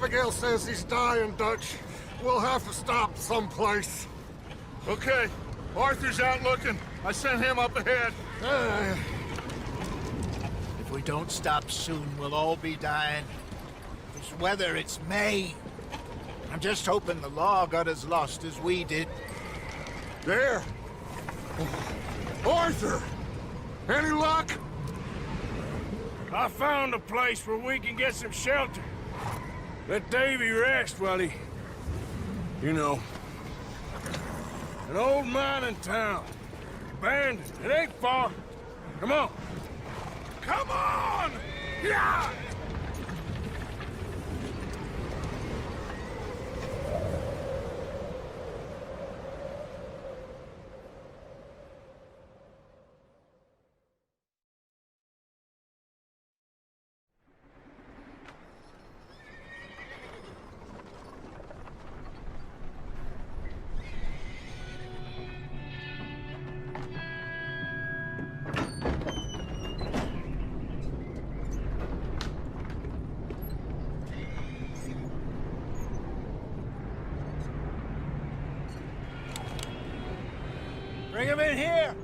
Abigail says he's dying, Dutch. We'll have to stop someplace. Okay, Arthur's out looking. I sent him up ahead. If we don't stop soon, we'll all be dying. This weather, it's May. I'm just hoping the law got as lost as we did. There! Arthur! Any luck? I found a place where we can get some shelter. Let Davy rest while he... You know. An old mining town. Abandoned. It ain't far. Come on. Come on! Yeah! Bring him in here!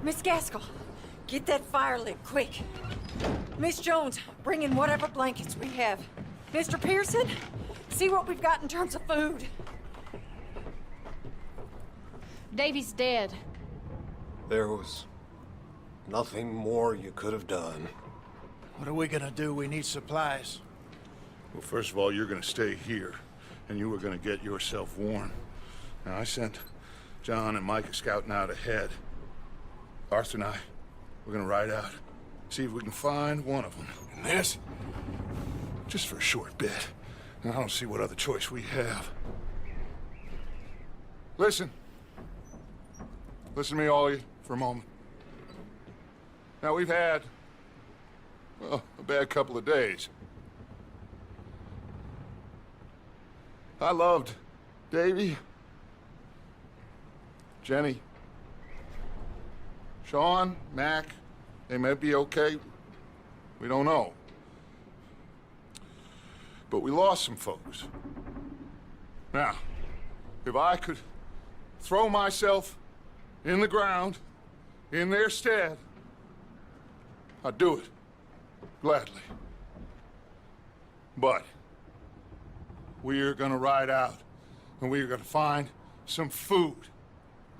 Miss Gaskell, get that fire lit, quick. Miss Jones, bring in whatever blankets we have. Mr. Pearson, see what we've got in terms of food. Davy's dead. There was nothing more you could have done. What are we gonna do? We need supplies. Well, first of all, you're gonna stay here, and you were gonna get yourself warm. Now, I sent John and Micah scouting out ahead. Arthur and I, we're gonna ride out, see if we can find one of them. And this, just for a short bit. And I don't see what other choice we have. Listen. Listen to me, all of you, for a moment. Now, we've had, well, a bad couple of days. I loved Davy, Jenny, Sean, Mac. They may be okay. We don't know. But we lost some folks. Now, if I could throw myself in the ground, in their stead, I'd do it, gladly. But we are gonna ride out, and we are gonna find some food.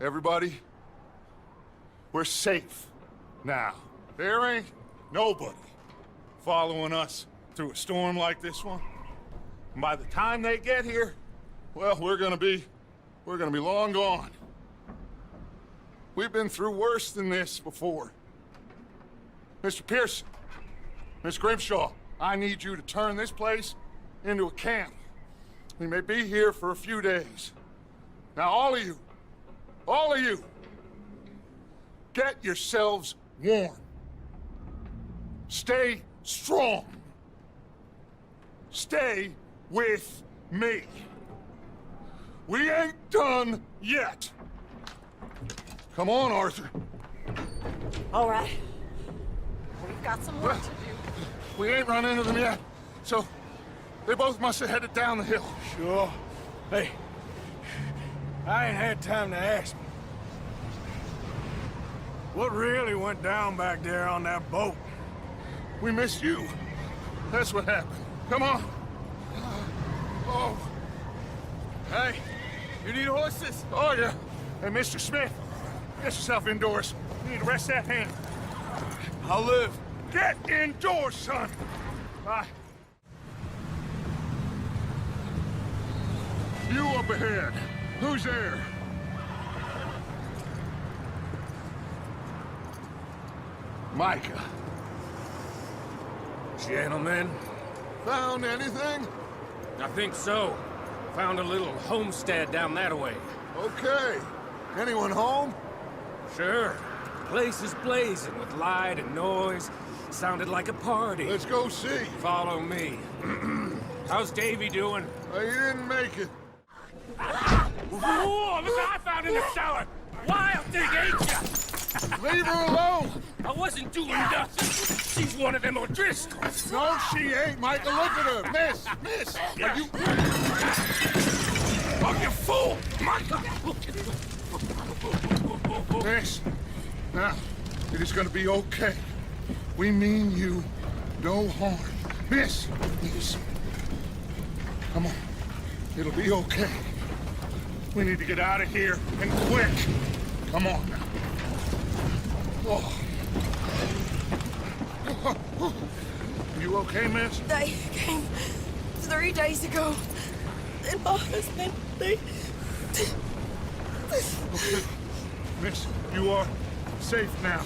Everybody, we're safe now. There ain't nobody following us through a storm like this one. And by the time they get here, well, we're gonna be long gone. We've been through worse than this before. Mr. Pearson, Miss Grimshaw, I need you to turn this place into a camp. We may be here for a few days. Now, all of you, get yourselves warm. Stay strong. Stay with me. We ain't done yet. Come on, Arthur. All right. We've got some work to do. We ain't run into them yet, so they both must have headed down the hill. Sure. Hey, I ain't had time to ask. What really went down back there on that boat? We missed you. That's what happened. Come on. Oh. Hey, you need horses? Oh, yeah. Hey, Mr. Smith, get yourself indoors. You need to rest that hand. I'll live. Get indoors, son. Bye. You up ahead. Who's there? Micah. Gentlemen, Found anything? I think so. Found a little homestead down that way. Okay. Anyone home? Sure. Place is blazing with light and noise. sounded like a party. Let's go see. Follow me. How's Davy doing? He didn't make it. Whoa, look what I found in the cellar! Wild thing, ain't ya? Leave her alone. I wasn't doing nothing. She's one of them O'Driscolls. No, she ain't, Michael. Look at her. Miss. Are you... Oh, you fool! Michael! Miss. Now, it is gonna be okay. We mean you no harm. Miss. Come on. It'll be okay. We need to get out of here, and quick. Come on now. Oh. You okay, miss? They came 3 days ago. And my husband, they... Okay. Miss, you are safe now.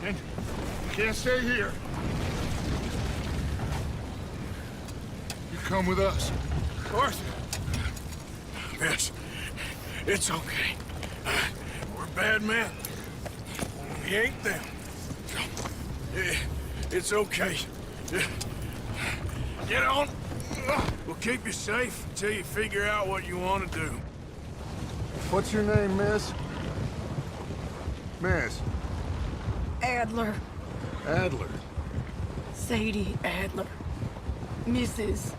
And you can't stay here. You come with us. Arthur. Miss, it's okay. We're bad men. We ain't them. It's okay. Get on. We'll keep you safe until you figure out what you want to do. What's your name, miss? Miss. Adler. Adler. Sadie Adler. Mrs.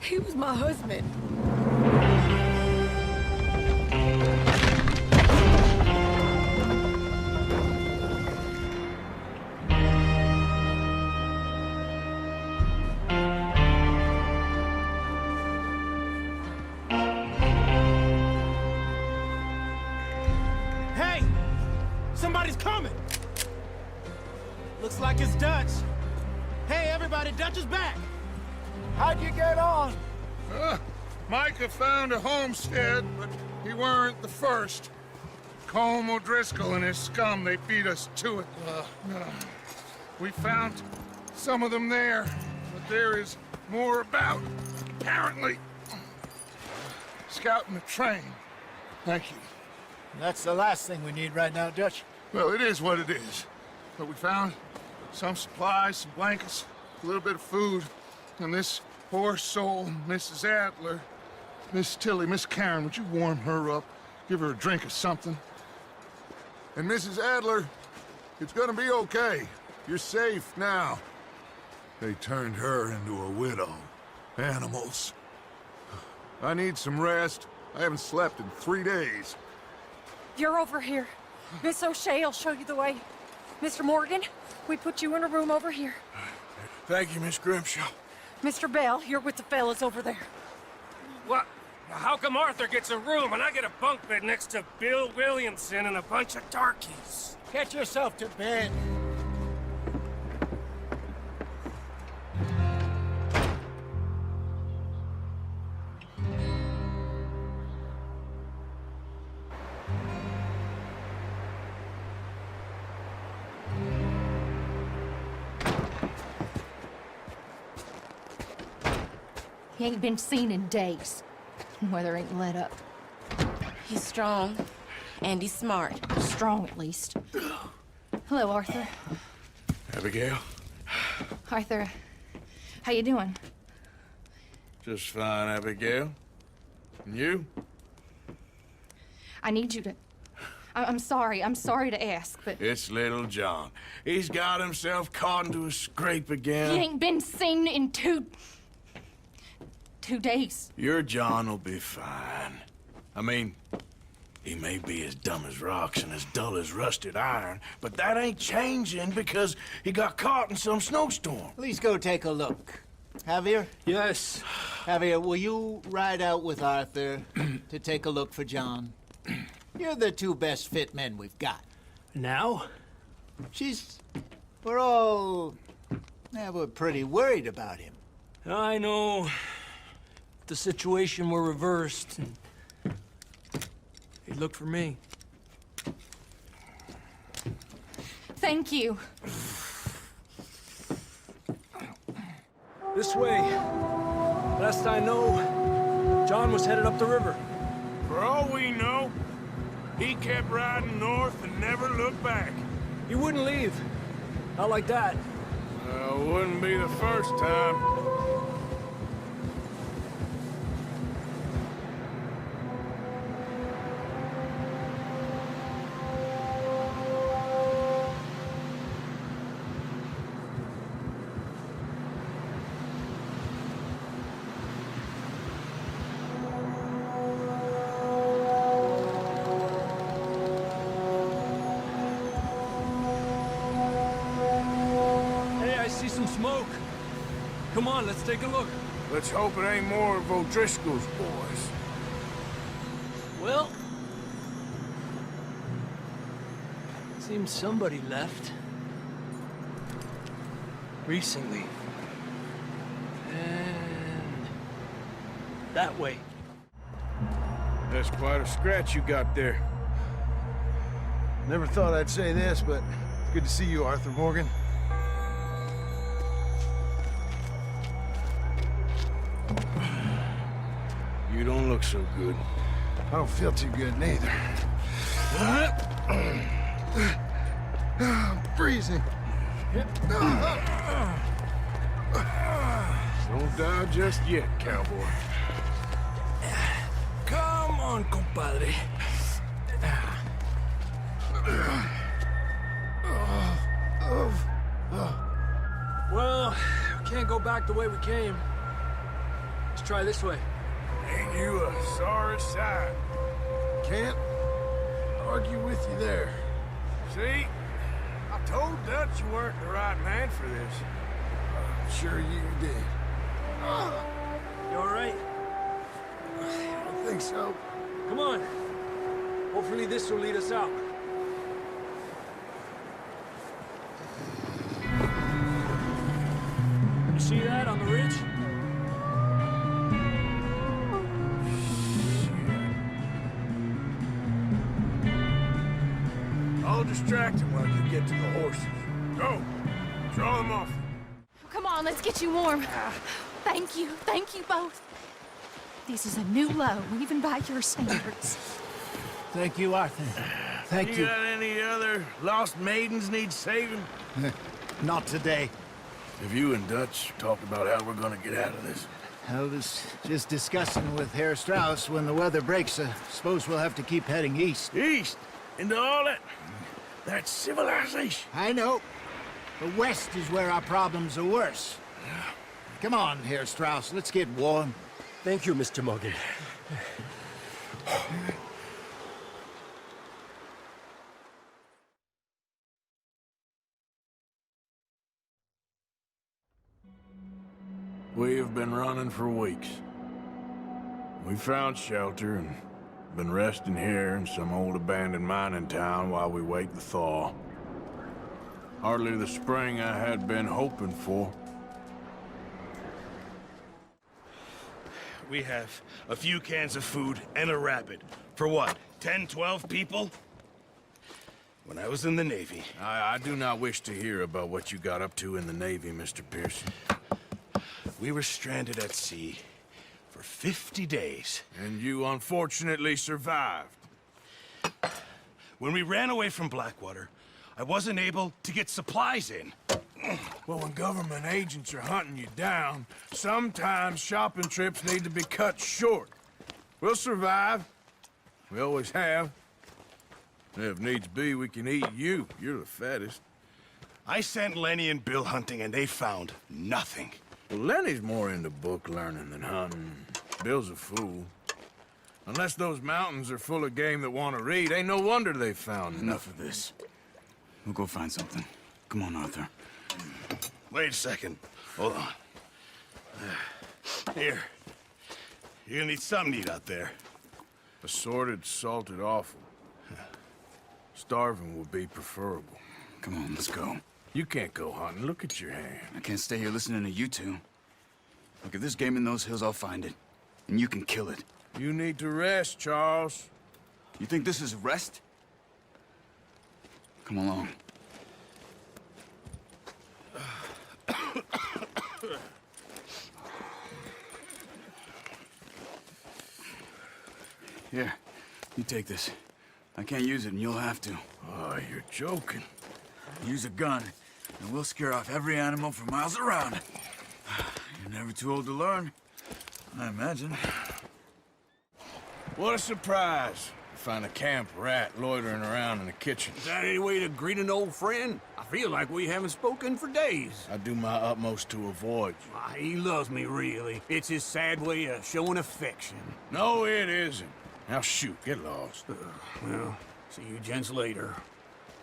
He was my husband. Hey! Somebody's coming! Looks like it's Dutch. Hey, everybody, Dutch is back! How'd you get on? Micah found a homestead, but he weren't the first. Colm O'Driscoll and his scum, they beat us to it. We found some of them there, but there is more about, apparently. Scouting the train. Thank you. That's the last thing we need right now, Dutch. Well, it is what it is. But we found some supplies, some blankets, a little bit of food, and this poor soul, Mrs. Adler, Miss Tilly, Miss Karen, would you warm her up? Give her a drink or something? And Mrs. Adler, it's gonna be okay. You're safe now. They turned her into a widow. Animals. I need some rest. I haven't slept in 3 days. You're over here. Miss O'Shea will show you the way. Mr. Morgan, we put you in a room over here. Thank you, Miss Grimshaw. Mr. Bell, you're with the fellas over there. What? How come Arthur gets a room and I get a bunk bed next to Bill Williamson and a bunch of darkies? Get yourself to bed. He ain't been seen in days. Weather ain't let up. He's strong, and he's smart. Strong, at least. Hello, Arthur. Abigail? Arthur, how you doing? Just fine, Abigail. And you? I need you to... I'm sorry to ask, but... It's little John. He's got himself caught into a scrape again. He ain't been seen in 2 days. Your John will be fine. I mean, he may be as dumb as rocks and as dull as rusted iron, but that ain't changing because he got caught in some snowstorm. Please go take a look. Javier? Yes. Javier, will you ride out with Arthur to take a look for John? You're the 2 best fit men we've got. Now? We're all... we're pretty worried about him. I know. The situation were reversed, and he looked for me. Thank you. This way. Last I know, John was headed up the river. For all we know, He kept riding north and never looked back. He wouldn't leave. Not like that. Wouldn't be the first time. Smoke. Come on, let's take a look. Let's hope it ain't more of O'Driscoll's boys. Well, seems somebody left. Recently. And that way. That's quite a scratch you got there. Never thought I'd say this, but it's good to see you, Arthur Morgan. You don't look so good. I don't feel too good neither. I'm freezing. Don't die just yet, cowboy. Come on, compadre. Well, we can't go back the way we came. Let's try this way. Ain't you a sorry sight? Can't argue with you there. See? I told Dutch you weren't the right man for this. I'm sure you did. You all right? I don't think so. Come on. Hopefully this will lead us out. You see that on the ridge? I'll distract him while you get to the horses. Go! Draw them off. Come on, let's get you warm. Thank you both. This is a new low, even by your standards. Thank you, Arthur. Thank you. You got any other lost maidens need saving? Not today. Have you and Dutch talked about how we're gonna get out of this? I was just discussing with Herr Strauss when the weather breaks. I suppose we'll have to keep heading east. East? Into all that civilization? I know. The west is where our problems are worse. Come on, Herr Strauss, let's get warm. Thank you, Mr. Morgan. We have been running for weeks. We found shelter and been resting here in some old abandoned mining town while we wait the thaw. Hardly the spring I had been hoping for. We have a few cans of food and a rabbit. For what, 10, 12 people? When I was in the Navy... I do not wish to hear about what you got up to in the Navy, Mr. Pearson. We were stranded at sea for 50 days. And you unfortunately survived. When we ran away from Blackwater, I wasn't able to get supplies in. Well, when government agents are hunting you down, sometimes shopping trips need to be cut short. We'll survive. We always have. If needs be, we can eat you. You're the fattest. I sent Lenny and Bill hunting, and they found nothing. Well, Lenny's more into book learning than hunting. Bill's a fool. Unless those mountains are full of game that want to read, ain't no wonder they found Enough of this. We'll go find something. Come on, Arthur. Wait a second. Hold on. Here. You're gonna need something to eat out there. Assorted, salted offal. Starving would be preferable. Come on, let's go. You can't go hunting. Look at your hand. I can't stay here listening to you two. Look, if there's game in those hills, I'll find it. And you can kill it. You need to rest, Charles. You think this is rest? Come along. Here, you take this. I can't use it, and you'll have to. Oh, you're joking. Use a gun, and we'll scare off every animal for miles around. You're never too old to learn, I imagine. What a surprise. Find a camp rat loitering around in the kitchen. Is that any way to greet an old friend? I feel like we haven't spoken for days. I do my utmost to avoid you. Why, he loves me, really. It's his sad way of showing affection. No, it isn't. Now shoot, get lost. Well, see you gents later.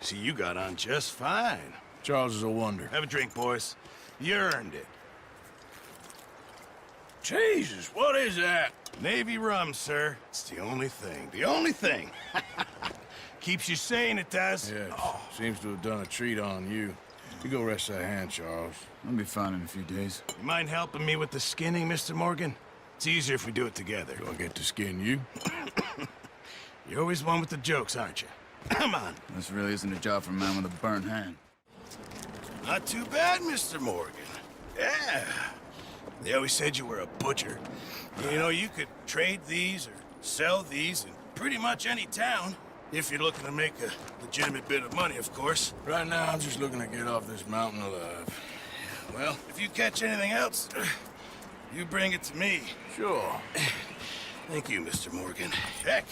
See, you got on just fine. Charles is a wonder. Have a drink, boys. You earned it. Jesus, what is that? Navy rum, sir. It's the only thing. The only thing. Keeps you sane, it does. Yes, seems to have done a treat on you. You go rest that hand, Charles. I'll be fine in a few days. You mind helping me with the skinning, Mr. Morgan? It's easier if we do it together. Do I get to skin you? You're always one with the jokes, aren't you? Come on. This really isn't a job for a man with a burnt hand. Not too bad, Mr. Morgan. Yeah. They always said you were a butcher. You know, you could trade these or sell these in pretty much any town. If you're looking to make a legitimate bit of money, of course. Right now, I'm just looking to get off this mountain alive. Well, if you catch anything else, you bring it to me. Sure. Thank you, Mr. Morgan. Heck,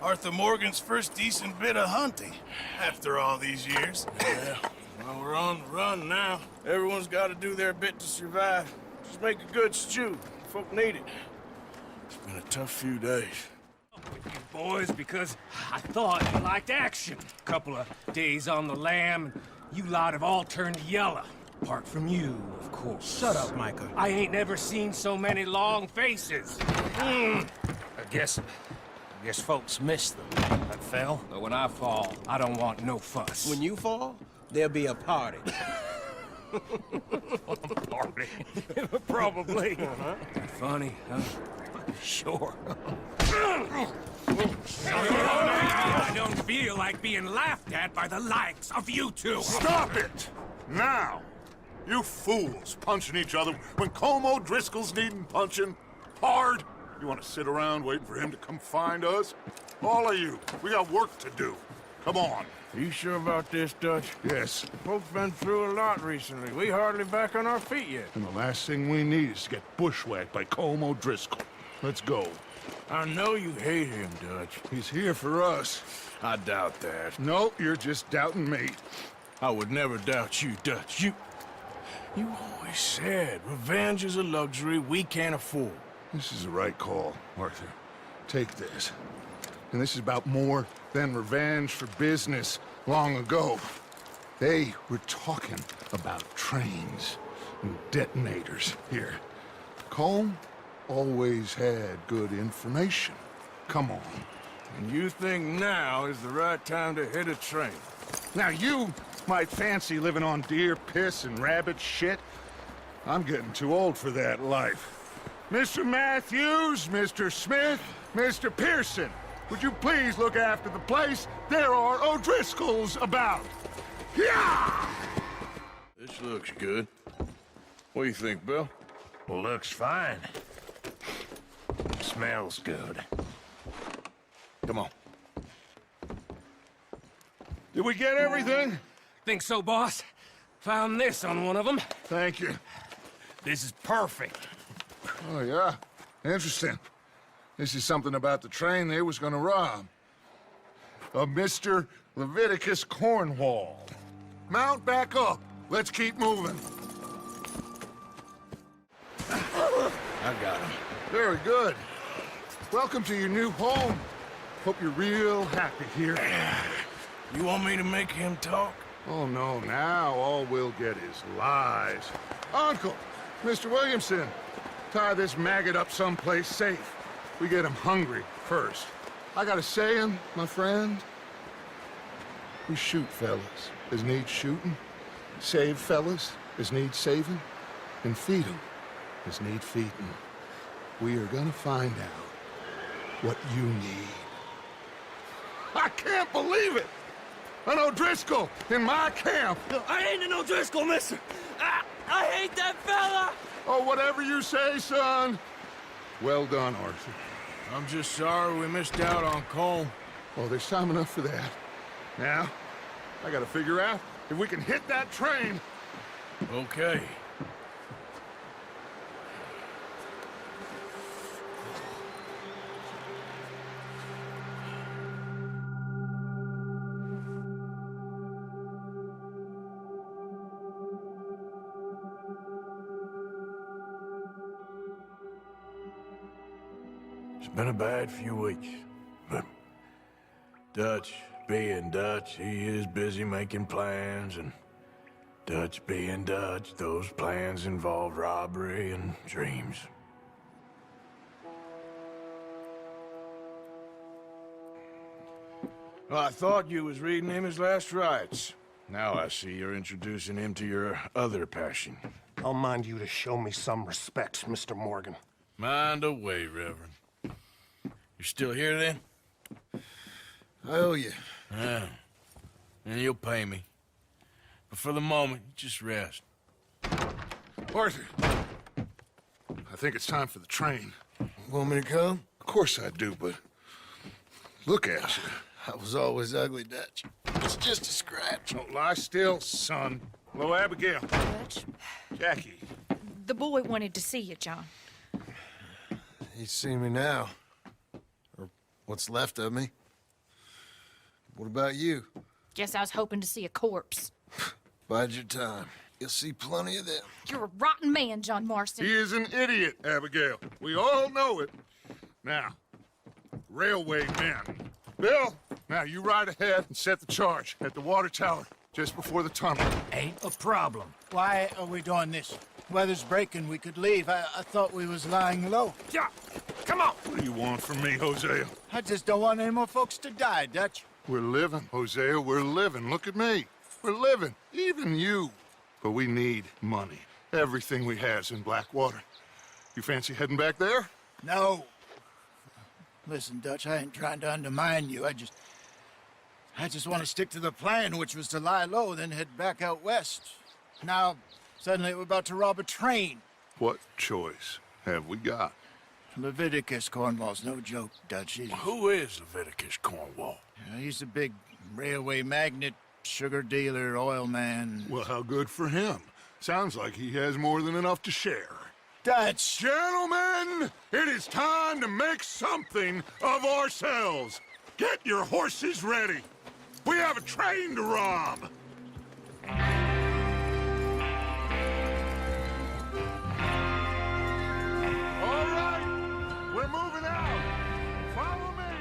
Arthur Morgan's first decent bit of hunting after all these years. Yeah, well, we're on the run now. Everyone's got to do their bit to survive. Just make a good stew. Folk need it. It's been a tough few days. With you boys, because I thought you liked action. Couple of days on the lam, and you lot have all turned yellow. Apart from you, of course. Shut up, Micah. I ain't never seen so many long faces. I guess folks miss them. I fell, but when I fall, I don't want no fuss. When you fall, there'll be a party. Party? Probably. Funny, huh? Sure. I don't feel like being laughed at by the likes of you two. Stop it! Now! You fools punching each other when Colm O'Driscoll's needing punching. Hard! You want to sit around waiting for him to come find us? All of you, we got work to do. Come on. Are you sure about this, Dutch? Yes. Folks been through a lot recently. We hardly back on our feet yet. And the last thing we need is to get bushwhacked by Colm O'Driscoll. Let's go. I know you hate him, Dutch. He's here for us. I doubt that. No, you're just doubting me. I would never doubt you, Dutch. You always said revenge is a luxury we can't afford. This is the right call, Arthur. Take this. And this is about more than revenge for business long ago. They were talking about trains and detonators here. Colm always had good information. Come on. And you think now is the right time to hit a train? Now you might fancy living on deer piss and rabbit shit. I'm getting too old for that life. Mr. Matthews, Mr. Smith, Mr. Pearson, would you please look after the place? There are O'Driscolls about. Yeah! This looks good. What do you think, Bill? Looks fine. Smells good. Come on. Did we get everything? Think so, boss. Found this on one of them. Thank you. This is perfect. Oh, yeah? Interesting. This is something about the train they was gonna rob. A Mr. Leviticus Cornwall. Mount back up. Let's keep moving. I got him. Very good. Welcome to your new home. Hope you're real happy here. You want me to make him talk? Oh, no, now all we'll get is lies. Uncle, Mr. Williamson, tie this maggot up someplace safe. We get him hungry first. I got a saying, my friend. We shoot fellas as need shooting, save fellas as need saving, and feed them as need feeding. We are gonna find out what you need. I can't believe it! An O'Driscoll in my camp! I ain't an O'Driscoll, mister! I hate that fella! Oh, whatever you say, son. Well done, Arthur. I'm just sorry we missed out on Colm. Oh, there's time enough for that. Now, I gotta figure out if we can hit that train. Okay. It's been a bad few weeks, but Dutch being Dutch, he is busy making plans, and Dutch being Dutch, those plans involve robbery and dreams. Well, I thought you was reading him his last rites. Now I see you're introducing him to your other passion. I'll mind you to show me some respect, Mr. Morgan. Mind away, Reverend. You still here, then? I owe you. Yeah. And you'll pay me. But for the moment, just rest. Arthur, I think it's time for the train. Want me to come? Of course I do, but look at you. I was always ugly, Dutch. It's just a scratch. Don't lie still, son. Hello, Abigail. Dutch, Jackie. the boy wanted to see you, John. He's seen me now. Or what's left of me. What about you? Guess I was hoping to see a corpse. Bide your time. You'll see plenty of them. You're a rotten man, John Marston. He is an idiot, Abigail. We all know it. Now, railway men. Bill, now you ride ahead and set the charge at the water tower just before the tunnel. Ain't a problem. Why are we doing this? Weather's breaking, we could leave. I thought we was lying low. Yeah, come on. What do you want from me, Hosea? I just don't want any more folks to die, Dutch. We're living, Hosea, we're living. Look at me. We're living, even you. But we need money. Everything we has in Blackwater. You fancy heading back there? No. Listen, Dutch, I ain't trying to undermine you. I just want to stick to the plan, which was to lie low, then head back out west. Now, suddenly we're about to rob a train. What choice have we got? Leviticus Cornwall's no joke, Dutch. Who is Leviticus Cornwall? He's a big railway magnate, sugar dealer, oil man. Well, how good for him. Sounds like he has more than enough to share. Dutch! Gentlemen, it is time to make something of ourselves. Get your horses ready. We have a train to rob. All right, we're moving out. Follow me.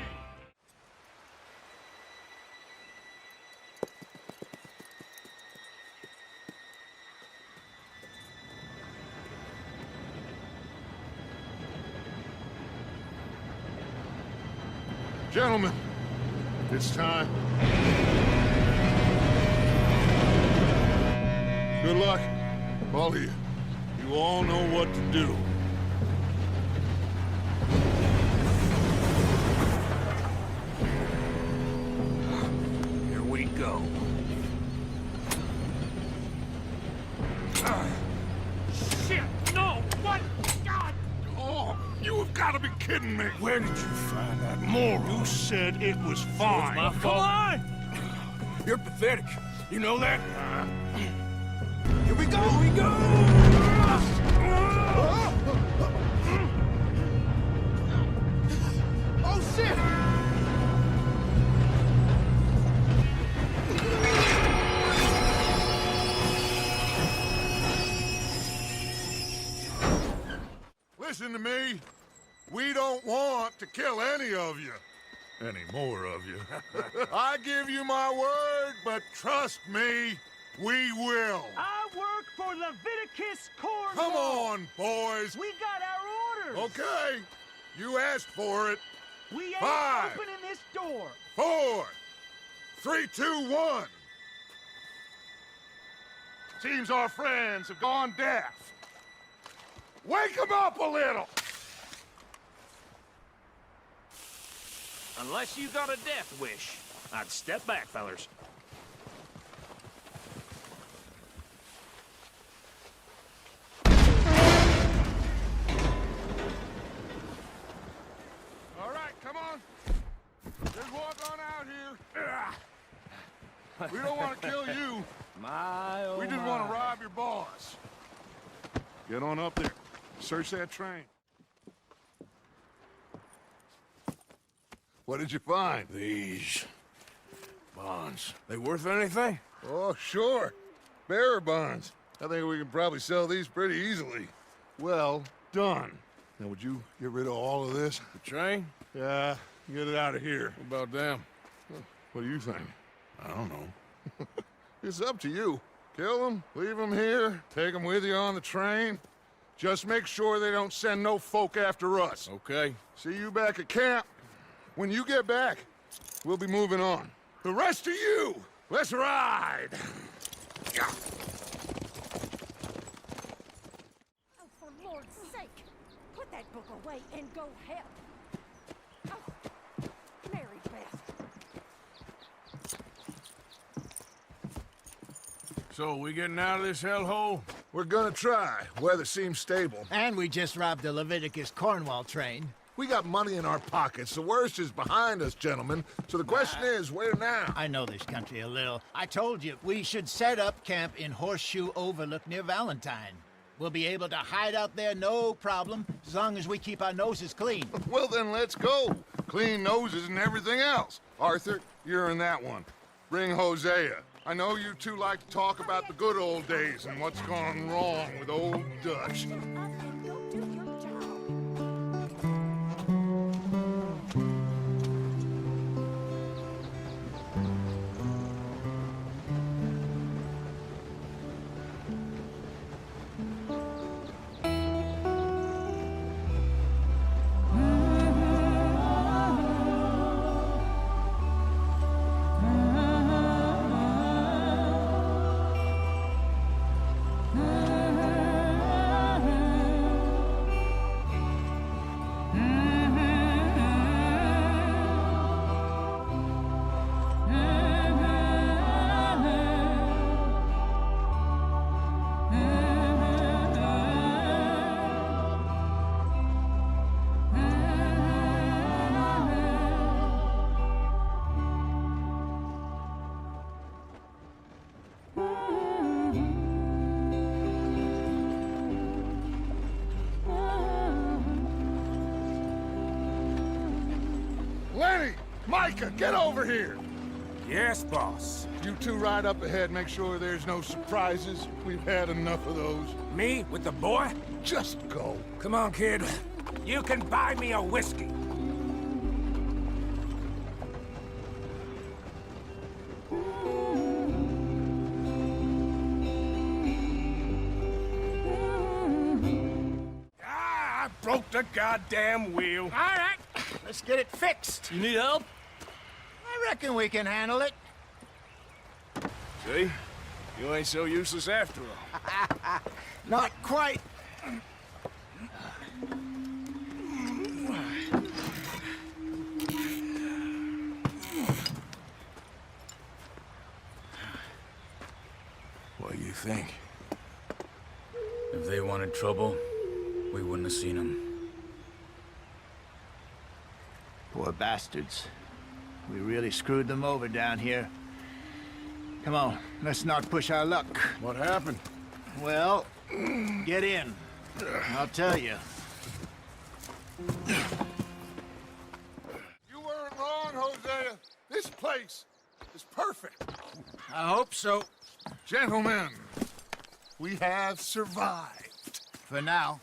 Gentlemen, it's time. Good luck, all of you. You all know what to do. Here we go. Shit! No! What? God! Oh, you have got to be kidding me. Where did you find that moron? You said it was fine. My Come fault. on! You're pathetic. You know that? Here we go! Here we go! Oh, shit! Listen to me. We don't want to kill any of you. Any more of you. I give you my word, but trust me, we will. I work for Leviticus Cornwall. Come on, boys. We got our orders. Okay, you asked for it. We ain't 5, opening this door. 4, 3, 2, 1. Seems our friends have gone deaf. Wake them up a little. Unless you got a death wish, I'd step back, fellers. All right, come on. Just walk on out. My, oh We just my. want to rob your boss. Get on up there. Search that train. What did you find? These bonds. They worth anything? Oh, sure. Bearer bonds. I think we can probably sell these pretty easily. Well done. Now, would you get rid of all of this? The train? Yeah, get it out of here. What about them? What do you think? I don't know. It's up to you. Kill them, leave them here, take them with you on the train. Just make sure they don't send no folk after us. Okay. See you back at camp. When you get back, we'll be moving on. The rest of you, let's ride! Oh, for Lord's sake, put that book away and go help. Oh, Mary Beth. So, we getting out of this hellhole? We're gonna try. Weather seems stable. And we just robbed the Leviticus Cornwall train. We got money in our pockets. The worst is behind us, gentlemen. So the question is, where now? I know this country a little. I told you, we should set up camp in Horseshoe Overlook near Valentine. We'll be able to hide out there, no problem, as long as we keep our noses clean. Well, then let's go. Clean noses and everything else. Arthur, you're in that one. Bring Hosea. I know you two like to talk about the good old days and what's gone wrong with old Dutch. Lenny! Micah, get over here! Yes, boss. You two ride up ahead, make sure there's no surprises. We've had enough of those. Me with the boy? Just go. Come on, kid. You can buy me a whiskey. I broke the goddamn wheel. All right, let's get it fixed. You need help? I reckon we can handle it. See? You ain't so useless after all. Not quite. What do you think? If they wanted trouble, we wouldn't have seen them. Poor bastards. We really screwed them over down here. Come on, let's not push our luck. What happened? Well, get in. I'll tell you. You weren't wrong, Hosea. This place is perfect. I hope so. Gentlemen, we have survived. For now.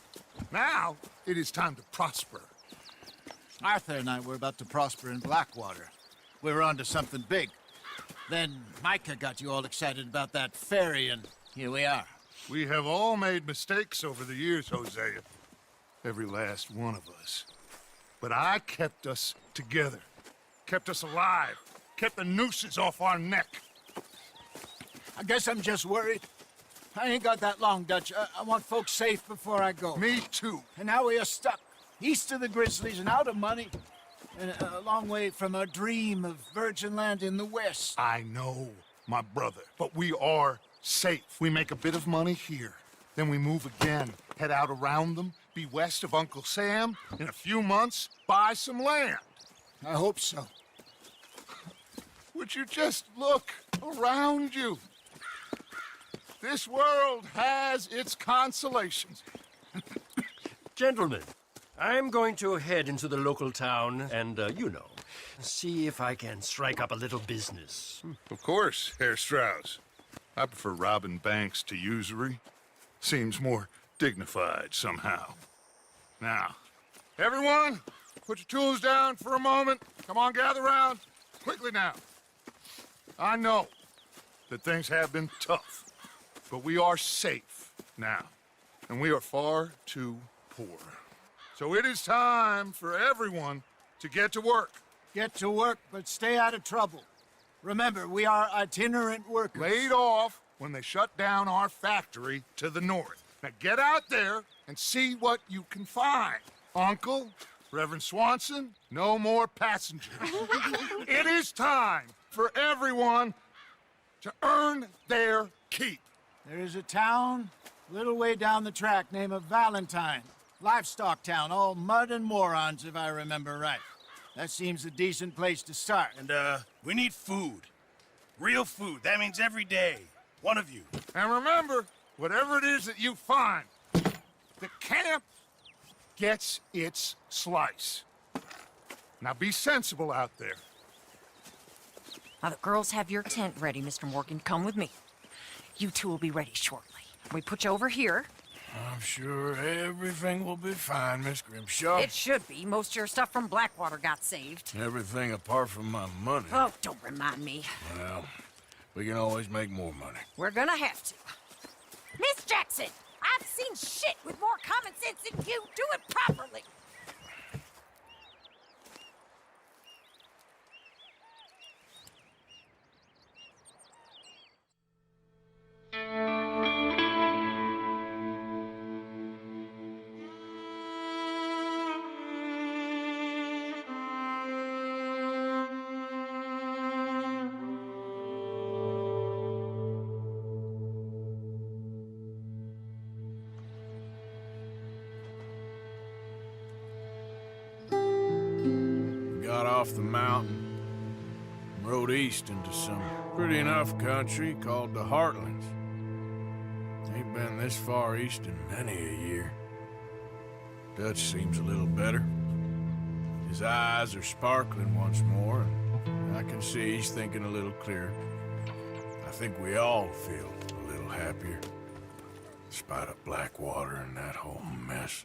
Now, it is time to prosper. Arthur and I were about to prosper in Blackwater. We were onto something big. Then Micah got you all excited about that ferry, and here we are. We have all made mistakes over the years, Hosea. Every last one of us. But I kept us together. Kept us alive. Kept the nooses off our neck. I guess I'm just worried. I ain't got that long, Dutch. I want folks safe before I go. Me too. And now we are stuck, east of the Grizzlies and out of money, and a long way from our dream of virgin land in the west. I know, my brother, but we are safe. We make a bit of money here, then we move again, head out around them, be west of Uncle Sam, in a few months, buy some land. I hope so. Would you just look around you? This world has its consolations. Gentlemen, I'm going to head into the local town and, see if I can strike up a little business. Of course, Herr Strauss. I prefer robbing banks to usury. Seems more dignified somehow. Now, everyone, put your tools down for a moment. Come on, gather round. Quickly now. I know that things have been tough, but we are safe now, and we are far too poor. So it is time for everyone to get to work. Get to work, but stay out of trouble. Remember, we are itinerant workers. Laid off when they shut down our factory to the north. Now get out there and see what you can find. Uncle, Reverend Swanson, no more passengers. It is time for everyone to earn their keep. There is a town a little way down the track named Valentine. Livestock town, all mud and morons, if I remember right. That seems a decent place to start. And, we need food. Real food. That means every day. One of you. And remember, whatever it is that you find, the camp gets its slice. Now be sensible out there. Now the girls have your tent ready, Mr. Morgan. Come with me. You two will be ready shortly. We put you over here. I'm sure everything will be fine, Miss Grimshaw. It should be. Most of your stuff from Blackwater got saved. Everything apart from my money. Oh, don't remind me. Well, we can always make more money. We're gonna have to. Miss Jackson, I've seen shit with more common sense than you. Do it properly. Got off the mountain, and rode east into some pretty enough country called the Heartlands. Ain't been this far east in many a year. Dutch seems a little better. His eyes are sparkling once more, and I can see he's thinking a little clearer. I think we all feel a little happier, in spite of Blackwater and that whole mess.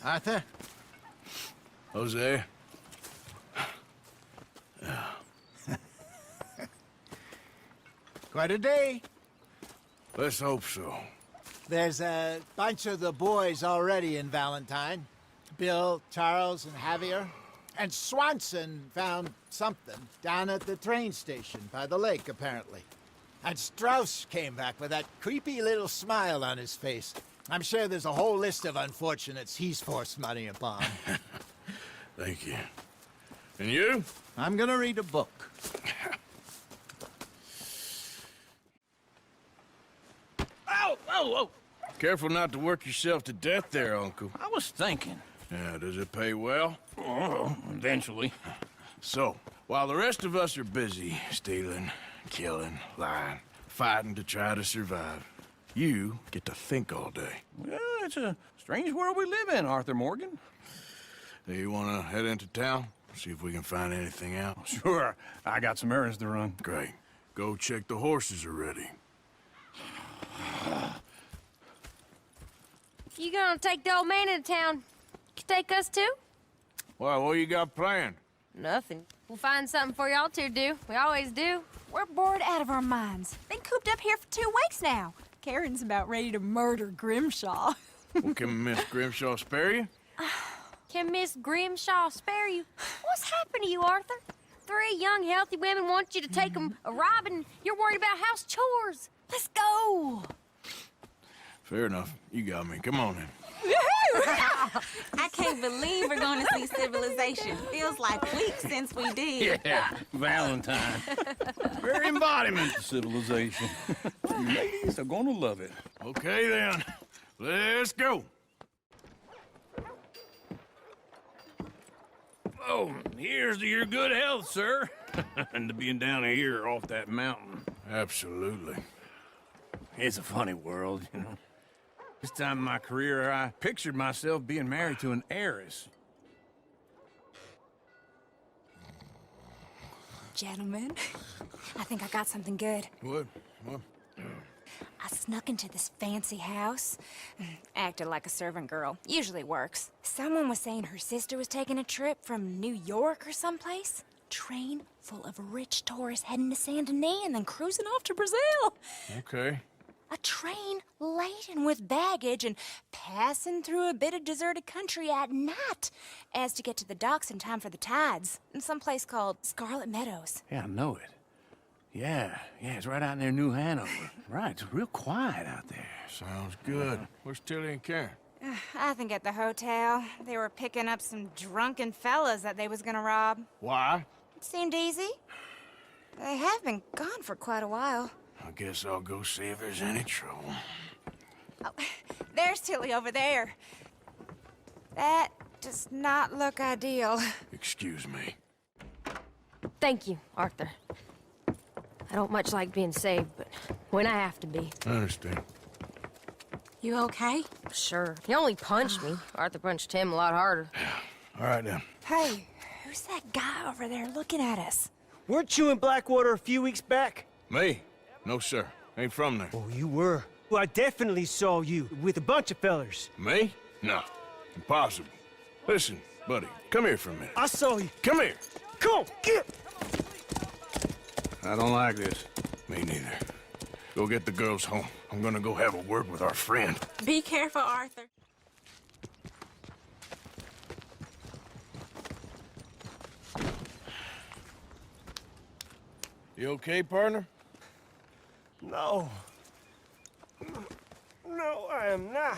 Arthur? Jose? Quite a day. Let's hope so. There's a bunch of the boys already in Valentine. Bill, Charles, and Javier. And Swanson found something down at the train station by the lake, apparently. And Strauss came back with that creepy little smile on his face. I'm sure there's a whole list of unfortunates he's forced money upon. Thank you. And you? I'm gonna read a book. Ow! Whoa, whoa! Careful not to work yourself to death there, Uncle. I was thinking. Yeah, does it pay well? Oh, eventually. So, while the rest of us are busy stealing, killing, lying, fighting to try to survive, you get to think all day. Well, it's a strange world we live in, Arthur Morgan. Hey, you want to head into town? See if we can find anything out? Sure. I got some errands to run. Great. Go check the horses are ready. You gonna take the old man into town? You take us too? Well, what you got planned? Nothing. We'll find something for y'all to do. We always do. We're bored out of our minds. Been cooped up here for 2 weeks now. Karen's about ready to murder Grimshaw. Well, can Miss Grimshaw spare you? Can Miss Grimshaw spare you? What's happened to you, Arthur? 3 young, healthy women want you to take them a robbing. You're worried about house chores. Let's go. Fair enough. You got me. Come on in. I can't believe we're going to see civilization. Feels like weeks since we did. Yeah, Valentine. Very embodiment of civilization. You ladies are gonna love it. Okay, then. Let's go. Oh, here's to your good health, sir. And to being down here off that mountain. Absolutely. It's a funny world, you know. This time in my career, I pictured myself being married to an heiress. Gentlemen, I think I got something good. What? I snuck into this fancy house. Acted like a servant girl. Usually works. Someone was saying her sister was taking a trip from New York or someplace. Train full of rich tourists heading to Saint Denis and then cruising off to Brazil. Okay. A train laden with baggage and passing through a bit of deserted country at night as to get to the docks in time for the tides in some place called Scarlet Meadows. Yeah, I know it. Yeah, it's right out near New Hanover. Right, it's real quiet out there. Sounds good. Where's Tilly and Karen? I think at the hotel. They were picking up some drunken fellas that they was gonna rob. Why? It seemed easy. They have been gone for quite a while. I guess I'll go see if there's any trouble. Oh, there's Tilly over there. That does not look ideal. Excuse me. Thank you, Arthur. I don't much like being saved, but when I have to be. I understand. You okay? Sure. He only punched me. Arthur punched him a lot harder. All right, then. Hey, who's that guy over there looking at us? Weren't you in Blackwater a few weeks back? Me? No, sir. Ain't from there. Oh, you were. Well, I definitely saw you with a bunch of fellers. Me? No. Impossible. Listen, buddy, come here for a minute. I saw you. Come here. Come on, get! I don't like this. Me neither. Go get the girls home. I'm gonna go have a word with our friend. Be careful, Arthur. You okay, partner? No. No, I am not.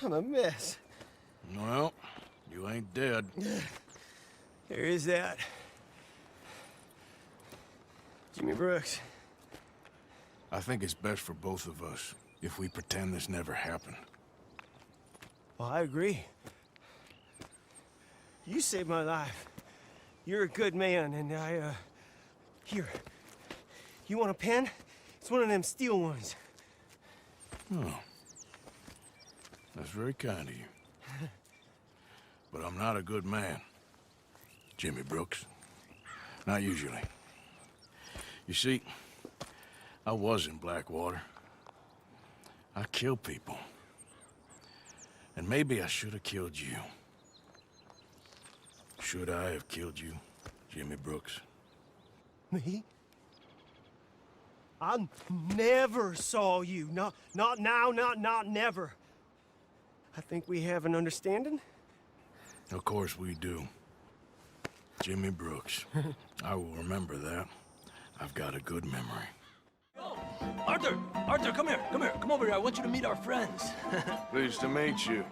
I'm a mess. Well, you ain't dead. There is that. Jimmy Brooks. I think it's best for both of us if we pretend this never happened. Well, I agree. You saved my life. You're a good man, and here. You want a pen? It's one of them steel ones. Oh. That's very kind of you. But I'm not a good man, Jimmy Brooks. Not usually. You see, I was in Blackwater. I killed people. And maybe I should have killed you. Should I have killed you, Jimmy Brooks? Me? I never saw you. Not now, not never. I think we have an understanding. Of course we do. Jimmy Brooks. I will remember that. I've got a good memory. Arthur, come here. Come over here. I want you to meet our friends. Pleased to meet you.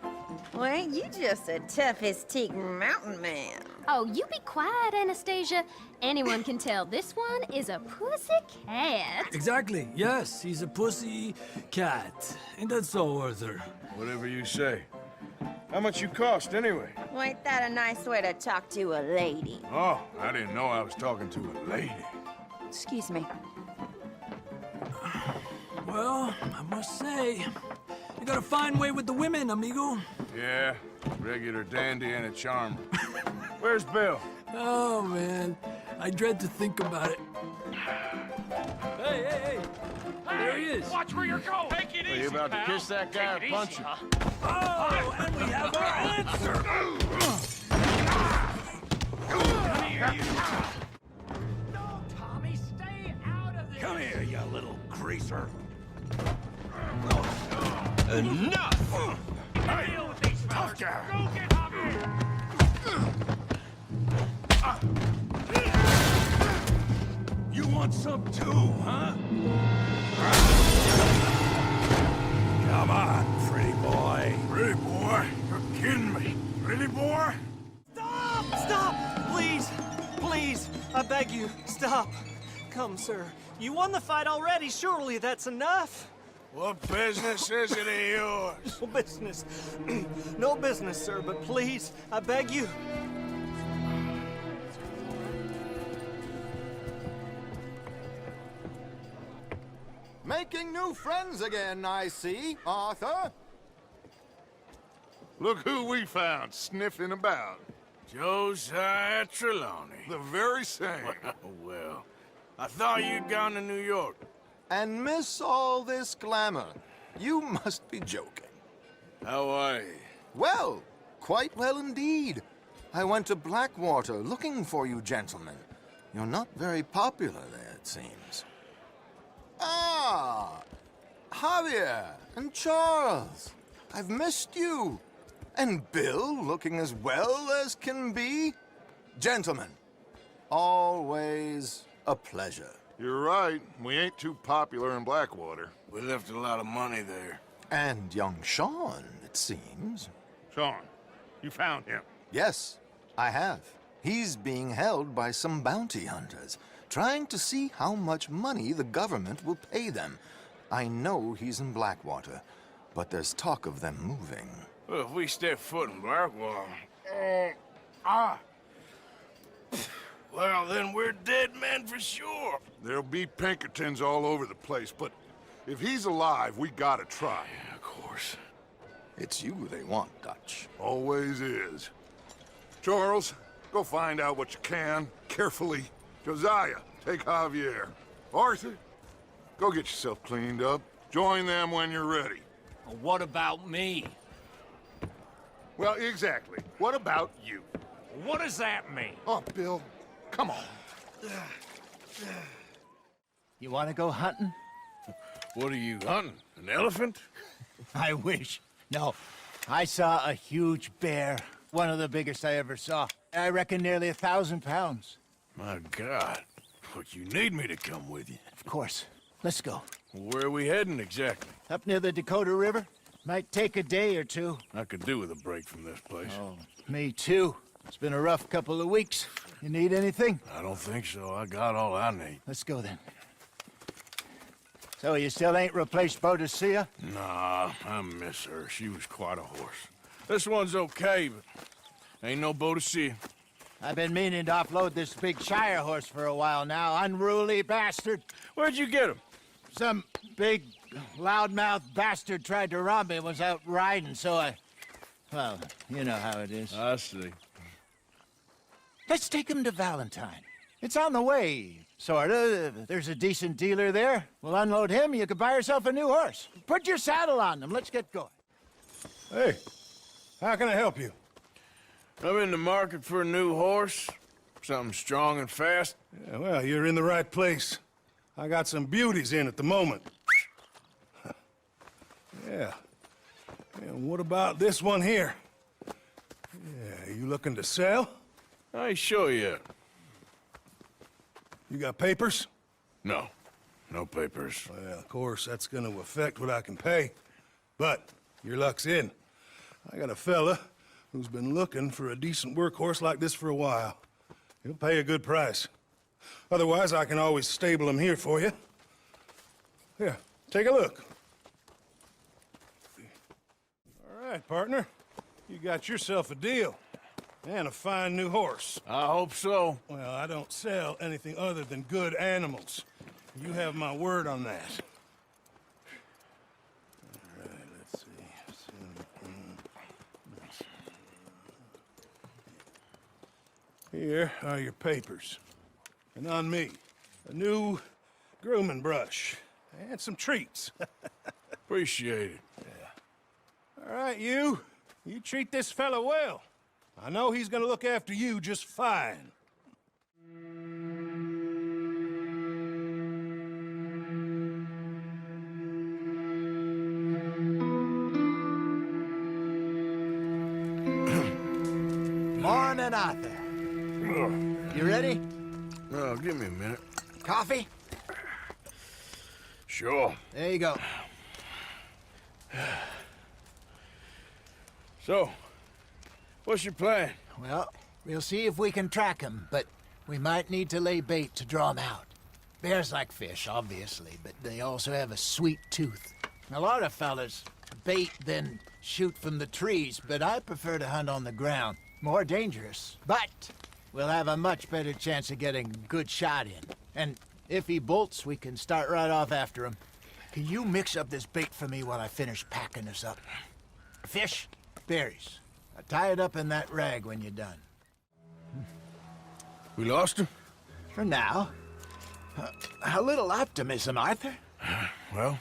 Well, ain't you just a tough-as-teak mountain man? Oh, you be quiet, Anastasia. Anyone can tell this one is a pussy cat. Exactly. Yes, he's a pussy cat. Ain't that so, Arthur? Whatever you say. How much you cost, anyway? Well, ain't that a nice way to talk to a lady? Oh, I didn't know I was talking to a lady. Excuse me. Well, I must say, you got a fine way with the women, amigo. Yeah, regular dandy and a charmer. Where's Bill? Oh, man. I dread to think about it. Hey! There he is. Watch where you're going. Take it easy, Are you about pal. to kiss that guy or punch him? Oh, and we have our answer. Come here, you. No, Tommy, stay out of this. Come here, you little greaser. Enough! Deal with these fellas. Go get Tommy. You want some too, huh? Come on, pretty boy. Pretty boy? You're kidding me. Pretty boy? Stop! Please, I beg you, stop. Come, sir. You won the fight already. Surely that's enough. What business is it of yours? No business. No business, sir, but please, I beg you. Making new friends again, I see, Arthur. Look who we found sniffing about. Josiah Trelawney. The very same. Well, I thought you'd gone to New York. And miss all this glamour. You must be joking. How are you? Well, quite well indeed. I went to Blackwater looking for you gentlemen. You're not very popular there, it seems. Ah, Javier and Charles. I've missed you. And Bill looking as well as can be. Gentlemen, always a pleasure. You're right. We ain't too popular in Blackwater. We left a lot of money there. And young Sean, it seems. Sean, you found him? Yes, I have. He's being held by some bounty hunters, trying to see how much money the government will pay them. I know he's in Blackwater, but there's talk of them moving. Well, if we step foot in Blackwater... Well, then we're dead men for sure. There'll be Pinkertons all over the place, but if he's alive, we gotta try. Yeah, of course. It's you they want, Dutch. Always is. Charles, go find out what you can, carefully. Josiah, take Javier. Arthur, go get yourself cleaned up. Join them when you're ready. Well, what about me? Well, exactly. What about you? What does that mean? Oh, Bill, come on. You want to go hunting? What are you hunting? An elephant? I wish. No, I saw a huge bear. One of the biggest I ever saw. I reckon nearly 1,000 pounds. My God. But you need me to come with you. Of course. Let's go. Where are we heading exactly? Up near the Dakota River. Might take a day or two. I could do with a break from this place. Oh, me too. It's been a rough couple of weeks. You need anything? I don't think so. I got all I need. Let's go then. So you still ain't replaced Boadicea? Nah, I miss her. She was quite a horse. This one's okay, but ain't no Boadicea. I've been meaning to offload this big Shire horse for a while now. Unruly bastard. Where'd you get him? Some big, loudmouth bastard tried to rob me and was out riding, so I... Well, you know how it is. I see. Let's take him to Valentine. It's on the way, sorta. There's a decent dealer there. We'll unload him, you could buy yourself a new horse. Put your saddle on them, let's get going. Hey, how can I help you? I'm in the market for a new horse. Something strong and fast. Yeah, well, you're in the right place. I got some beauties in at the moment. Yeah. And what about this one here? Yeah, you looking to sell? I ain't sure yet. You got papers? No. No papers. Well, of course, that's gonna affect what I can pay. But your luck's in. I got a fella who's been looking for a decent workhorse like this for a while. He'll pay a good price. Otherwise, I can always stable him here for you. Here, take a look. All right, partner. You got yourself a deal. And a fine new horse. I hope so. Well, I don't sell anything other than good animals. You have my word on that. All right, let's see. Here are your papers. And on me, a new grooming brush. And some treats. Appreciate it. Yeah. All right, you treat this fella well. I know he's gonna look after you just fine. Morning, Arthur. You ready? Well, give me a minute. Coffee? Sure. There you go. So, what's your plan? Well, we'll see if we can track him, but we might need to lay bait to draw him out. Bears like fish, obviously, but they also have a sweet tooth. A lot of fellas bait, then shoot from the trees, but I prefer to hunt on the ground. More dangerous, but we'll have a much better chance of getting a good shot in. And if he bolts, we can start right off after him. Can you mix up this bait for me while I finish packing this up? Fish, berries. I'll tie it up in that rag when you're done. We lost him? For now. A little optimism, Arthur. Well,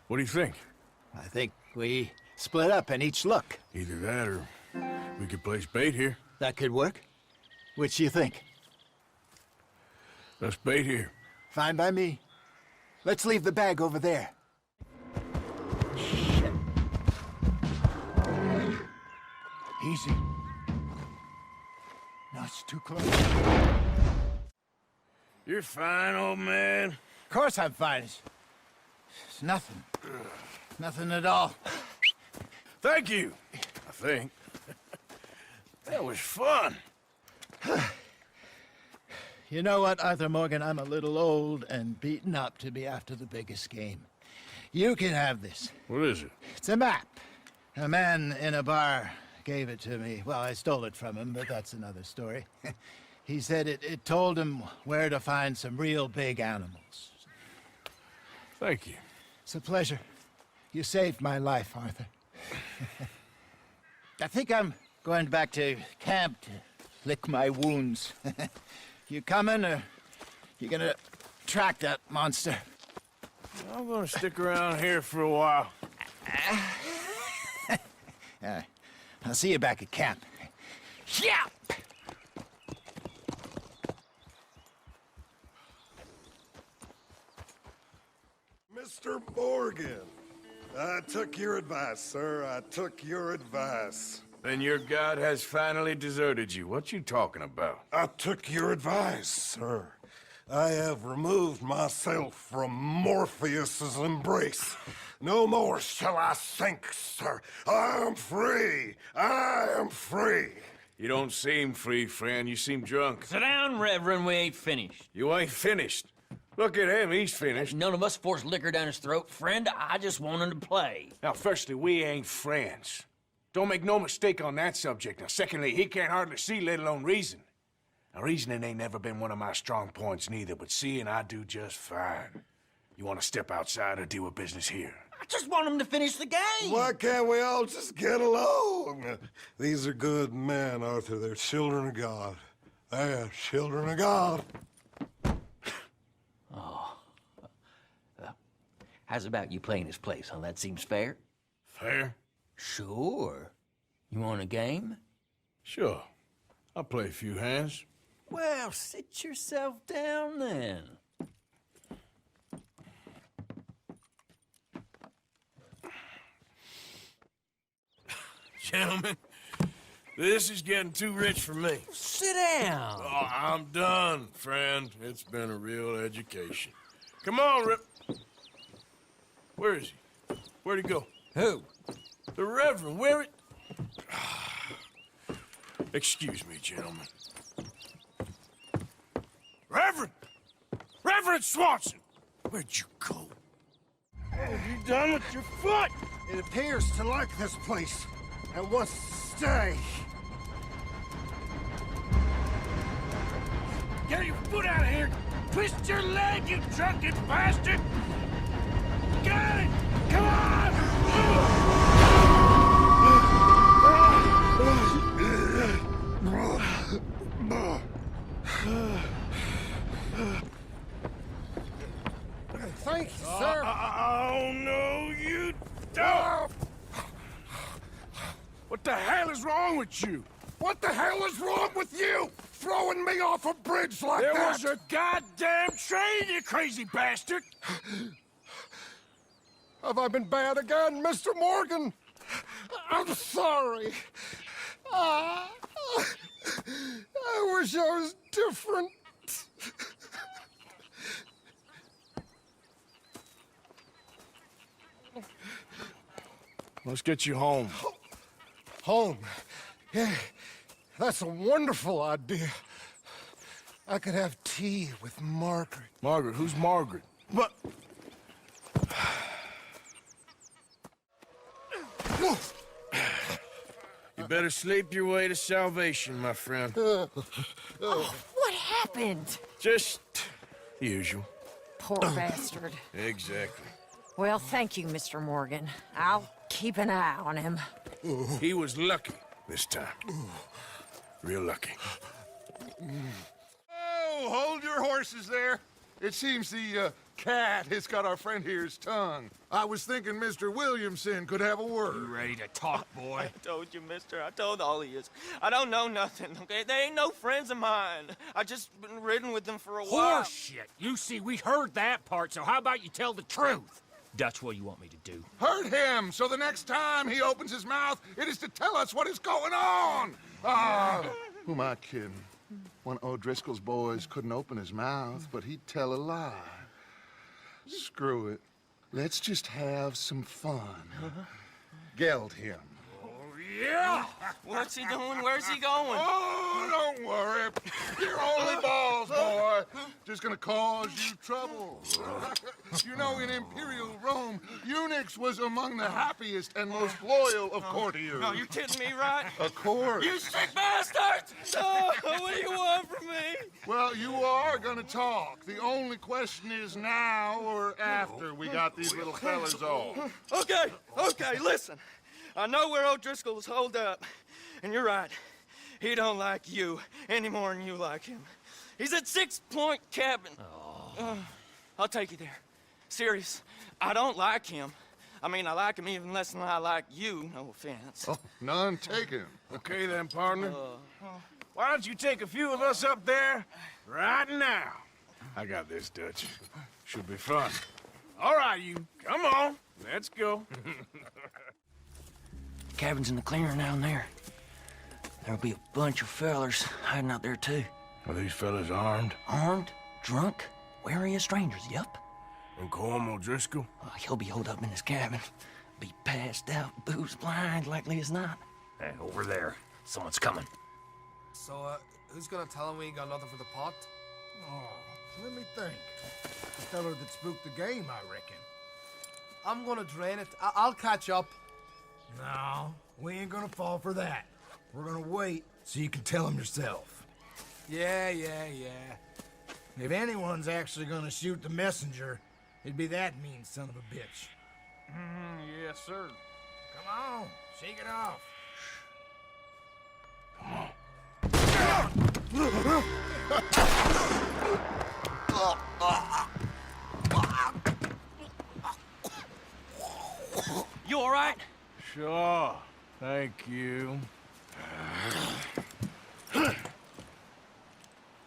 what do you think? I think we split up and each look. Either that or we could place bait here. That could work. Which you think? Let's bait here. Fine by me. Let's leave the bag over there. Shit. Easy. No, it's too close. You're fine, old man. Of course I'm fine. It's nothing. Nothing at all. Thank you, I think. That was fun. You know what, Arthur Morgan? I'm a little old and beaten up to be after the biggest game. You can have this. What is it? It's a map. A man in a bar gave it to me. Well, I stole it from him, but that's another story. He said it told him where to find some real big animals. Thank you. It's a pleasure. You saved my life, Arthur. I think I'm going back to camp to lick my wounds. You coming, or you gonna track that monster? I'm gonna stick around here for a while. All right. I'll see you back at camp. Yeah! Mr. Morgan, I took your advice, sir. I took your advice. Then your god has finally deserted you. What you talking about? I took your advice, sir. I have removed myself from Morpheus's embrace. No more shall I sink, sir. I am free. I am free. You don't seem free, friend. You seem drunk. Sit down, Reverend. We ain't finished. You ain't finished. Look at him. He's finished. None of us forced liquor down his throat. Friend, I just wanted to play. Now, firstly, we ain't friends. Don't make no mistake on that subject. Now, secondly, he can't hardly see, let alone reason. Now, reasoning ain't never been one of my strong points neither, but seeing I do just fine. You want to step outside or deal with business here? I just want him to finish the game. Why can't we all just get along? These are good men, Arthur. They're children of God. They're children of God. Oh. How's about you playing his place, huh? That seems fair? Fair? Sure. You want a game? Sure. I'll play a few hands. Well, sit yourself down then. Gentlemen, this is getting too rich for me. Sit down. Oh, I'm done, friend. It's been a real education. Come on, Rip. Where is he? Where'd he go? Who? The Reverend. Where it? Excuse me, gentlemen. Reverend! Reverend Swanson! Where'd you go? What have you done with your foot? It appears to like this place and wants to stay. Get your foot out of here! Twist your leg, you drunken bastard! Got it! Come on! Thank you, sir. Oh, no, you don't! What the hell is wrong with you? What the hell is wrong with you? Throwing me off a bridge like There that? was a goddamn train, you crazy bastard! Have I been bad again, Mr. Morgan? I'm sorry. I wish I was different. Let's get you home. Home? Yeah, that's a wonderful idea. I could have tea with Margaret. Margaret? Who's Margaret? But You better sleep your way to salvation, my friend. Oh, what happened? Just the usual. Poor bastard. Exactly. Well, thank you, Mr. Morgan. I'll keep an eye on him. He was lucky this time. Real lucky. Oh, hold your horses there. It seems the cat has got our friend here's tongue. I was thinking Mr. Williamson could have a word. You ready to talk, boy? I told you, mister. I told all of you. I don't know nothing, okay? They ain't no friends of mine. I just been riding with them for a while. Horseshit! You see, we heard that part, so how about you tell the truth? Dutch, what do you want me to do? Hurt him, so the next time he opens his mouth, it is to tell us what is going on. Who am I kidding? One of O'Driscoll's boys couldn't open his mouth, but he'd tell a lie. Screw it. Let's just have some fun. Geld him. Yeah! What's he doing? Where's he going? Oh, don't worry. You're only balls, boy. Just gonna cause you trouble. You know, in Imperial Rome, eunuchs was among the happiest and most loyal of courtiers. No, you kidding me, right? Of course. You sick bastard! Oh, what do you want from me? Well, you are gonna talk. The only question is now or after we got these little fellas off. Okay, listen. I know where O'Driscoll's holed up, and you're right. He don't like you any more than you like him. He's at 6 Point Cabin. I'll take you there. Serious. I don't like him. I mean, I like him even less than I like you, no offense. Oh, none taken. Okay then, partner. Why don't you take a few of us up there right now? I got this, Dutch. Should be fun. All right, you. Come on. Let's go. Cabin's in the clearing down there. There'll be a bunch of fellers hiding out there, too. Are these fellas armed? Armed, drunk, wary of strangers, yup. And Colm O'Driscoll? He'll be holed up in his cabin. Be passed out, booze blind, likely as not. Hey, over there. Someone's coming. So, who's gonna tell him we ain't got nothing for the pot? Oh, let me think. The fella that spooked the game, I reckon. I'm gonna drain it. I'll catch up. No, we ain't gonna fall for that. We're gonna wait so you can tell him yourself. Yeah. If anyone's actually gonna shoot the messenger, it'd be that mean son of a bitch. Yes, sir. Come on, shake it off. You all right? Sure. Thank you.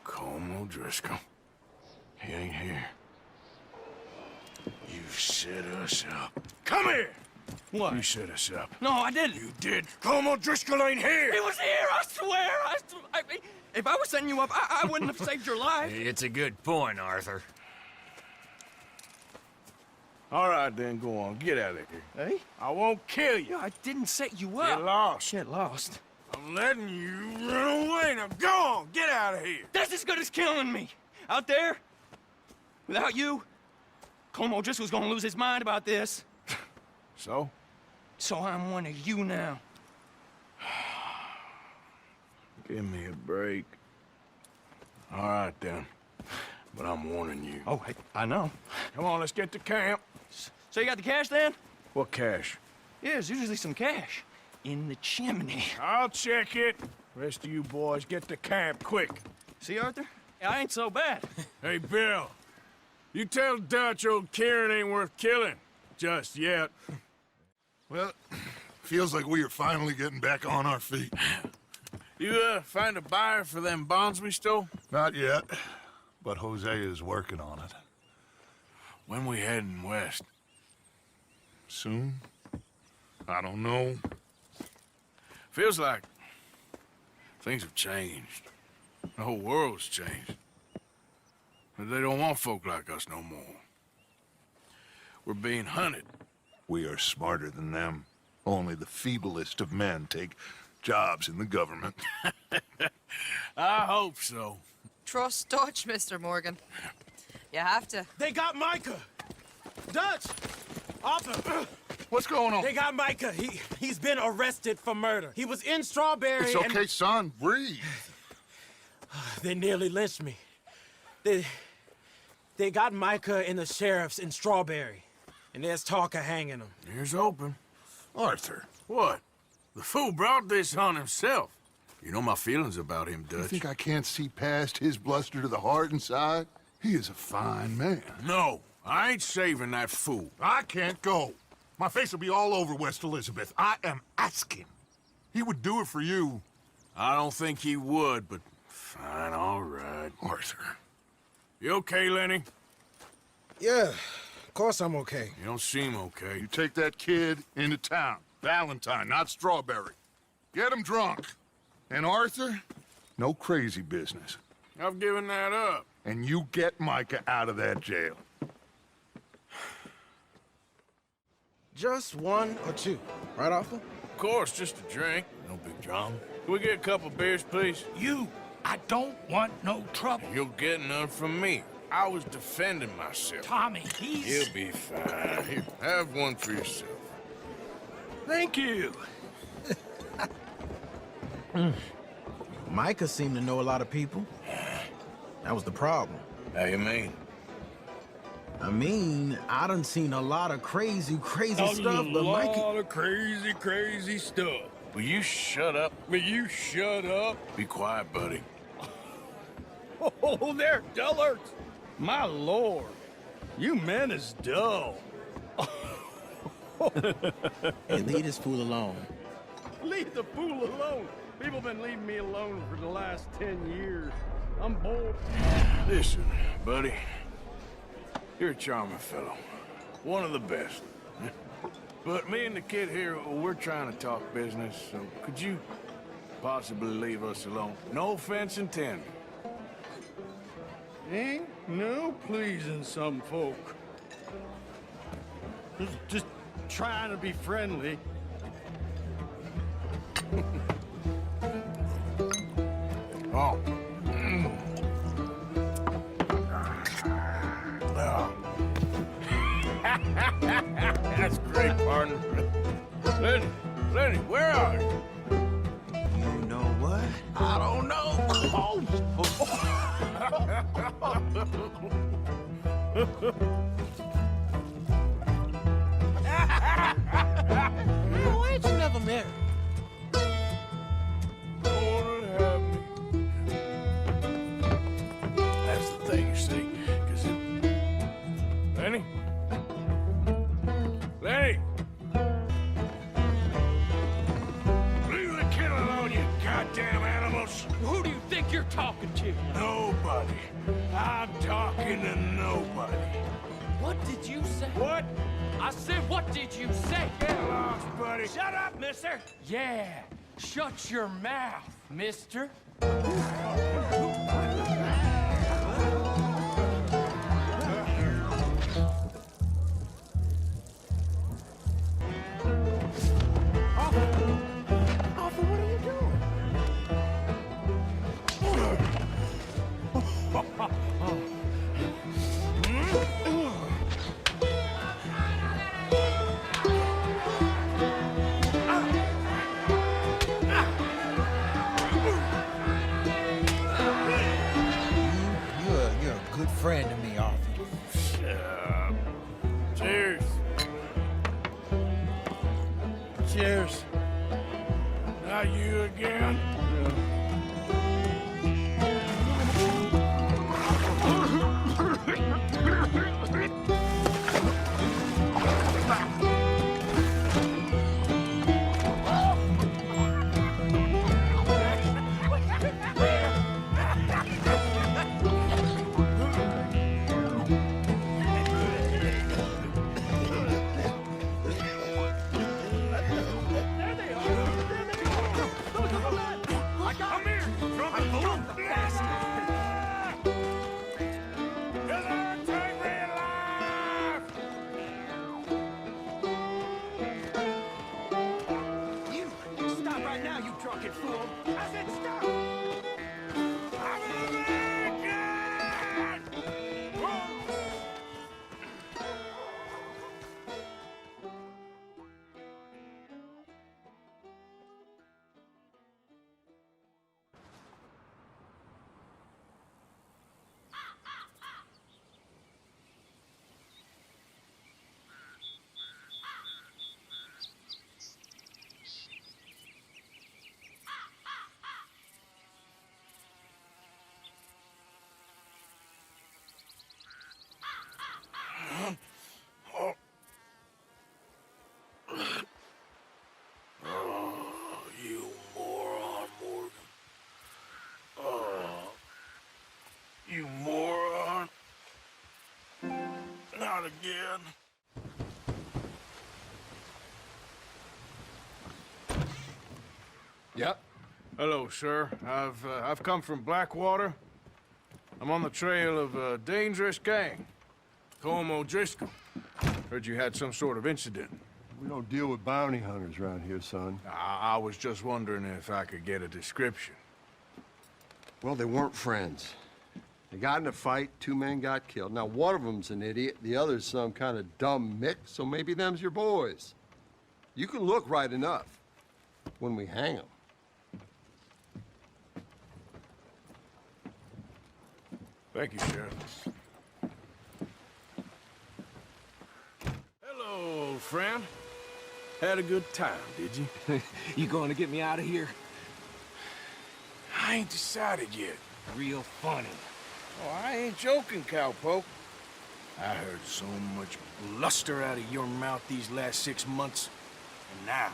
Colm O'Driscoll. He ain't here. You set us up. Come here! What? You set us up. No, I didn't. You did. Colm O'Driscoll ain't here! He was here, I swear! I mean, if I was setting you up, I wouldn't have saved your life. It's a good point, Arthur. All right, then, go on. Get out of here. Hey? I won't kill you. I didn't set you up. Get lost. Get lost. I'm letting you run away. Now go on. Get out of here. That's as good as killing me. Out there, without you, Colm O'Driscoll's gonna lose his mind about this. So? So I'm one of you now. Give me a break. All right, then. But I'm warning you. Oh, I know. Come on, let's get to camp. So you got the cash, then? What cash? Yeah, there's usually some cash. In the chimney. I'll check it. Rest of you boys, get to camp, quick. See, Arthur? I ain't so bad. Hey, Bill. You tell Dutch old Kieran ain't worth killing. Just yet. Well, feels like we are finally getting back on our feet. You, find a buyer for them bonds we stole? Not yet, but Jose is working on it. When we heading west? Soon? I don't know. Feels like things have changed. The whole world's changed. But they don't want folk like us no more. We're being hunted. We are smarter than them. Only the feeblest of men take jobs in the government. I hope so. Trust Dutch, Mr. Morgan. You have to. They got Micah! Dutch! Arthur! What's going on? They got Micah. He's been arrested for murder. He was in Strawberry. It's okay, son. Breathe. They nearly lynched me. They got Micah and the sheriffs in Strawberry. And there's talk of hanging him. Here's hoping. Arthur. What? The fool brought this on himself. You know my feelings about him, Dutch. You think I can't see past his bluster to the heart inside? He is a fine man. No, I ain't saving that fool. I can't go. My face will be all over West Elizabeth. I am asking. He would do it for you. I don't think he would, but fine, all right. Arthur. You okay, Lenny? Yeah, of course I'm okay. You don't seem okay. You take that kid into town. Valentine, not Strawberry. Get him drunk. And Arthur, no crazy business. I've given that up. And you get Micah out of that jail. Just one or two, right, Arthur? Of course, just a drink. No big drama. Can we get a couple beers, please? I don't want no trouble. You'll get none from me. I was defending myself. Tommy, he's... He'll be fine. Here, have one for yourself. Thank you. Micah seemed to know a lot of people. That was the problem. How you mean? I mean, I done seen a lot of crazy stuff, but a Micah... lot of crazy stuff. Will you shut up? Will you shut up? Be quiet, buddy. Oh, they're dullards. My lord, you men is dull. Hey, leave this fool alone. Leave the fool alone. People been leaving me alone for the last 10 years. I'm bored. Listen, buddy. You're a charming fellow. One of the best. But me and the kid here, we're trying to talk business, so could you possibly leave us alone? No offense intended. Ain't no pleasing some folk. Just trying to be friendly. Oh. That's great, partner. Lenny, where are you? You know what? I don't know. Why ain't you never married? That's the thing, you see, because Lenny? Lenny! Leave the kid alone, you goddamn animals! Who do you think you're talking to? Nobody. I'm talking to nobody. What did you say? What? I said, what did you say? Get lost, buddy. Shut up, mister! Yeah, shut your mouth, mister. You're a good friend to me, Arthur. Cheers. Cheers. Not you again? again. Yep. Hello, sir. I've come from Blackwater. I'm on the trail of a dangerous gang. Colm O'Driscoll. Heard you had some sort of incident. We don't deal with bounty hunters around here, son. I was just wondering if I could get a description. Well, they weren't friends. They got in a fight, 2 men got killed. Now, one of them's an idiot, the other's some kind of dumb mix, so maybe them's your boys. You can look right enough when we hang them. Thank you, Sheriff. Hello, old friend. Had a good time, did you? You going to get me out of here? I ain't decided yet. Real funny. Oh, I ain't joking, cowpoke. I heard so much bluster out of your mouth these last 6 months, and now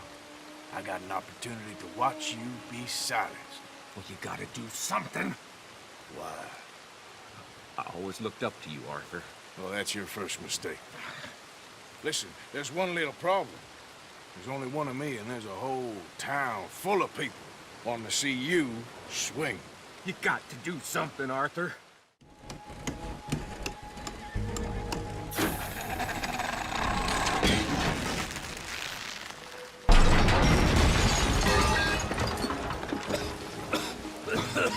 I got an opportunity to watch you be silenced. Well, you gotta do something. Why? I always looked up to you, Arthur. Well, that's your first mistake. Listen, there's one little problem. There's only one of me, and there's a whole town full of people wanting to see you swing. You got to do something, Arthur.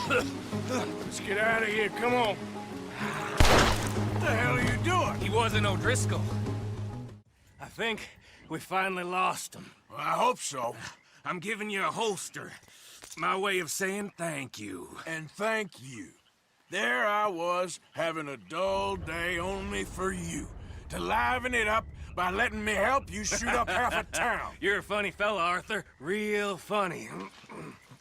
Let's get out of here, come on. What the hell are you doing? He wasn't O'Driscoll. I think we finally lost him. Well, I hope so. I'm giving you a holster. My way of saying thank you. And thank you. There I was, having a dull day only for you. To liven it up by letting me help you shoot up half a town. You're a funny fella, Arthur. Real funny.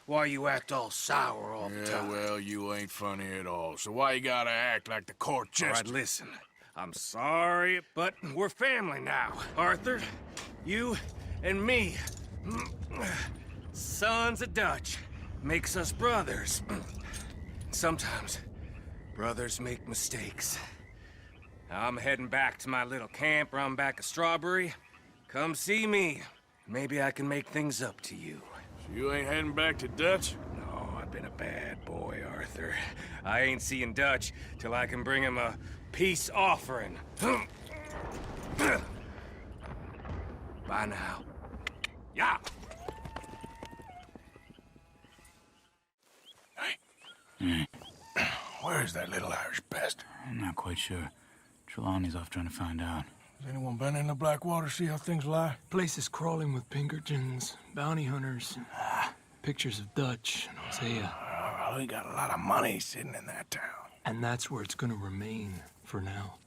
Why you act all sour all the time? Well, you ain't funny at all. So why you gotta act like the court jester? All right, listen. I'm sorry, but we're family now. Arthur, you and me. Sons of Dutch. Makes us brothers. Sometimes, brothers make mistakes. I'm heading back to my little camp around back of Strawberry. Come see me. Maybe I can make things up to you. So you ain't heading back to Dutch? No, I've been a bad boy, Arthur. I ain't seeing Dutch till I can bring him a peace offering. Bye now. Yeah. Hey. Where is that little Irish bastard? I'm not quite sure. Trelawney's off trying to find out. Has anyone been in the Blackwater, see how things lie? Place is crawling with Pinkertons, bounty hunters, pictures of Dutch and Hosea. We got a lot of money sitting in that town. And that's where it's gonna remain for now.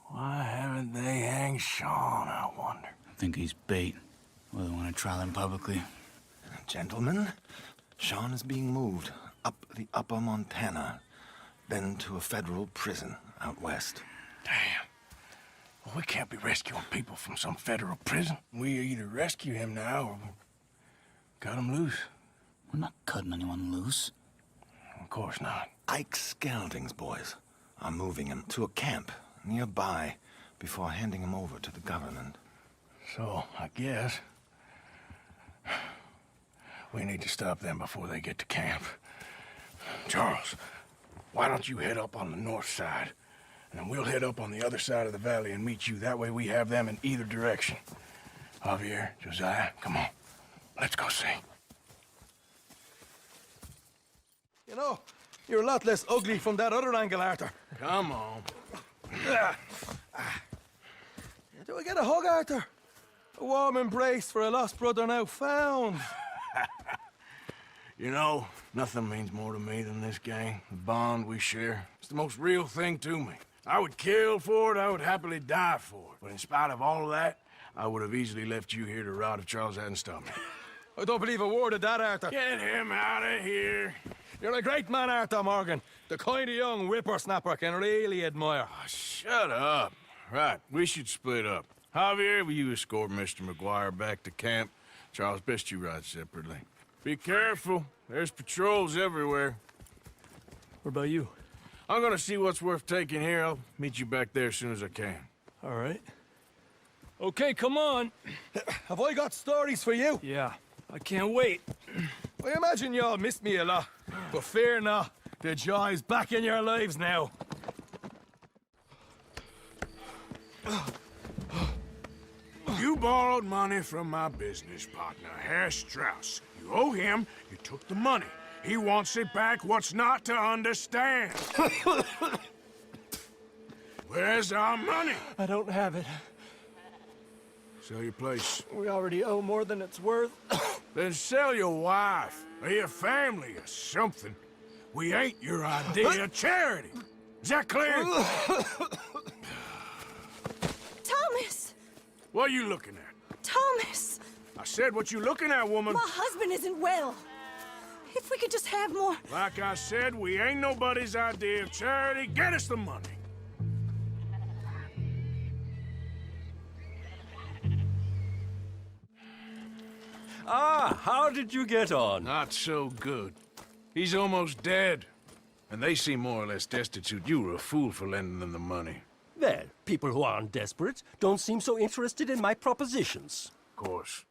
Why haven't they hanged Sean, I wonder? I think he's bait. Well, they want to trial him publicly. Gentlemen, Sean is being moved up the upper Montana, then to a federal prison out west. Damn. Well, we can't be rescuing people from some federal prison. We either rescue him now or cut him loose. We're not cutting anyone loose. Of course not. Ike Skelding's boys are moving him to a camp nearby before handing him over to the government. So, I guess we need to stop them before they get to camp. Charles, why don't you head up on the north side, and then we'll head up on the other side of the valley and meet you. That way we have them in either direction. Javier, Josiah, come on. Let's go see. You know, you're a lot less ugly from that other angle, Arthur. Come on. Do I get a hug, Arthur? A warm embrace for a lost brother now found. You know, nothing means more to me than this gang, the bond we share. It's the most real thing to me. I would kill for it, I would happily die for it. But in spite of all of that, I would have easily left you here to rot if Charles hadn't stopped me. I don't believe a word of that, Arthur. Get him out of here. You're a great man, Arthur Morgan. The kind of young whippersnapper can really admire. Oh, shut up. Right, we should split up. Javier, will you escort Mr. McGuire back to camp? Charles, best you ride separately. Be careful. There's patrols everywhere. What about you? I'm gonna see what's worth taking here. I'll meet you back there as soon as I can. All right. Okay, come on. Have I got stories for you? Yeah, I can't wait. I imagine y'all missed me a lot, but fear not, the joy is back in your lives now. You borrowed money from my business partner, Herr Strauss. You owe him, you took the money. He wants it back. What's not to understand? Where's our money? I don't have it. Sell your place. We already owe more than it's worth. Then sell your wife, or your family, or something. We ain't your idea of charity. Is that clear? Thomas! What are you looking at? Thomas! I said what you looking at, woman. My husband isn't well. If we could just have more... Like I said, we ain't nobody's idea of charity. Get us the money. Ah, how did you get on? Not so good. He's almost dead. And they seem more or less destitute. You were a fool for lending them the money. Well, people who aren't desperate don't seem so interested in my propositions. Of course.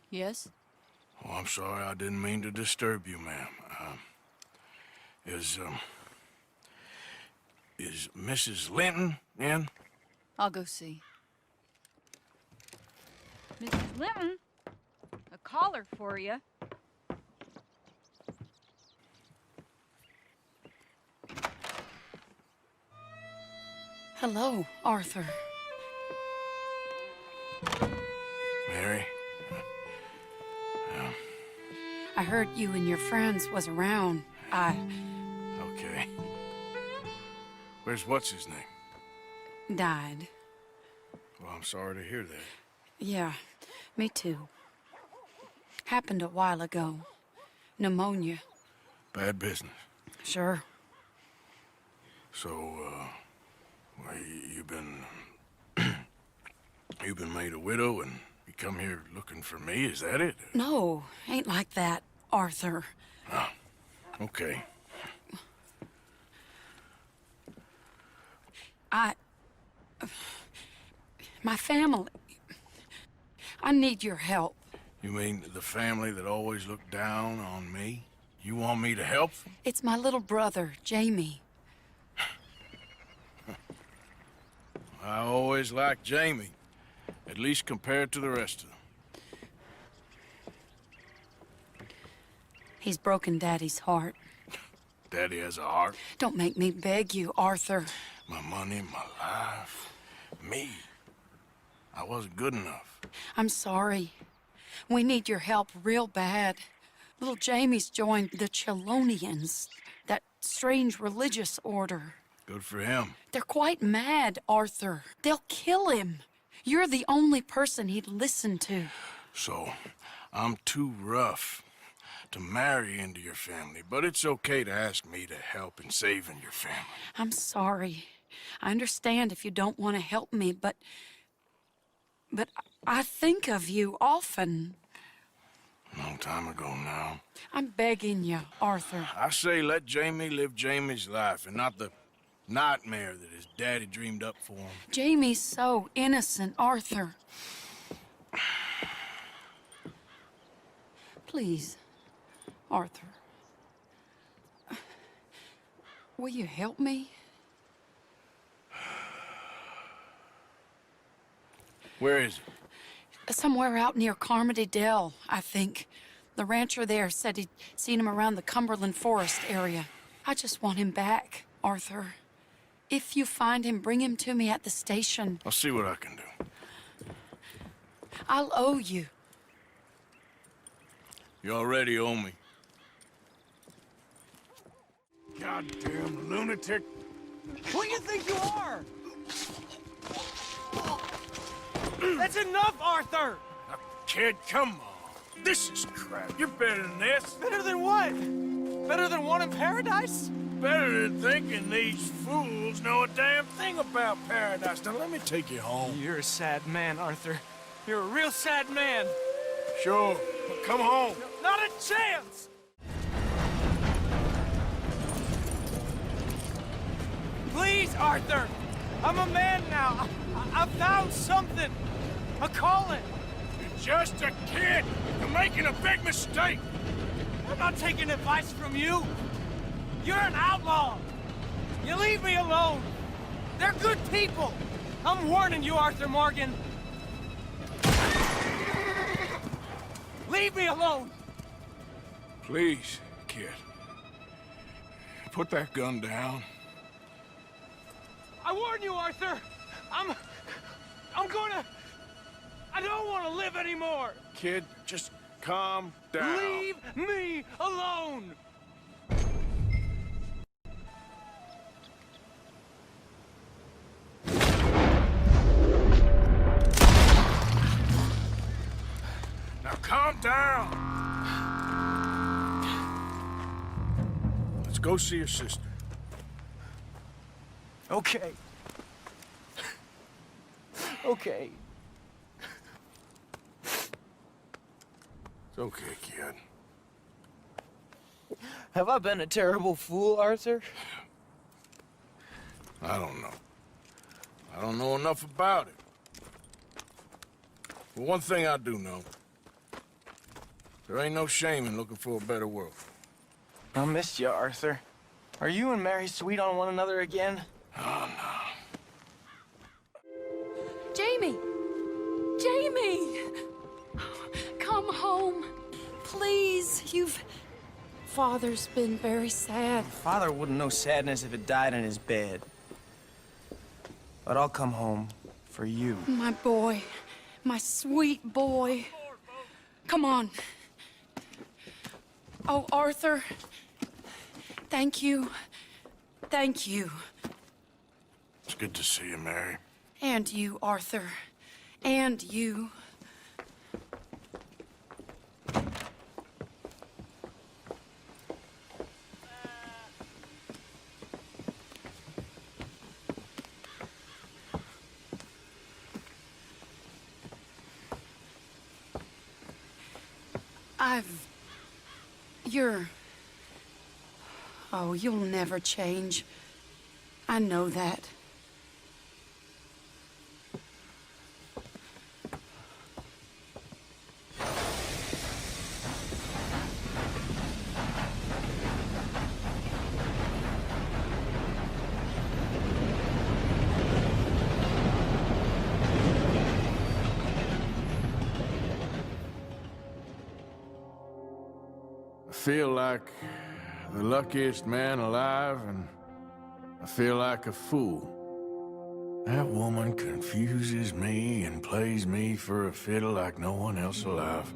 Yes? Oh, I'm sorry. I didn't mean to disturb you, ma'am. Is Mrs. Linton in? I'll go see. Mrs. Linton, a caller for you. Hello, Arthur. Mary? I heard you and your friends was around. Okay. Where's what's-his name? Died. Well, I'm sorry to hear that. Yeah, me too. Happened a while ago. Pneumonia. Bad business. Sure. So, well, you've been... you've been made a widow and you come here looking for me, is that it? No, ain't like that, Arthur. Oh, okay. My family... I need your help. You mean the family that always looked down on me? You want me to help them? It's my little brother, Jamie. I always liked Jamie, at least compared to the rest of them. He's broken Daddy's heart. Daddy has a heart. Don't make me beg you, Arthur. My money, my life, me. I wasn't good enough. I'm sorry. We need your help real bad. Little Jamie's joined the Chelonians, that strange religious order. Good for him. They're quite mad, Arthur. They'll kill him. You're the only person he'd listen to. So, I'm too rough to marry into your family, but it's okay to ask me to help in saving your family. I'm sorry. I understand if you don't want to help me, but I think of you often. Long time ago now. I'm begging you, Arthur. I say let Jamie live Jamie's life and not the nightmare that his daddy dreamed up for him. Jamie's so innocent, Arthur. Please, Arthur. Will you help me? Where is it? Somewhere out near Carmody Dell, I think. The rancher there said he'd seen him around the Cumberland Forest area. I just want him back, Arthur. If you find him, bring him to me at the station. I'll see what I can do. I'll owe you. You already owe me. Goddamn lunatic. Who do you think you are? That's enough, Arthur! Kid, come on. This is crap. You're better than this. Better than what? Better than one in paradise? Better than thinking these fools know a damn thing about paradise. Now let me take you home. You're a sad man, Arthur. You're a real sad man. Sure. Come home. Not a chance! Please, Arthur! I'm a man now. I found something. A calling. You're just a kid. You're making a big mistake. I'm not taking advice from you. You're an outlaw. You leave me alone. They're good people. I'm warning you, Arthur Morgan. Leave me alone. Please, kid. Put that gun down. I warn you, Arthur. I don't want to live anymore. Kid, just calm down. Leave me alone. Now calm down. Let's go see your sister. Okay. Okay. It's okay, kid. Have I been a terrible fool, Arthur? I don't know. I don't know enough about it. But one thing I do know. There ain't no shame in looking for a better world. I missed you, Arthur. Are you and Mary sweet on one another again? Oh, no. Jamie! Jamie! Come home. Please, Father's been very sad. Father wouldn't know sadness if it died in his bed. But I'll come home for you. My boy. My sweet boy. Come on. Oh, Arthur. Thank you. Thank you. It's good to see you, Mary. And you, Arthur. And you. Oh, you'll never change. I know that. I feel like the luckiest man alive, and I feel like a fool. That woman confuses me and plays me for a fiddle like no one else alive.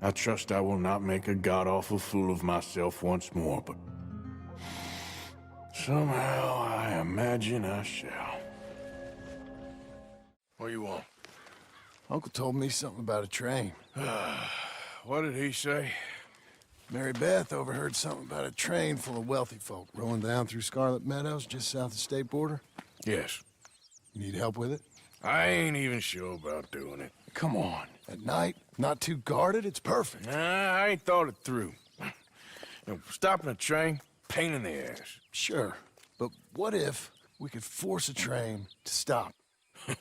I trust I will not make a god-awful fool of myself once more, but somehow I imagine I shall. What do you want? Uncle told me something about a train. What did he say? Mary Beth overheard something about a train full of wealthy folk rolling down through Scarlet Meadows just south of the state border. Yes. You need help with it? I ain't even sure about doing it. Come on. At night, not too guarded, it's perfect. Nah, I ain't thought it through. Stopping a train, pain in the ass. Sure, but what if we could force a train to stop?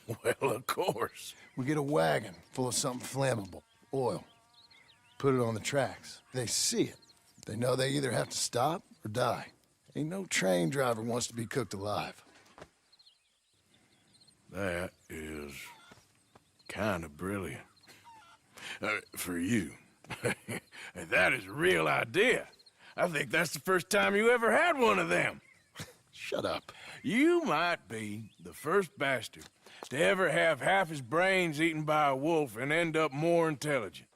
Well, of course. We get a wagon full of something flammable, oil. Put it on the tracks. They see it. They know they either have to stop or die. Ain't no train driver wants to be cooked alive. That is kind of brilliant. For you. That is a real idea. I think that's the first time you ever had one of them. Shut up. You might be the first bastard to ever have half his brains eaten by a wolf and end up more intelligent.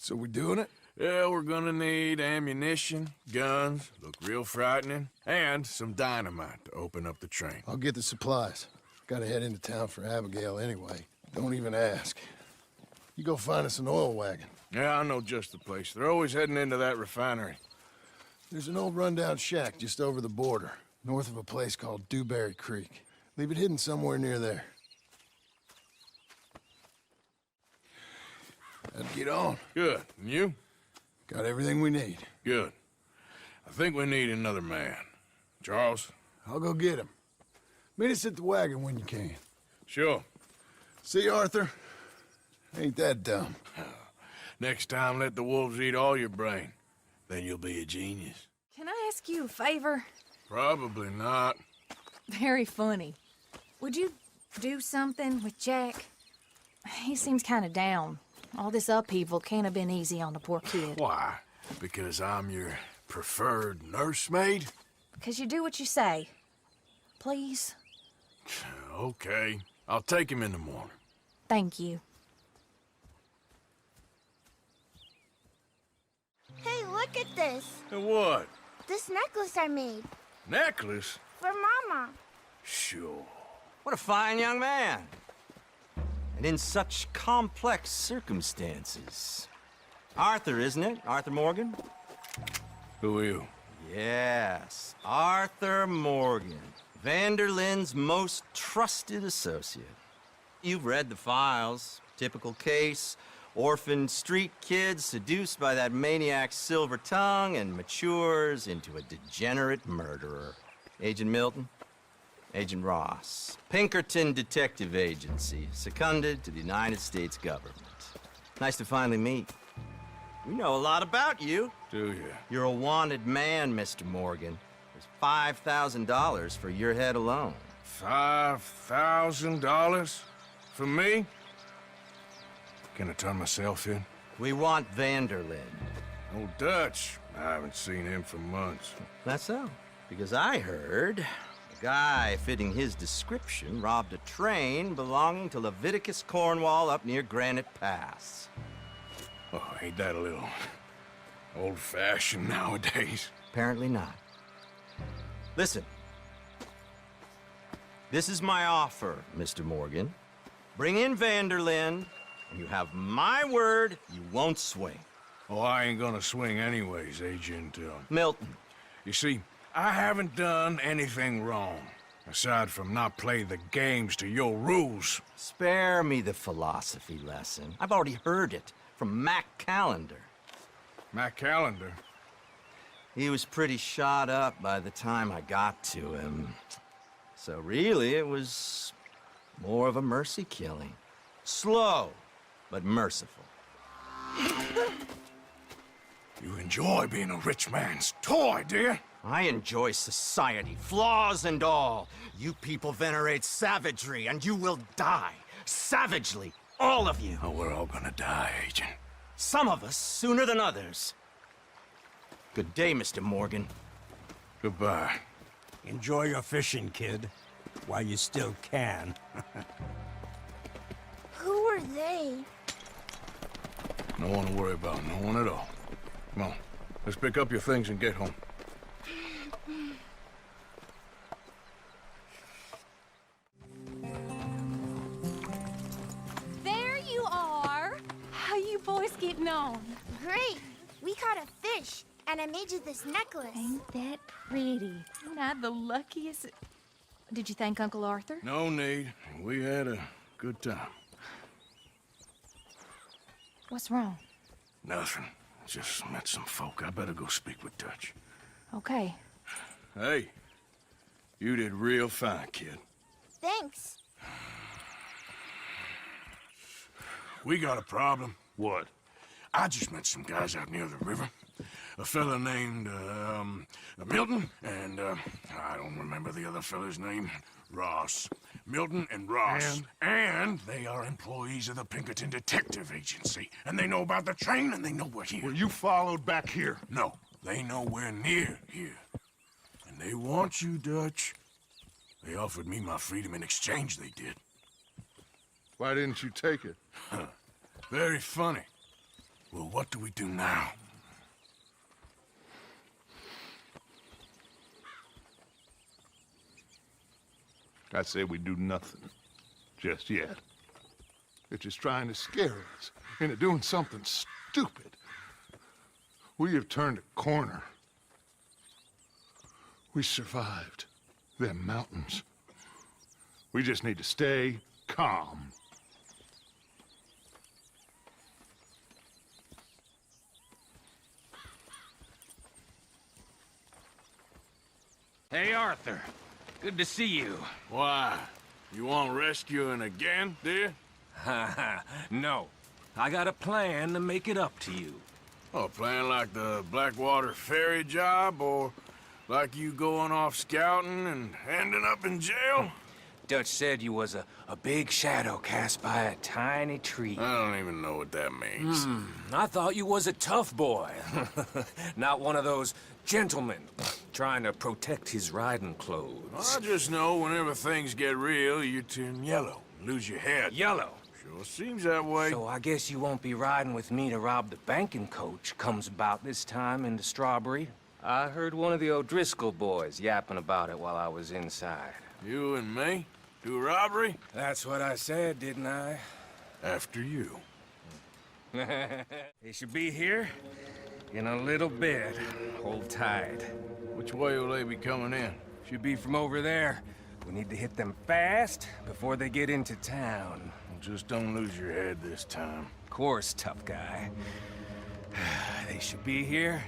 So we doing it? Yeah, we're gonna need ammunition, guns, look real frightening, and some dynamite to open up the train. I'll get the supplies. Gotta head into town for Abigail anyway. Don't even ask. You go find us an oil wagon. Yeah, I know just the place. They're always heading into that refinery. There's an old rundown shack just over the border, north of a place called Dewberry Creek. Leave it hidden somewhere near there. Let's get on. Good. And you? Got everything we need. Good. I think we need another man. Charles? I'll go get him. Meet us at the wagon when you can. Sure. See, Arthur? Ain't that dumb. Next time, let the wolves eat all your brain. Then you'll be a genius. Can I ask you a favor? Probably not. Very funny. Would you do something with Jack? He seems kind of down. All this upheaval can't have been easy on the poor kid. Why? Because I'm your preferred nursemaid? Because you do what you say. Please? Okay. I'll take him in the morning. Thank you. Hey, look at this. What? This necklace I made. Necklace? For Mama. Sure. What a fine young man. And in such complex circumstances. Arthur, isn't it? Arthur Morgan? Who are you? Yes, Arthur Morgan. Vanderlyn's most trusted associate. You've read the files. Typical case. Orphaned street kid seduced by that maniac's silver tongue and matures into a degenerate murderer. Agent Milton? Agent Ross. Pinkerton Detective Agency, seconded to the United States government. Nice to finally meet. We know a lot about you. Do you? You're a wanted man, Mr. Morgan. There's $5,000 for your head alone. $5,000? For me? Can I turn myself in? We want Vanderlyn. Oh, Dutch. I haven't seen him for months. That's so. Because I heard a guy fitting his description robbed a train belonging to Leviticus Cornwall up near Granite Pass. Oh, ain't that a little old-fashioned nowadays? Apparently not. Listen. This is my offer, Mr. Morgan. Bring in Vanderlyn, and you have my word you won't swing. Oh, I ain't gonna swing anyways, Agent Milton. You see, I haven't done anything wrong, aside from not play the games to your rules. Spare me the philosophy lesson. I've already heard it from Mac Callender. Mac Callender? He was pretty shot up by the time I got to him. So really, it was more of a mercy killing. Slow, but merciful. You enjoy being a rich man's toy, do you? I enjoy society, flaws and all. You people venerate savagery, and you will die. Savagely, all of you. Oh, we're all gonna die, Agent. Some of us sooner than others. Good day, Mr. Morgan. Goodbye. Enjoy your fishing, kid, while you still can. Who are they? No one to worry about, no one at all. Come on, let's pick up your things and get home. There you are. How you boys getting on? Great. We caught a fish, and I made you this necklace. Ain't that pretty? Ain't I the luckiest? Did you thank Uncle Arthur? No need. We had a good time. What's wrong? Nothing. Just met some folk. I better go speak with Dutch. Okay. Hey, you did real fine, kid. Thanks. We got a problem. What? I just met some guys out near the river. A fella named, Milton, and, I don't remember the other fella's name. Ross. Milton and Ross. And they are employees of the Pinkerton Detective Agency. And they know about the train, and they know we're here. Were you followed back here? No, they know we're near here. And they want you, Dutch. They offered me my freedom in exchange, they did. Why didn't you take it? Very funny. Well, what do we do now? I say we do nothing. Just yet. They're just trying to scare us into doing something stupid. We have turned a corner. We survived them mountains. We just need to stay calm. Hey, Arthur. Good to see you. Why? You want rescuing again, dear? No. I got a plan to make it up to you. Oh, a plan like the Blackwater ferry job, or like you going off scouting and ending up in jail? Dutch said you was a big shadow cast by a tiny tree. I don't even know what that means. I thought you was a tough boy. Not one of those gentlemen trying to protect his riding clothes. I just know whenever things get real, you turn yellow, lose your head. Yellow? Sure seems that way. So I guess you won't be riding with me to rob the banking coach comes about this time in the Strawberry. I heard one of the O'Driscoll boys yapping about it while I was inside. You and me? Do a robbery? That's what I said, didn't I? After you. They should be here in a little bit. Hold tight. Which way will they be coming in? Should be from over there. We need to hit them fast before they get into town. Well, just don't lose your head this time. Of course, tough guy. They should be here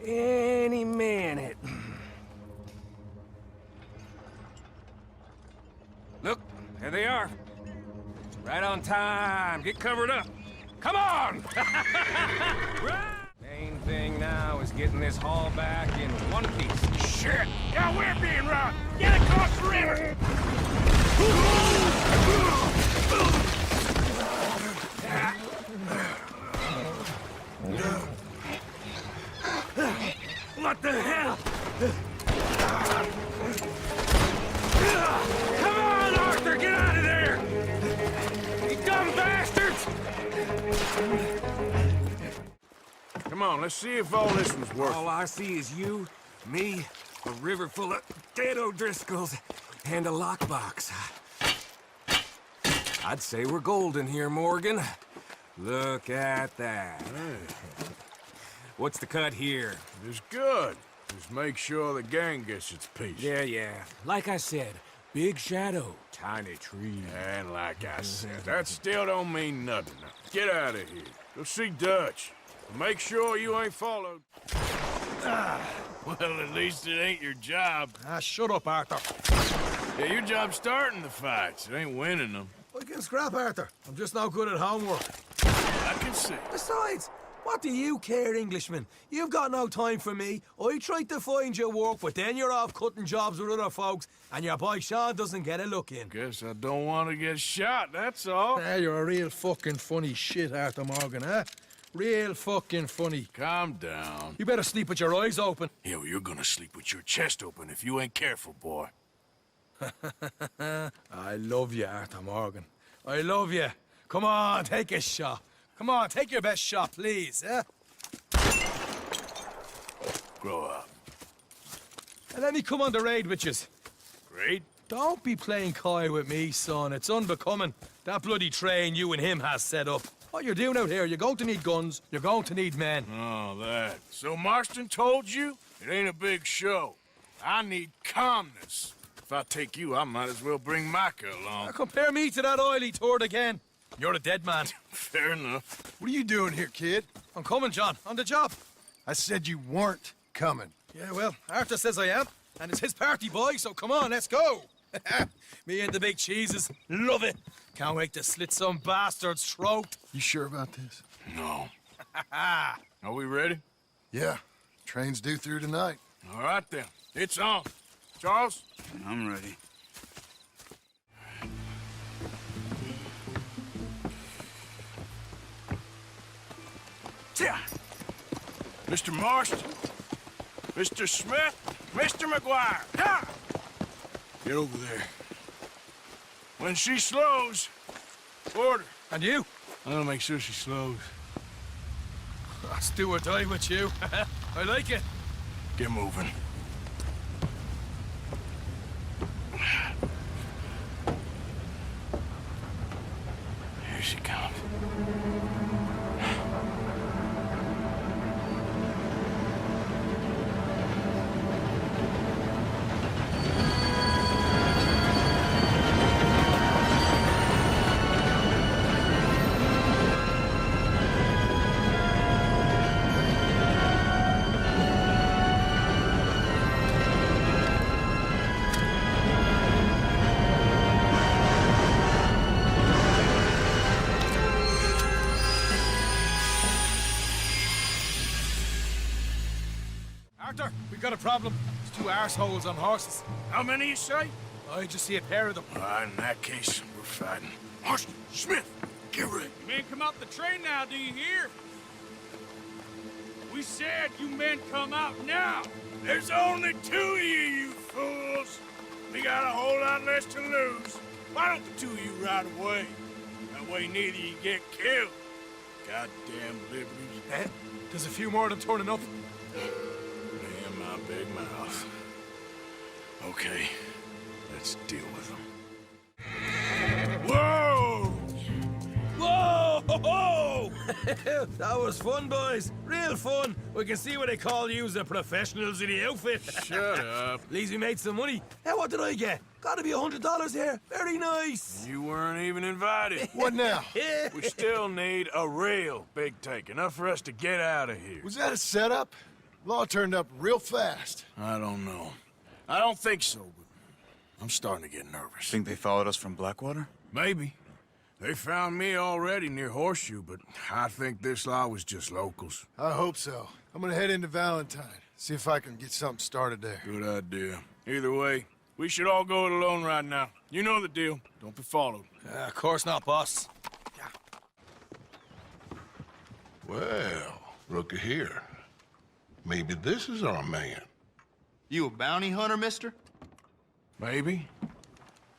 any minute. Look, there they are. Right on time. Get covered up. Come on! Right. Main thing now is getting this haul back in one piece. Shit! Yeah, we're being robbed! Get across the river! What the hell? Come on, Arthur! Get out of there! You dumb bastards! Come on, let's see if all this was worth it. All I see is you, me, a river full of dead O'Driscolls, and a lockbox. I'd say we're golden here, Morgan. Look at that. What's the cut here? It's good. Just make sure the gang gets its piece. Yeah. Like I said, big shadow, tiny tree. And like I said, that still don't mean nothing. Now, get out of here. Go see Dutch. Make sure you ain't followed. Well, at least it ain't your job. Shut up, Arthur. Yeah, your job's starting the fights. It ain't winning them. I can scrap, Arthur. I'm just not good at homework. I can see. Besides, what do you care, Englishman? You've got no time for me. I tried to find you work, but then you're off cutting jobs with other folks, and your boy Sean doesn't get a look in. Guess I don't want to get shot, that's all. You're a real fucking funny shit, Arthur Morgan, huh? Real fucking funny. Calm down. You better sleep with your eyes open. Yeah, well, you're gonna sleep with your chest open if you ain't careful, boy. I love you, Arthur Morgan. I love you. Come on, take a shot. Come on, take your best shot, please, eh? Grow up. And let me come on the raid with yous. Raid? Don't be playing coy with me, son. It's unbecoming. That bloody train you and him has set up. What you're doing out here, you're going to need guns, you're going to need men. Oh, that. So Marston told you? It ain't a big show. I need calmness. If I take you, I might as well bring Micah along. Now compare me to that oily turd again. You're a dead man. Fair enough. What are you doing here, kid? I'm coming, John. On the job. I said you weren't coming. Yeah, well, Arthur says I am. And it's his party, boy, so come on, let's go. Me and the big cheeses. Love it. Can't wait to slit some bastard's throat. You sure about this? No. Are we ready? Yeah. Train's due through tonight. All right, then. It's on. Charles? I'm ready. Mr. Marston, Mr. Smith, Mr. McGuire. Ha! Get over there. When she slows, order. And you? I'm gonna make sure she slows. Let's do or die with you. I like it. Get moving. Here she comes. Arthur, we got a problem. There's two arseholes on horses. How many you say? I just see a pair of them. In that case, we're fighting. Marston, Smith, get ready. You men come out the train now, do you hear? We said you men come out now. There's only two of you fools. We got a whole lot less to lose. Why don't the two of you ride away? That way neither of you get killed. Goddamn liberties. Eh? There's a few more of them turning up. Damn my big mouth. Okay, let's deal with them. Whoa! Whoa! Ho, ho! That was fun, boys. Real fun. We can see what they call you the professionals in the outfit. Shut up. At least we made some money. Hey, what did I get? Gotta be $100 here. Very nice. You weren't even invited. What now? We still need a real big take. Enough for us to get out of here. Was that a setup? Law turned up real fast. I don't know. I don't think so, but I'm starting to get nervous. Think they followed us from Blackwater? Maybe. They found me already near Horseshoe, but I think this lot was just locals. I hope so. I'm gonna head into Valentine. See if I can get something started there. Good idea. Either way, we should all go it alone right now. You know the deal. Don't be followed. Of course not, boss. Well, looky here. Maybe this is our man. You a bounty hunter, mister? Maybe.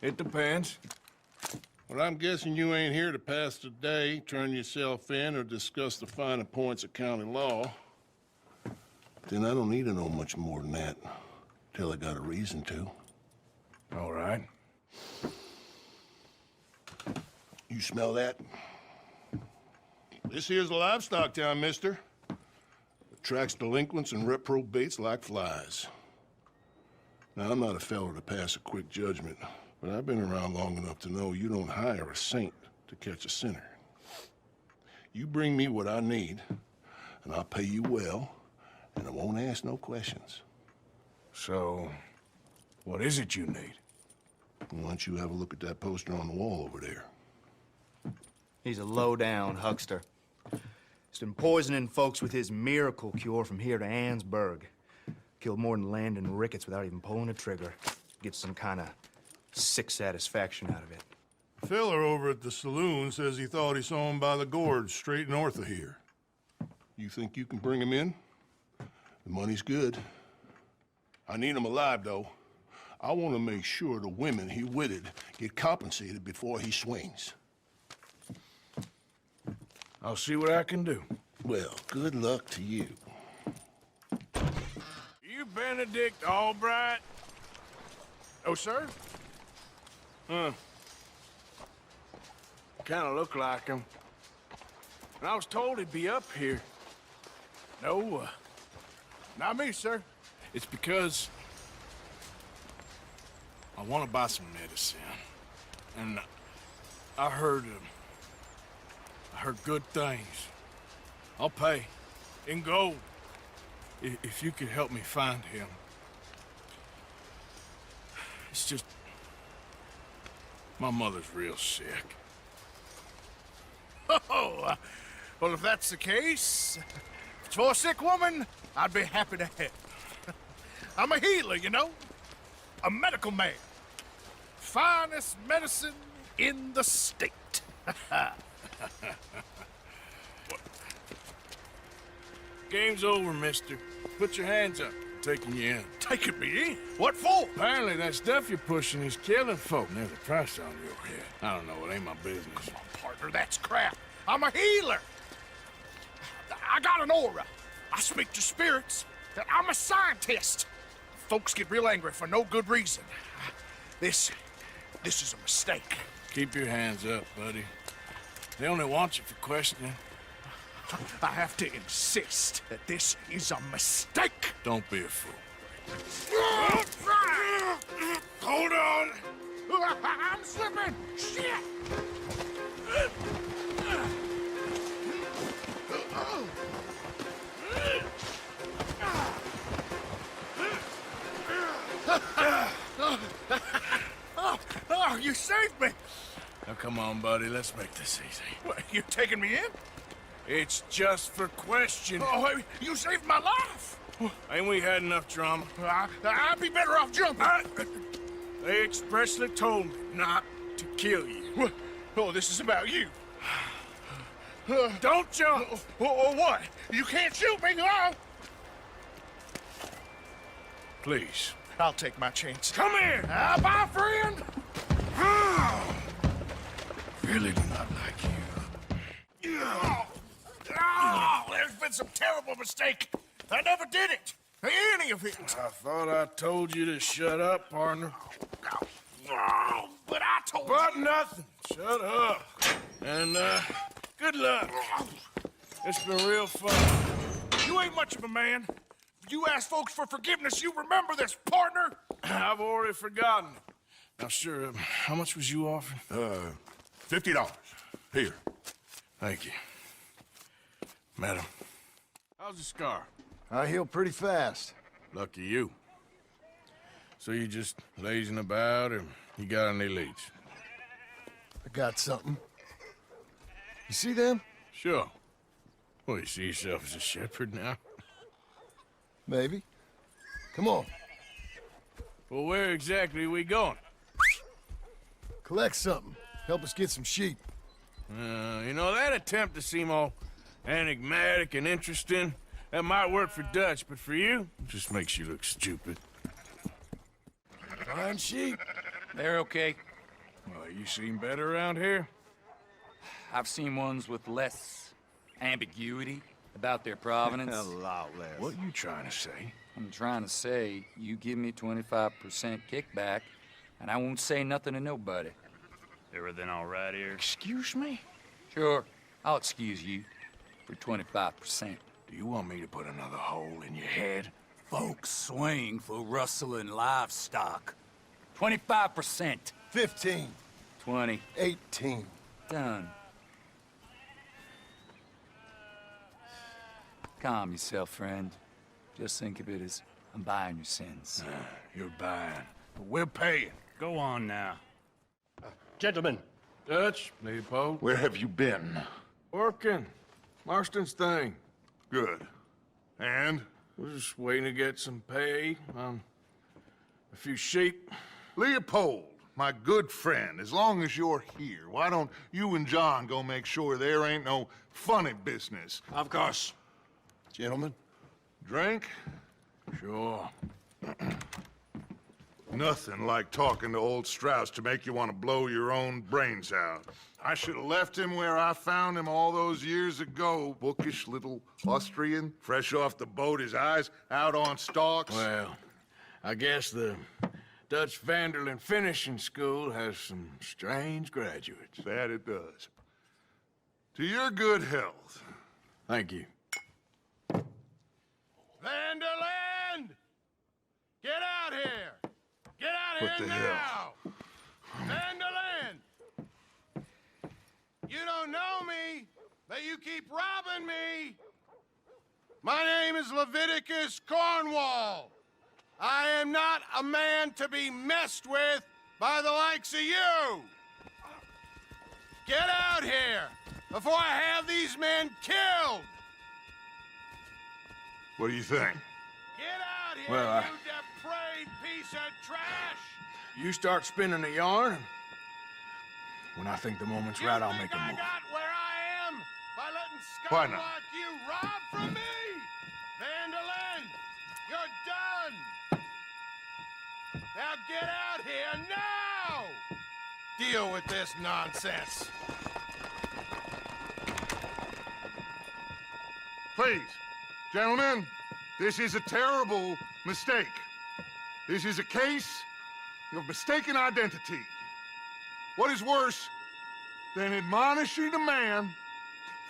It depends. Well, I'm guessing you ain't here to pass the day, turn yourself in, or discuss the finer points of county law. Then I don't need to know much more than that, till I got a reason to. All right. You smell that? This here's a livestock town, mister. Attracts delinquents and reprobates like flies. Now, I'm not a fellow to pass a quick judgment, but I've been around long enough to know you don't hire a saint to catch a sinner. You bring me what I need, and I'll pay you well, and I won't ask no questions. So, what is it you need? Why don't you have a look at that poster on the wall over there? He's a low-down huckster. He's been poisoning folks with his miracle cure from here to Annesburg. Killed more than Landon Ricketts without even pulling a trigger. Gets some kind of sick satisfaction out of it. The fella over at the saloon says he thought he saw him by the gorge straight north of here. You think you can bring him in? The money's good. I need him alive, though. I want to make sure the women he witted get compensated before he swings. I'll see what I can do. Well, good luck to you. You Benedict Albright? Oh, sir? Kind of look like him. And I was told he'd be up here. No, not me, sir. It's because I want to buy some medicine. And I heard good things. I'll pay in gold if you could help me find him. It's just my mother's real sick. Oh, well, if that's the case, if it's for a sick woman, I'd be happy to help. I'm a healer, you know, a medical man. Finest medicine in the state. Game's over, mister. Put your hands up. Taking you in. Taking me in? What for? Apparently that stuff you're pushing is killing folk. And there's a price on your head. I don't know, it ain't my business. Come on, partner, that's crap. I'm a healer. I got an aura. I speak to spirits. I'm a scientist. Folks get real angry for no good reason. This is a mistake. Keep your hands up, buddy. They only want you for questioning. I have to insist that this is a mistake. Don't be a fool. Hold on. I'm slipping. Shit. Oh, you saved me. Now, come on, buddy. Let's make this easy. What, you taking me in? It's just for questioning. Oh, you saved my life. Ain't we had enough drama? I'd be better off jumping. They expressly told me not to kill you. Oh, this is about you. Don't jump! Or what? You can't shoot me, no! Please. I'll take my chance. Come here! Bye, friend! Really do not like you. There's been some terrible mistake. I never did it. Any of it. I thought I told you to shut up, partner. But I told you. But nothing. Shut up. And, good luck. It's been real fun. You ain't much of a man. You ask folks for forgiveness, you remember this, partner? I've already forgotten. Now, sure, how much was you offering? $50. Here. Thank you. Madam, how's the scar? I heal pretty fast. Lucky you. So you just lazing about, or you got any leads? I got something. You see them? Sure. Well, you see yourself as a shepherd now? Maybe. Come on. Well, where exactly are we going? Collect something. Help us get some sheep. You know, that attempt to seem all enigmatic and interesting, that might work for Dutch, but for you, it just makes you look stupid. Fine sheep. They're okay. Well, you seem better around here? I've seen ones with less ambiguity about their provenance. A lot less. What are you trying to say? I'm trying to say, you give me 25% kickback, and I won't say nothing to nobody. Everything all right here? Excuse me? Sure, I'll excuse you for 25%. Do you want me to put another hole in your head? Folks swing for rustling livestock. 25%. 15. 20. 18. Done. Calm yourself, friend. Just think of it as I'm buying your sins. You're buying, but we're paying. Go on now. Gentlemen. Dutch, Leopold. Where have you been? Working. Marston's thing. Good. And? We're just waiting to get some pay on a few sheep. Leopold, my good friend, as long as you're here, why don't you and John go make sure there ain't no funny business? Of course. Gentlemen. Drink? Sure. Nothing like talking to old Strauss to make you want to blow your own brains out. I should have left him where I found him all those years ago. Bookish little Austrian, fresh off the boat, his eyes out on stalks. Well, I guess the Dutch Vanderlyn Finishing School has some strange graduates. That it does. To your good health. Thank you. Vanderlyn! Get out here! Get out What here the now! hell? Vanderlyn! You don't know me, but you keep robbing me! My name is Leviticus Cornwall. I am not a man to be messed with by the likes of you! Get out here before I have these men killed! What do you think? Get out here, Well, you depraved piece of trash! You start spinning the yarn. When I think the moment's right, I'll make a move. Why Why not? like you rob from me! Vanderlyn, you're done! Now get out here now! Deal with this nonsense. Please, gentlemen, this is a terrible mistake. This is a case of mistaken identity. What is worse than admonishing a man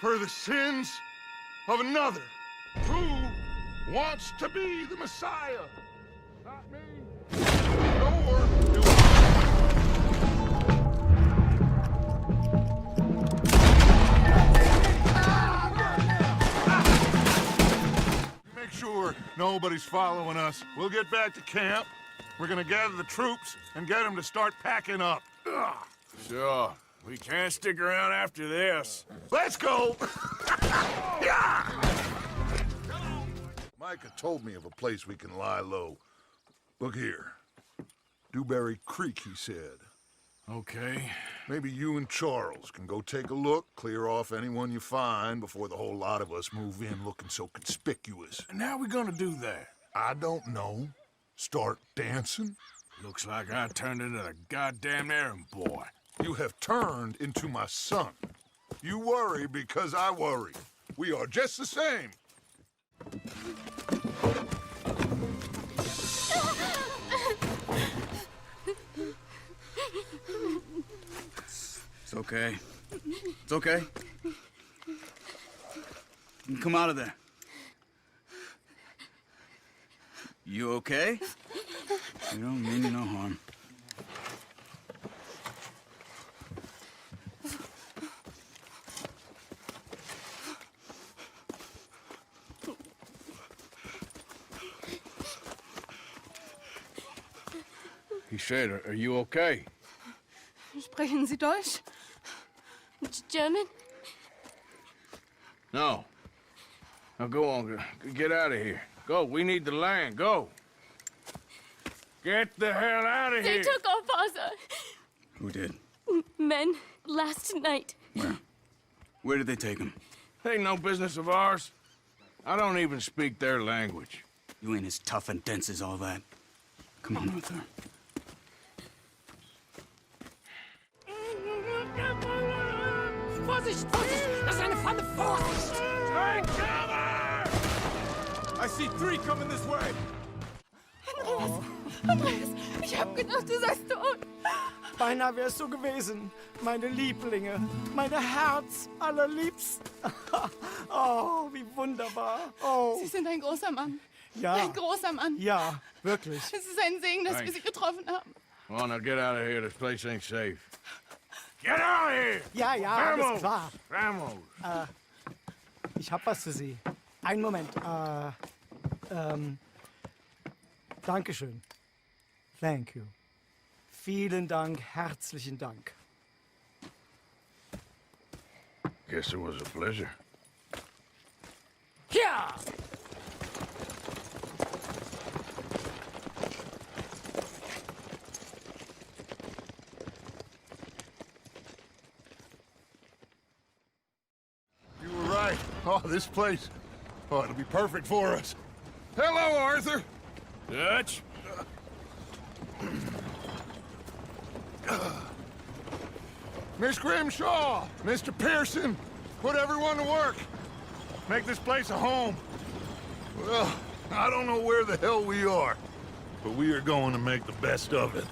for the sins of another who wants to be the Messiah? Not me. Nor do Make sure nobody's following us. We'll get back to camp. We're gonna gather the troops and get them to start packing up. Ugh. Sure. We can't stick around after this. Let's go! Yeah! My Micah told me of a place we can lie low. Look here. Dewberry Creek, he said. Okay. Maybe you and Charles can go take a look, clear off anyone you find before the whole lot of us move in looking so conspicuous. And how we gonna do that? I don't know. Start dancing? Looks like I turned into the goddamn errand boy. You have turned into my son. You worry because I worry. We are just the same. It's okay. It's okay. You can come out of there. You okay? You don't mean you no harm. He said, are you okay? Sprechen Sie Deutsch? German? No. Now go on, get out of here. Go, we need the land, go. Get the hell out of They here. took our father. Who did? Men, last night. Where? Where did they take him? Ain't no business of ours. I don't even speak their language. You ain't as tough and dense as all that. Come on, Arthur. Vorsicht, Vorsicht! Das ist eine Falle! Vorsicht! Take cover! I see 3 coming this way. Andreas, ich hab gedacht, du seist tot. Beinahe wär's so gewesen. Meine Lieblinge, meine Herz allerliebsten. Oh, wie wunderbar. Oh. Sie sind ein großer Mann. Ja. Ein großer Mann. Ja, wirklich. Es ist ein Segen, dass wir Sie getroffen haben. Come on, now get out of here. This place ain't safe. Get out of here! Ja, ja, Vamos! alles klar. Vamos! Ich hab was für Sie. Einen Moment. Dankeschön. Thank you. Vielen Dank, herzlichen Dank. Guess it was a pleasure. Ja! You were right. Oh, this place. Oh, it'll be perfect for us. Hello, Arthur. Dutch? Miss Grimshaw, Mr. Pearson, put everyone to work. Make this place a home. Well, I don't know where the hell we are, but we are going to make the best of it.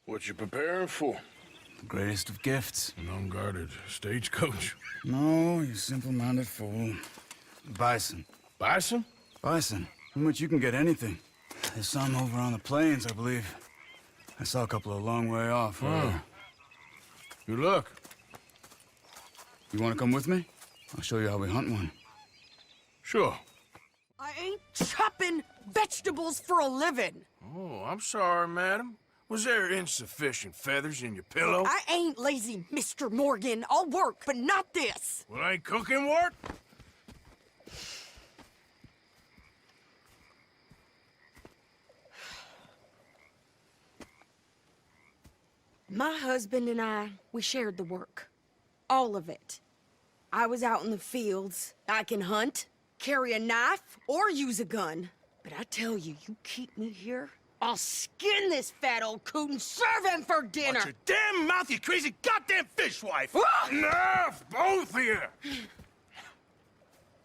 What you preparing for? The greatest of gifts. An unguarded stagecoach. No, you simple-minded fool. Bison. Bison? Bison. From which you can get anything. There's some over on the plains, I believe. I saw a couple a long way off. Good luck. You want to come with me? I'll show you how we hunt one. Sure. I ain't chopping vegetables for a living. Oh, I'm sorry, madam. Was there insufficient feathers in your pillow? I ain't lazy, Mr. Morgan. I'll work, but not this. Well, ain't cooking work? My husband and I, we shared the work. All of it. I was out in the fields. I can hunt, carry a knife, or use a gun. But I tell you, you keep me here, I'll skin this fat old coot and serve him for dinner. Watch your damn mouth, you crazy goddamn fishwife! Enough, both of you!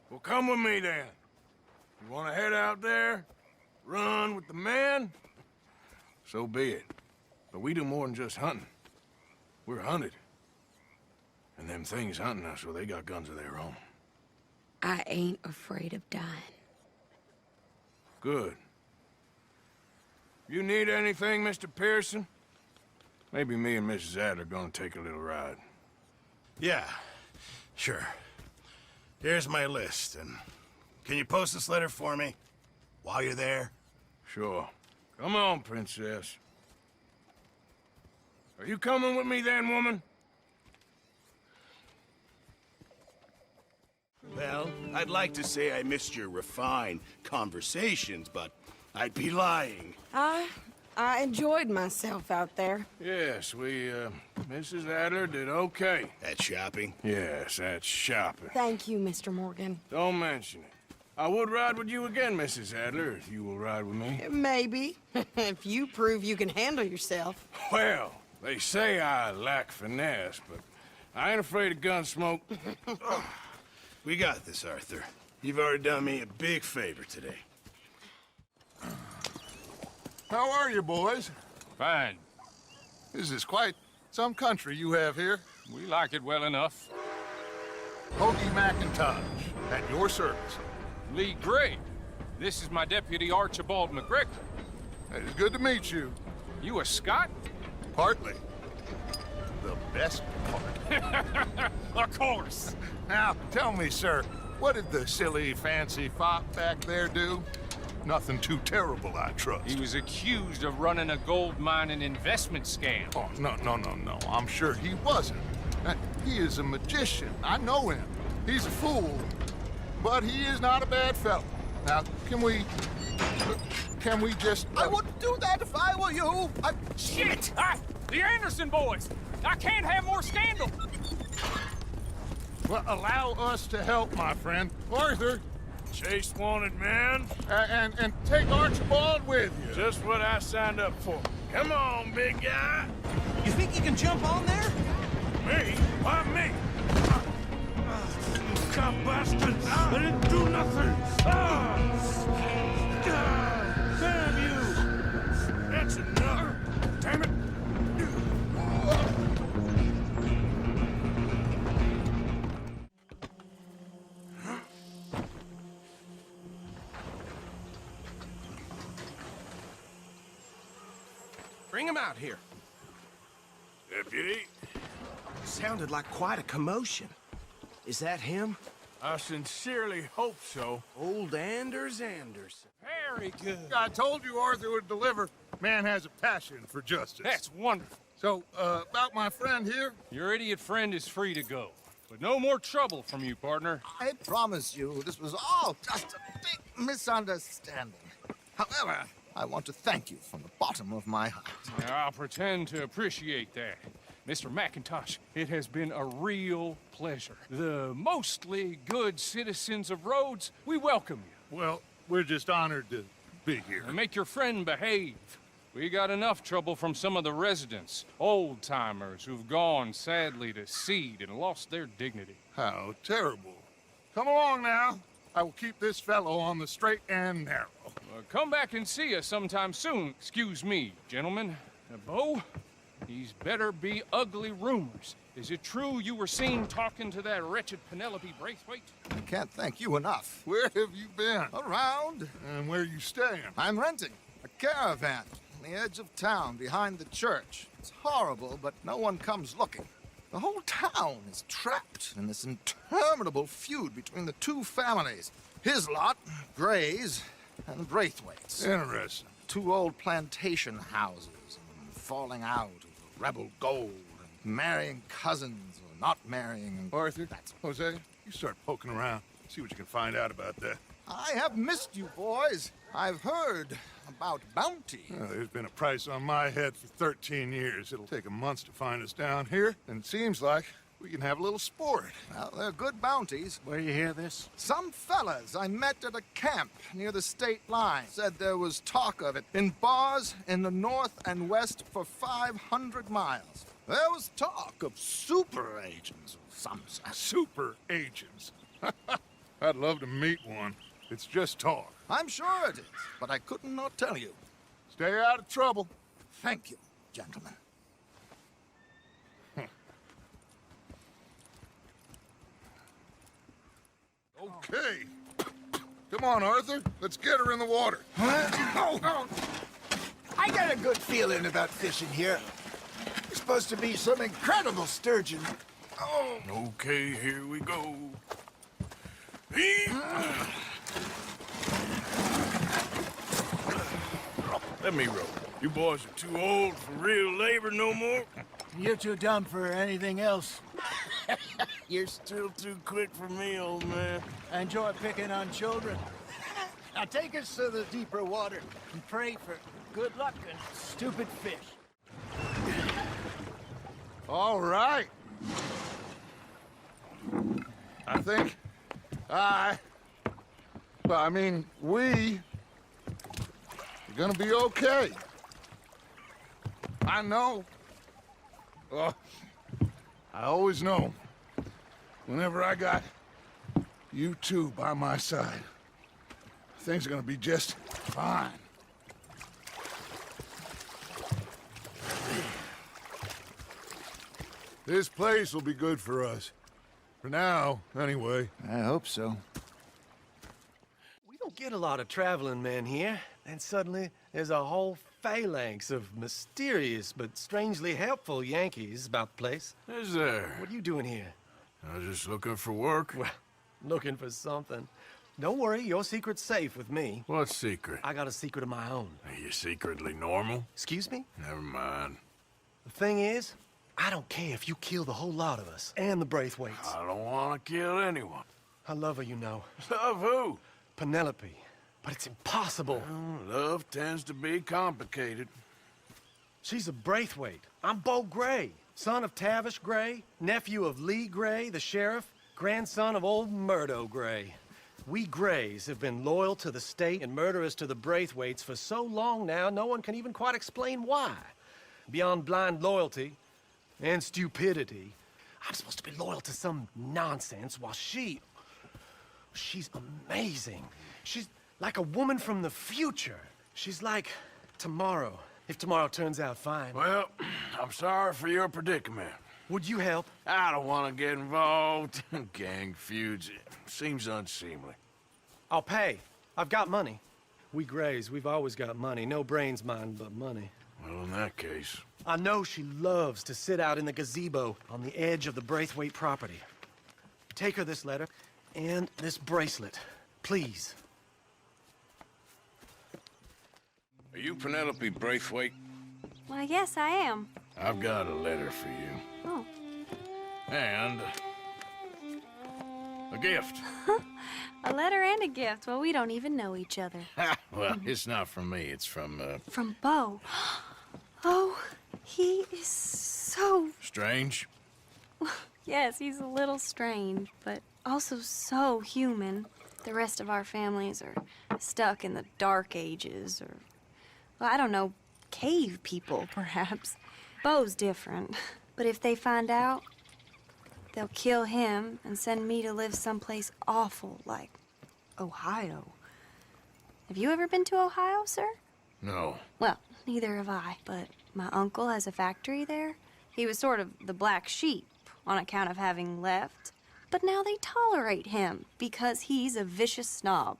Well, come with me then. You want to head out there, run with the men? So be it. But we do more than just hunting. We're hunted. And them things hunting us, well, they got guns of their own. I ain't afraid of dying. Good. You need anything, Mr. Pearson? Maybe me and Mrs. Adler gonna take a little ride. Yeah, sure. Here's my list, and can you post this letter for me while you're there? Sure. Come on, Princess. Are you coming with me then, woman? Well, I'd like to say I missed your refined conversations, but I'd be lying. I enjoyed myself out there. Yes, Mrs. Adler did okay. At shopping? Yes, that's shopping. Thank you, Mr. Morgan. Don't mention it. I would ride with you again, Mrs. Adler, if you will ride with me. Maybe. If you prove you can handle yourself. Well, they say I lack finesse, but I ain't afraid of gun smoke. We got this, Arthur. You've already done me a big favor today. How are you, boys? Fine. This is quite some country you have here. We like it well enough. Hoagie McIntosh, at your service. Lee Gray. This is my deputy, Archibald McGregor. It is good to meet you. You a Scot? Partly. The best part. Of course. Now, tell me, sir, what did the silly, fancy fop back there do? Nothing too terrible, I trust. He was accused of running a gold mine and investment scam. Oh, no. I'm sure he wasn't. He is a magician. I know him. He's a fool, but he is not a bad fellow. Now, can we just... I wouldn't do that if I were you. Shit! The Anderson boys! I can't have more scandal! Well, allow us to help, my friend. Arthur! Chase wanted man. And take Archibald with you. Just what I signed up for. Come on, big guy. You think you can jump on there? Me? Why me? You cop bastards! I didn't do nothing! Damn you! That's enough! Damn it! Bring him out here. Deputy? Sounded like quite a commotion. Is that him? I sincerely hope so. Old Anders Anderson. Very good. I told you Arthur would deliver. Man has a passion for justice. That's wonderful. So, about my friend here? Your idiot friend is free to go. But no more trouble from you, partner. I promise you, this was all just a big misunderstanding. However, I want to thank you from the bottom of my heart. I'll pretend to appreciate that. Mr. McIntosh, it has been a real pleasure. The mostly good citizens of Rhodes, we welcome you. Well, we're just honored to be here. And make your friend behave. We got enough trouble from some of the residents, old-timers who've gone, sadly, to seed and lost their dignity. How terrible. Come along now. I will keep this fellow on the straight and narrow. Come back and see us sometime soon. Excuse me, gentlemen. Bo, these better be ugly rumors. Is it true you were seen talking to that wretched Penelope Braithwaite? I can't thank you enough. Where have you been? Around. And where are you staying? I'm renting a caravan on the edge of town behind the church. It's horrible, but no one comes looking. The whole town is trapped in this interminable feud between the two families. His lot, Gray's, and Braithwaite's. Interesting. Two old plantation houses, and falling out over rebel gold, and marrying cousins or not marrying. Arthur, Jose, you start poking around. See what you can find out about that. I have missed you, boys. I've heard about bounty. Well, there's been a price on my head for 13 years. It'll take a month to find us down here, and it seems like we can have a little sport. Well, they're good bounties. Where you hear this? Some fellas I met at a camp near the state line said there was talk of it in bars in the north and west for 500 miles. There was talk of super agents of some sort. Super agents? I'd love to meet one. It's just talk. I'm sure it is, but I couldn't not tell you. Stay out of trouble. Thank you, gentlemen. Okay. Come on, Arthur. Let's get her in the water. Oh. I got a good feeling about fishing here. It's supposed to be some incredible sturgeon. Oh. Okay, here we go. Let me row. You boys are too old for real labor no more. You're too dumb for anything else. You're still too quick for me, old man. I enjoy picking on children. Now take us to the deeper water and pray for good luck and stupid fish. All right. I think we are gonna be okay. I know. I always know. Whenever I got you two by my side, things are gonna be just fine. This place will be good for us. For now, anyway. I hope so. We don't get a lot of traveling men here, and suddenly there's a whole phalanx of mysterious but strangely helpful Yankees about the place. Is there? What are you doing here? I was just looking for work. Well, looking for something. Don't worry, your secret's safe with me. What secret? I got a secret of my own. Are you secretly normal? Excuse me? Never mind. The thing is, I don't care if you kill the whole lot of us, and the Braithwaites. I don't want to kill anyone. I love her, you know. Love who? Penelope. But it's impossible. Well, love tends to be complicated. She's a Braithwaite. I'm Bo Gray, son of Tavish Gray, nephew of Lee Gray, the sheriff, grandson of old Murdo Gray. We Grays have been loyal to the state and murderous to the Braithwaites for so long now, no one can even quite explain why. Beyond blind loyalty and stupidity, I'm supposed to be loyal to some nonsense while she's amazing. She's like a woman from the future. She's like tomorrow, if tomorrow turns out fine. Well, I'm sorry for your predicament. Would you help? I don't want to get involved. Gang feuds. Seems unseemly. I'll pay. I've got money. We Grays, we've always got money. No brains, mind, but money. Well, in that case... I know she loves to sit out in the gazebo on the edge of the Braithwaite property. Take her this letter and this bracelet, please. Are you Penelope Braithwaite? Well, yes, I am. I've got a letter for you. Oh. And... a gift. A letter and a gift. Well, we don't even know each other. Well, it's not from me. It's from, From Bo. Oh, he is so... Strange? Yes, he's a little strange, but also so human. The rest of our families are stuck in the Dark Ages, or... well, I don't know, cave people, perhaps. Bo's different. But if they find out, they'll kill him and send me to live someplace awful, like Ohio. Have you ever been to Ohio, sir? No. Well, neither have I, but my uncle has a factory there. He was sort of the black sheep on account of having left, but now they tolerate him because he's a vicious snob.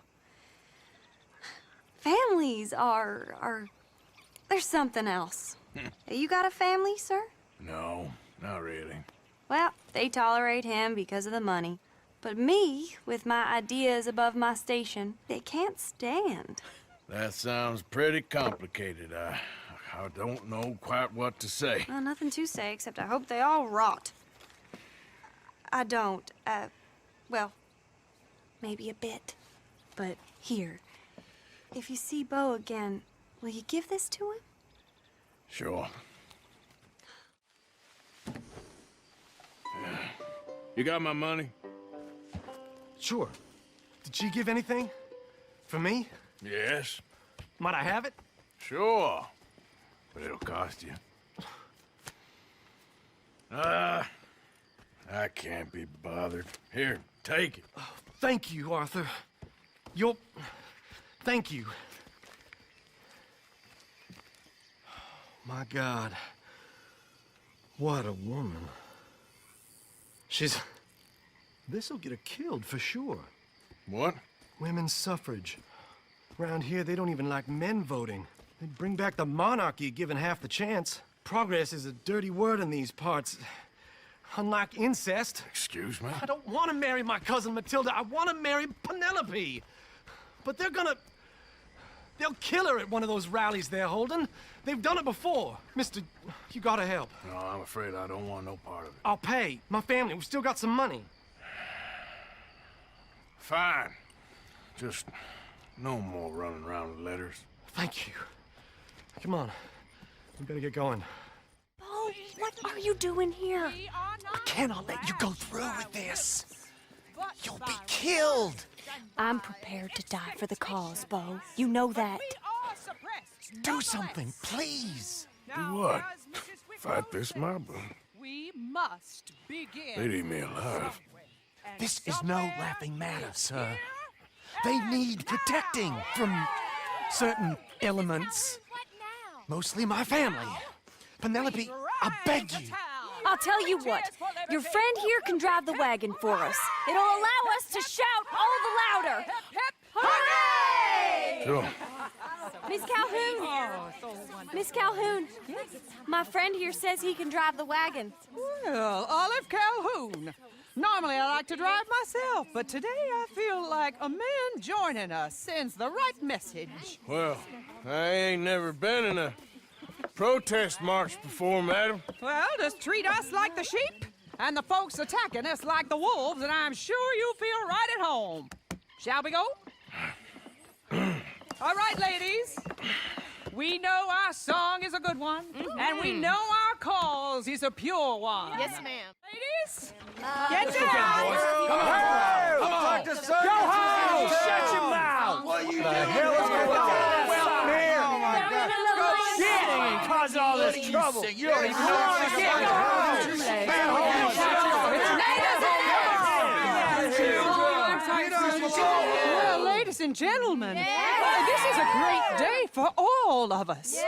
Families are there's something else. You got a family, sir? No, not really. Well, they tolerate him because of the money. But me, with my ideas above my station, they can't stand. That sounds pretty complicated. I don't know quite what to say. Well, nothing to say, except I hope they all rot. I don't, well, maybe a bit. But here, if you see Bo again, will you give this to him? Sure. You got my money? Sure. Did she give anything? For me? Yes. Might I have it? Sure. But it'll cost you. I can't be bothered. Here, take it. Oh, thank you, Arthur. Thank you. My God. What a woman. This'll get her killed for sure. What? Women's suffrage. Around here, they don't even like men voting. They'd bring back the monarchy given half the chance. Progress is a dirty word in these parts. Unlike incest. Excuse me? I don't want to marry my cousin Matilda. I want to marry Penelope. But they'll kill her at one of those rallies they're holding. They've done it before. Mister, you gotta help. No, I'm afraid I don't want no part of it. I'll pay. My family, we've still got some money. Fine. Just no more running around with letters. Thank you. Come on. We better get going. Bo, what are you doing here? I cannot let you go through with this. You'll be killed. I'm prepared to die for the cause, Bo. You know that. Do something, please. Do what? Fight this mob? We must begin. They'd eat me alive. This is no laughing matter, sir. They need protecting from certain elements. Mostly my family. Penelope, I beg you. I'll tell you what. Your friend here can drive the wagon for us. It'll allow us to shout all the louder. Hooray! Sure. Miss Calhoun! Miss Calhoun! My friend here says he can drive the wagon. Well, Olive Calhoun. Normally I like to drive myself, but today I feel like a man joining us sends the right message. Well, I ain't never been in a protest march before, madam. Well, just treat us like the sheep, and the folks attacking us like the wolves, and I'm sure you'll feel right at home. Shall we go? All right, ladies. We know our song is a good one, and we know our cause is a pure one. Yes, ma'am. Ladies, get down! Come on! Come on! Go home! Shut your mouth! What are you The hell is going on? Well, man! Oh, my God. Getting and causing all this trouble. You don't even know what you're Well, ladies and gentlemen, this is a great day for all of us.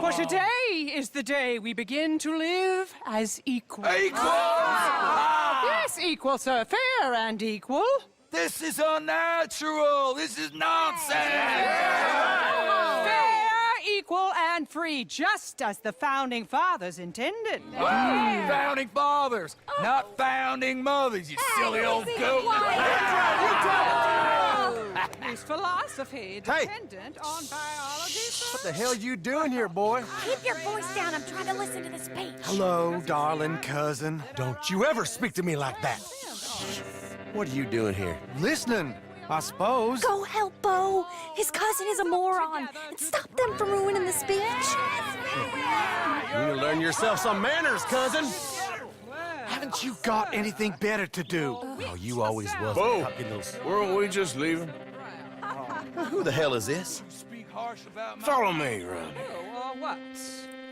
For today is the day we begin to live as equals. Yes, equal, sir. Fair and equal. This is unnatural. This is nonsense. Fair, equal, and free, just as the Founding Fathers intended. Founding fathers, not founding mothers, you silly old goat. Is philosophy dependent on biology? What the hell you doing here, boy? Keep your voice down. I'm trying to listen to the speech. Hello, darling cousin. Don't you ever speak to me like that. What are you doing here? Listening, I suppose. Go help Bo. His cousin is a moron. And stop them from ruining the speech. You need to learn yourself some manners, cousin. Haven't you got anything better to do? Oh, you always was. Bo, weren't we just leaving? Who the hell is this? Follow me around here. What?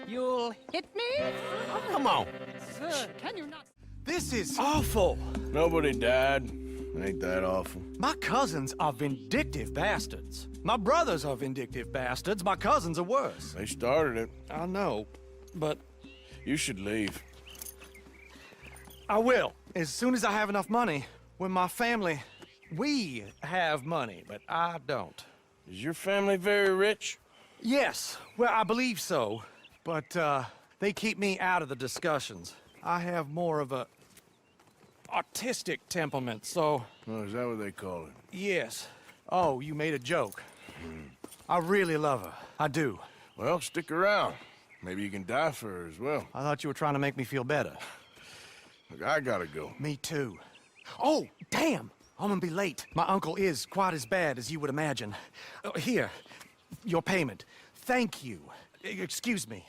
You'll hit me? Come on. Sir, can you not? This is awful. Nobody died. Ain't that awful? My cousins are vindictive bastards. My brothers are vindictive bastards. My cousins are worse. They started it. I know, but You should leave. I will, as soon as I have enough money. When my family, we have money, but I don't. Is your family very rich? Yes, well, I believe so, but they keep me out of the discussions. I have more of a artistic temperament, so... Oh, is that what they call it? Yes. Oh, you made a joke. I really love her. I do. Well, stick around. Maybe you can die for her as well. I thought you were trying to make me feel better. Look, I gotta go. Me too. Oh, damn! I'm gonna be late. My uncle is quite as bad as you would imagine. Here, your payment. Thank you. Excuse me.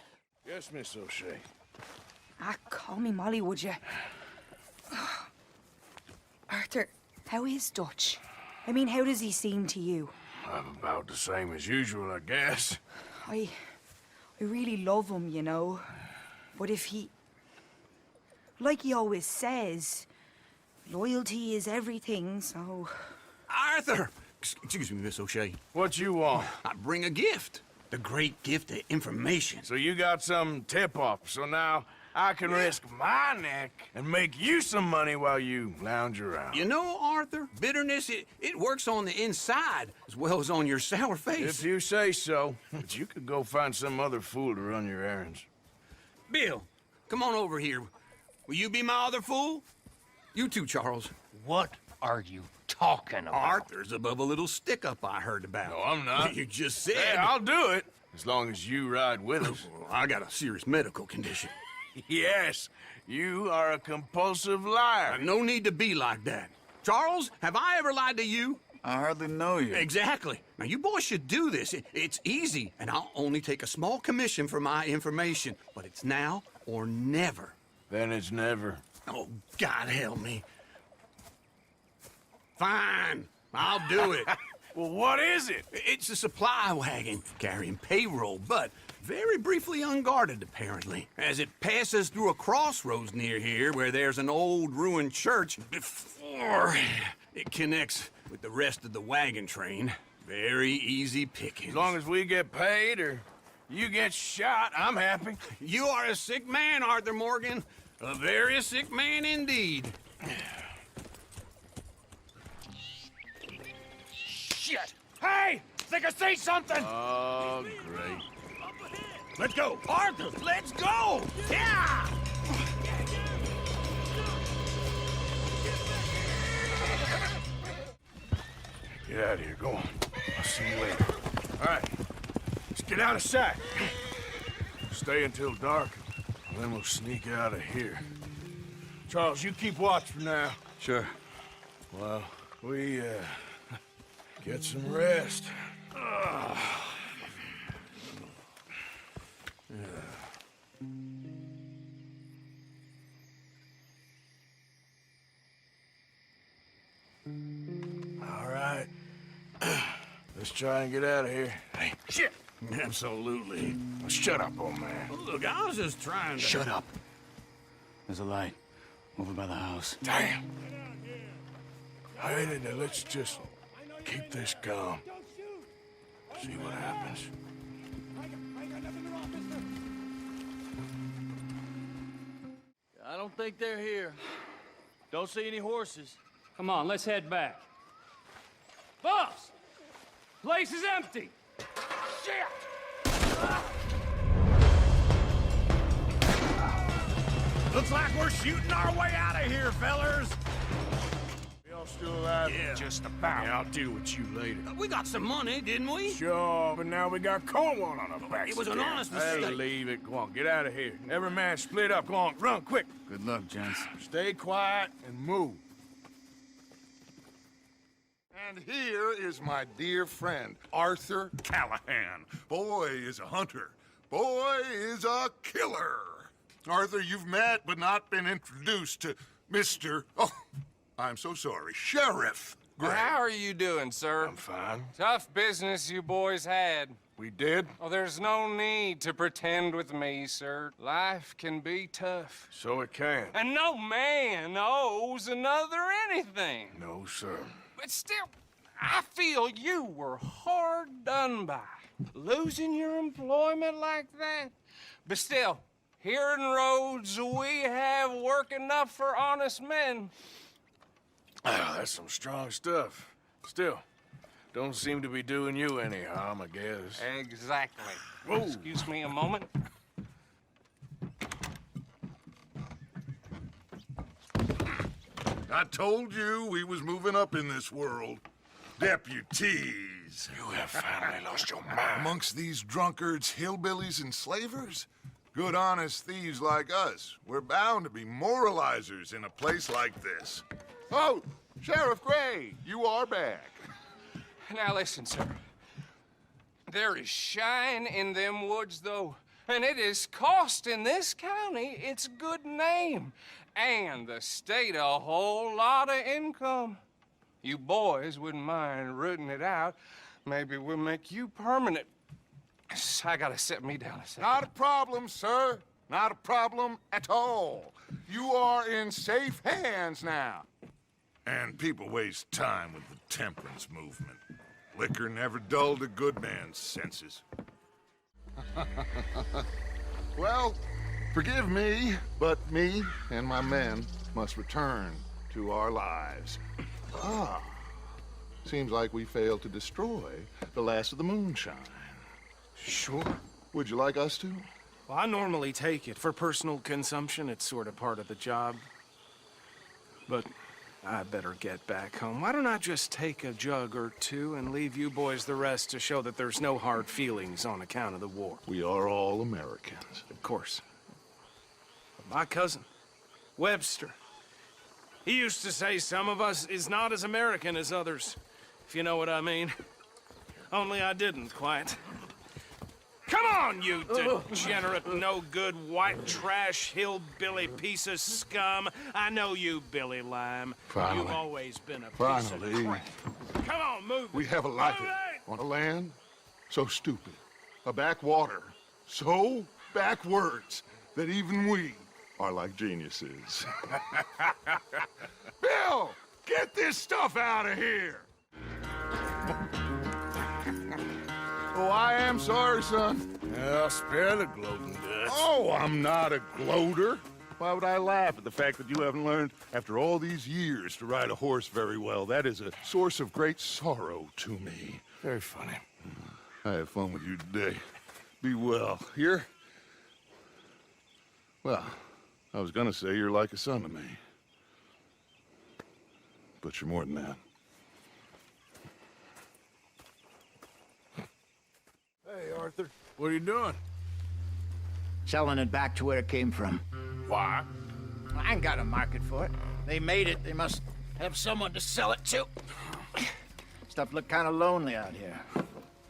Yes, Miss O'Shea. Call me Molly, would you? Arthur, how is Dutch? I mean, how does he seem to you? I'm about the same as usual, I guess. I really love him, you know. But if he... Like he always says, loyalty is everything, so... Arthur! Excuse me, Miss O'Shea. What you want? I bring a gift. The great gift of information. So you got some tip-off, so now I can risk my neck and make you some money while you lounge around. You know, Arthur, bitterness, it works on the inside as well as on your sour face. If you say so. But you could go find some other fool to run your errands. Bill, come on over here. Will you be my other fool? You too, Charles. What are you talking about? Arthur's above a little stick-up I heard about. No, I'm not. You just said... Hey, I'll do it, as long as you ride with us. I got a serious medical condition. Yes, you are a compulsive liar. No need to be like that. Charles, have I ever lied to you? I hardly know you. Exactly. Now, you boys should do this. It's easy, and I'll only take a small commission for my information. But it's now or never. Then it's never. Oh, God help me. Fine, I'll do it. Well, what is it? It's a supply wagon carrying payroll, but very briefly unguarded, apparently. As it passes through a crossroads near here where there's an old ruined church before it connects with the rest of the wagon train. Very easy pickings. As long as we get paid or you get shot, I'm happy. You are a sick man, Arthur Morgan. A very sick man indeed. Shit! Hey! Think I see something! Oh, great. Let's go! Arthur, let's go! Yeah! Get out of here, go on. I'll see you later. All right, let's get out of sight. Stay until dark, and then we'll sneak out of here. Charles, you keep watch for now. Sure. Well, we, get some rest. All right. Let's try and get out of here. Hey, shit! Absolutely. Shut up, old man. Look, I was just trying to... Shut up. There's a light over by the house. Damn. Hey, let's just keep this calm. See what happens. I don't think they're here. Don't see any horses. Come on, let's head back. Boss! Place is empty! Shit! Looks like we're shooting our way out of here, fellers. We all still alive? Yeah. Just about. Yeah, I'll deal with you later. We got some money, didn't we? Sure, but now we got Cornwall on our backs. It was an again. honest Hey, mistake. leave it. Go on, get out of here. Every man split up. Go on, run, quick. Good luck, gents. Stay quiet and move. And here is my dear friend, Arthur Callahan. Boy is a hunter. Boy is a killer. Arthur, you've met but not been introduced to Mr. Oh, I'm so sorry, Sheriff Gray. How are you doing, sir? I'm fine. Tough business you boys had. We did? Oh, there's no need to pretend with me, sir. Life can be tough. So it can. And no man owes another anything. No, sir. But still, I feel you were hard done by. Losing your employment like that. But still, here in Rhodes, we have work enough for honest men. Oh, that's some strong stuff. Still, don't seem to be doing you any harm, I guess. Exactly. Whoa. Excuse me a moment. I told you we was moving up in this world. Deputies. You have finally lost your mind. Amongst these drunkards, hillbillies, and slavers? Good, honest thieves like us. We're bound to be moralizers in a place like this. Oh, Sheriff Gray, you are back. Now listen, sir. There is shine in them woods, though, and it is costing this county its good name and the state a whole lot of income. You boys wouldn't mind rooting it out. Maybe we'll make you permanent. I gotta set me down a second. Not a problem, sir. Not a problem at all. You are in safe hands now. And people waste time with the temperance movement. Liquor never dulled a good man's senses. Well, Forgive me, but me and my men must return to our lives. Ah, seems like we failed to destroy the last of the moonshine. Sure. Would you like us to? Well, I normally take it. For personal consumption, it's sort of part of the job. But I better get back home. Why don't I just take a jug or two and leave you boys the rest to show that there's no hard feelings on account of the war? We are all Americans. Of course. But my cousin, Webster, he used to say some of us is not as American as others, if you know what I mean. Only I didn't quite. Come on, you degenerate, no-good, white trash, hillbilly piece of scum. I know you, Billy Lime. Finally. You've always been a piece Finally. of crap. Come on, move. We have a life on a land so stupid, a backwater so backwards that even we are like geniuses. Bill, get this stuff out of here! Oh, I am sorry, son. Well, spare the gloating guts. Oh, I'm not a gloater. Why would I laugh at the fact that you haven't learned, after all these years, to ride a horse very well? That is a source of great sorrow to me. Very funny. I had fun with you today. Be well. Here? Well, I was gonna say you're like a son to me. But you're more than that. Hey, Arthur. What are you doing? Selling it back to where it came from. Why? I ain't got a market for it. They made it. They must have someone to sell it to. Stuff look kind of lonely out here.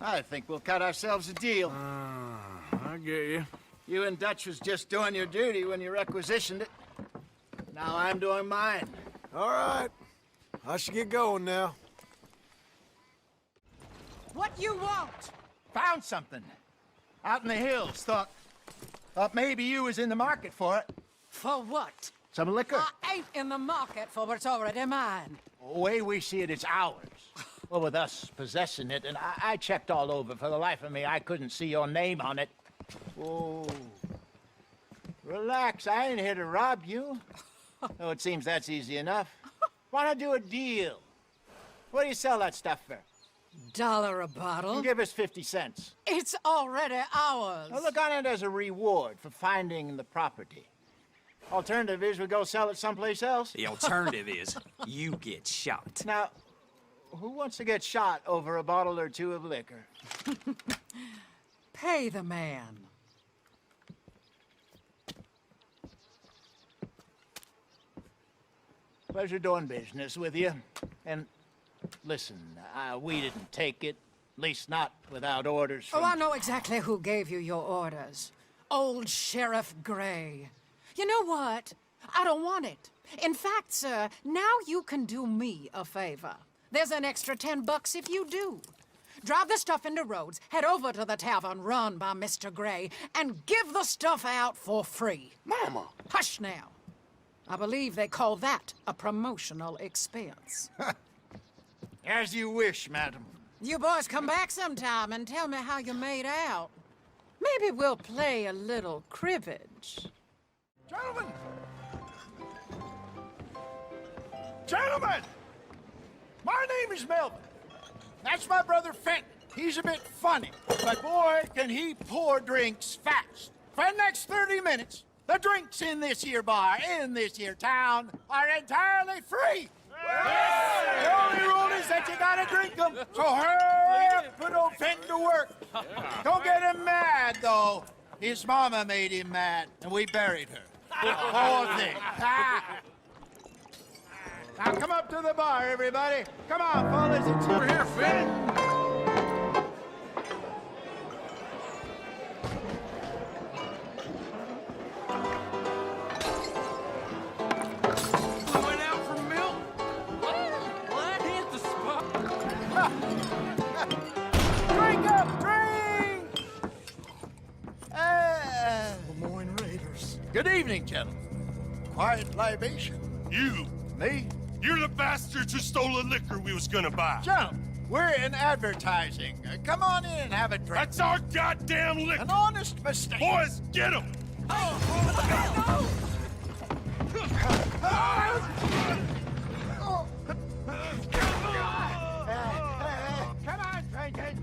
I think we'll cut ourselves a deal. I get you. You and Dutch was just doing your duty when you requisitioned it. Now I'm doing mine. All right. I should get going now. What you want? Found something. Out in the hills. Thought maybe you was in the market for it. For what? Some liquor. I ain't in the market for what's already mine. The way we see it, it's ours. Well, with us possessing it, and I checked all over. For the life of me, I couldn't see your name on it. Oh. Relax, I ain't here to rob you. Oh, it seems that's easy enough. Why not do a deal? What do you sell that stuff for? $1 a bottle? Give us 50 cents. It's already ours. Now look on it as a reward for finding the property. Alternative is we go sell it someplace else. The alternative is you get shot. Now, who wants to get shot over a bottle or two of liquor? Pay the man. Pleasure doing business with you. And listen, we didn't take it. At least not without orders from... Oh, I know exactly who gave you your orders. Old Sheriff Gray. You know what? I don't want it. In fact, sir, now you can do me a favor. There's an extra $10 if you do. Drive the stuff into Rhodes, head over to the tavern run by Mr. Gray, and give the stuff out for free. Mama! Hush now. I believe they call that a promotional expense. As you wish, madam. You boys come back sometime and tell me how you made out. Maybe we'll play a little cribbage. Gentlemen! Gentlemen! My name is Melvin. That's my brother Fenton. He's a bit funny, but boy, can he pour drinks fast. For the next 30 minutes, the drinks in this here bar, in this here town, are entirely free. The only rule is that you gotta drink them, so hurry up, put old Fenton to work. Don't get him mad, though. His mama made him mad, and we buried her. Poor thing. Now come up to the bar, everybody. Come on, fellas. It's over here, Fenton. Drink up, drink! Lemoyne Raiders. Good evening, gentlemen. Quiet libation. You. Me? You're the bastards who stole the liquor we was gonna buy. Gentlemen, we're in advertising. Come on in and have a drink. That's our goddamn liquor. An honest mistake. Boys, get him! Come on, Franklin!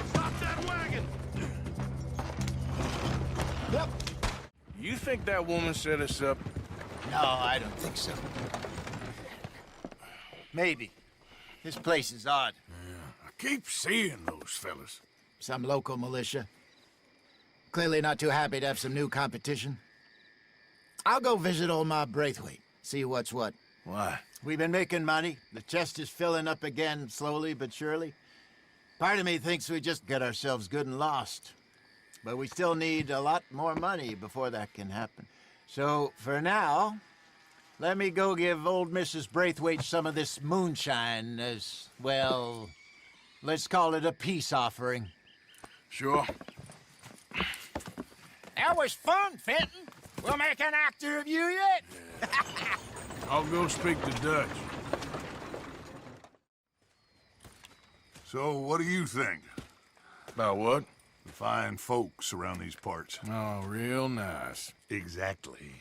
Stop that wagon! Yep. You think that woman set us up? No, I don't think so. Maybe. This place is odd. I keep seeing those fellas. Some local militia. Clearly not too happy to have some new competition. I'll go visit old Ma Braithwaite, see what's what. Why? We've been making money. The chest is filling up again, slowly but surely. Part of me thinks we just get ourselves good and lost. But we still need a lot more money before that can happen. So, for now, let me go give old Mrs. Braithwaite some of this moonshine as, well, let's call it a peace offering. Sure. That was fun, Fenton. We'll make an actor of you yet. I'll go speak to Dutch. So, what do you think? About what? The fine folks around these parts. Oh, real nice. Exactly.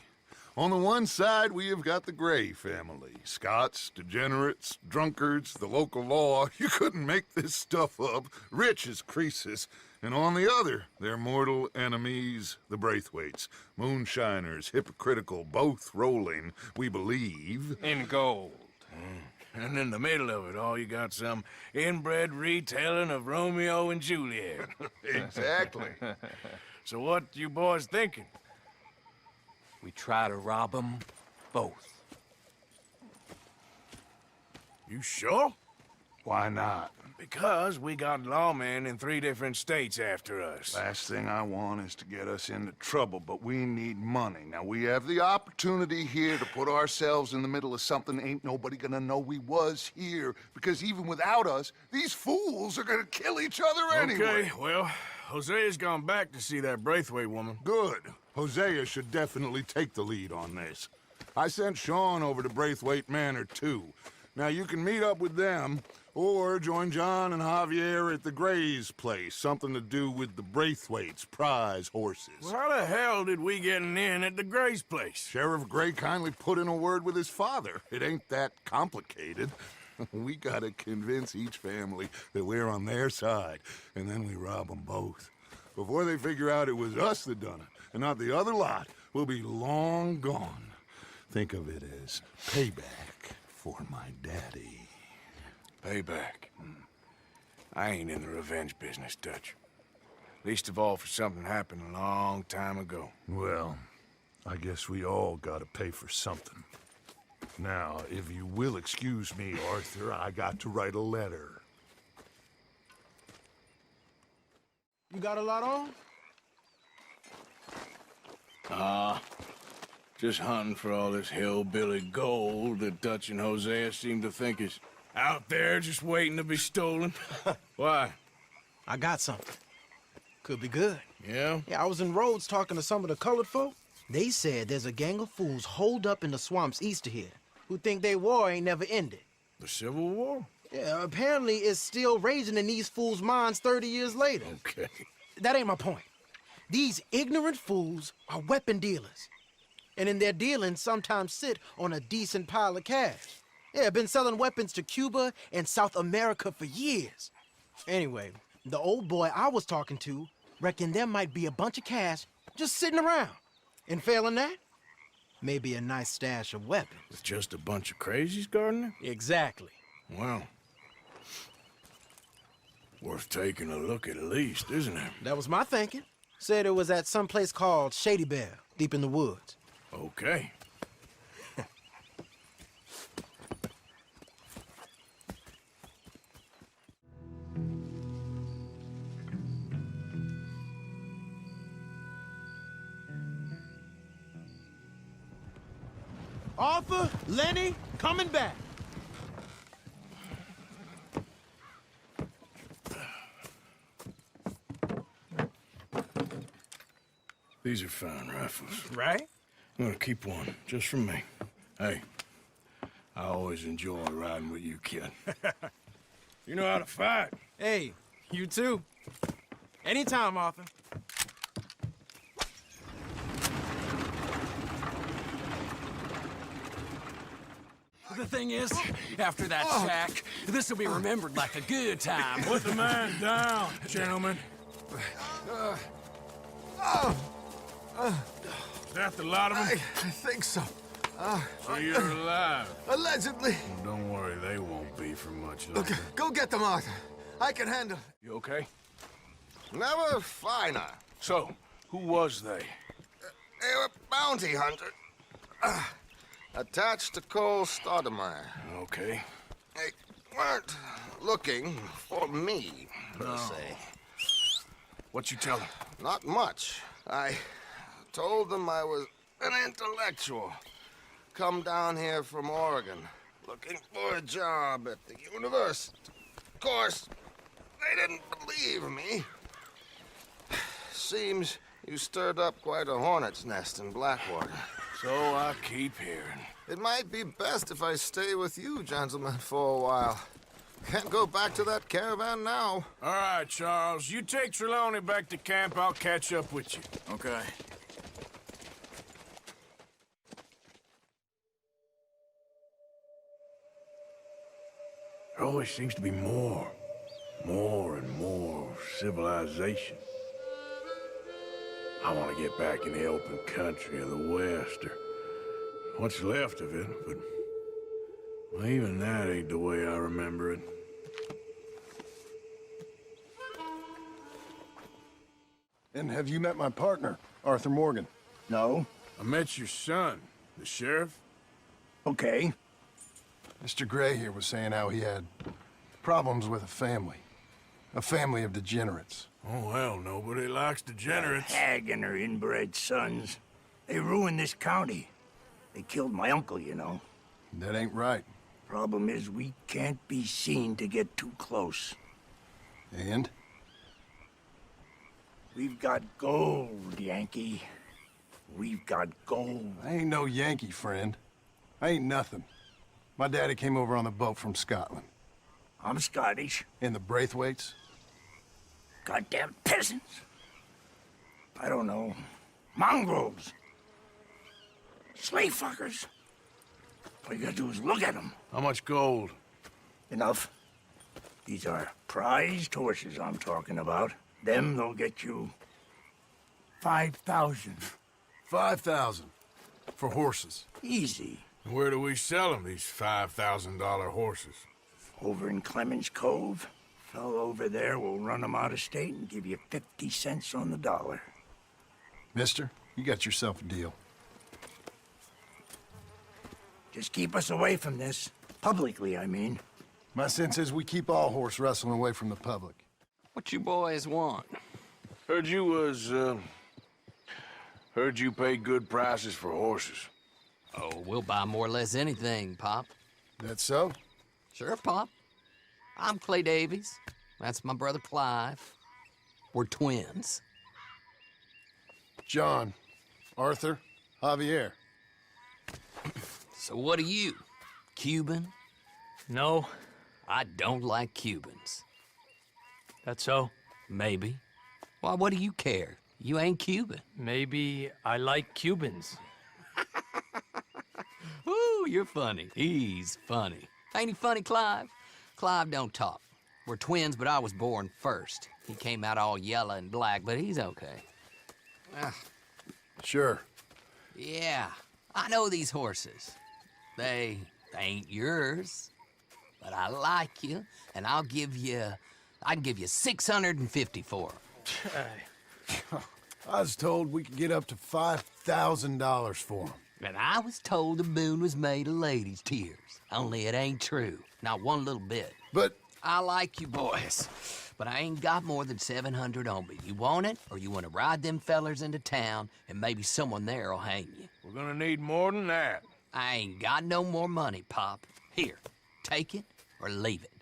On the one side, we have got the Gray family. Scots, degenerates, drunkards, the local law. You couldn't make this stuff up. Rich as Croesus. And on the other, their mortal enemies, the Braithwaites. Moonshiners, hypocritical, both rolling, we believe, in gold. And in the middle of it all, you got some inbred retelling of Romeo and Juliet. Exactly. So what you boys thinking? We try to rob them both. You sure? Why not? Because we got lawmen in 3 different states after us. Last thing I want is to get us into trouble, but we need money. Now, we have the opportunity here to put ourselves in the middle of something ain't nobody gonna know we was here, because even without us, these fools are gonna kill each other anyway. Okay, well, Hosea's gone back to see that Braithwaite woman. Good. Hosea should definitely take the lead on this. I sent Sean over to Braithwaite Manor, too. Now, you can meet up with them, or join John and Javier at the Gray's place. Something to do with the Braithwaite's prize horses. Well, how the hell did we get in at the Gray's place? Sheriff Gray kindly put in a word with his father. It ain't that complicated. We gotta convince each family that we're on their side, and then we rob them both. Before they figure out it was us that done it, and not the other lot, we'll be long gone. Think of it as payback for my daddy. Payback. I ain't in the revenge business, Dutch. Least of all for something happened a long time ago. Well, I guess we all gotta pay for something. Now, if you will excuse me, Arthur, I got to write a letter. You got a lot on? Just hunting for all this hillbilly gold that Dutch and Hosea seem to think is out there just waiting to be stolen. Why? I got something. Could be good. Yeah? Yeah, I was in Rhodes talking to some of the colored folk. They said there's a gang of fools holed up in the swamps east of here who think their war ain't never ended. The Civil War? Yeah, apparently it's still raging in these fools' minds 30 years later. Okay. That ain't my point. These ignorant fools are weapon dealers. And in their dealings sometimes sit on a decent pile of cash. Yeah, been selling weapons to Cuba and South America for years. Anyway, the old boy I was talking to reckoned there might be a bunch of cash just sitting around. And failing that, maybe a nice stash of weapons. With just a bunch of crazies guarding it? Exactly. Well, worth taking a look at least, isn't it? That was my thinking. Said it was at some place called Shady Bell, deep in the woods. Okay. Arthur, Lenny, coming back. These are fine rifles. Right? I'm gonna keep one, just for me. Hey, I always enjoy riding with you, kid. You know how to fight. Hey, you too. Anytime, Arthur. The thing is, after that shack, this will be remembered like a good time. Put the man down, gentlemen. Is that the lot of them? I think so. So you're alive? Allegedly. Well, don't worry, they won't be for much longer. Okay, go get them, Arthur. I can handle it. You okay? Never finer. So, who was they? They were bounty hunters. Attached to Cole Stoudemire. Okay. They weren't looking for me, per se. What you tell them? Not much. I told them I was an intellectual. Come down here from Oregon, looking for a job at the university. Of course, they didn't believe me. Seems you stirred up quite a hornet's nest in Blackwater. So I keep hearing. It might be best if I stay with you, gentlemen, for a while. Can't go back to that caravan now. All right, Charles. You take Trelawney back to camp. I'll catch up with you. Okay. There always seems to be more and more civilization. I want to get back in the open country of the West, or what's left of it, but well, even that ain't the way I remember it. And have you met my partner, Arthur Morgan? No. I met your son, the sheriff. Okay. Mr. Gray here was saying how he had problems with a family of degenerates. Oh, well, nobody likes degenerates. Hag and her inbred sons. They ruined this county. They killed my uncle, you know. That ain't right. Problem is, we can't be seen to get too close. And? We've got gold, Yankee. We've got gold. I ain't no Yankee, friend. I ain't nothing. My daddy came over on the boat from Scotland. I'm Scottish. And the Braithwaites? Goddamn peasants. I don't know. Mongrels. Slave fuckers. All you gotta do is look at them. How much gold? Enough. These are prized horses I'm talking about. Them, they'll get you 5,000. 5,000 for horses. Easy. Where do we sell them, these $5,000 horses? Over in Clemens Cove. Fellow over there will run them out of state and give you 50 cents on the dollar. Mister, you got yourself a deal. Just keep us away from this. Publicly, I mean. My sense is we keep all horse wrestling away from the public. What you boys want? Heard you pay good prices for horses. Oh, we'll buy more or less anything, Pop. That so? Sure, Pop. I'm Clay Davies. That's my brother Clive. We're twins. John, Arthur, Javier. So what are you? Cuban? No. I don't like Cubans. That so? Maybe. Why, what do you care? You ain't Cuban. Maybe I like Cubans. Ooh, you're funny. He's funny. Ain't he funny, Clive? Clive don't talk. We're twins, but I was born first. He came out all yellow and black, but he's okay. Sure. Yeah, I know these horses. They ain't yours, but I like you, and I can give you 650 for them. I was told we could get up to $5,000 for them. And I was told the moon was made of ladies' tears. Only it ain't true. Not one little bit. But I like you boys, but I ain't got more than 700 on me. You want it, or you want to ride them fellers into town, and maybe someone there'll hang you? We're gonna need more than that. I ain't got no more money, Pop. Here, take it or leave it.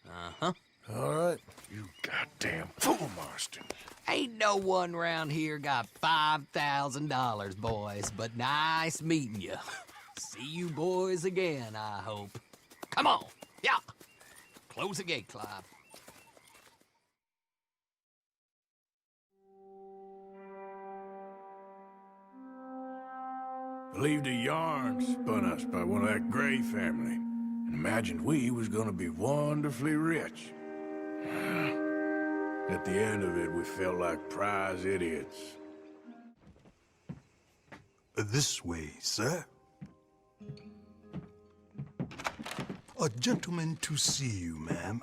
Uh-huh. All right. You goddamn fool, Marston. Ain't no one round here got $5,000, boys, but nice meeting you. See you boys again, I hope. Come on, yeah. Close the gate, Clive. Believed a yarn spun us by one of that Gray family, and imagined we was gonna be wonderfully rich. At the end of it, we felt like prize idiots. This way, sir. A gentleman to see you, ma'am.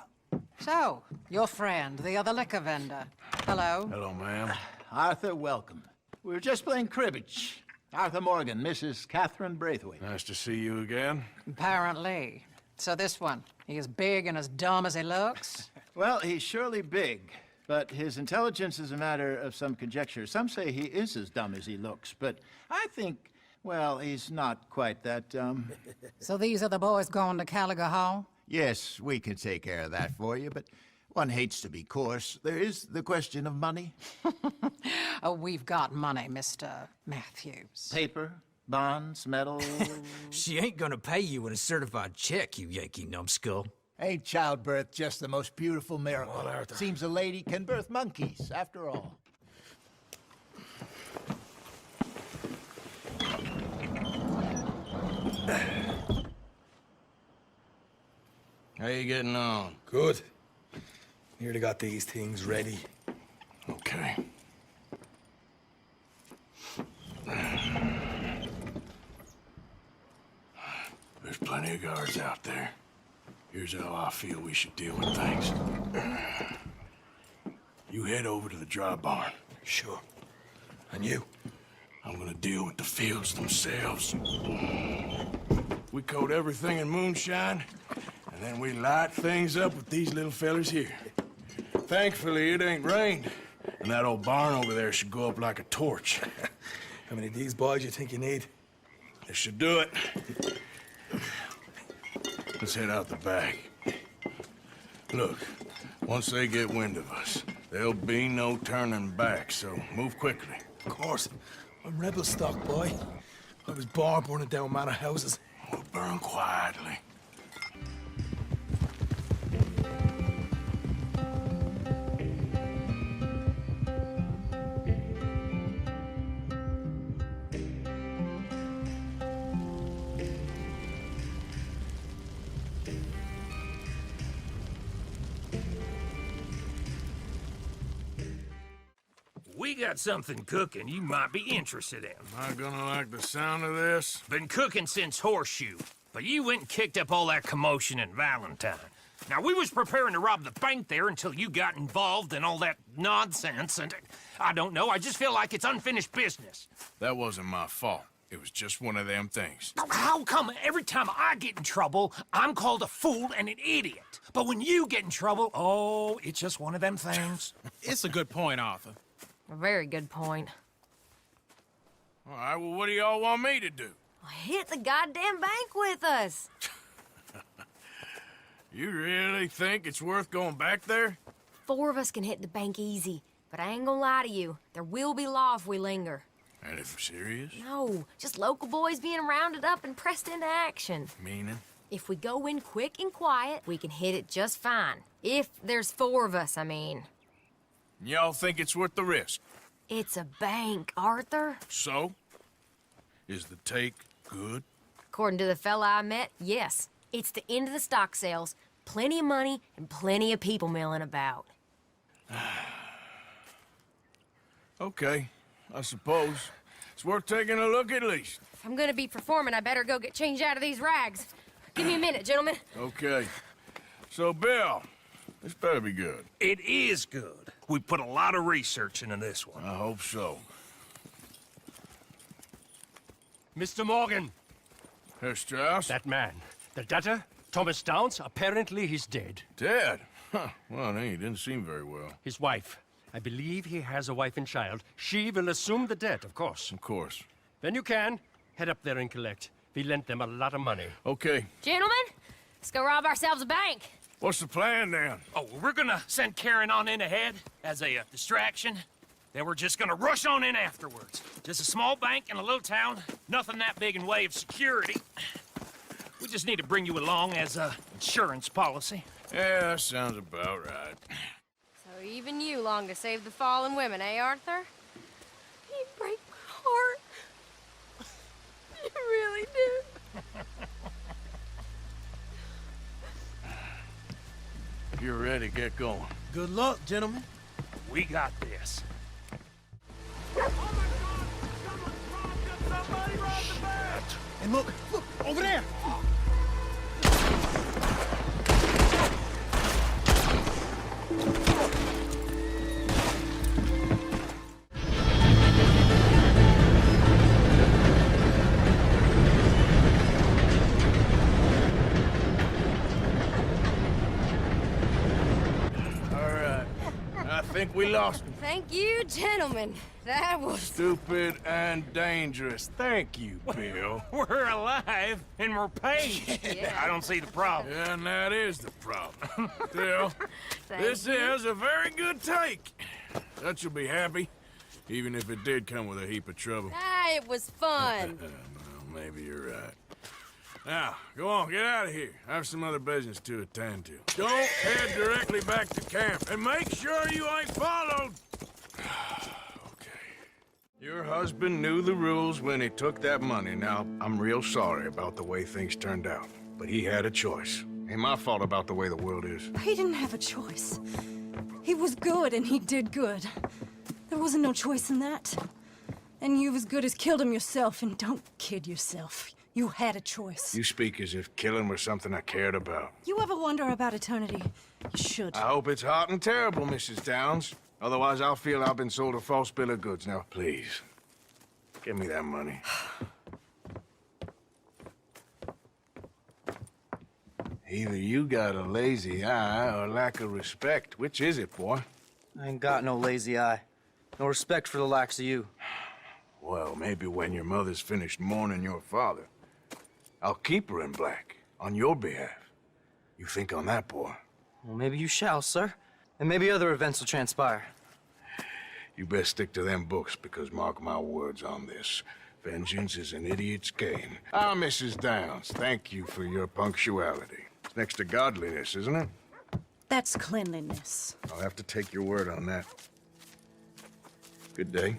So, your friend, the other liquor vendor. Hello. Hello, ma'am. Arthur, welcome. We were just playing cribbage. Arthur Morgan, Mrs. Catherine Braithwaite. Nice to see you again. Apparently. So this one, he is big and as dumb as he looks? Well, he's surely big, but his intelligence is a matter of some conjecture. Some say he is as dumb as he looks, but I think, well, he's not quite that dumb. So these are the boys going to Caliga Hall? Yes, we can take care of that for you, but one hates to be coarse. There is the question of money. Oh, we've got money, Mr. Matthews. Paper, bonds, metal. She ain't gonna pay you with a certified check, you Yankee numbskull. Ain't childbirth just the most beautiful miracle? Well, Arthur. Seems a lady can birth monkeys, after all. How you getting on? Good. Nearly got these things ready. Okay. There's plenty of guards out there. Here's how I feel we should deal with things. You head over to the dry barn. Sure. And you? I'm gonna deal with the fields themselves. We coat everything in moonshine, and then we light things up with these little fellers here. Thankfully, it ain't rained, and that old barn over there should go up like a torch. How many of these boys you think you need? This should do it. Let's head out the back. Look, once they get wind of us, there'll be no turning back, so move quickly. Of course. I'm rebel stock, boy. I was born burning down manor houses. We'll burn quietly. We got something cooking you might be interested in. Am I gonna like the sound of this? Been cooking since Horseshoe, but you went and kicked up all that commotion in Valentine. Now, we was preparing to rob the bank there until you got involved in all that nonsense, and I don't know, I just feel like it's unfinished business. That wasn't my fault. It was just one of them things. How come every time I get in trouble, I'm called a fool and an idiot? But when you get in trouble, oh, it's just one of them things. It's a good point, Arthur. A very good point. All right, well, what do y'all want me to do? Hit the goddamn bank with us. You really think it's worth going back there? 4 of us can hit the bank easy, but I ain't gonna lie to you. There will be law if we linger. And if we're serious? No, just local boys being rounded up and pressed into action. Meaning? If we go in quick and quiet, we can hit it just fine. If there's 4 of us, I mean. Y'all think it's worth the risk? It's a bank, Arthur. So? Is the take good? According to the fella I met, yes. It's the end of the stock sales, plenty of money, and plenty of people milling about. Okay, I suppose. It's worth taking a look at least. If I'm gonna be performing, I better go get changed out of these rags. Give me a minute, gentlemen. Okay. So, Bill, this better be good. It is good. We put a lot of research into this one. I hope so. Mr. Morgan. Herr Strauss? That man. The debtor, Thomas Downs, apparently he's dead. Dead? Huh. Well, he didn't seem very well. His wife. I believe he has a wife and child. She will assume the debt, of course. Of course. Then you can head up there and collect. We lent them a lot of money. Okay. Gentlemen, let's go rob ourselves a bank. What's the plan, then? Oh, we're gonna send Karen on in ahead as a distraction. Then we're just gonna rush on in afterwards. Just a small bank in a little town. Nothing that big in way of security. We just need to bring you along as a insurance policy. Yeah, that sounds about right. So even you long to save the fallen women, eh, Arthur? You break my heart. really did. If you're ready, get going. Good luck, gentlemen. We got this. And look, over there! I think we lost him. Thank you, gentlemen. That was... Stupid and dangerous. Thank you, Bill. We're alive and we're paid. Yeah. I don't see the problem. Yeah, and that is the problem. Still, this you. is a very good take. Dutch will be happy, even if it did come with a heap of trouble. Ah, it was fun. Well, maybe you're right. Now, go on, get out of here. I have some other business to attend to. Don't head directly back to camp, and make sure you ain't followed. Okay. Your husband knew the rules when he took that money. Now, I'm real sorry about the way things turned out, but he had a choice. Ain't my fault about the way the world is. He didn't have a choice. He was good, and he did good. There wasn't no choice in that. And you've as good as killed him yourself, and don't kid yourself. You had a choice. You speak as if killing was something I cared about. You ever wonder about eternity? You should. I hope it's hot and terrible, Mrs. Downs. Otherwise, I'll feel I've been sold a false bill of goods. Now, please, give me that money. Either you got a lazy eye or lack of respect. Which is it, boy? I ain't got no lazy eye. No respect for the likes of you. Well, maybe when your mother's finished mourning your father, I'll keep her in black, on your behalf. You think on that, boy? Well, maybe you shall, sir. And maybe other events will transpire. You best stick to them books, because mark my words on this. Vengeance is an idiot's game. Ah, Mrs. Downs, thank you for your punctuality. It's next to godliness, isn't it? That's cleanliness. I'll have to take your word on that. Good day.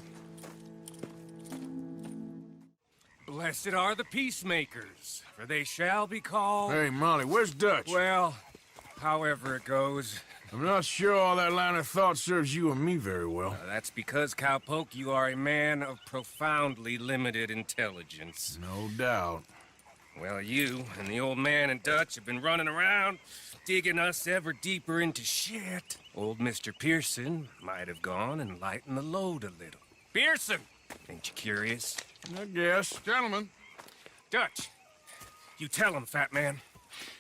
Blessed are the peacemakers, for they shall be called... Hey, Molly, where's Dutch? Well, however it goes. I'm not sure all that line of thought serves you and me very well. That's because, Cowpoke, you are a man of profoundly limited intelligence. No doubt. Well, you and the old man and Dutch have been running around, digging us ever deeper into shit. Old Mr. Pearson might have gone and lightened the load a little. Pearson! Ain't you curious? I guess. Gentlemen. Dutch, you tell him, fat man.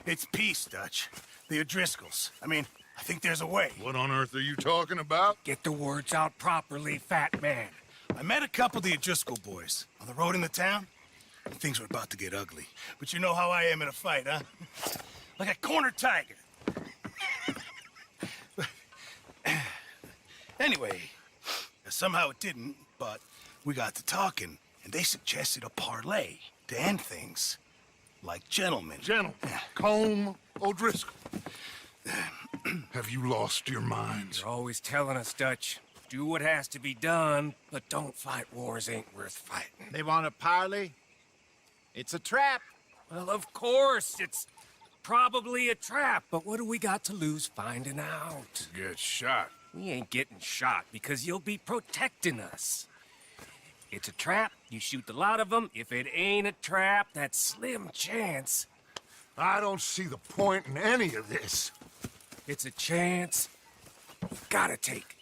It's peace, Dutch. The O'Driscolls. I mean, I think there's a way. What on earth are you talking about? Get the words out properly, fat man. I met a couple of the O'Driscoll boys on the road into town. Things were about to get ugly. But you know how I am in a fight, huh? Like a corner tiger. Anyway, somehow it didn't, but we got to talking, and they suggested a parlay to end things. Like gentlemen. Gentlemen. Combe O'Driscoll. Have you lost your minds? You're always telling us, Dutch. Do what has to be done, but don't fight wars ain't worth fighting. They want a parley? It's a trap. Well, of course, it's probably a trap, but what do we got to lose finding out? Get shot. We ain't getting shot because you'll be protecting us. It's a trap, you shoot the lot of them. If it ain't a trap, that's slim chance. I don't see the point in any of this. It's a chance you gotta take.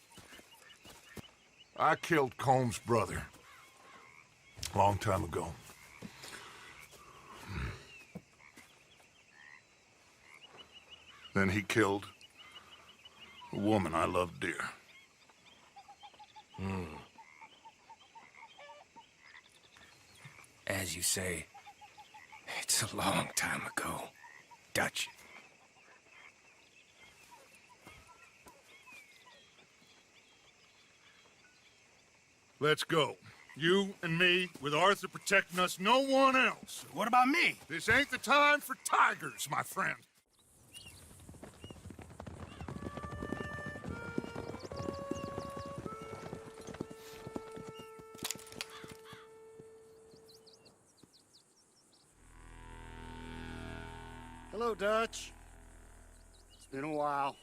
I killed Combs' brother. A long time ago. Then he killed a woman I loved dear. As you say, it's a long time ago, Dutch. Let's go. You and me, with Arthur protecting us, no one else. What about me? This ain't the time for tigers, my friend. Hello, Dutch. It's been a while.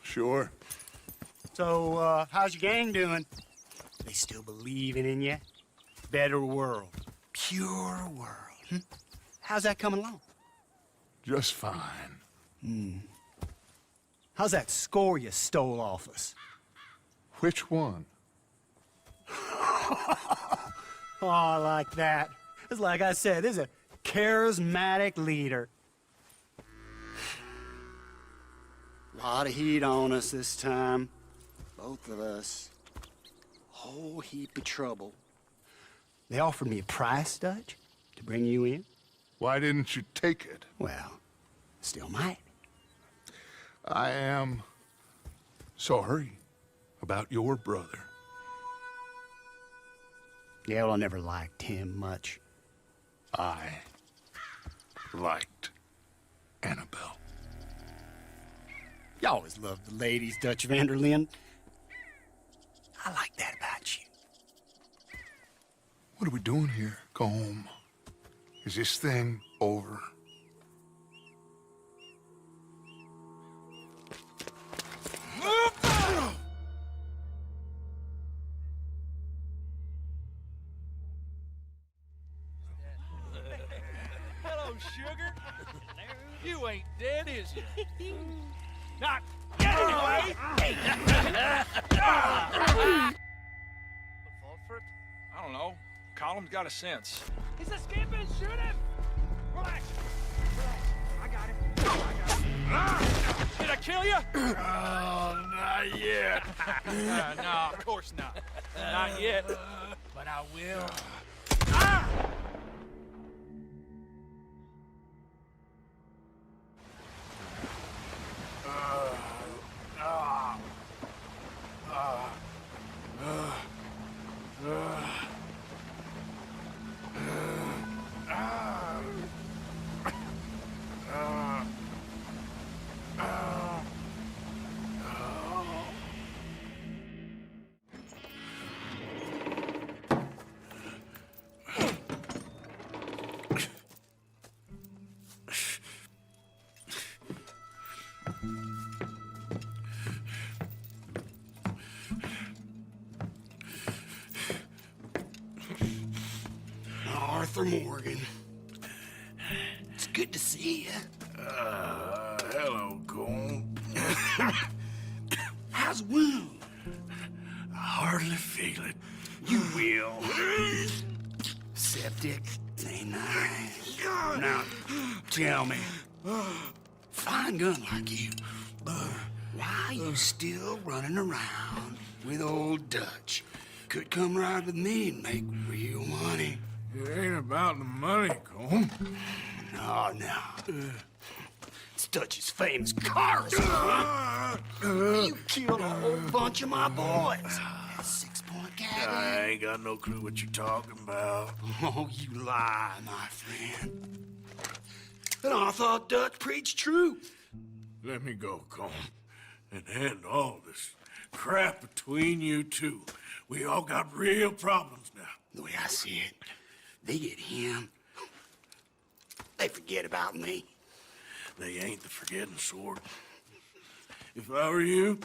Sure. So, how's your gang doing? They still believing in you? Better world. Pure world. How's that coming along? Just fine. How's that score you stole off us? Which one? Oh, I like that. It's like I said, there's a charismatic leader. Lot of heat on us this time. Both of us. Whole heap of trouble. They offered me a price, Dutch, to bring you in. Why didn't you take it? Well, still might. I am sorry about your brother. Yeah, well, I never liked him much. I liked Annabelle. You always loved the ladies, Dutch Vanderlyn. I like that about you. What are we doing here? Go home. Is this thing over? Hello, sugar. You ain't dead, is you? Not yet, anyway. Fall for it? I don't know. Column's got a sense. He's escaping. Shoot him! Relax. Relax. I got him. Did I kill you? Oh, not yet. No, of course not. Not yet. But I will. Arthur Morgan. It's good to see you. Hello, Cole. How's the wound? I hardly feel it. You will. Septic. Ain't nice. Now, tell me, fine gun like you, why are you still running around with old Dutch? Could come right with me and make real money. It ain't about the money, Cole. No. It's Dutch's famous cars. You killed a whole bunch of my boys. 6-point cabin. I ain't got no clue what you're talking about. Oh, you lie, my friend. But I thought Dutch preached truth. Let me go, Cole, and end all this crap between you two. We all got real problems now. The way I see it, they get him. They forget about me. They ain't the forgetting sort. If I were you,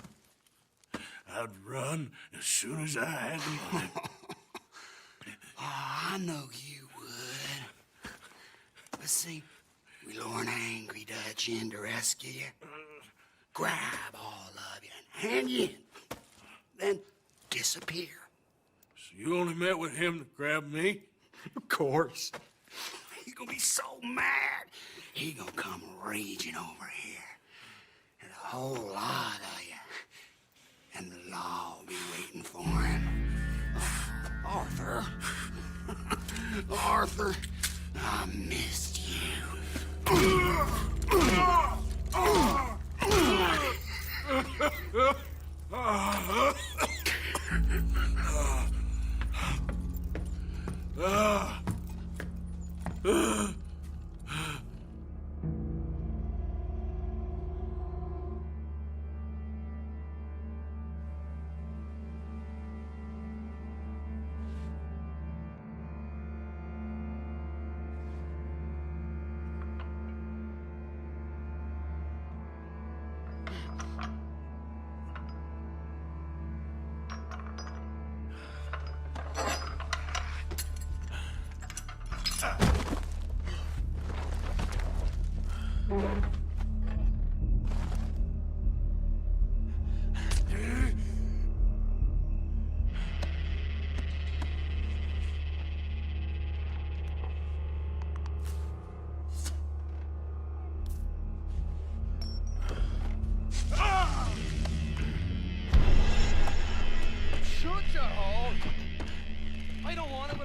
I'd run as soon as I had the money. I know you would. But see, we lure an angry Dutch in to rescue you. Grab all of you and hand you in. Then disappear. So you only met with him to grab me? Of course. He's gonna be so mad. He gonna come raging over here. And a whole lot of you. And the law will be waiting for him. Arthur. Arthur, I missed you.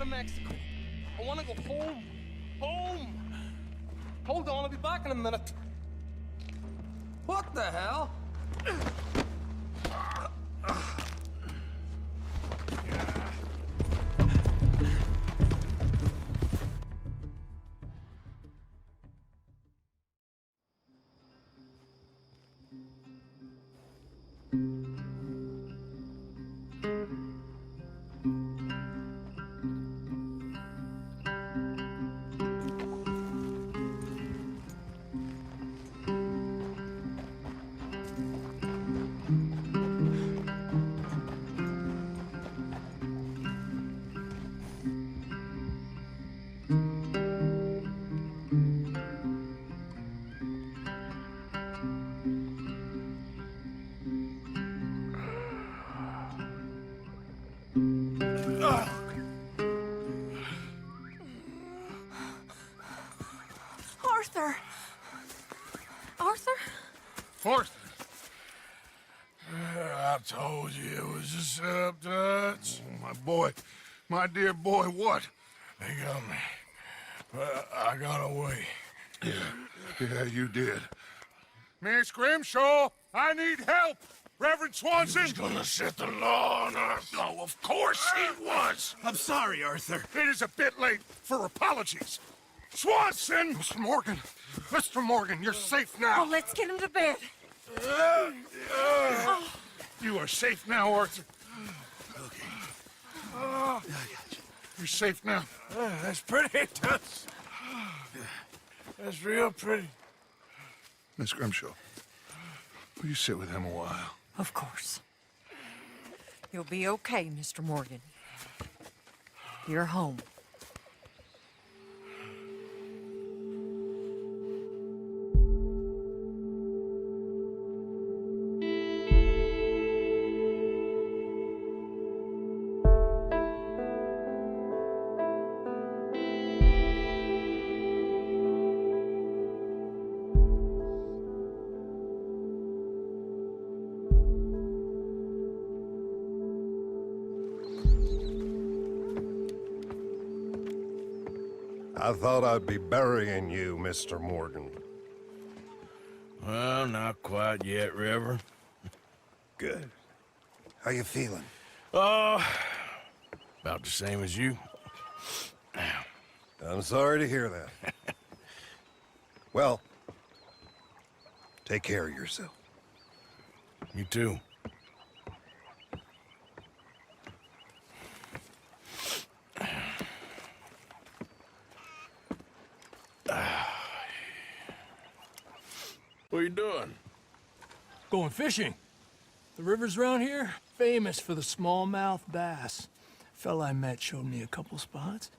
to Mexico. I want to go home. Home! Hold on, I'll be back in a minute. What the hell? Arthur! Arthur? Arthur! I told you it was a sub-touch. Oh, my boy. My dear boy, what? They got me. But I got away. Yeah, you did. Miss Grimshaw, I need help! Reverend Swanson! He's gonna set the law on us. Oh, of course he was! I'm sorry, Arthur. It is a bit late for apologies. Swanson! Mr. Morgan, you're safe now. Oh, let's get him to bed. You are safe now, Arthur. Okay. I got you. You're safe now. That's pretty. That's real pretty. Miss Grimshaw, will you sit with him a while? Of course. You'll be okay, Mr. Morgan. You're home. I thought I'd be burying you, Mr. Morgan. Well, not quite yet, Reverend. Good. How you feeling? Oh, about the same as you. I'm sorry to hear that. Well, take care of yourself. You too. What are you doing? Going fishing. The rivers around here, famous for the smallmouth bass. Fella I met showed me a couple spots.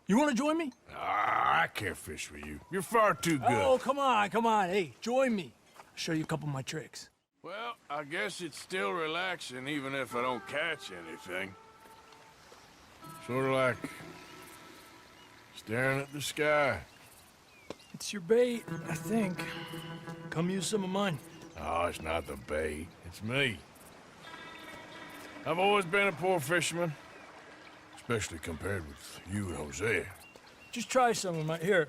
You want to join me? I can't fish with you. You're far too good. Oh, come on. Hey, join me. I'll show you a couple of my tricks. Well, I guess it's still relaxing even if I don't catch anything. Sort of like staring at the sky. It's your bait, I think. Come use some of mine. Oh, it's not the bait. It's me. I've always been a poor fisherman. Especially compared with you and Hosea. Just try some of my... Here.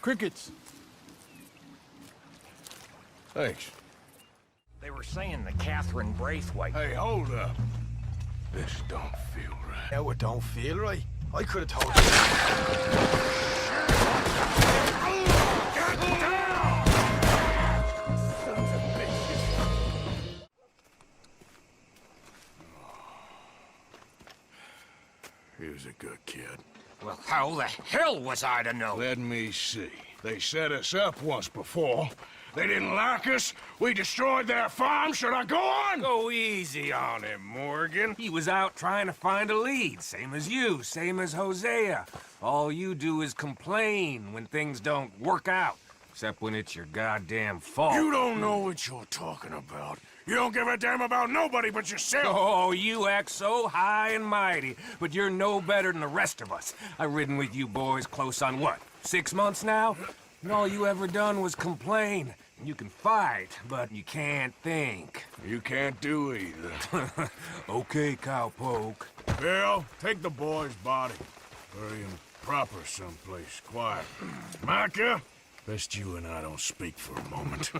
Crickets. Thanks. They were saying the Catherine Braithwaite. Hey, hold up. This don't feel right. No, it don't feel right. I could have told you. Get down! Sons of bitches. He was a good kid. Well, how the hell was I to know? Let me see. They set us up once before. They didn't like us. We destroyed their farm. Should I go on? Go easy on him, Morgan. He was out trying to find a lead. Same as you, same as Hosea. All you do is complain when things don't work out. Except when it's your goddamn fault. You don't know what you're talking about. You don't give a damn about nobody but yourself. Oh, you act so high and mighty, but you're no better than the rest of us. I've ridden with you boys close on what, 6 months now? And all you ever done was complain. You can fight, but you can't think. You can't do either. Okay, cowpoke. Bill, take the boy's body. Bury him proper someplace, quiet. Micah, best you and I don't speak for a moment.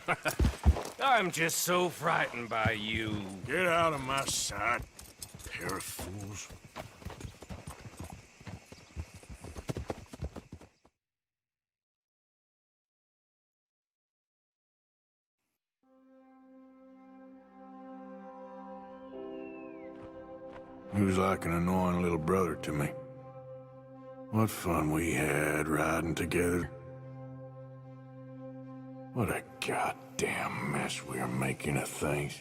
I'm just so frightened by you. Get out of my sight, pair of fools. He was like an annoying little brother to me. What fun we had riding together. What a goddamn mess we are making of things.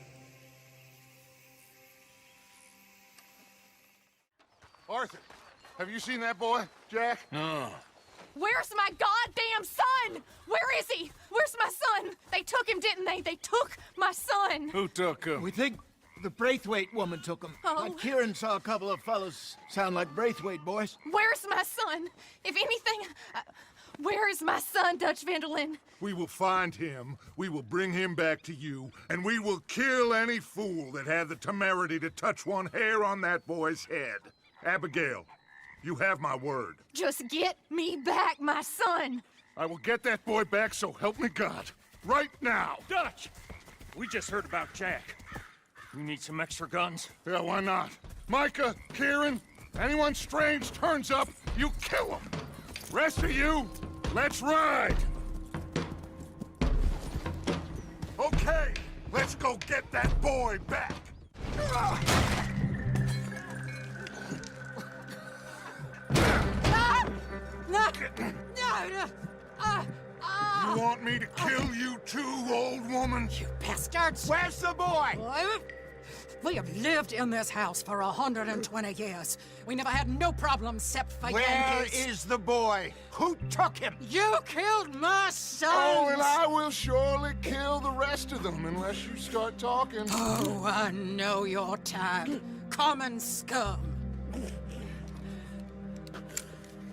Arthur, have you seen that boy, Jack? No. Where's my goddamn son? Where is he? Where's my son? They took him, didn't they? They took my son. Who took him? We think the Braithwaite woman took him. Oh. But Kieran saw a couple of fellows sound like Braithwaite boys. Where's my son? If anything, where is my son, Dutch Vanderlyn? We will find him, we will bring him back to you, and we will kill any fool that had the temerity to touch one hair on that boy's head. Abigail, you have my word. Just get me back, my son. I will get that boy back, so help me God. Right now. Dutch! We just heard about Jack. You need some extra guns? Yeah, why not? Micah, Kieran, anyone strange turns up, you kill him. Rest of you, let's ride. Okay, let's go get that boy back. You want me to kill you too, old woman? You bastards! Where's the boy? We have lived in this house for 120 years. We never had no problems except for Where Yankees. is the boy? Who took him? You killed my son! Oh, and I will surely kill the rest of them unless you start talking. Oh, I know your type. Common scum.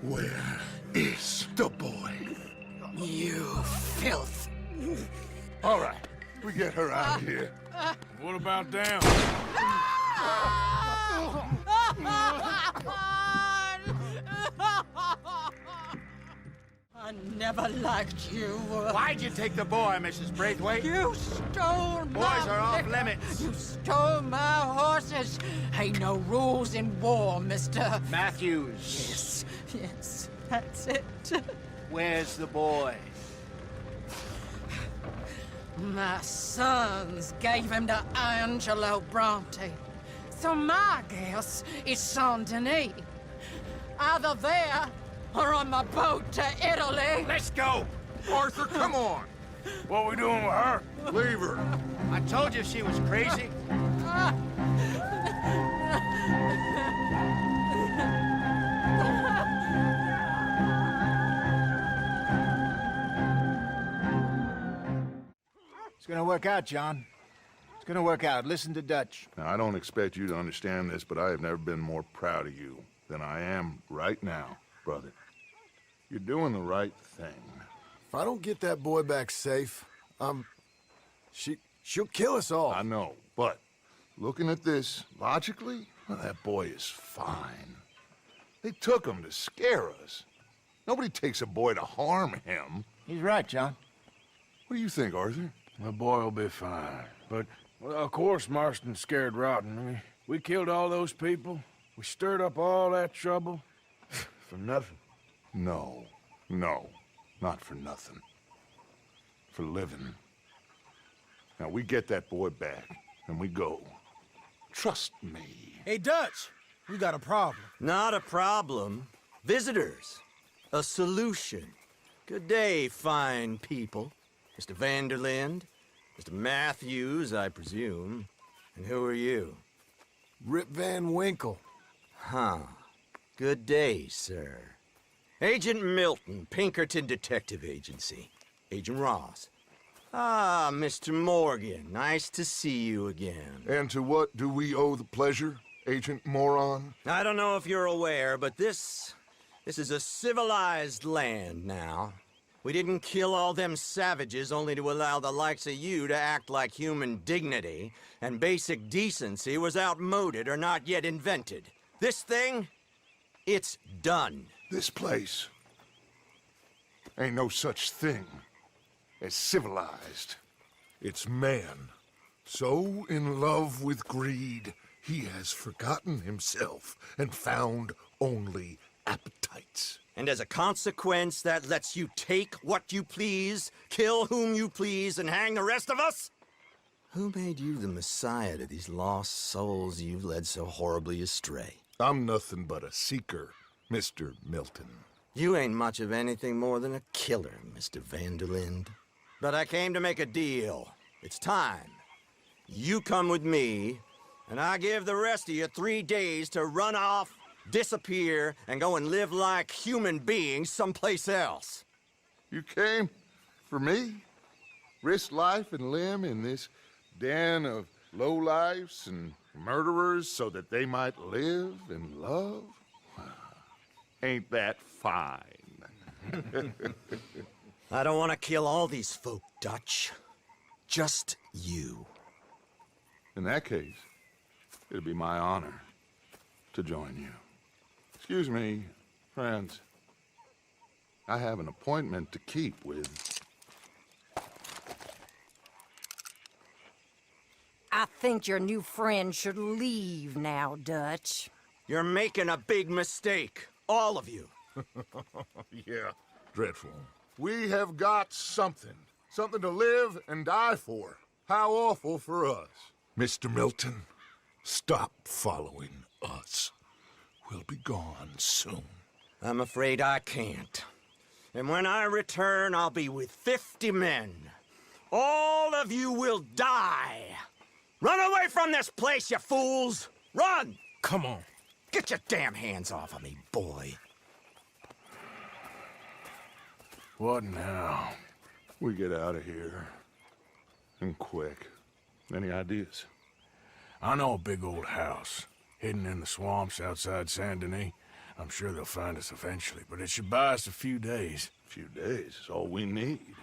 Where is the boy? You filth. All right, we get her out of here. What about them? I never liked you. Why'd you take the boy, Mrs. Braithwaite? You stole my... Boys are off limits. You stole my horses. Ain't no rules in war, Mr. Matthews. Yes, that's it. Where's the boy? My sons gave him to Angelo Bronte. So my guess is Saint-Denis. Either there or on my boat to Italy. Let's go! Arthur, come on! What we doing with her? Leave her. I told you she was crazy. It's gonna work out, John. It's gonna work out. Listen to Dutch. Now, I don't expect you to understand this, but I have never been more proud of you than I am right now, brother. You're doing the right thing. If I don't get that boy back safe, she'll kill us all. I know, but looking at this logically, well, that boy is fine. They took him to scare us. Nobody takes a boy to harm him. He's right, John. What do you think, Arthur? The boy will be fine. But, well, of course Marston's scared rotten. I mean, we killed all those people. We stirred up all that trouble. For nothing. No, not for nothing. For living. Now, we get that boy back, and we go. Trust me. Hey, Dutch, we got a problem. Not a problem. Visitors. A solution. Good day, fine people. Mr. Vanderlyn, Mr. Matthews, I presume. And who are you? Rip Van Winkle. Huh. Good day, sir. Agent Milton, Pinkerton Detective Agency. Agent Ross. Ah, Mr. Morgan, nice to see you again. And to what do we owe the pleasure, Agent Moron? I don't know if you're aware, but this is a civilized land now. We didn't kill all them savages only to allow the likes of you to act like human dignity, and basic decency was outmoded or not yet invented. This thing, it's done. This place ain't no such thing as civilized. It's man, so in love with greed, he has forgotten himself and found only appetites. And as a consequence, that lets you take what you please, kill whom you please, and hang the rest of us? Who made you the messiah to these lost souls you've led so horribly astray? I'm nothing but a seeker, Mr. Milton. You ain't much of anything more than a killer, Mr. Vanderlind. But I came to make a deal. It's time. You come with me, and I give the rest of you 3 days to run off, disappear, and go and live like human beings someplace else. You came for me? Risk life and limb in this den of lowlifes and murderers so that they might live and love? Ain't that fine? I don't want to kill all these folk, Dutch. Just you. In that case, it'll be my honor to join you. Excuse me, friends. I have an appointment to keep with... I think your new friend should leave now, Dutch. You're making a big mistake. All of you. Yeah, dreadful. We have got something. Something to live and die for. How awful for us. Mr. Milton, stop following us. We'll be gone soon. I'm afraid I can't. And when I return, I'll be with 50 men. All of you will die. Run away from this place, you fools! Run! Come on. Get your damn hands off of me, boy. What now? We get out of here. And quick. Any ideas? I know a big old house, hidden in the swamps outside Saint Denis. I'm sure they'll find us eventually, but it should buy us a few days. A few days is all we need.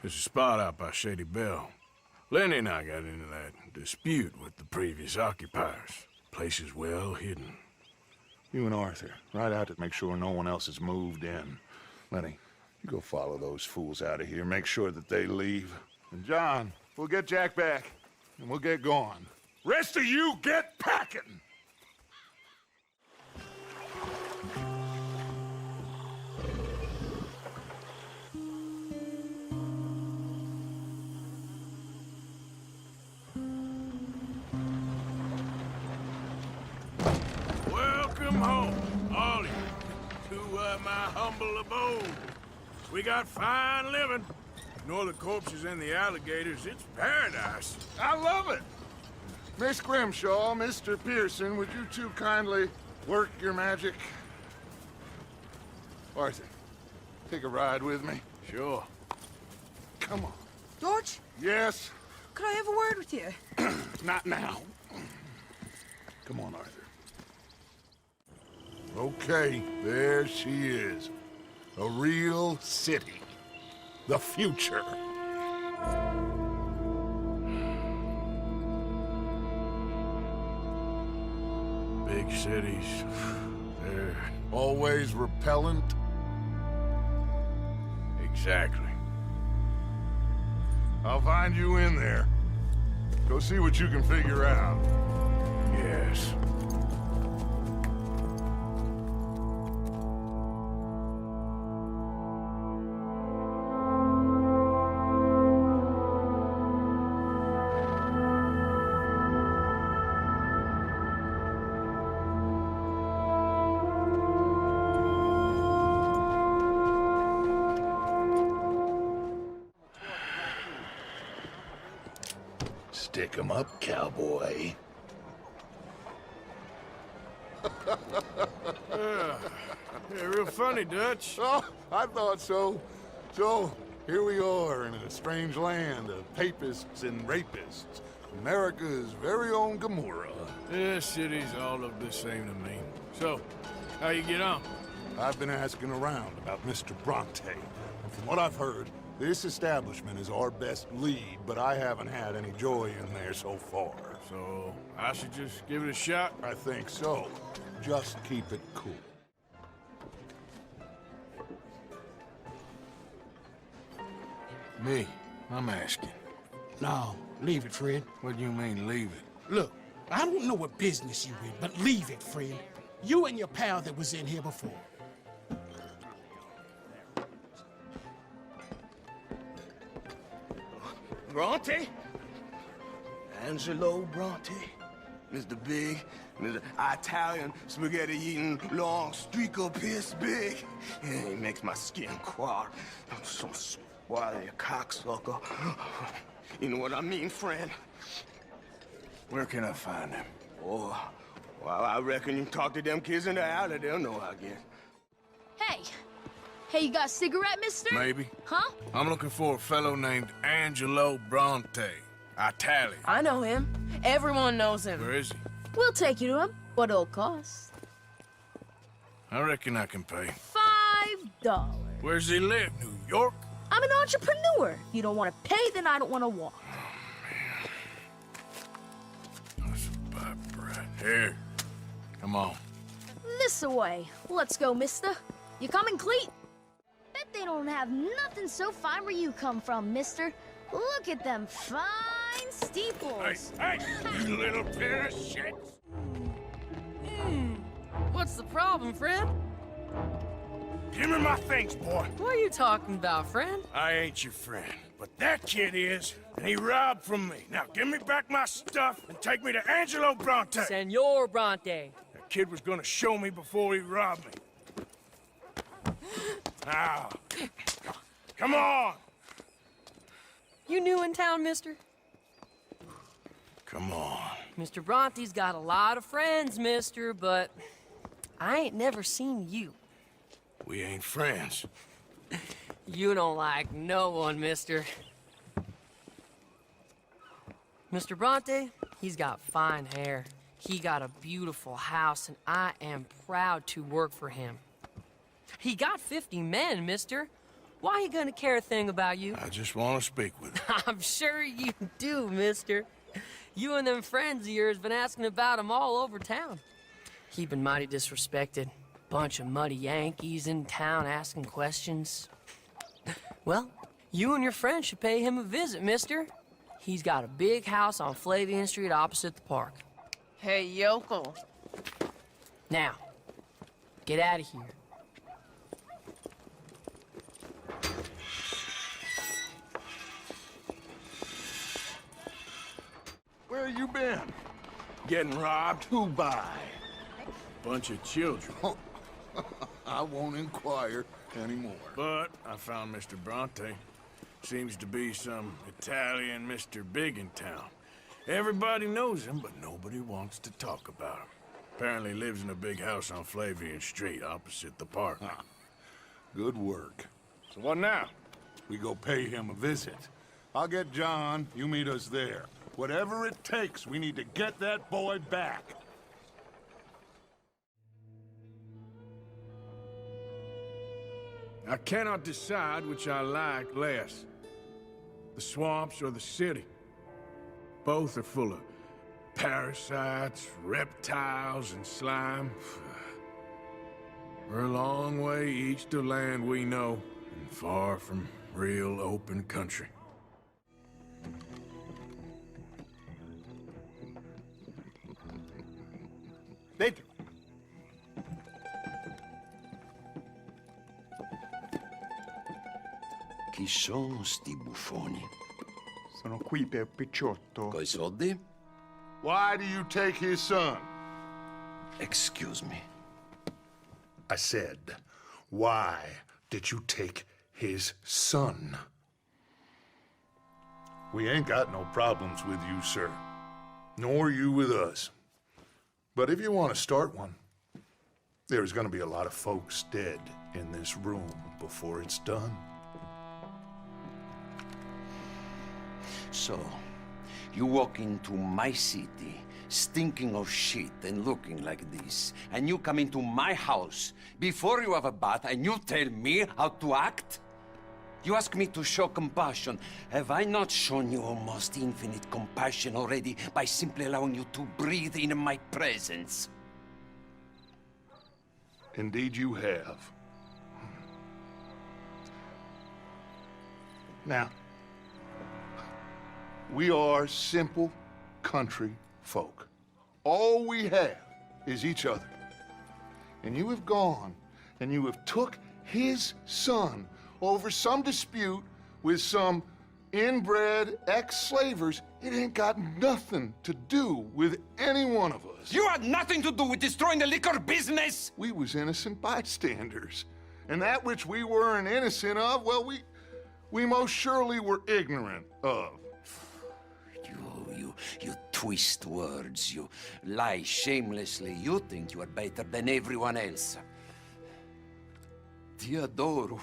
There's a spot out by Shady Bell. Lenny and I got into that dispute with the previous occupiers. Place is well hidden. You and Arthur, ride out to make sure no one else has moved in. Lenny, you go follow those fools out of here, make sure that they leave. And John, we'll get Jack back, and we'll get going. Rest of you, get packing! Welcome home, all of you, to my humble abode. We got fine living. Ignore the corpses and the alligators, it's paradise. I love it! Miss Grimshaw, Mr. Pearson, would you two kindly work your magic? Arthur, take a ride with me. Sure. Come on. George? Yes? Could I have a word with you? Not now. Come on, Arthur. Okay, there she is. A real city. The future. Big cities, they're... Always repellent? Exactly. I'll find you in there. Go see what you can figure out. Yes. Stick 'em up, cowboy. Yeah, real funny, Dutch. Oh, I thought so. So, here we are in a strange land of papists and rapists. America's very own Gomorrah. Yeah, cities all look the same to me. So, how you get on? I've been asking around about Mr. Bronte. From what I've heard, this establishment is our best lead, but I haven't had any joy in there so far. So, I should just give it a shot? I think so. Just keep it cool. Me, I'm asking. No, leave it, friend. What do you mean, leave it? Look, I don't know what business you in, but leave it, friend. You and your pal that was in here before. Bronte? Angelo Bronte? Mr. Big, Mr. Italian spaghetti-eating, long streaker piss big. He makes my skin crawl. I'm so swarthy, cocksucker. You know what I mean, friend? Where can I find him? Oh, well, I reckon you talk to them kids in the alley, they'll know, I guess. Hey! Hey, you got a cigarette, mister? Maybe. Huh? I'm looking for a fellow named Angelo Bronte. Italian. I know him. Everyone knows him. Where is he? We'll take you to him. What it'll cost? I reckon I can pay. $5. Where's he live? New York? I'm an entrepreneur. You don't want to pay, then I don't want to walk. That's a bad brat. Here. Come on. This away. Let's go, mister. You coming, Cleet? Bet they don't have nothing so fine where you come from, mister. Look at them fine steeples. Hey, you little pair of shits. What's the problem, friend? Give me my things, boy. What are you talking about, friend? I ain't your friend, but that kid is, and he robbed from me. Now give me back my stuff and take me to Angelo Bronte. Senor Bronte. That kid was gonna show me before he robbed me. Now, come on. You new in town, mister? Come on. Mr. Bronte's got a lot of friends, mister, but I ain't never seen you. We ain't friends. You don't like no one, mister. Mr. Bronte, he's got fine hair. He got a beautiful house, and I am proud to work for him. He got 50 men, mister. Why he gonna care a thing about you? I just want to speak with him. I'm sure you do, mister. You and them friends of yours been asking about him all over town. He been mighty disrespected. Bunch of muddy Yankees in town asking questions. Well, you and your friend should pay him a visit, mister. He's got a big house on Flavian Street opposite the park. Hey, yokel. Now, get out of here. Where you been? Getting robbed? Who by? Bunch of children. I won't inquire anymore. But I found Mr. Bronte. Seems to be some Italian Mr. Big in town. Everybody knows him, but nobody wants to talk about him. Apparently lives in a big house on Flavian Street, opposite the park. Good work. So what now? We go pay him a visit. I'll get John, you meet us there. Whatever it takes, we need to get that boy back. I cannot decide which I like less. The swamps or the city. Both are full of parasites, reptiles, and slime. We're a long way east of land we know, and far from real open country. Dentro. Chi sono sti buffoni? Sono qui per Picciotto. Coi soldi? Why do you take his son? Excuse me. I said, why did you take his son? We ain't got no problems with you, sir. Nor you with us. But if you want to start one, there's gonna be a lot of folks dead in this room before it's done. So, you walk into my city, stinking of shit and looking like this, and you come into my house before you have a bath and you tell me how to act? You ask me to show compassion. Have I not shown you almost infinite compassion already by simply allowing you to breathe in my presence? Indeed you have. Now, we are simple country folk. All we have is each other. And you have gone and you have took his son over some dispute with some inbred ex-slavers. It ain't got nothing to do with any one of us. You had nothing to do with destroying the liquor business! We was innocent bystanders. And that which we weren't innocent of, well, we most surely were ignorant of. You twist words, you lie shamelessly. You think you are better than everyone else. Ti adoro.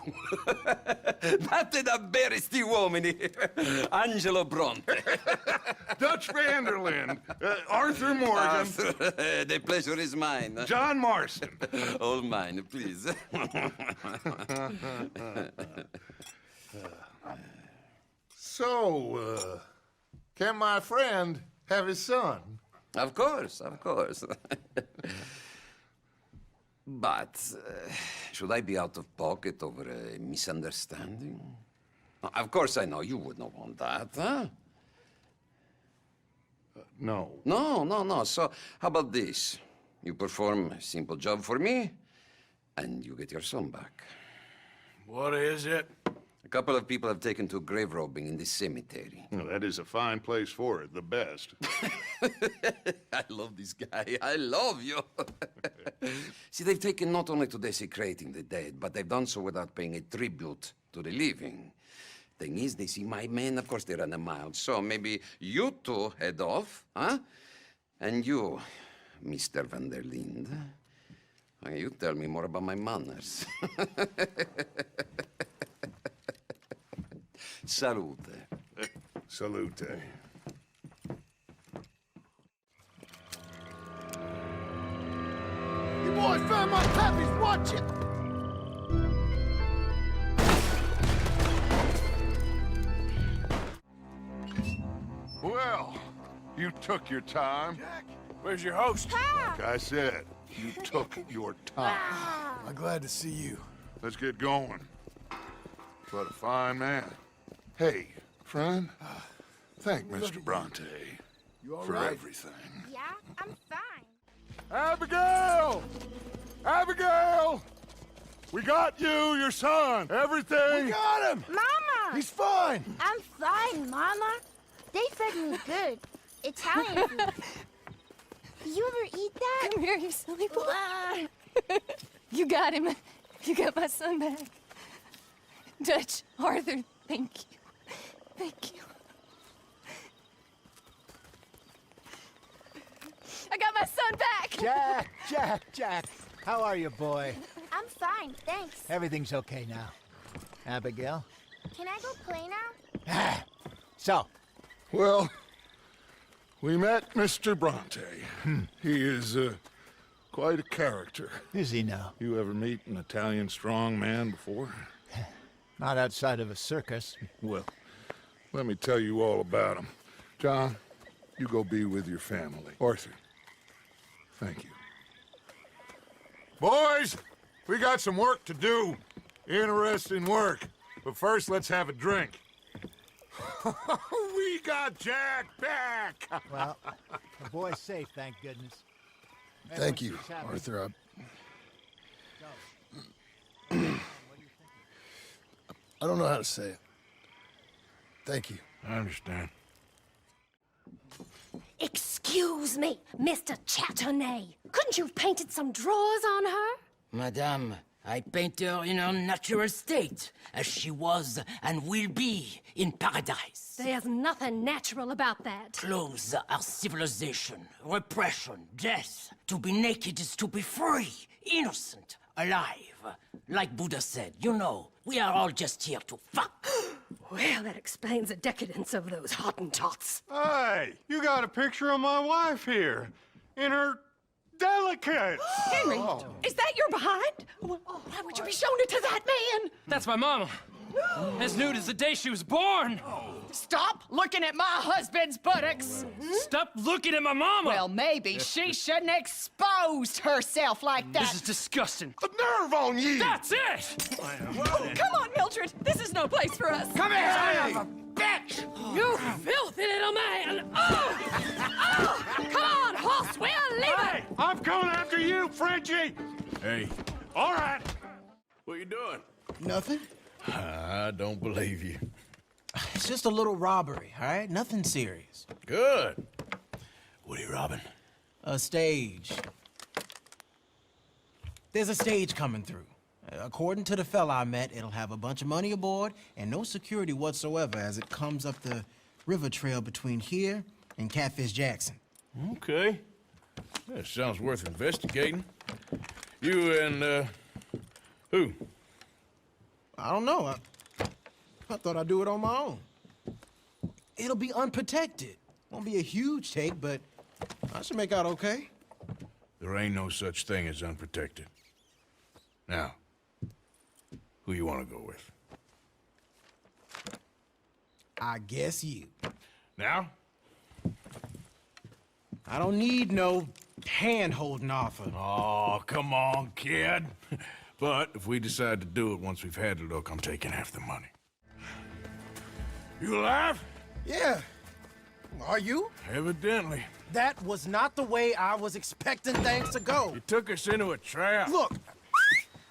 Batte da bere sti uomini. Angelo Bronte. Dutch Vanderland. Arthur Morgan. Arthur, the pleasure is mine. John Marston. All mine, please. So, can my friend have his son? Of course, of course. But, should I be out of pocket over a misunderstanding? Of course I know you would not want that, huh? No. No. So, how about this? You perform a simple job for me, and you get your son back. What is it? A couple of people have taken to grave robbing in this cemetery. Well, that is a fine place for it, the best. I love this guy. I love you. See, they've taken not only to desecrating the dead, but they've done so without paying a tribute to the living. Thing is, they see my men, of course they run a mile. So maybe you two head off, huh? And you, Mr. Van der Linde, you tell me more about my manners. Salute. Salute. You boys found my puppies, watch it! Well, you took your time. Jack, where's your host? Like I said, you took your time. I'm glad to see you. Let's get going. What a fine man. Hey, friend, thank Mr. Bronte for everything. Yeah, I'm fine. Abigail! Abigail! We got you, your son, everything. We got him! Mama! He's fine! I'm fine, Mama. They fed me good Italian food. You ever eat that? Come here, you silly boy. You got him. You got my son back. Dutch, Arthur, thank you. Thank you. I got my son back! Jack, how are you, boy? I'm fine, thanks. Everything's okay now. Abigail? Can I go play now? So? Well, we met Mr. Bronte. He is quite a character. Is he now? You ever meet an Italian strong man before? Not outside of a circus. Well, let me tell you all about him. John, you go be with your family. Arthur, thank you. Boys, we got some work to do. Interesting work. But first, let's have a drink. We got Jack back! Well, the boy's safe, thank goodness. Thank you, Arthur. I don't know how to say it. Thank you. I understand. Excuse me, Mr. Chatternet. Couldn't you have painted some drawers on her? Madame, I paint her in her natural state, as she was and will be in paradise. There's nothing natural about that. Clothes are civilization, repression, death. To be naked is to be free, innocent, alive. Like Buddha said, you know, we are all just here to fuck. Well, that explains the decadence of those Hottentots. Hey, you got a picture of my wife here, in her delicates. Henry, is that your behind? Why would you be showing it to that man? That's my mama. As nude as the day she was born! Stop looking at my husband's buttocks! Stop looking at my mama! Well, maybe she shouldn't have exposed herself like that. This is disgusting. The nerve on you! That's it! Oh, come on, Mildred. This is no place for us. Come here, son of a bitch! You filthy little man! Oh! Oh! Come on, horse, we'll leave it! I'm coming after you, Frenchie! Hey, All right. what you doing? Nothing. I don't believe you. It's just a little robbery, all right? Nothing serious. Good. What are you robbing? A stage. There's a stage coming through. According to the fella I met, it'll have a bunch of money aboard and no security whatsoever as it comes up the river trail between here and Catfish Jackson. Okay. That sounds worth investigating. You and, who? I don't know. I thought I'd do it on my own. It'll be unprotected. Won't be a huge take, but I should make out okay. There ain't no such thing as unprotected. Now, who you want to go with? I guess you. Now? I don't need no hand-holding offer. Oh, come on, kid. But if we decide to do it once we've had a look, I'm taking half the money. You alive? Yeah. Are you? Evidently. That was not the way I was expecting things to go. You took us into a trap. Look,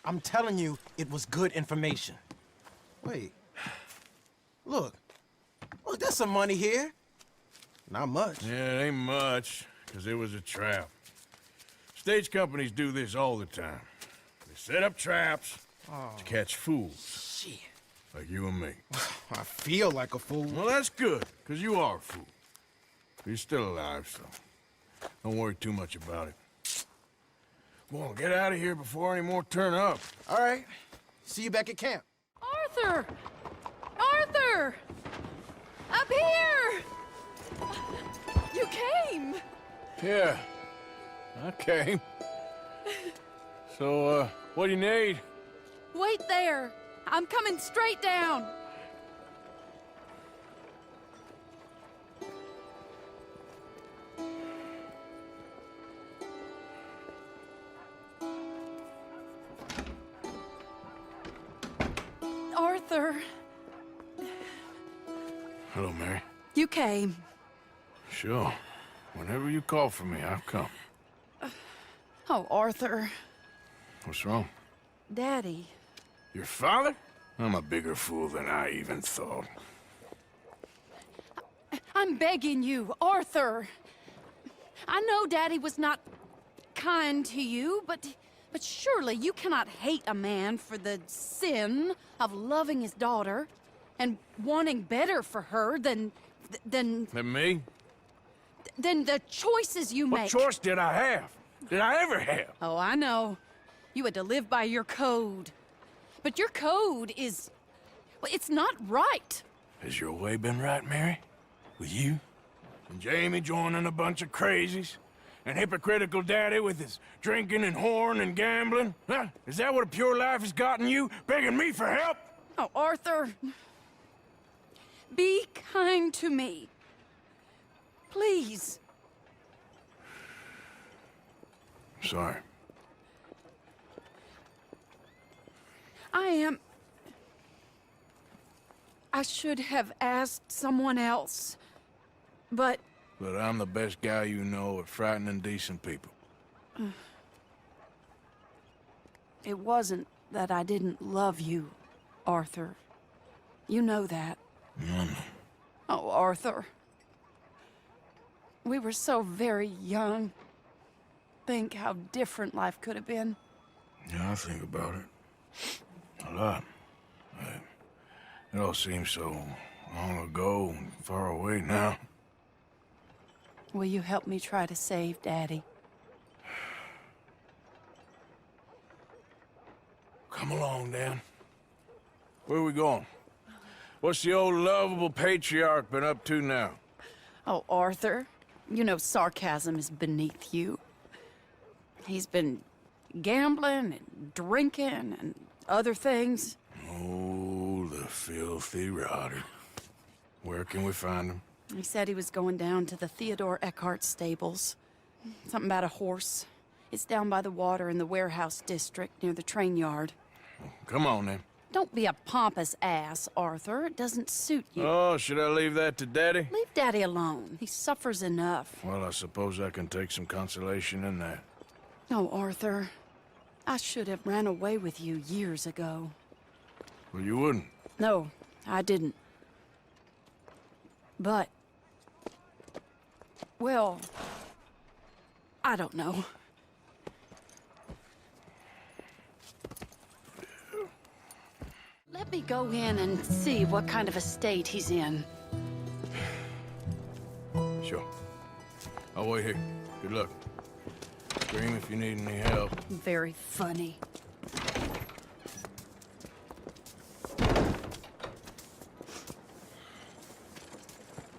I'm telling you, it was good information. Wait. Look, there's some money here. Not much. Yeah, it ain't much, because it was a trap. Stage companies do this all the time. They set up traps to catch fools. Shit. Like you and me. I feel like a fool. Well, that's good, because you are a fool. You're still alive, so don't worry too much about it. Come on, get out of here before any more turn up. All right. See you back at camp. Arthur! Arthur! Up here! You came! Yeah, I came. So, what do you need? Wait there! I'm coming straight down! Arthur, Hello, Mary. you came. Sure. Whenever you call for me, I'll come. Oh, Arthur. What's wrong? Daddy. Your father? I'm a bigger fool than I even thought. I'm begging you, Arthur. I know Daddy was not kind to you, but surely you cannot hate a man for the sin of loving his daughter and wanting better for her than Than me? than the choices you make. What choice did I have? Did I ever have? Oh, I know. You had to live by your code. But your code is... well, it's not right. Has your way been right, Mary? With you? And Jamie joining a bunch of crazies? And hypocritical daddy with his drinking and whoring and gambling? Huh? Is that what a pure life has gotten you? Begging me for help? Oh, Arthur. Be kind to me. Please. Sorry. I should have asked someone else, but... But I'm the best guy you know at frightening decent people. It wasn't that I didn't love you, Arthur. You know that. No. Oh, Arthur. We were so very young. Think how different life could have been. Yeah, I think about it. A lot. It all seems so long ago and far away now. Will you help me try to save Daddy? Come along, Dan. Where are we going? What's the old lovable patriarch been up to now? Oh, Arthur, you know sarcasm is beneath you. He's been gambling and drinking and other things. Oh, the The filthy rotter. Where can we find him? He said he was going down to the Theodore Eckhart stables. Something about a horse. It's down by the water in the warehouse district near the train yard. Come on, then. Don't be a pompous ass, Arthur. It doesn't suit you. Oh, should I leave that to Daddy? Leave Daddy alone. He suffers enough. Well, I suppose I can take some consolation in that. No, Arthur. I should have ran away with you years ago. Well, you wouldn't. No, I didn't. But... well... I don't know. Let me go in and see what kind of a state he's in. Sure. I'll wait here. Good luck. Scream if you need any help. Very funny.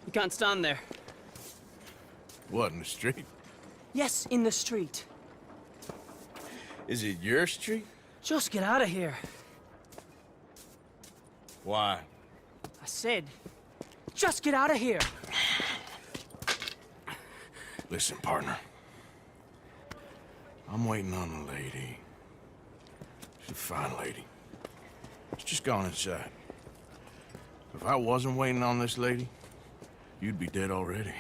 You can't stand there. What, in the street? Yes, in the street. Is it your street? Just get out of here. Why? I said, just get out of here. Listen, partner. I'm waiting on a lady. She's a fine lady. She's just gone inside. If I wasn't waiting on this lady, you'd be dead already.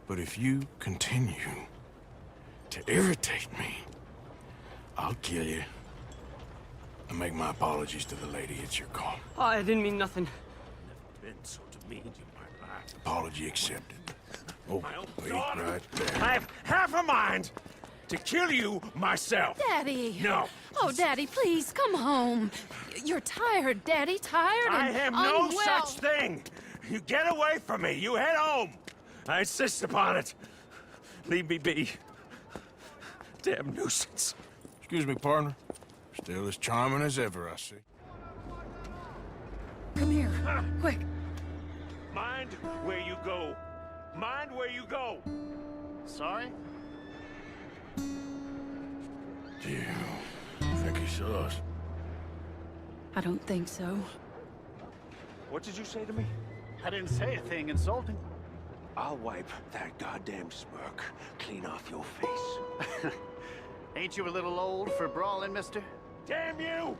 But if you continue to irritate me, I'll kill you. And make my apologies to the lady. It's your call. Oh, I didn't mean nothing. Never been so demeaned in my life. Apology accepted. Oh, wait right there. I have half a mind to kill you myself. Daddy! No. Oh, Daddy, please, come home. You're tired, Daddy, tired and I am no unwell. such thing. You get away from me. You head home. I insist upon it. Leave me be. Damn nuisance. Excuse me, partner. Still as charming as ever, I see. Come here, quick. Mind where you go. Mind where you go. Sorry? Do you think he saw us? I don't think so. What did you say to me? I didn't say a thing insulting. I'll wipe that goddamn smirk clean off your face. Ain't you a little old for brawling, mister? Damn you!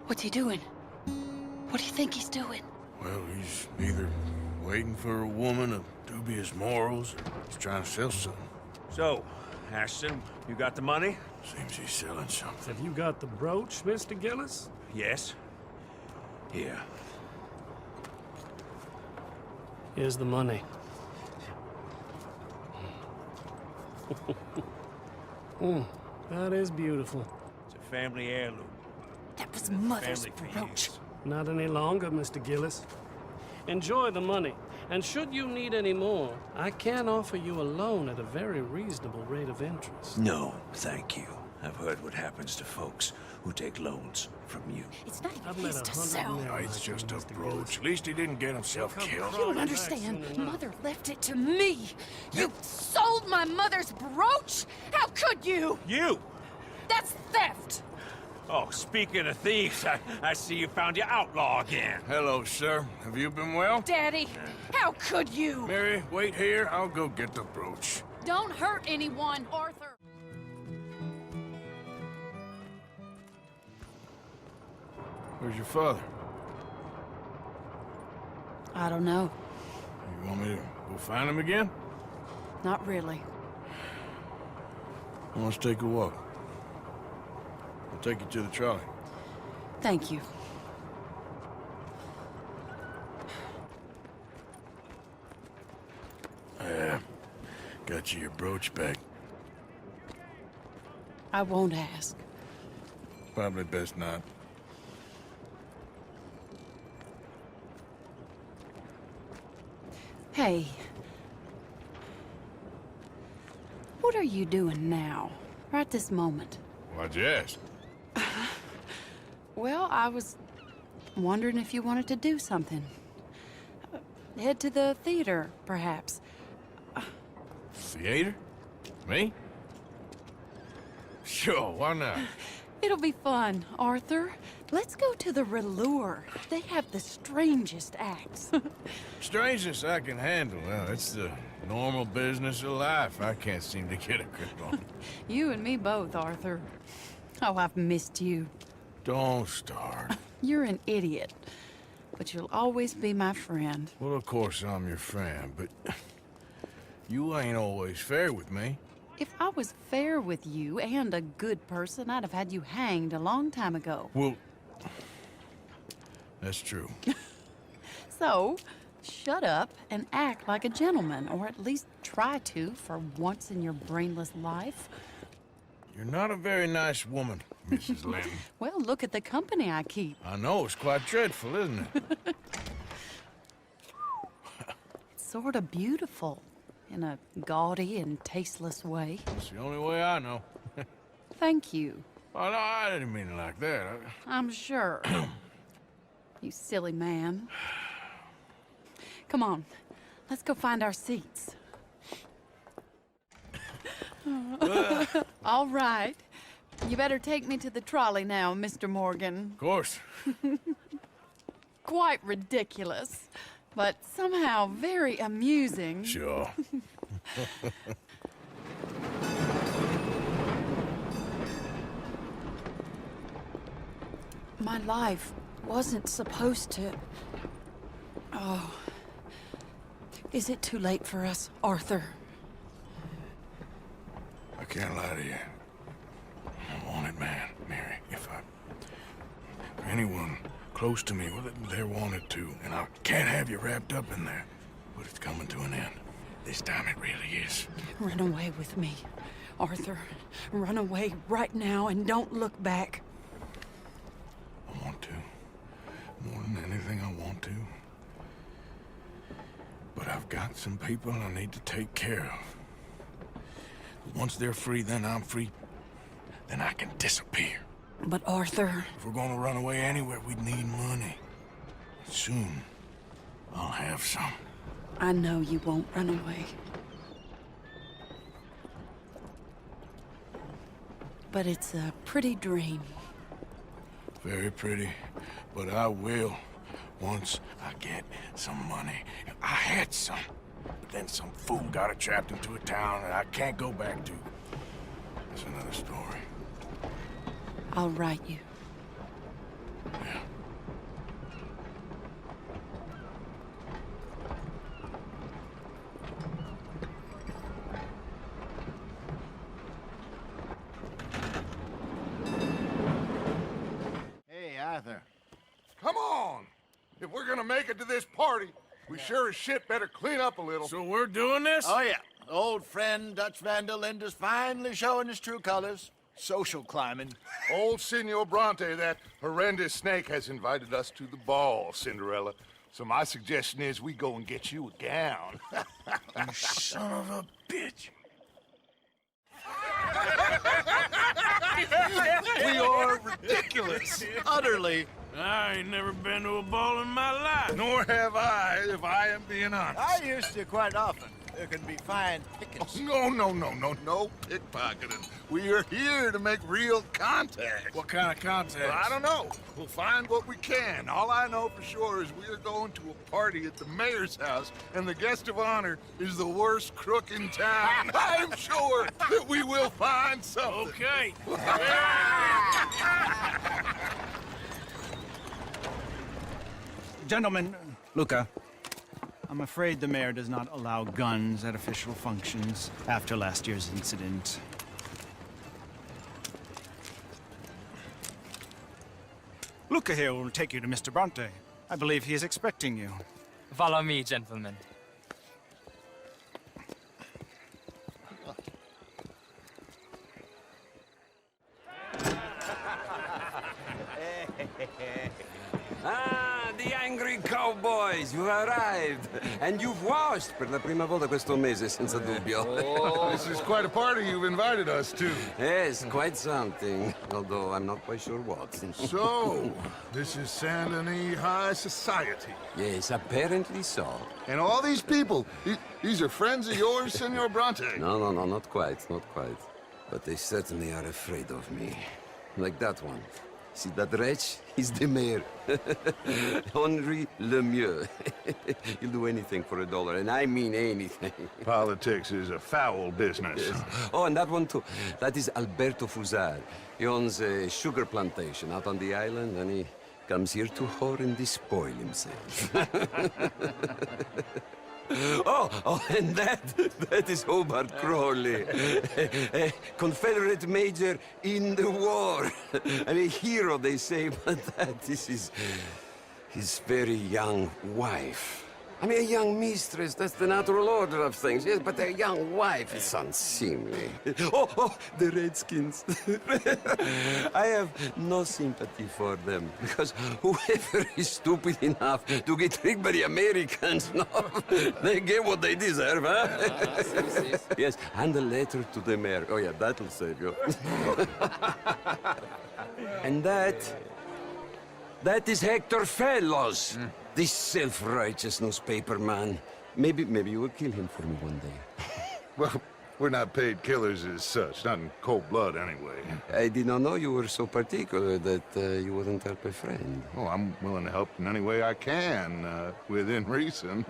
What's he doing? What do you think he's doing? Well, he's either waiting for a woman of dubious morals or he's trying to sell something. So, Ashton, you got the money? Seems he's selling something. Have you got the brooch, Mr. Gillis? Yes. Here. Here's the money. That is beautiful. It's a family heirloom. That was Mother's Family brooch. Not any longer, Mr. Gillis. Enjoy the money, and should you need any more, I can offer you a loan at a very reasonable rate of interest. No, thank you. I've heard what happens to folks who take loans from you. It's not I've even met his to 100 sell. men No, it's like just you, a Mr. brooch. Gillis. At least he didn't get himself killed. You don't understand. Mother left it to me. You sold my mother's brooch? How could you? You! That's theft. Oh, speaking of thieves, I see you found your outlaw again. Hello, sir. Have you been well? Daddy, how could you? Mary, wait here. I'll go get the brooch. Don't hurt anyone, Arthur. Where's your father? I don't know. You want me to go find him again? Not really. Let's take a walk. I'll take you to the trolley. Thank you. Got you your brooch back. I won't ask. Probably best not. Hey. What are you doing now? Right this moment? Why'd you ask? Well, I was wondering if you wanted to do something. Head to the theater, perhaps. Theater? Me? Sure, why not? It'll be fun, Arthur. Let's go to the Relure. They have the strangest acts. Strangeness I can handle. Well, it's the normal business of life. I can't seem to get a grip on. You and me both, Arthur. Oh, I've missed you. Don't start. You're an idiot, but you'll always be my friend. Well, of course I'm your friend, but you ain't always fair with me. If I was fair with you and a good person, I'd have had you hanged a long time ago. Well, that's true. So, shut up and act like a gentleman, or at least try to for once in your brainless life. You're not a very nice woman, Mrs. Lamb. Well, look at the company I keep. I know, it's quite dreadful, isn't it? It's sort of beautiful, in a gaudy and tasteless way. It's the only way I know. Thank you. Oh, no, I didn't mean it like that. I'm sure. You silly man. Come on, let's go find our seats. All right. You better take me to the trolley now, Mr. Morgan. Of course. Quite ridiculous, but somehow very amusing. Sure. My life wasn't supposed to... Oh. Is it too late for us, Arthur? I can't lie to you. I'm a wanted man, Mary. If anyone close to me, well, they're wanted too. And I can't have you wrapped up in there. But it's coming to an end. This time it really is. Run away with me, Arthur. Run away right now and don't look back. I want to. More than anything, I want to. But I've got some people I need to take care of. Once they're free, then I'm free. Then I can disappear. But Arthur... If we're gonna run away anywhere, we'd need money. Soon, I'll have some. I know you won't run away. But it's a pretty dream. Very pretty, but I will once I get some money. I had some, but then some fool got it trapped into a town that I can't go back to. That's another story. I'll write you. Yeah. Hey, Arthur. Come on! If we're gonna make it to this party, we sure as shit better clean up a little. So we're doing this? Oh, yeah. Old friend Dutch Van der Linde's finally showing his true colors. Social climbing. Old Senor Bronte, that horrendous snake, has invited us to the ball, Cinderella. So my suggestion is we go and get you a gown. You son of a bitch. We are ridiculous. Utterly. I ain't never been to a ball in my life. Nor have I, if I am being honest. I used to quite often. There can be fine pickings. No pickpocketing. We are here to make real contact. What kind of contact? Well, I don't know. We'll find what we can. All I know for sure is we are going to a party at the mayor's house, and the guest of honor is the worst crook in town. I'm sure that we will find something. Okay. Gentlemen, Luca, I'm afraid the mayor does not allow guns at official functions after last year's incident. Luca here will take you to Mr. Bronte. I believe he is expecting you. Follow me, gentlemen. Ah, the angry cowboys, you arrived. And you've washed per la prima volta questo mese, senza dubbio. This is quite a party you've invited us to. Yes, quite something. Although I'm not quite sure what. So, this is Saint Denis High Society. Yes, apparently so. And all these people, these are friends of yours, Senor Bronte? No, not quite, not quite. But they certainly are afraid of me. Like that one. See that wretch? He's the mayor. Henri Lemieux. He'll do anything for $1, and I mean anything. Politics is a foul business. Yes. Oh, and that one too. That is Alberto Fusar. He owns a sugar plantation out on the island, and he comes here to whore and despoil himself. Oh, and that is Hobart Crawley, a Confederate major in the war. I mean, a hero, they say, but that is his very young wife. I mean, a young mistress, that's the natural order of things, yes, but a young wife is unseemly. Oh, the Redskins. I have no sympathy for them, because whoever is stupid enough to get tricked by the Americans, no, they get what they deserve, huh? Yes, and a letter to the mayor. Oh, yeah, that'll save you. And that is Hector Fellows. This self-righteous newspaper man. Maybe you will kill him for me one day. Well, we're not paid killers as such, not in cold blood anyway. I did not know you were so particular that you wouldn't help a friend. Oh, I'm willing to help in any way I can, within reason.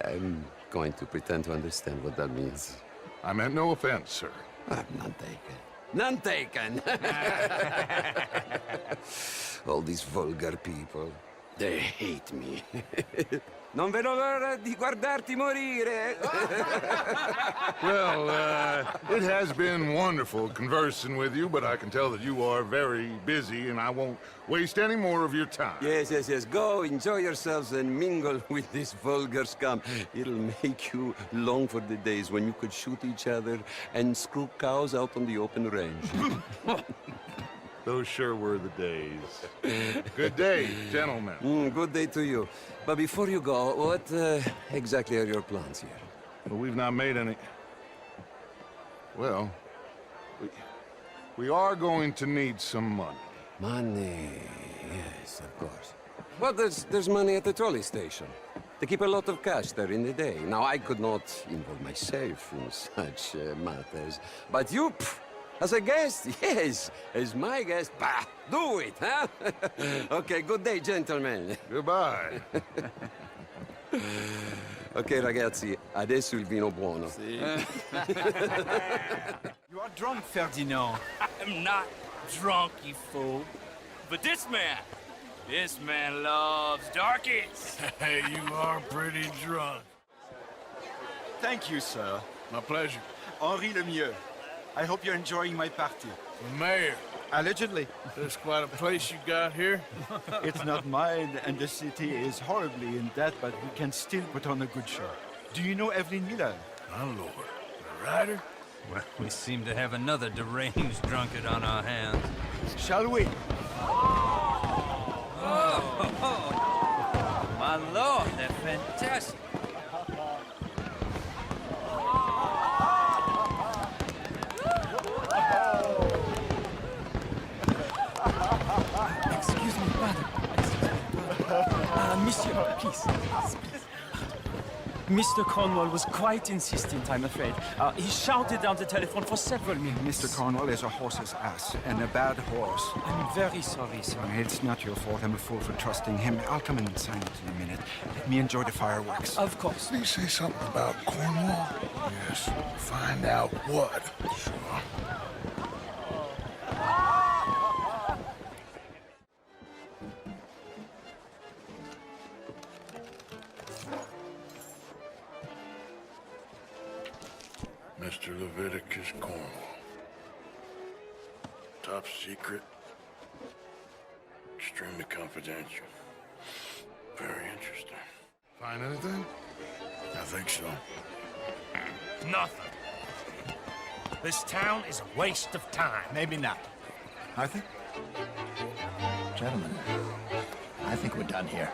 I'm going to pretend to understand what that means. I meant no offense, sir. None taken. None taken! All these vulgar people. They hate me. Non vedo l'ora di guardarti morire. Well, it has been wonderful conversing with you, but I can tell that you are very busy, and I won't waste any more of your time. Yes. Go, enjoy yourselves, and mingle with this vulgar scum. It'll make you long for the days when you could shoot each other and screw cows out on the open range. Those sure were the days. Good day, gentlemen. Good day to you. But before you go, what exactly are your plans here? Well, we've not made any... Well, we are going to need some money. Money, yes, of course. Well, there's money at the trolley station. They keep a lot of cash there in the day. Now, I could not involve myself in such matters. But you... As a guest? Yes. As my guest? Bah! Do it, huh? Okay, good day, gentlemen. Goodbye. Ok, ragazzi, adesso il vino buono. You are drunk, Ferdinand. I'm not drunk, you fool. But this man loves darkies. Hey, you are pretty drunk. Thank you, sir. My pleasure. Henri Lemieux. I hope you're enjoying my party. The mayor. Allegedly. There's quite a place you got here. It's not mine, and the city is horribly in debt, but we can still put on a good show. Do you know Evelyn Miller? My lord. The writer? Well, we seem to have another deranged drunkard on our hands. Shall we? My lord, they're fantastic. Excuse me, brother. Monsieur, please. Mr. Cornwall was quite insistent, I'm afraid. He shouted down the telephone for several minutes. Mr. Cornwall is a horse's ass, and a bad horse. I'm very sorry, sir. It's not your fault. I'm a fool for trusting him. I'll come and sign it in a minute. Let me enjoy the fireworks. Of course. Did he say something about Cornwall? Yes. Find out what. Sure. Mr. Leviticus Cornwall. Top secret. Extremely confidential. Very interesting. Find anything? I think so. Nothing. This town is a waste of time. Maybe not. Arthur? Gentlemen, I think we're done here.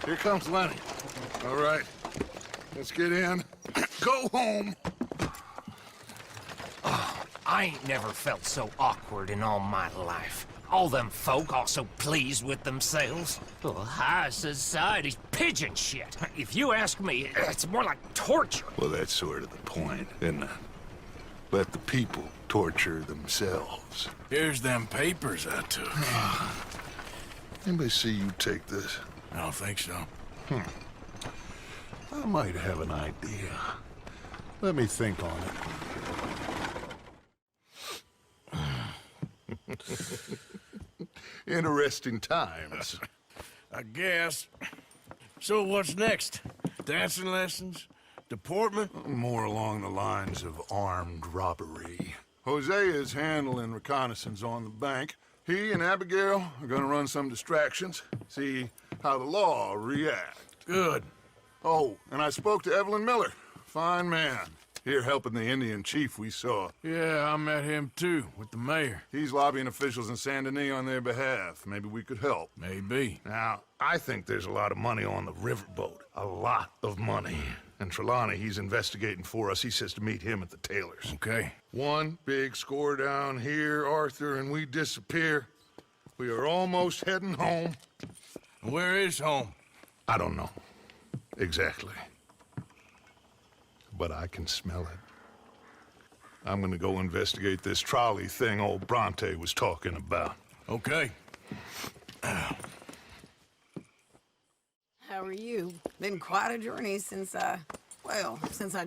Here comes Lenny. All right, let's get in. Go home. Oh, I ain't never felt so awkward in all my life. All them folk all so pleased with themselves. Oh, high society's pigeon shit. If you ask me, it's more like torture. Well, that's sort of the point, isn't it? Let the people torture themselves. Here's them papers I took. Anybody see you take this? I don't think so. I might have an idea. Let me think on it. Interesting times. I guess. So what's next? Dancing lessons? Deportment? More along the lines of armed robbery. Hosea is handling reconnaissance on the bank. He and Abigail are gonna run some distractions, see how the law reacts. Good. Oh, and I spoke to Evelyn Miller. Fine man. Here helping the Indian chief we saw. Yeah, I met him too, with the mayor. He's lobbying officials in Saint Denis on their behalf. Maybe we could help. Maybe. Now, I think there's a lot of money on the riverboat. A lot of money. And Trelawney, he's investigating for us. He says to meet him at the Taylor's. Okay. One big score down here, Arthur, and we disappear. We are almost heading home. Where is home? I don't know. Exactly. But I can smell it. I'm gonna go investigate this trolley thing old Bronte was talking about. Okay. How are you? Been quite a journey since I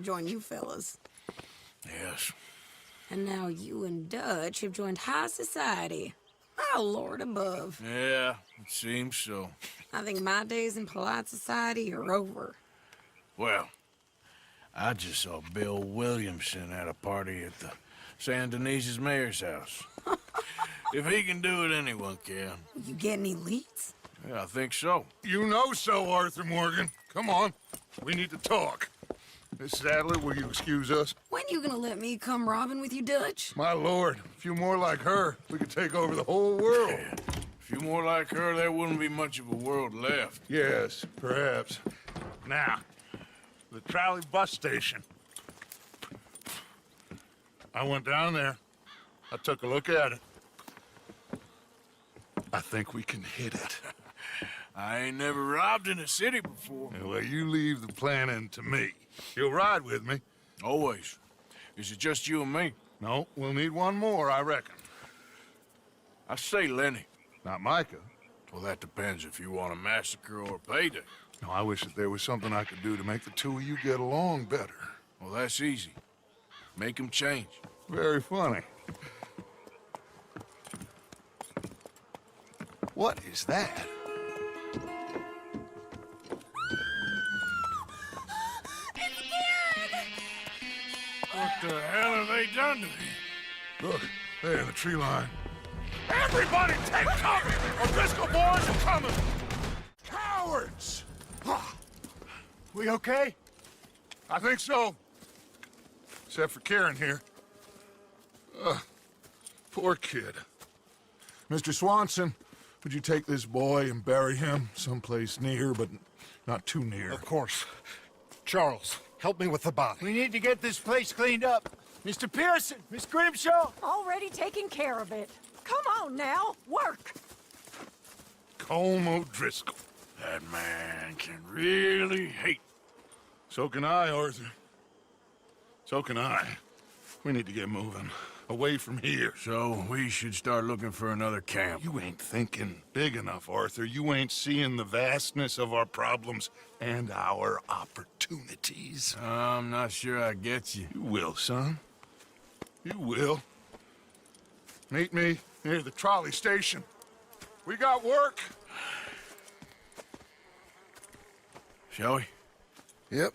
joined you fellas. Yes. And now you and Dutch have joined high society. Oh, Lord above. Yeah, it seems so. I think my days in polite society are over. Well, I just saw Bill Williamson at a party at the San Denis's mayor's house. If he can do it, anyone can. You get any leads? Yeah, I think so. You know so, Arthur Morgan. Come on. We need to talk. Miss Sadler, will you excuse us? When you gonna let me come robbing with you, Dutch? My lord, a few more like her, we could take over the whole world. Yeah. A few more like her, there wouldn't be much of a world left. Yes, perhaps. Now, the trolley bus station. I went down there. I took a look at it. I think we can hit it. I ain't never robbed in a city before. Yeah, well, you leave the planning to me. You'll ride with me. Always. Is it just you and me? No, we'll need one more, I reckon. I say Lenny. Not Micah. Well, that depends if you want a massacre or a payday. No, I wish that there was something I could do to make the two of you get along better. Well, that's easy. Make them change. Very funny. What is that? What the hell have they done to me? Look, there, the tree line. Everybody take cover! O'Driscoll boys are coming! Cowards! We okay? I think so. Except for Karen here. Poor kid. Mr. Swanson, would you take this boy and bury him someplace near, but not too near? Of course. Charles, help me with the body. We need to get this place cleaned up. Mr. Pearson, Miss Grimshaw. Already taking care of it. Come on now, work. Colm O'Driscoll. That man can really hate. So can I, Arthur. So can I. We need to get moving. Away from here. So we should start looking for another camp. You ain't thinking big enough, Arthur. You ain't seeing the vastness of our problems and our opportunities. I'm not sure I get you. You will, son. You will. Meet me near the trolley station. We got work. Shall we? Yep.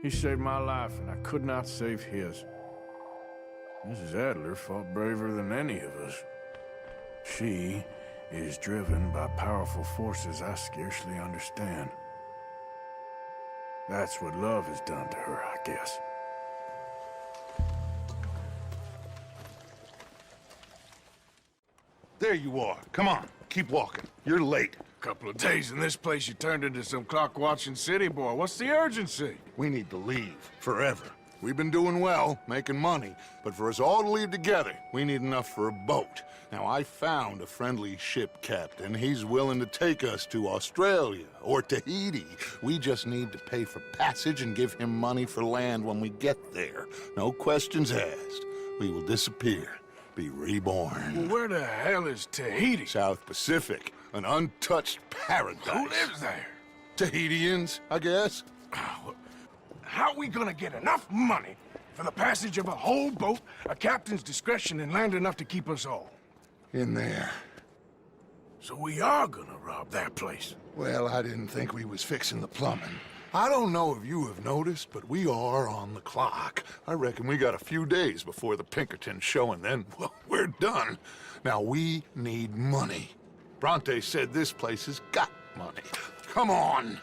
He saved my life, and I could not save his. Mrs. Adler fought braver than any of us. She is driven by powerful forces I scarcely understand. That's what love has done to her, I guess. There you are. Come on, keep walking. You're late. Couple of days in this place, you turned into some clock-watching city boy. What's the urgency? We need to leave, forever. We've been doing well, making money, but for us all to leave together, we need enough for a boat. Now, I found a friendly ship captain. He's willing to take us to Australia or Tahiti. We just need to pay for passage and give him money for land when we get there. No questions asked. We will disappear, be reborn. Well, where the hell is Tahiti? South Pacific, an untouched paradise. Who lives there? Tahitians, I guess. How are we gonna get enough money for the passage of a whole boat, a captain's discretion, and land enough to keep us all? In there. So we are gonna rob that place? Well, I didn't think we was fixing the plumbing. I don't know if you have noticed, but we are on the clock. I reckon we got a few days before the Pinkertons show, and then, well, we're done. Now, we need money. Bronte said this place has got money. Come on.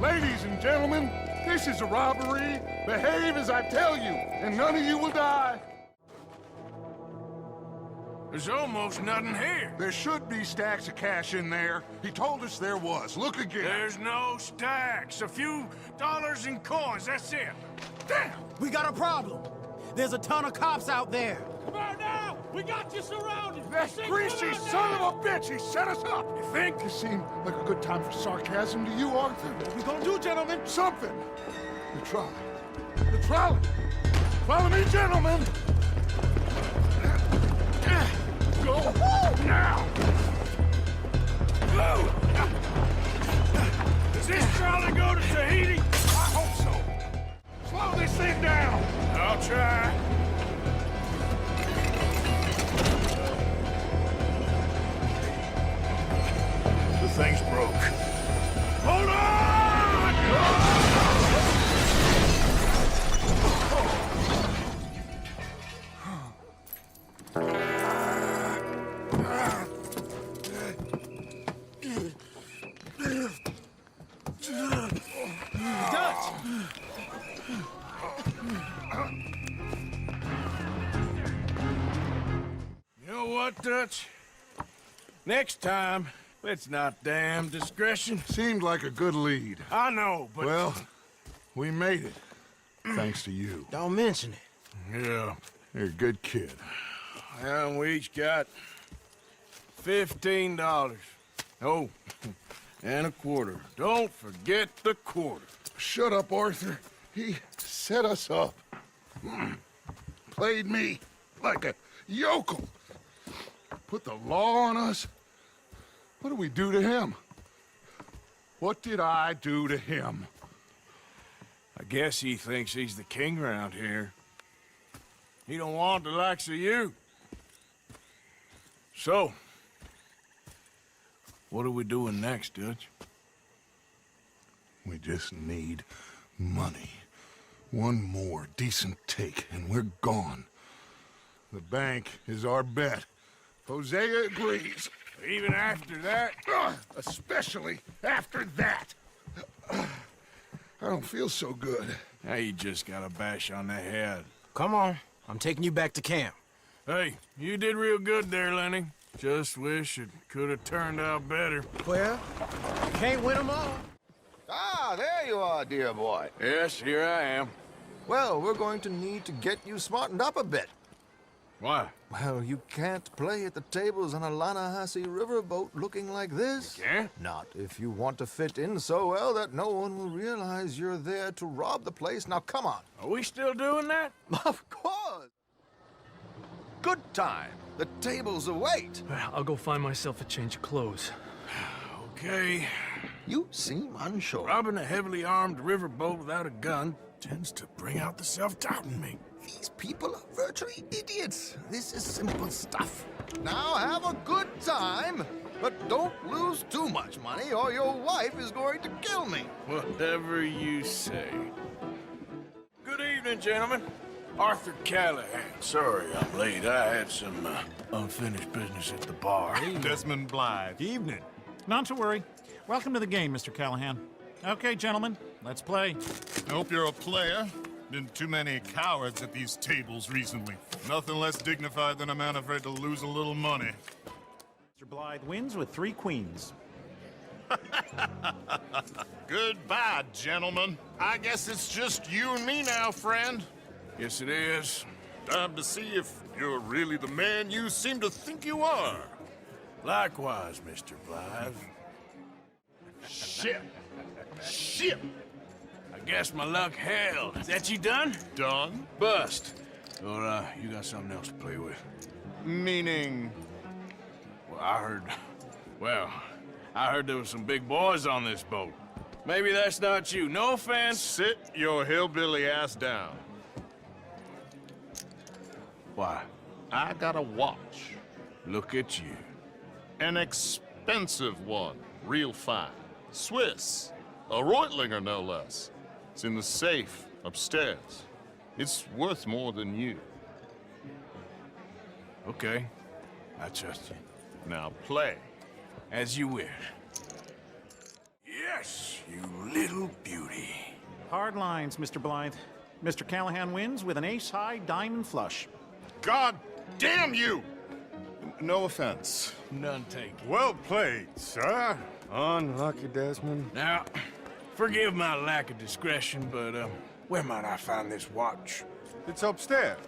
Ladies and gentlemen, this is a robbery. Behave as I tell you, and none of you will die. There's almost nothing here. There should be stacks of cash in there. He told us there was. Look again. There's no stacks. A few dollars in coins, that's it. Damn! We got a problem. There's a ton of cops out there. Come on now! We got you surrounded! That greasy son of a bitch! He set us up! You think? This seemed like a good time for sarcasm to you, Arthur. What we gonna do, gentlemen? Something. The trolley. The trolley. Follow me, gentlemen. Go now. Go! Does this trolley go to Tahiti? I hope so. Slow this thing down. I'll try. The thing's broke. Hold on! You know what, Dutch? Next time, let's not damn discretion. Seemed like a good lead. I know, but... Well, we made it. Thanks to you. Don't mention it. Yeah. You're a good kid. And we each got $15. Oh, and a quarter. Don't forget the quarter. Shut up, Arthur. He set us up. Played me like a yokel. Put the law on us. What did we do to him? What did I do to him? I guess he thinks he's the king around here. He don't want the likes of you. So, what are we doing next, Dutch? We just need money. One more decent take, and we're gone. The bank is our bet. Hosea agrees. Even after that? Especially after that. I don't feel so good. Now you just got a bash on the head. Come on. I'm taking you back to camp. Hey, you did real good there, Lenny. Just wish it could have turned out better. Well, you can't win them all. Ah, there you are, dear boy. Yes, here I am. Well, we're going to need to get you smartened up a bit. Why? Well, you can't play at the tables on a Lanahassi riverboat looking like this. You can't? Not if you want to fit in so well that no one will realize you're there to rob the place. Now, come on. Are we still doing that? Of course. Good time. The tables await. I'll go find myself a change of clothes. Okay. You seem unsure. Robbing a heavily armed riverboat without a gun tends to bring out the self-doubt in me. These people are virtually idiots. This is simple stuff. Now have a good time, but don't lose too much money or your wife is going to kill me. Whatever you say. Good evening, gentlemen. Arthur Callahan. Sorry I'm late. I had some unfinished business at the bar. Desmond Blythe. Evening. Not to worry. Welcome to the game, Mr. Callahan. Okay, gentlemen, let's play. I hope you're a player. Been too many cowards at these tables recently. Nothing less dignified than a man afraid to lose a little money. Mr. Blythe wins with 3 queens. Goodbye, gentlemen. I guess it's just you and me now, friend. Yes, it is. Time to see if you're really the man you seem to think you are. Likewise, Mr. Blythe. Shit. Shit. I guess my luck held. Is that you done? Done? Bust. Or, you got something else to play with? Meaning? Well, I heard there was some big boys on this boat. Maybe that's not you. No offense. Sit your hillbilly ass down. Why? I got a watch. Look at you. An expensive one. Real fine. Swiss. A Reutlinger, no less. It's in the safe upstairs. It's worth more than you. Okay. I trust you. Now play. As you wish. Yes, you little beauty. Hard lines, Mr. Blythe. Mr. Callahan wins with an ace-high diamond flush. God damn you! No offense. None taken. Well played, sir. Unlucky, Desmond. Now, forgive my lack of discretion, but, where might I find this watch? It's upstairs.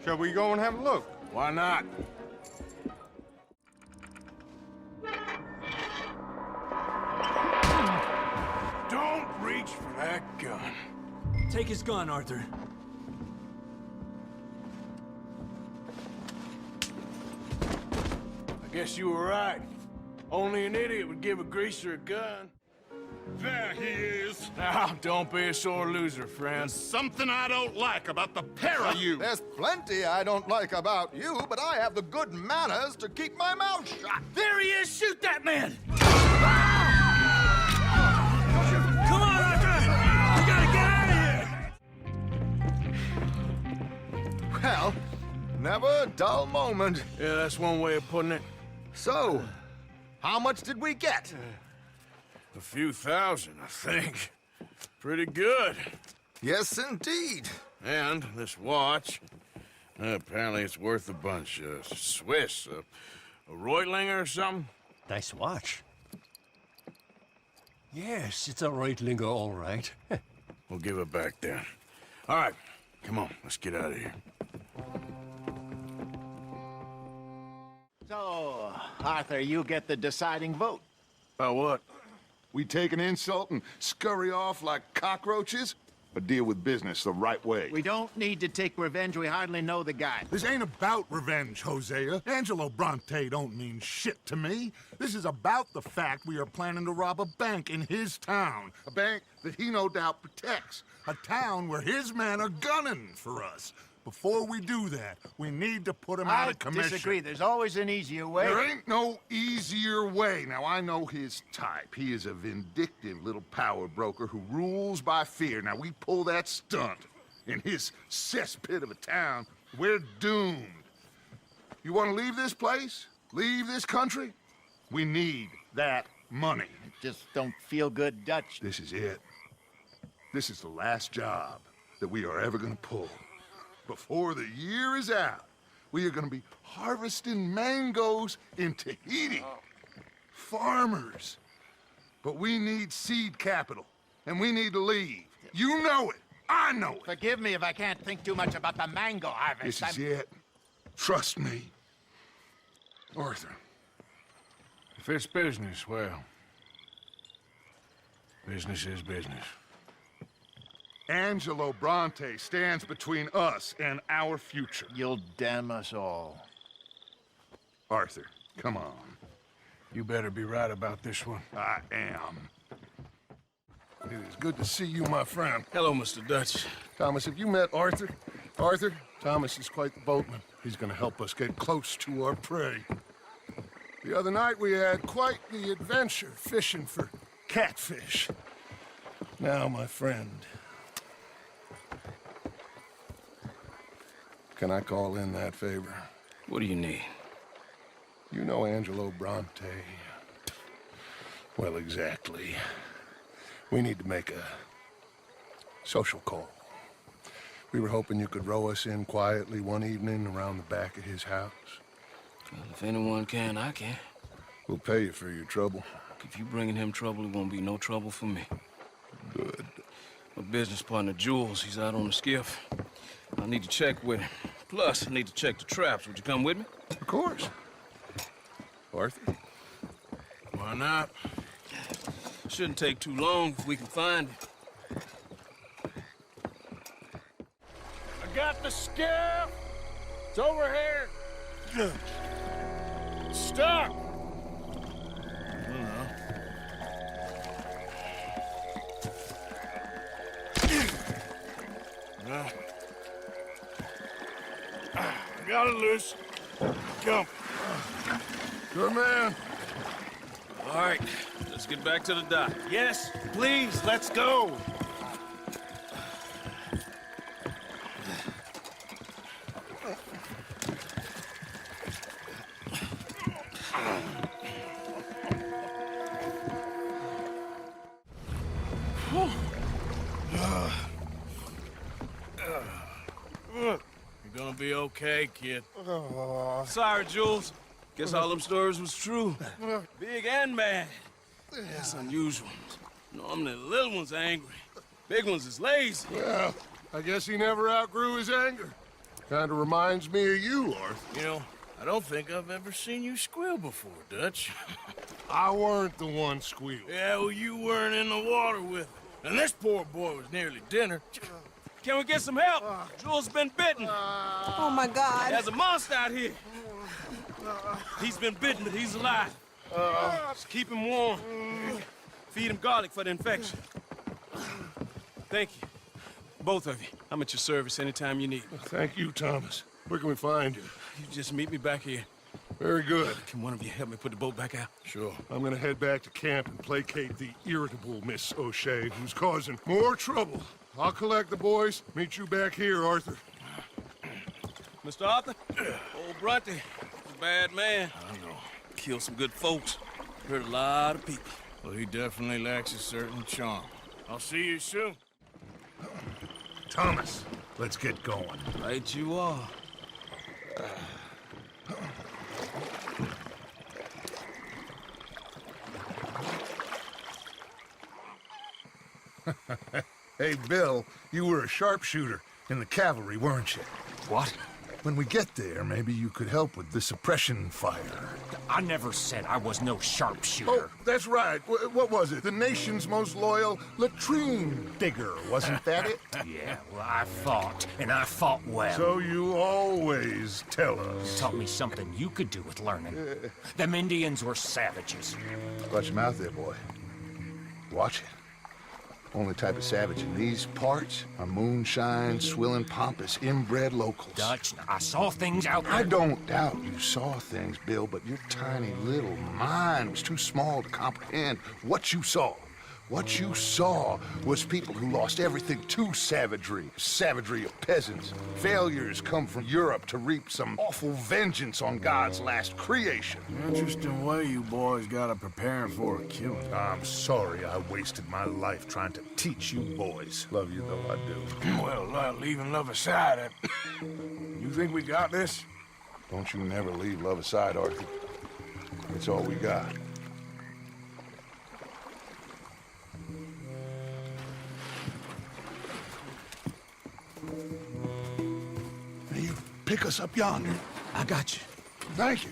Shall we go and have a look? Why not? Don't reach for that gun. Take his gun, Arthur. I guess you were right. Only an idiot would give a greaser a gun. There he is. Now, don't be a sore loser, friend. There's something I don't like about the pair of you. There's plenty I don't like about you, but I have the good manners to keep my mouth shut. There he is! Shoot that man! Come on, Arthur! We gotta get out of here! Well, never a dull moment. Yeah, that's one way of putting it. So, how much did we get? A few thousand, I think. Pretty good. Yes, indeed. And this watch, apparently it's worth a bunch. Swiss, a Reutlinger or something? Nice watch. Yes, it's a Reutlinger, all right. We'll give it back then. All right, come on, let's get out of here. So, Arthur, you get the deciding vote. About what? We take an insult and scurry off like cockroaches? Or deal with business the right way? We don't need to take revenge. We hardly know the guy. This ain't about revenge, Hosea. Angelo Bronte don't mean shit to me. This is about the fact we are planning to rob a bank in his town. A bank that he no doubt protects. A town where his men are gunning for us. Before we do that, we need to put him out of commission. I disagree. There's always an easier way. There ain't no easier way. Now, I know his type. He is a vindictive little power broker who rules by fear. Now, we pull that stunt in his cesspit of a town, we're doomed. You want to leave this place? Leave this country? We need that money. Just don't feel good, Dutch. This is it. This is the last job that we are ever going to pull. Before the year is out, we are going to be harvesting mangoes in Tahiti. Farmers. But we need seed capital, and we need to leave. You know it. I know it. Forgive me if I can't think too much about the mango harvest. This is it. Trust me. Arthur. If it's business, well, business is business. Angelo Bronte stands between us and our future. You'll damn us all. Arthur, come on. You better be right about this one. I am. It is good to see you, my friend. Hello, Mr. Dutch. Thomas, have you met Arthur? Arthur, Thomas is quite the boatman. He's gonna help us get close to our prey. The other night we had quite the adventure fishing for catfish. Now, my friend, Can I call in that favor? What do you need? You know Angelo Bronte. Well, exactly. We need to make a social call. We were hoping you could row us in quietly one evening around the back of his house. Well, if anyone can, I can. We'll pay you for your trouble. If you bringing him trouble, it won't be no trouble for me. Good. My business partner, Jules, he's out on the skiff. I need to check with him. Plus, I need to check the traps. Would you come with me? Of course. Arthur? Why not? Shouldn't take too long if we can find it. I got the skiff! It's over here! It's stuck! Got it loose. Come. Good man. All right, let's get back to the dock. Yes, please, let's go. You're gonna be okay, kid. Sorry, Jules. Guess all them stories was true. Big and mad. That's unusual. Normally the little ones are angry. Big ones is lazy. Well, I guess he never outgrew his anger. Kind of reminds me of you, Arthur. You know, I don't think I've ever seen you squeal before, Dutch. I weren't the one squealing. Yeah, well, you weren't in the water with him. And this poor boy was nearly dinner. Can we get some help? Jules been bitten. Oh, my God. There's a monster out here. He's been bitten, but he's alive. Just keep him warm. Feed him garlic for the infection. Thank you. Both of you. I'm at your service anytime you need me. Thank you, Thomas. Where can we find you? You just meet me back here. Very good. Can one of you help me put the boat back out? Sure. I'm gonna head back to camp and placate the irritable Miss O'Shea, who's causing more trouble. I'll collect the boys. Meet you back here, Arthur. Mr. Arthur, old Bronte, he's a bad man. I know. Killed some good folks. Hurt a lot of people. Well, he definitely lacks a certain charm. I'll see you soon. Thomas, let's get going. Right you are. Hey, Bill, you were a sharpshooter in the cavalry, weren't you? What? When we get there, maybe you could help with the suppression fire. I never said I was no sharpshooter. Oh, that's right. What was it? The nation's most loyal latrine digger, wasn't that it? Yeah, well, I fought, and I fought well. So you always tell us. You taught me something you could do with learning. Them Indians were savages. Watch your mouth there, boy. Watch it. Only type of savage in these parts are moonshine, swilling, pompous, inbred locals. Dutch, I saw things out there. I don't doubt you saw things, Bill, but your tiny little mind was too small to comprehend what you saw. What you saw was people who lost everything to savagery. Savagery of peasants. Failures come from Europe to reap some awful vengeance on God's last creation. Interesting way you boys gotta prepare for a killing. I'm sorry I wasted my life trying to teach you boys. Love you though I do. Well, leaving love aside, you think we got this? Don't you never leave love aside, Arthur. It's all we got. You pick us up yonder. I got you. Thank you.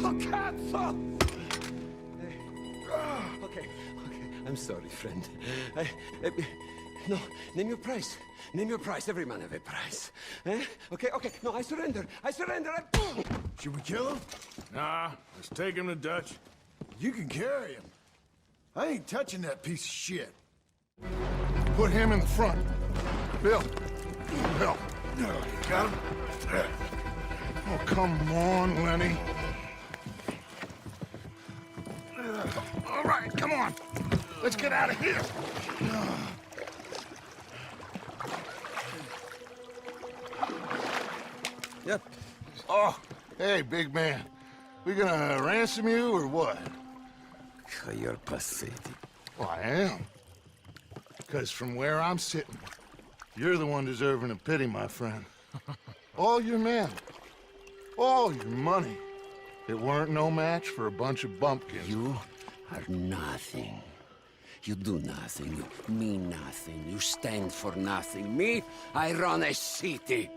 Oh, Katha! Okay. I'm sorry, friend. No, name your price. Name your price. Every man have a price. Eh? Okay. No, I surrender. Should we kill him? Nah, let's take him to Dutch. You can carry him. I ain't touching that piece of shit. Put him in the front. Bill. Got him? Oh, come on, Lenny. All right, come on. Let's get out of here. Yep. Oh, hey, big man. We gonna ransom you or what? You're pathetic. Well, I am. Because from where I'm sitting, you're the one deserving of pity, my friend. All your men, all your money, it weren't no match for a bunch of bumpkins. You are nothing. You do nothing. You mean nothing. You stand for nothing. Me, I run a city.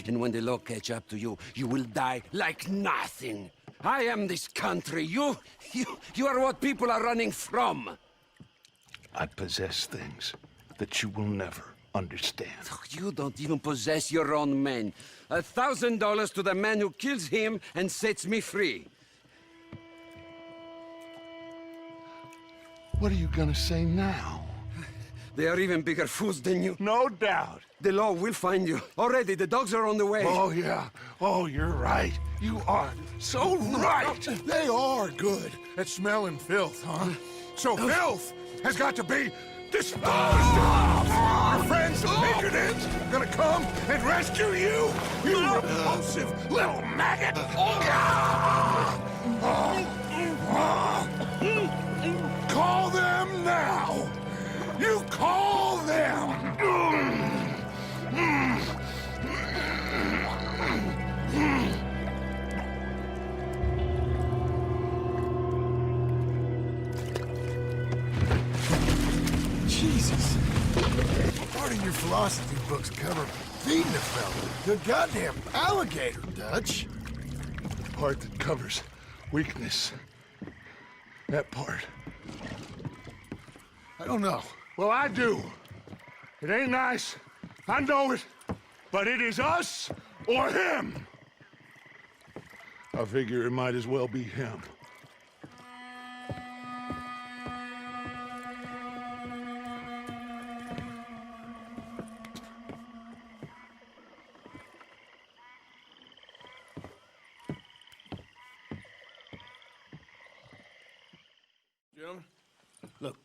And when the law catch up to you, you will die like nothing. I am this country. You are what people are running from. I possess things that you will never understand. You don't even possess your own men. $1,000 to the man who kills him and sets me free. What are you gonna say now? They are even bigger fools than you. No doubt. The law will find you. Already, the dogs are on the way. Oh, yeah. Oh, you're right. You are so right. They are good at smelling filth, huh? So filth has got to be disposed of. Our friends, the Patriots, are gonna come and rescue you, you repulsive little maggot. Call them now. You call them. Jesus. Part of your philosophy books cover feeding a fella. The goddamn alligator, Dutch. The part that covers weakness. That part. I don't know. Well, I do. It ain't nice. I know it. But it is us or him. I figure it might as well be him. Gentlemen? Look,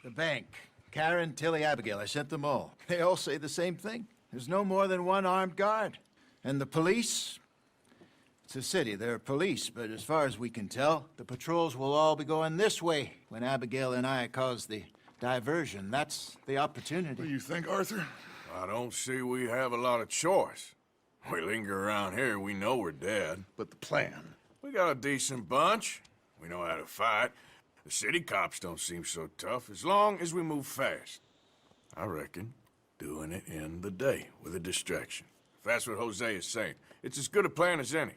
the bank, Karen, Tilly, Abigail, I sent them all. They all say the same thing. There's no more than one armed guard. And the police? It's a city, there are police, but as far as we can tell, the patrols will all be going this way when Abigail and I cause the diversion. That's the opportunity. What do you think, Arthur? I don't see we have a lot of choice. We linger around here, we know we're dead. But the plan? We got a decent bunch. We know how to fight. The city cops don't seem so tough as long as we move fast. I reckon doing it in the day with a distraction. If that's what Jose is saying, it's as good a plan as any.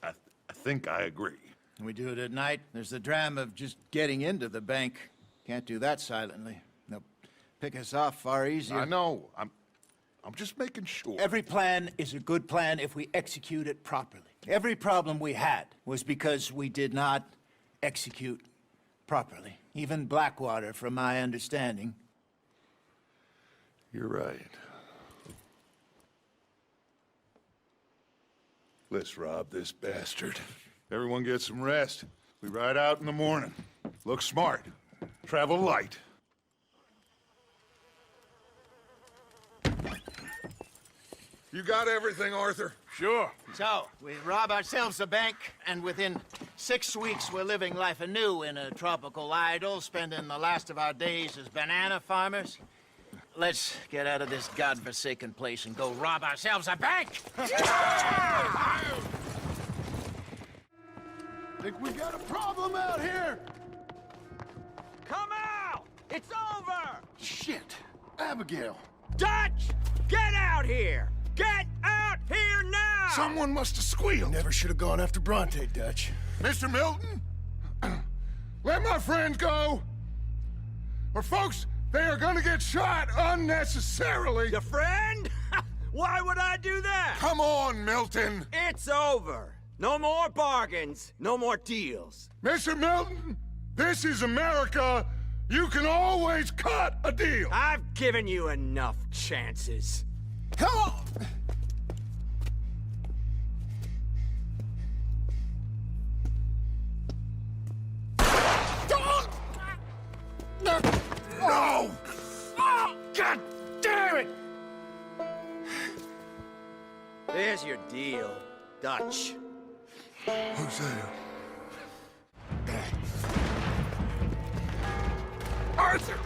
I think I agree. We do it at night. There's the drama of just getting into the bank. Can't do that silently. They'll pick us off far easier. I know. I'm just making sure. Every plan is a good plan if we execute it properly. Every problem we had was because we did not execute properly. Even Blackwater, from my understanding. You're right. Let's rob this bastard. Everyone get some rest. We ride out in the morning. Look smart. Travel light. You got everything, Arthur? Sure. So, we rob ourselves a bank, and within 6 weeks we're living life anew in a tropical idyll, spending the last of our days as banana farmers. Let's get out of this godforsaken place and go rob ourselves a bank! Think we got a problem out here? Come out! It's over! Shit. Abigail. Dutch! Get out here! Get out here now! Someone must have squealed. Never should have gone after Bronte, Dutch. Mr. Milton? Let my friends go! Or folks, they are gonna get shot unnecessarily! Your friend? Why would I do that? Come on, Milton! It's over. No more bargains, no more deals. Mr. Milton, this is America. You can always cut a deal. I've given you enough chances. Come on! No! God damn it! There's your deal, Dutch. Hosea. Arthur!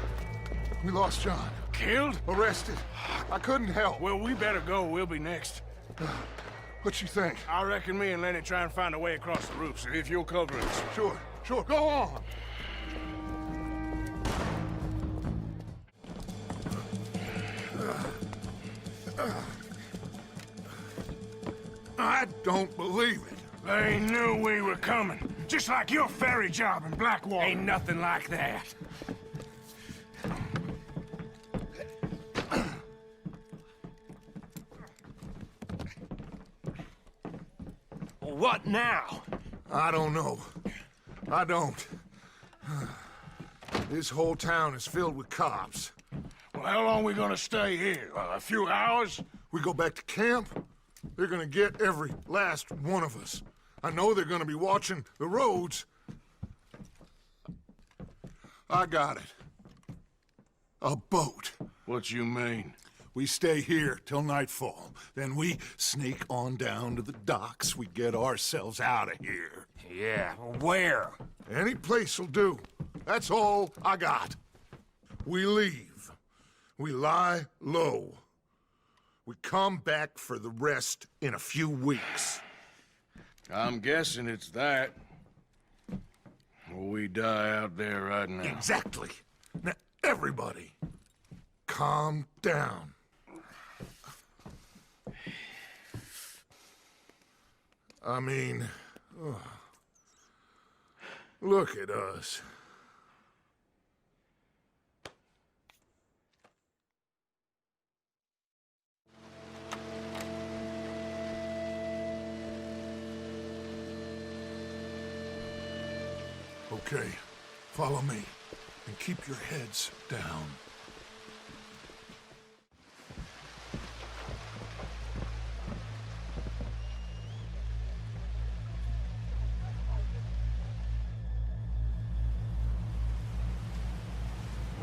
We lost John. Killed? Arrested. I couldn't help. Well, we better go. We'll be next. What you think? I reckon me and Lenny try and find a way across the roof, so if you'll cover us. Sure, sure. Go on. I don't believe it. They knew we were coming. Just like your ferry job in Blackwater. Ain't nothing like that. What now? I don't know. I don't. This whole town is filled with cops. Well, how long we gonna stay here? A few hours? We go back to camp, they're gonna get every last one of us. I know they're gonna be watching the roads. I got it. A boat. What you mean? We stay here till nightfall. Then we sneak on down to the docks. We get ourselves out of here. Yeah, where? Any place will do. That's all I got. We leave. We lie low. We come back for the rest in a few weeks. I'm guessing it's that. Or we die out there right now. Exactly. Now, everybody, calm down. I mean, look at us. Okay, follow me, and keep your heads down.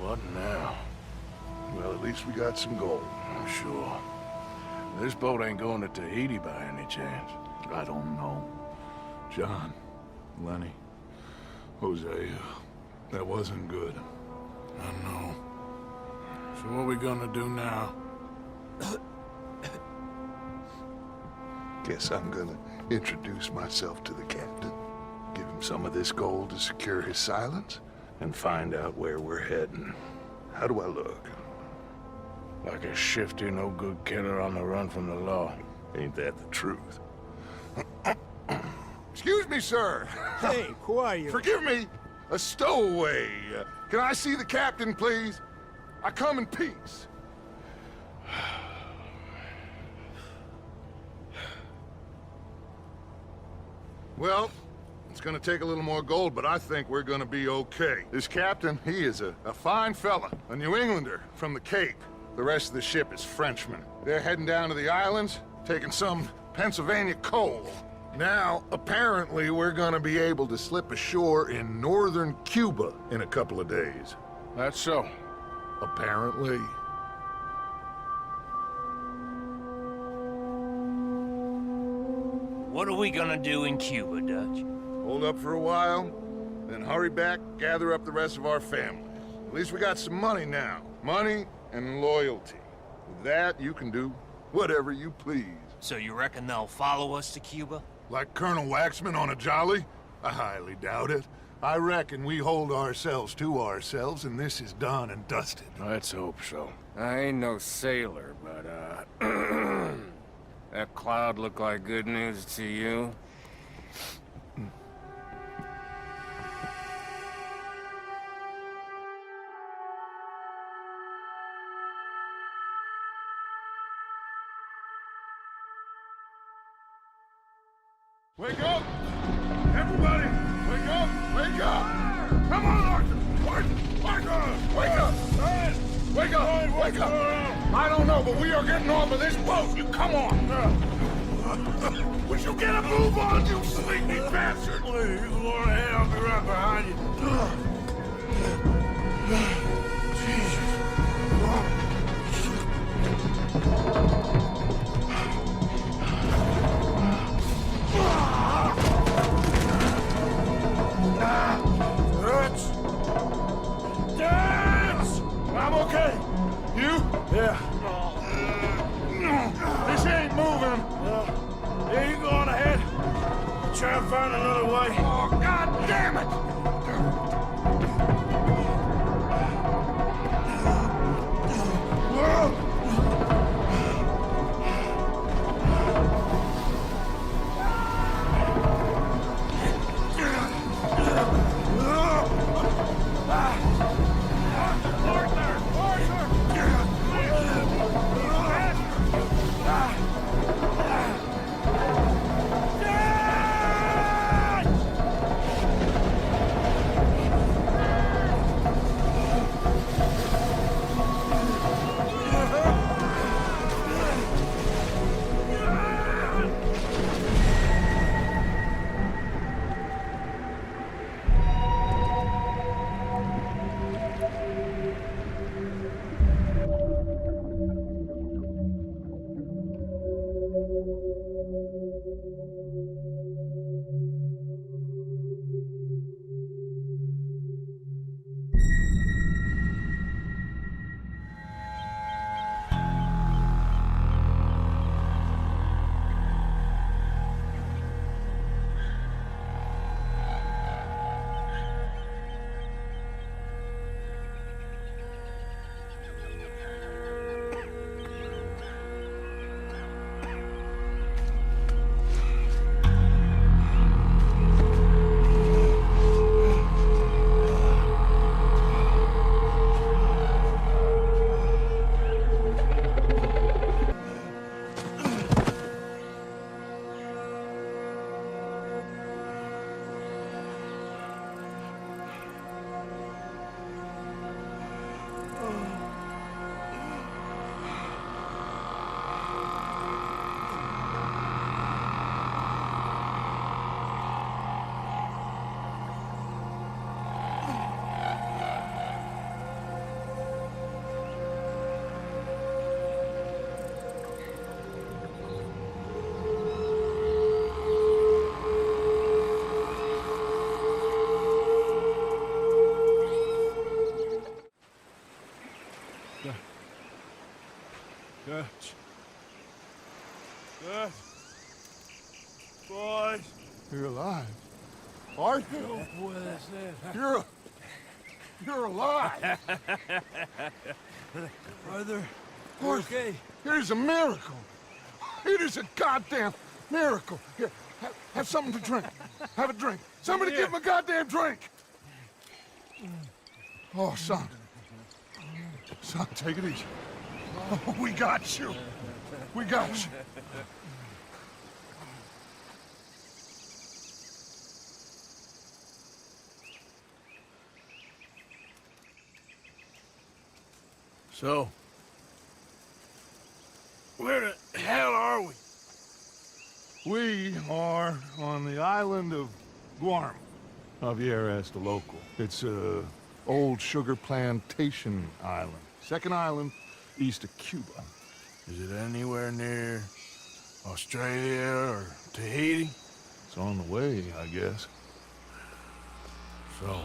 What now? Well, at least we got some gold. I'm sure. This boat ain't going to Tahiti by any chance. I don't know. John, Lenny, Hosea, that wasn't good. I know. So what we gonna do now? Guess I'm gonna introduce myself to the captain, give him some of this gold to secure his silence, and find out where we're heading. How do I look? Like a shifty, no-good killer on the run from the law. Ain't that the truth? Excuse me, sir. Hey, who are you? Forgive me, a stowaway. Can I see the captain, please? I come in peace. Well, it's gonna take a little more gold, but I think we're gonna be okay. This captain, he is a fine fella, a New Englander from the Cape. The rest of the ship is Frenchmen. They're heading down to the islands, taking some Pennsylvania coal. Now, apparently, we're gonna be able to slip ashore in northern Cuba in a couple of days. That's so. Apparently. What are we gonna do in Cuba, Dutch? Hold up for a while, then hurry back, gather up the rest of our family. At least we got some money now. Money and loyalty. With that, you can do whatever you please. So you reckon they'll follow us to Cuba? Like Colonel Waxman on a jolly? I highly doubt it. I reckon we hold ourselves to ourselves, and this is done and dusted. Let's hope so. I ain't no sailor, but, that cloud look like good news to you? Wake up! Everybody! Wake up! Wake up! Come on, Arthur! Arthur! Wake up! Wake up! Wake up! I don't know, but we are getting off of this boat! You come on! Would you get a move on, you sleepy bastard? Please, Lord ahead, I'll be right behind you. try and find another way? Oh, God damn it! Good. Boys. You're alive. Are you? You're alive. Brother, okay. It is a miracle. It is a goddamn miracle. Here, have something to drink. Have a drink. Somebody give him a goddamn drink. Oh, son. Son, take it easy. Oh, we got you. We got you. So, where the hell are we? We are on the island of Guam. Javier asked the local. It's a old sugar plantation island. Second island east of Cuba. Is it anywhere near Australia or Tahiti? It's on the way, I guess. So,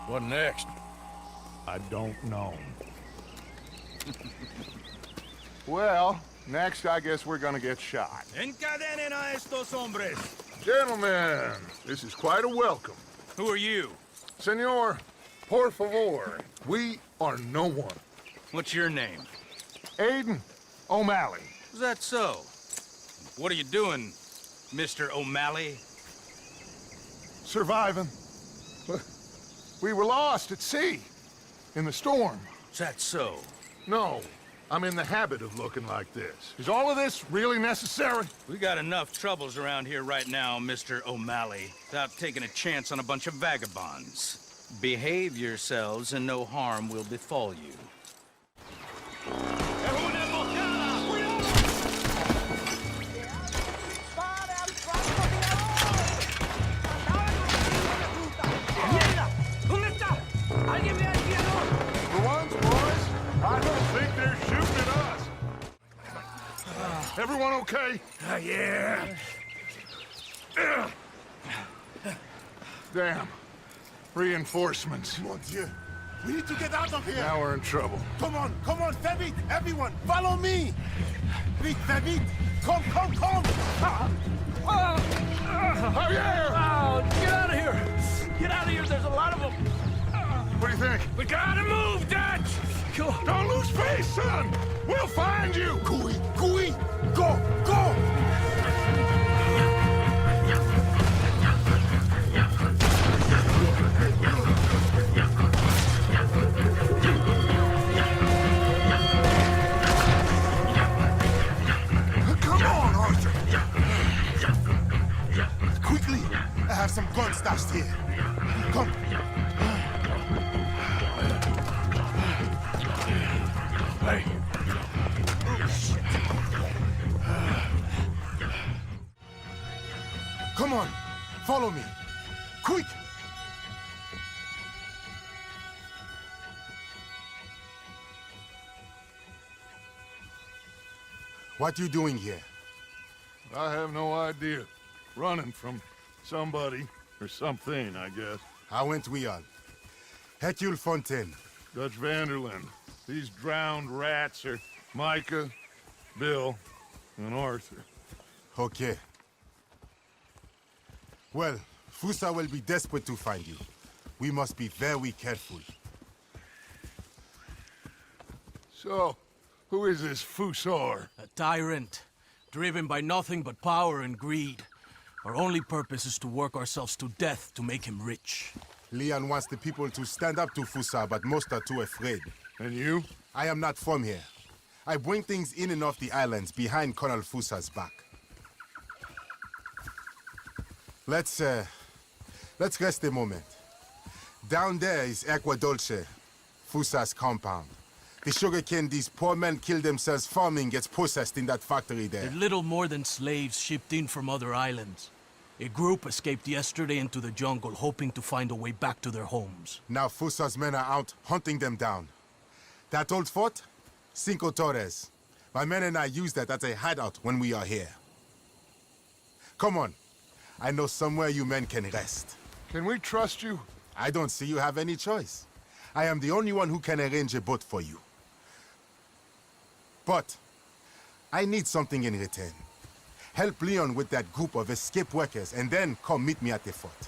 what next? I don't know. Well, next I guess we're gonna get shot. Encadenen a estos hombres. Gentlemen, this is quite a welcome. Who are you? Senor, por favor, we are no one. What's your name? Aiden O'Malley. Is that so? What are you doing, Mr. O'Malley? Surviving. We were lost at sea, in the storm. Is that so? No, I'm in the habit of looking like this. Is all of this really necessary? We got enough troubles around here right now, Mr. O'Malley, without taking a chance on a bunch of vagabonds. Behave yourselves and no harm will befall you. Everyone okay? Yeah. Damn. Reinforcements. Mon Dieu. We need to get out of here. Now we're in trouble. Come on, fais vite, everyone, follow me. Vite, fais vite. Come. Javier! Oh, get out of here! Get out of here, there's a lot of them! What do you think? We gotta move, Dutch! Don't lose face, son! We'll find you! Cooey, go, go! Come on, Arthur! Quickly! I have some guns stashed here. Come. Hey. Oh, shit. Come on, follow me. Quick! What you doing here? I have no idea. Running from somebody or something, I guess. How went we on? Hercule Fontaine. Dutch Vanderland. These drowned rats are Micah, Bill, and Arthur. Okay. Well, Fusa will be desperate to find you. We must be very careful. So, who is this Fusar? A tyrant, driven by nothing but power and greed. Our only purpose is to work ourselves to death to make him rich. Leon wants the people to stand up to Fusa, but most are too afraid. And you? I am not from here. I bring things in and off the islands behind Colonel Fusa's back. Let's rest a moment. Down there is Agua Dulce, Fusa's compound. The sugarcane these poor men kill themselves farming gets processed in that factory there. They're little more than slaves shipped in from other islands. A group escaped yesterday into the jungle, hoping to find a way back to their homes. Now Fusa's men are out hunting them down. That old fort? Cinco Torres. My men and I use that as a hideout when we are here. Come on. I know somewhere you men can rest. Can we trust you? I don't see you have any choice. I am the only one who can arrange a boat for you. But I need something in return. Help Leon with that group of escaped workers, and then come meet me at the fort.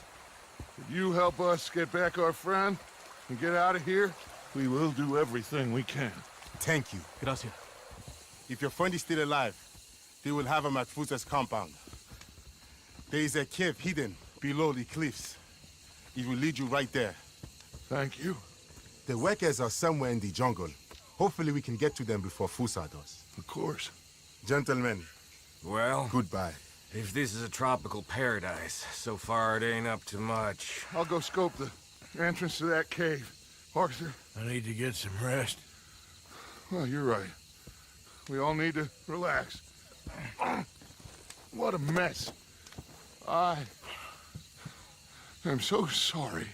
If you help us get back our friend and get out of here, we will do everything we can. Thank you. Gracias. If your friend is still alive, they will have him at Fusa's compound. There is a cave hidden below the cliffs. It will lead you right there. Thank you. The workers are somewhere in the jungle. Hopefully we can get to them before Fusa does. Of course. Gentlemen. Well, goodbye. If this is a tropical paradise, so far it ain't up to much. I'll go scope the entrance to that cave. Arthur? I need to get some rest. Well, you're right. We all need to relax. What a mess. I am so sorry,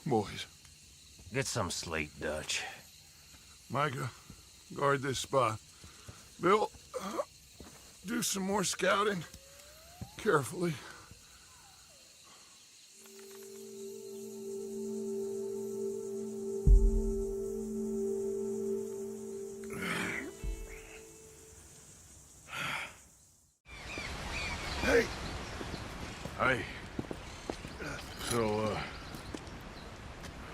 boys. Get some sleep, Dutch. Micah, guard this spot. Bill, do some more scouting. Carefully. Hey! Hey. So,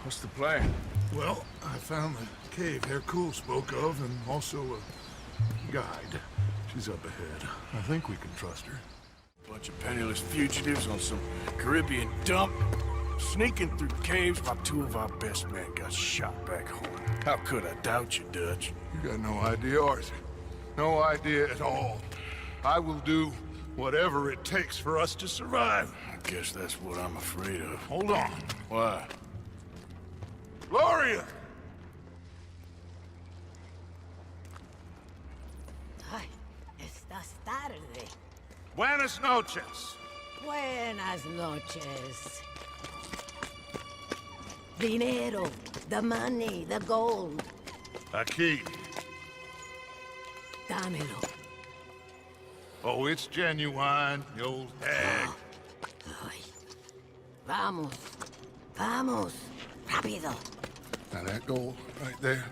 what's the plan? Well, I found the cave Hercule spoke of, and also a guide. She's up ahead. I think we can trust her. Bunch of penniless fugitives on some Caribbean dump, sneaking through caves while two of our best men got shot back home. How could I doubt you, Dutch? You got no idea, Arthur. No idea at all. I will do whatever it takes for us to survive. I guess that's what I'm afraid of. Hold on. Why? Gloria! Ay, estás tarde. Buenas noches. Buenas noches. Dinero, the money, the gold. Aquí. Dámelo. Oh, it's genuine, you old hag. Ay. Vamos. Vamos. Rápido. Now that gold right there,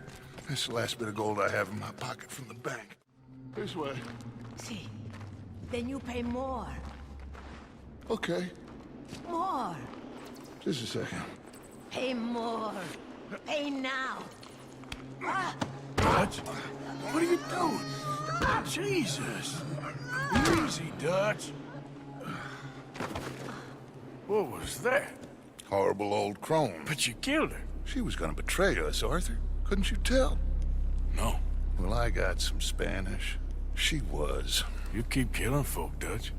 that's the last bit of gold I have in my pocket from the bank. This way. Sí. then you pay more. Okay, More. just a second. Pay more. Pay now. Dutch? What are you doing? Jesus. Easy, Dutch. What was that? Horrible old crone. But you killed her. She was gonna betray us, Arthur. Couldn't you tell? No. Well, I got some Spanish. She was. You keep killing folk, Dutch.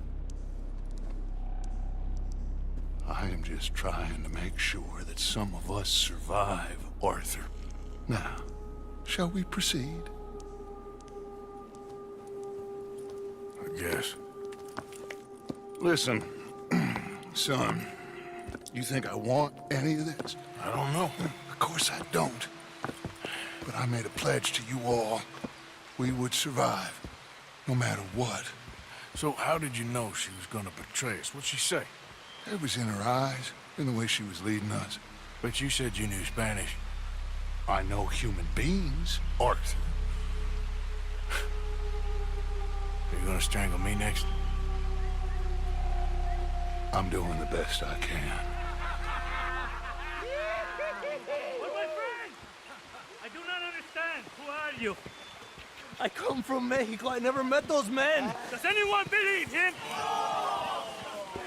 I am just trying to make sure that some of us survive, Arthur. Now, shall we proceed? I guess. Listen, son, you think I want any of this? I don't know. Of course I don't. But I made a pledge to you all. We would survive, no matter what. So how did you know she was gonna betray us? What'd she say? It was in her eyes, in the way she was leading us. But you said you knew Spanish. I know human beings, Arthur. Are you gonna strangle me next? I'm doing the best I can. But my friend, I do not understand. Who are you? I come from Mexico. I never met those men. Does anyone believe him?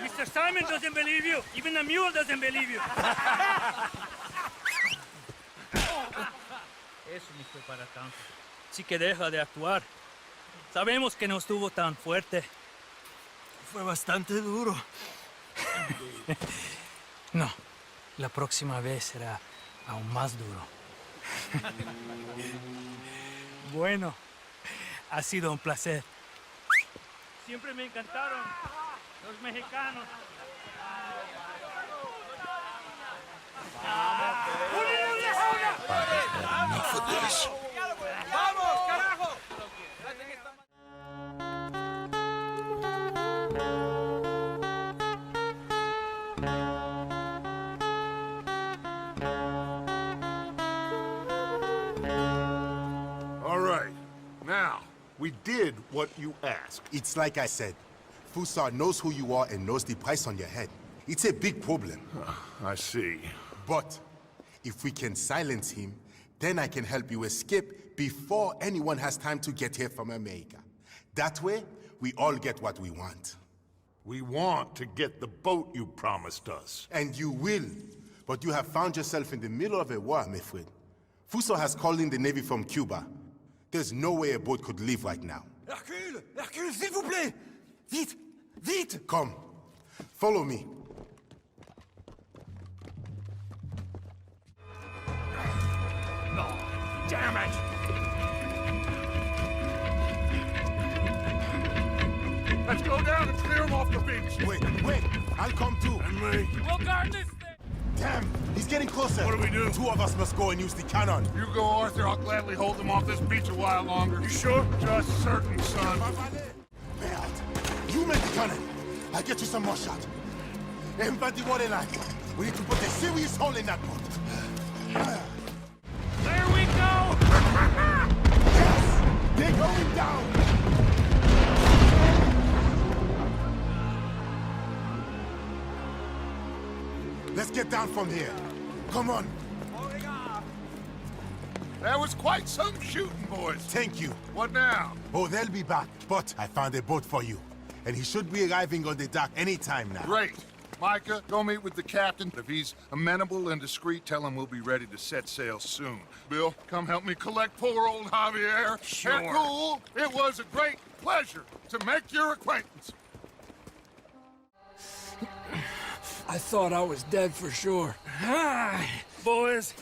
Mr. Simon doesn't believe you. Even the mule doesn't believe you. Eso ni fue para tanto. Sí que deja de actuar. Sabemos que no estuvo tan fuerte. Fue bastante duro. No, la próxima vez será aún más duro. Bueno, ha sido un placer. Siempre me encantaron los mexicanos. Enough of this. ¡Vamos, carajo! All right. Now, we did what you asked. It's like I said. Fusar knows who you are and knows the price on your head. It's a big problem. I see. But if we can silence him, then I can help you escape before anyone has time to get here from America. That way, we all get what we want. We want to get the boat you promised us. And you will. But you have found yourself in the middle of a war, my friend. Fuso has called in the Navy from Cuba. There's no way a boat could leave right now. Hercule! Hercule, s'il vous plaît! Vite! Vite! Come. Follow me. Damn it! Let's go down and clear him off the beach. Wait. I'll come too. And me. We'll guard this thing! Damn, he's getting closer. What do we do? Two of us must go and use the cannon. You go, Arthur. I'll gladly hold them off this beach a while longer. You sure? Just certain, son. Bert, you make the cannon. I'll get you some more shot. Invert the water line. We need to put a serious hole in that boat. There we go! Yes! They're going down! Let's get down from here. Come on. That was quite some shooting, boys. Thank you. What now? Oh, they'll be back. But I found a boat for you. And he should be arriving on the dock any time now. Great. Micah, go meet with the captain. If he's amenable and discreet, tell him we'll be ready to set sail soon. Bill, come help me collect poor old Javier. Sure. Hercule, it was a great pleasure to make your acquaintance. I thought I was dead for sure. Boys,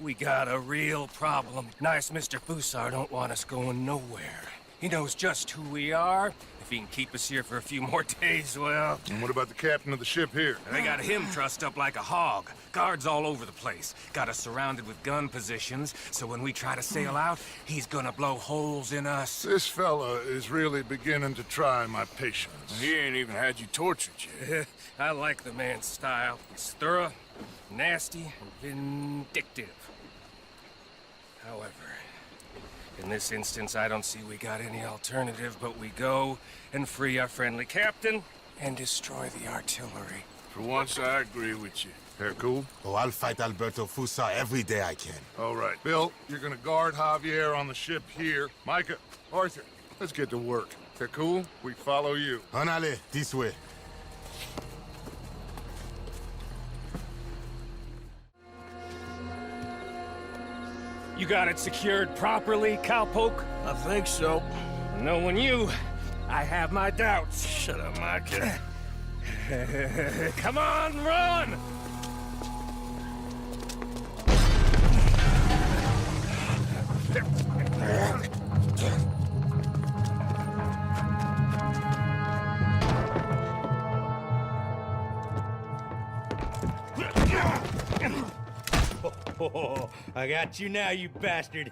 we got a real problem. Nice Mr. Fusar don't want us going nowhere. He knows just who we are. If he can keep us here for a few more days, well... And what about the captain of the ship here? They got him trussed up like a hog. Guards all over the place. Got us surrounded with gun positions, so when we try to sail out, he's gonna blow holes in us. This fella is really beginning to try my patience. He ain't even had you tortured yet. I like the man's style. He's thorough, nasty, and vindictive. However, In this instance, I don't see we got any alternative, but we go and free our friendly captain and destroy the artillery. For once, I agree with you. They're cool? Oh, I'll fight Alberto Fusa every day I can. All right. Bill, you're gonna guard Javier on the ship here. Micah, Arthur, let's get to work. They're cool? We follow you. Anale, this way. You got it secured properly, cowpoke? I think so. Knowing you, I have my doubts. Shut up, Micah. Come on, run! Oh, I got you now, you bastard.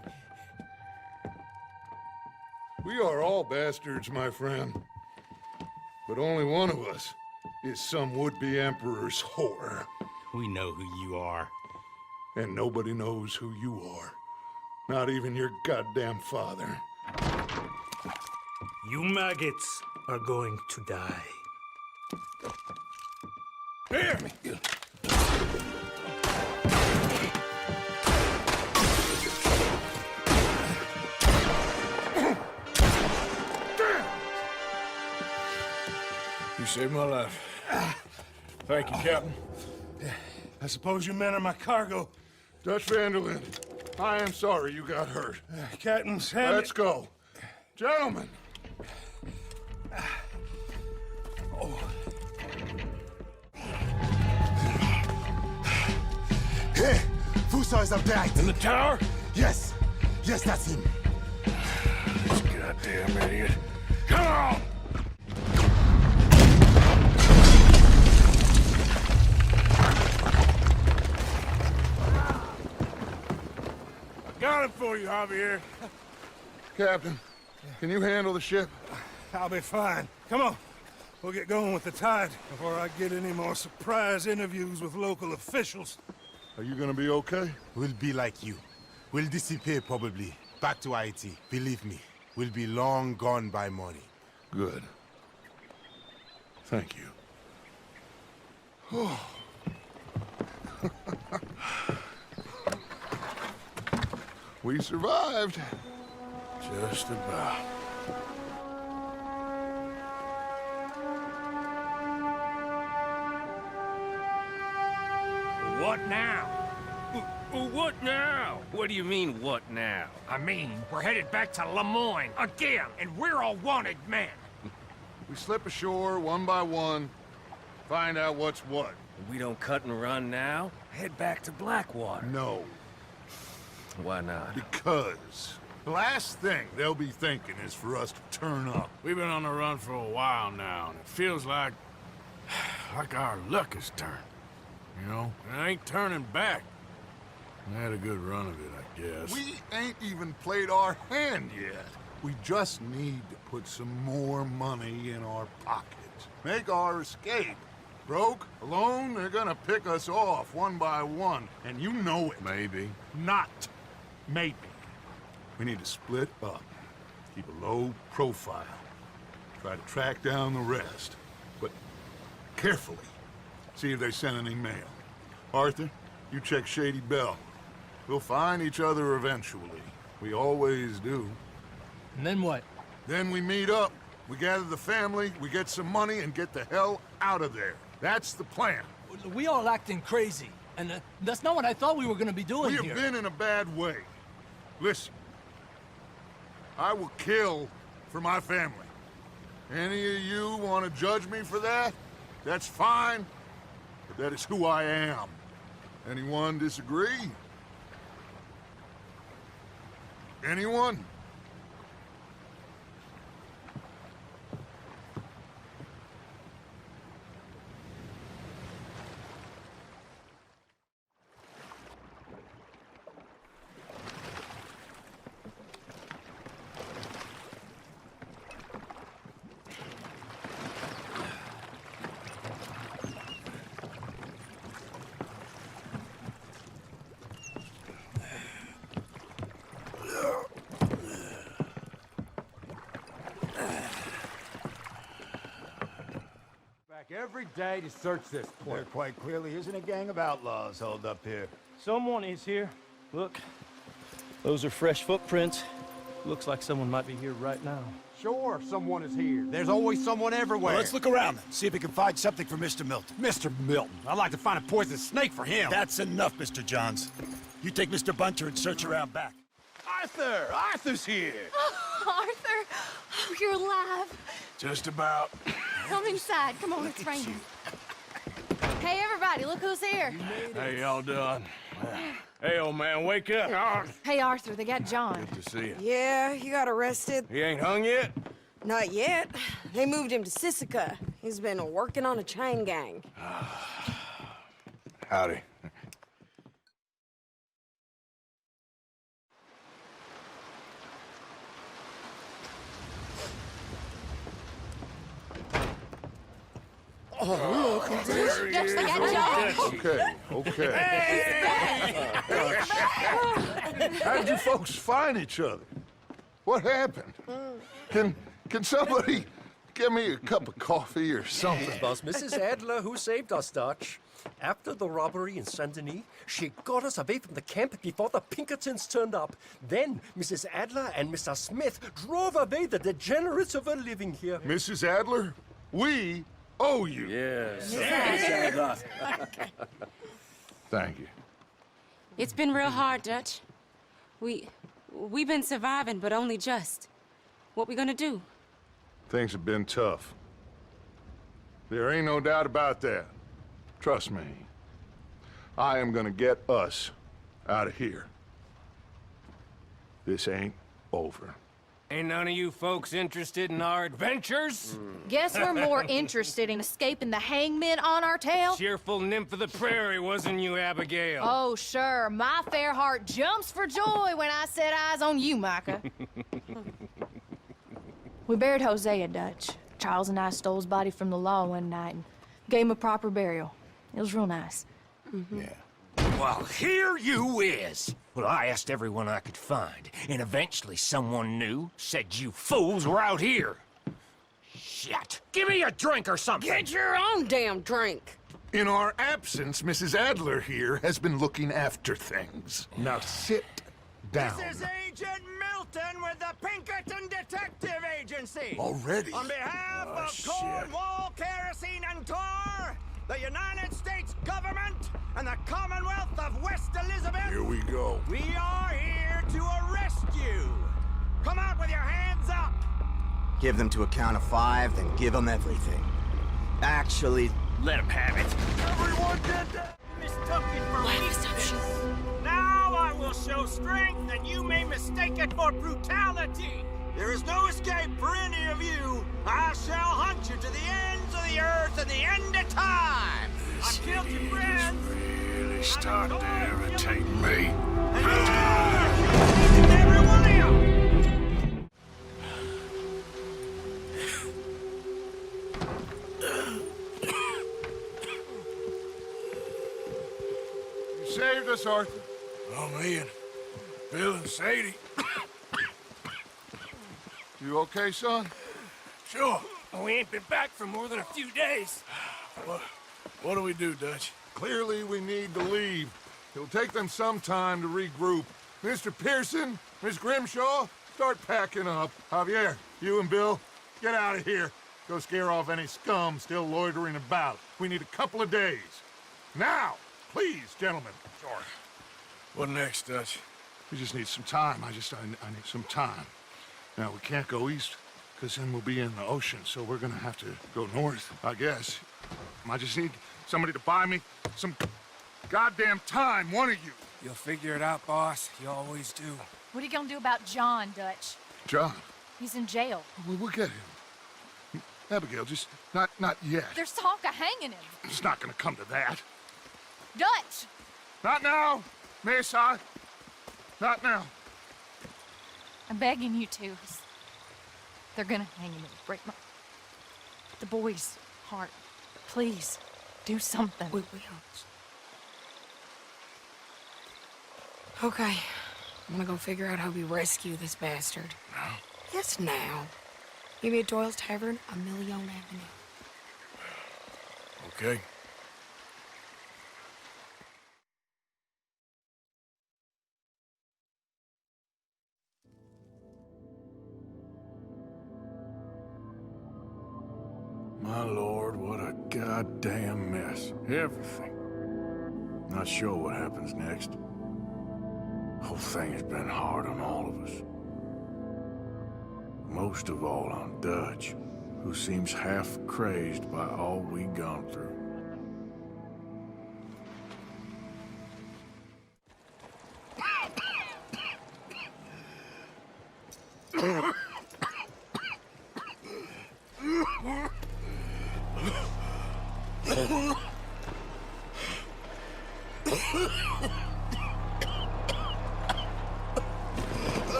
We are all bastards, my friend. But only one of us is some would-be emperor's whore. We know who you are. And nobody knows who you are. Not even your goddamn father. You maggots are going to die. Here! You saved my life. Thank you, Captain. I suppose you men are my cargo. Dutch Vanderlyn, I am sorry you got hurt. Captain, Sam. Let's go. Gentlemen. Hey, Fusa is up there. In the tower? Yes. Yes, that's him. This goddamn idiot. Come on! Got it for you, Javier. Captain, can you handle the ship? I'll be fine. Come on. We'll get going with the tide before I get any more surprise interviews with local officials. Are you gonna be okay? We'll be like you. We'll disappear probably. Back to Haiti. Believe me, we'll be long gone by morning. Good. Thank you. Oh. We survived. Just about. What now? What now? What do you mean, what now? I mean, we're headed back to Lemoyne again, and we're all wanted men. We slip ashore one by one, find out what's what. We don't cut and run now? Head back to Blackwater. No. Why not? Because the last thing they'll be thinking is for us to turn up. We've been on the run for a while now, and it feels like our luck has turned. You know, it ain't turning back. I had a good run of it, I guess. We ain't even played our hand yet. We just need to put some more money in our pockets. Make our escape. Broke, alone, they're gonna pick us off one by one. And you know it. Maybe. Not maybe. We need to split up. Keep a low profile. Try to track down the rest. But carefully. See if they send any mail. Arthur, you check Shady Bell. We'll find each other eventually. We always do. And then what? Then we meet up. We gather the family, we get some money, and get the hell out of there. That's the plan. We all acting crazy. And that's not what I thought we were going to be doing here. We have been in a bad way. Listen. I will kill for my family. Any of you want to judge me for that? That's fine. But that is who I am. Anyone disagree? Anyone? every day to search this place. There quite clearly isn't a gang of outlaws holed up here. Someone is here. Look, those are fresh footprints. Looks like someone might be here right now. Sure, someone is here. There's always someone everywhere. Well, let's look around then. See if we can find something for Mr. Milton. Mr. Milton. I'd like to find a poisonous snake for him. That's enough, Mr. Johns. You take Mr. Bunter and search around back. Arthur! Arthur's here! Oh, Arthur! Oh, you're alive. Just about. Come inside. Come on, it's raining. Hey, everybody, look who's here. How y'all doing? Hey, old man, wake up. Hey, Arthur, they got John. Good to see you. Yeah, he got arrested. He ain't hung yet? Not yet. They moved him to Sisika. He's been working on a chain gang. Howdy. Oh, look. Dutch, they got John. Okay. How did you folks find each other? What happened? Can somebody give me a cup of coffee or something? It was Mrs. Adler who saved us, Dutch. After the robbery in Saint Denis, she got us away from the camp before the Pinkertons turned up. Then Mrs. Adler and Mr. Smith drove away the degenerates who were living here. Mrs. Adler, we owe you. Yes. Thank you. It's been real hard, Dutch. We've been surviving, but only just. What we gonna do? Things have been tough. There ain't no doubt about that. Trust me. I am gonna get us out of here. This ain't over. Ain't none of you folks interested in our adventures? Guess we're more interested in escaping the hangmen on our tail. Cheerful nymph of the prairie, wasn't you, Abigail? Oh, sure. My fair heart jumps for joy when I set eyes on you, Micah. We buried Hosea, Dutch. Charles and I stole his body from the law one night and gave him a proper burial. It was real nice. Yeah. Well, here you is. Well, I asked everyone I could find, and eventually someone new said you fools were out here. Shit. Give me a drink or something. Get your own damn drink. In our absence, Mrs. Adler here has been looking after things. Now sit down. This is Agent Milton with the Pinkerton Detective Agency. Already? On behalf of Cornwall, Kerosene, and Tar, the United States government, and the Commonwealth of West Elizabeth. Here we go. We are here to arrest you. Come out with your hands up. Give them to a count of 5, then give them everything. Actually, let them have it. Everyone did that. Mistook it for weakness. Now I will show strength, and you may mistake it for brutality. There is no escape for any of you. I shall hunt you to the ends of the earth and the end of time. I've killed your friends. Really starting to irritate me. Every one of you. You saved us, Arthur. Oh, me and Bill and Sadie. You okay, son? Sure. We ain't been back for more than a few days. What do we do, Dutch? Clearly, we need to leave. It'll take them some time to regroup. Mr. Pearson, Miss Grimshaw, start packing up. Javier, you and Bill, get out of here. Go scare off any scum still loitering about. We need a couple of days. Now, please, gentlemen. Sure. What next, Dutch? We just need some time. I need some time. Now, we can't go east, because then we'll be in the ocean, so we're gonna have to go north, I guess. I just need somebody to buy me some goddamn time, one of you. You'll figure it out, boss. You always do. What are you gonna do about John, Dutch? John, He's in jail. we'll get him. Abigail, just not yet. There's talk of hanging him. It's not gonna come to that. Dutch! Not now, Miss. Not now. I'm begging you to. They're gonna hang him. It'll break the boy's heart. Please, do something. We will. Okay. I'm gonna go figure out how we rescue this bastard. Now? Yes, now. Give me a Doyle's Tavern, a Million Avenue. Okay? My lord, what a goddamn mess. Everything. Not sure what happens next. Whole thing has been hard on all of us. Most of all on Dutch, who seems half crazed by all we've gone through.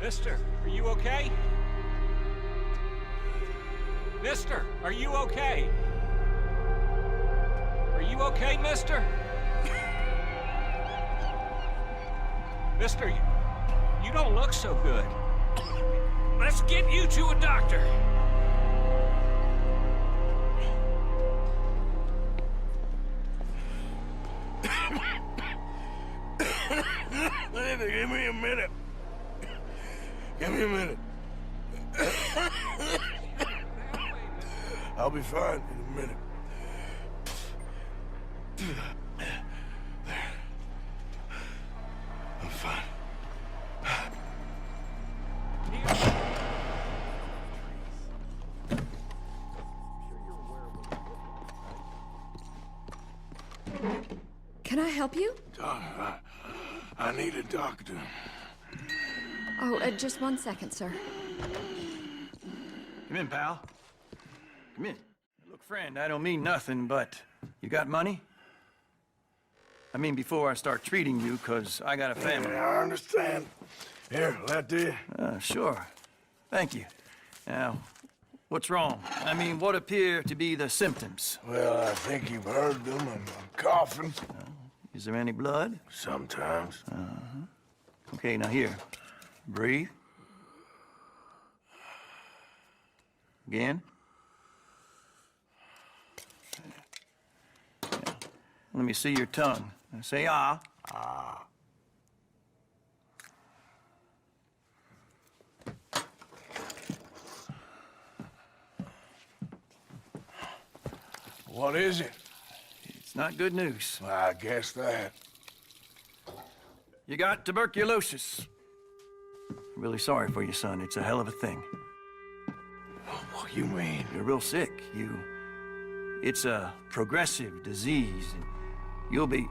Mister, are you okay? Mister, are you okay? Are you okay, mister? Mister, you don't look so good. Let's get you to a doctor. Give me a minute. Give me a minute. I'll be fine in a minute. I'm fine. Can I help you? I need a doctor. Oh, just 1 second, sir. Come in, pal. Come in. Look, friend, I don't mean nothing, but you got money? I mean, before I start treating you, 'cause I got a family. Yeah, I understand. Here, that do you? Sure. Thank you. Now, what's wrong? I mean, what appear to be the symptoms? Well, I think you've heard them. I'm coughing. Is there any blood? Sometimes. Okay, now here. Breathe. Again. Let me see your tongue. Now say ah. Ah. What is it? It's not good news. Well, I guess that. You got tuberculosis. I'm really sorry for you, son. It's a hell of a thing. What you mean? You're real sick. It's a progressive disease, and you'll be...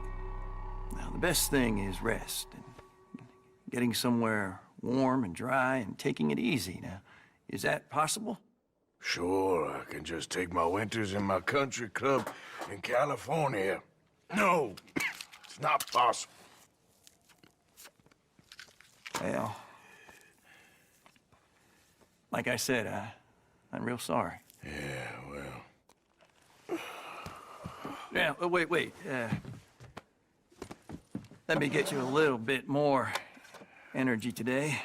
Now, the best thing is rest, and getting somewhere warm and dry, and taking it easy. Now, is that possible? Sure, I can just take my winters in my country club in California. No, it's not possible. Well, like I said, I'm real sorry. Yeah, well... Yeah, wait. Let me get you a little bit more energy today.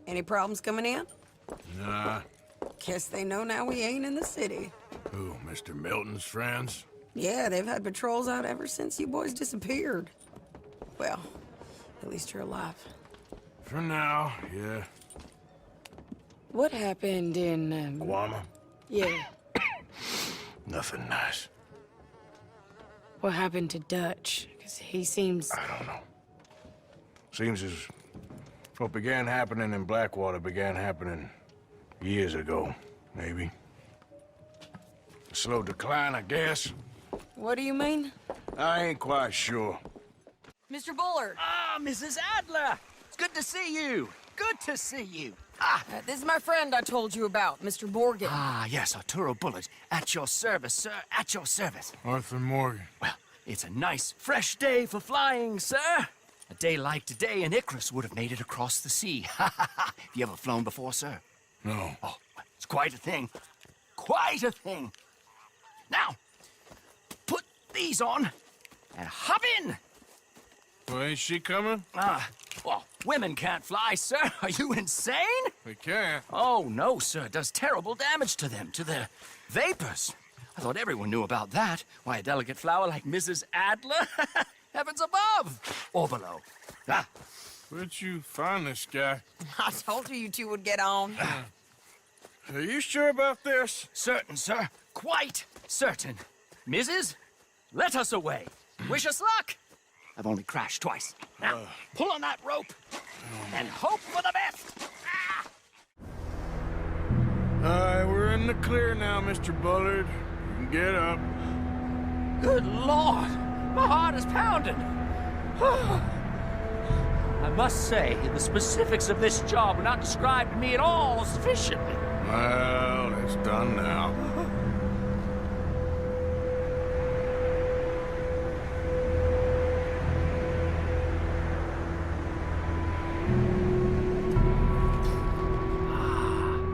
Any problems coming in? Nah. Guess they know now we ain't in the city. Who, Mr. Milton's friends? Yeah, they've had patrols out ever since you boys disappeared. Well, at least you're alive. For now, yeah. What happened in, Guama? Yeah. Nothing nice. What happened to Dutch? Because he seems... I don't know. Seems as what began happening in Blackwater began happening years ago, maybe. A slow decline, I guess. What do you mean? I ain't quite sure. Mr. Bullard. Ah, Mrs. Adler. It's good to see you. Good to see you. This is my friend I told you about, Mr. Morgan. Ah, yes, Arturo Bullard. At your service, sir. At your service. Arthur Morgan. Well, it's a nice, fresh day for flying, sir. A day like today, an Icarus would have made it across the sea. Have you ever flown before, sir? No. Oh, it's quite a thing. Quite a thing. Now, put these on and hop in. Well, ain't she coming? Well, women can't fly, sir. Are you insane? They can't. Oh, no, sir. It does terrible damage to them, to their vapors. I thought everyone knew about that. Why, a delicate flower like Mrs. Adler? Heavens above or below. Where'd you find this guy? I told you two would get on. Are you sure about this? Certain, sir. Quite certain. Mrs., let us away. Wish us luck. I've only crashed twice. Now, pull on that rope and hope for the best. All right, we're in the clear now, Mr. Bullard. You can get up. Good Lord, my heart is pounding. I must say, the specifics of this job were not described to me at all sufficiently. Well, it's done now.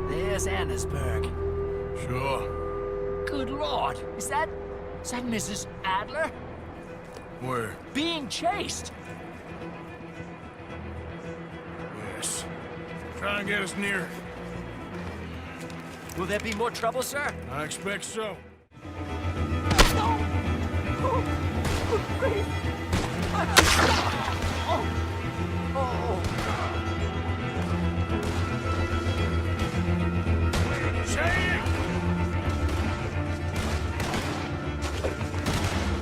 There's Annesburg. Sure. Good Lord, is that Mrs. Adler? Where? Being chased. Yes. Try and get us near. Will there be more trouble, sir? I expect so.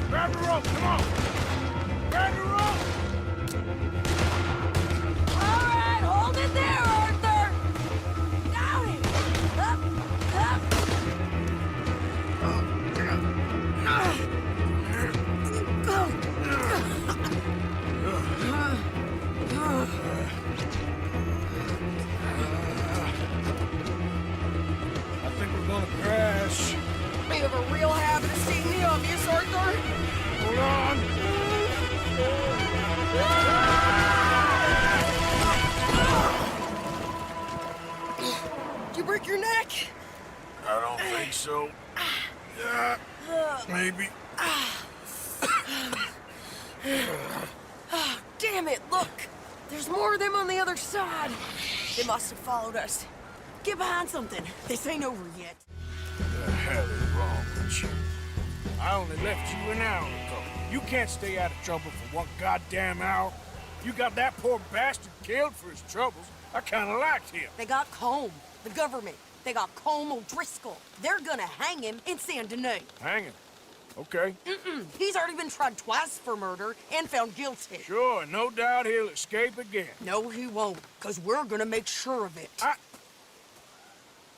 Grab the rope, come on! Grab the rope! All right, hold it there, Arthur. Down it. Up, up. I think we're gonna crash. You have a real habit of seeing the obvious, Arthur. Hold on. Did you break your neck? I don't think so. Maybe. Oh, damn it, look. There's more of them on the other side. They must have followed us. Get behind something. This ain't over yet. What the hell is wrong with you? I only left you an hour ago. You can't stay out of trouble for one goddamn hour. You got that poor bastard killed for his troubles. I kinda liked him. They got Combe, the government. They got Combe O'Driscoll. They're gonna hang him in Saint Denis. Hang him? Okay. He's already been tried twice for murder and found guilty. Sure, no doubt he'll escape again. No, he won't, because we're gonna make sure of it.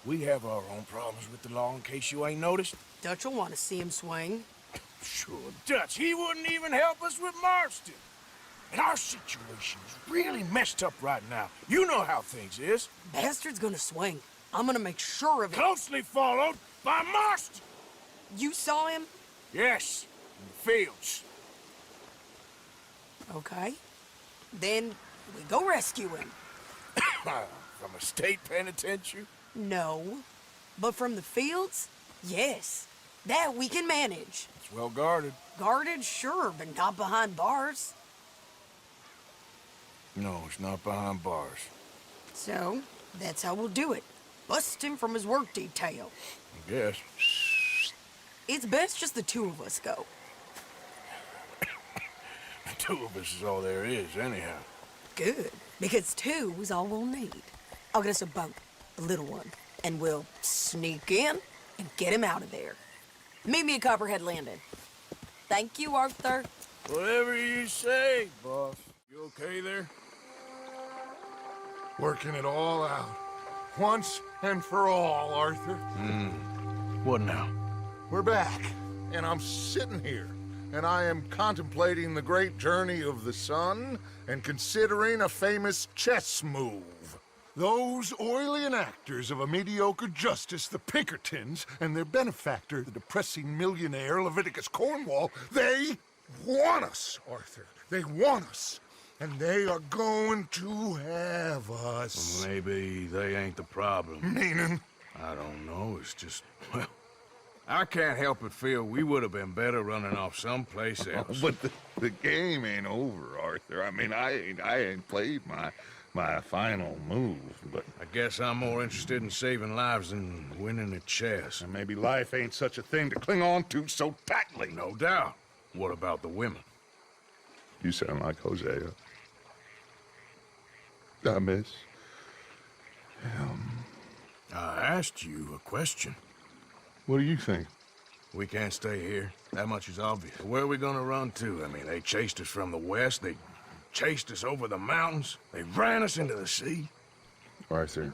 We have our own problems with the law, in case you ain't noticed. Dutch will want to see him swing. Sure, Dutch, he wouldn't even help us with Marston. And our situation is really messed up right now. You know how things is. Bastard's gonna swing. I'm gonna make sure of it. Closely followed by Marston. You saw him? Yes, in the fields. Okay. Then we go rescue him. From a state penitentiary? No. But from the fields? Yes. That we can manage. It's well guarded. Guarded, sure, but not behind bars. No, it's not behind bars. So, that's how we'll do it. Bust him from his work detail. I guess. It's best just the two of us go. The two of us is all there is, anyhow. Good, because two is all we'll need. I'll get us a boat, a little one, and we'll sneak in and get him out of there. Meet me at Copperhead Landing. Thank you, Arthur. Whatever you say, boss. You okay there? Working it all out. Once and for all, Arthur. What now? We're back, and I'm sitting here, and I am contemplating the great journey of the sun and considering a famous chess move. Those oily enactors of a mediocre justice, the Pinkertons, and their benefactor, the depressing millionaire Leviticus Cornwall, they want us, Arthur. They want us. And they are going to have us. Maybe they ain't the problem. Meaning? I don't know. It's just, well, I can't help but feel we would have been better running off someplace else. But the game ain't over, Arthur. I mean, I ain't played my final move, but... I guess I'm more interested in saving lives than winning at chess. And maybe life ain't such a thing to cling on to so tightly. No doubt. What about the women? You sound like Hosea. I miss him. I asked you a question. What do you think? We can't stay here. That much is obvious. Where are we gonna run to? I mean, they chased us from the west. They chased us over the mountains. They ran us into the sea. Arthur,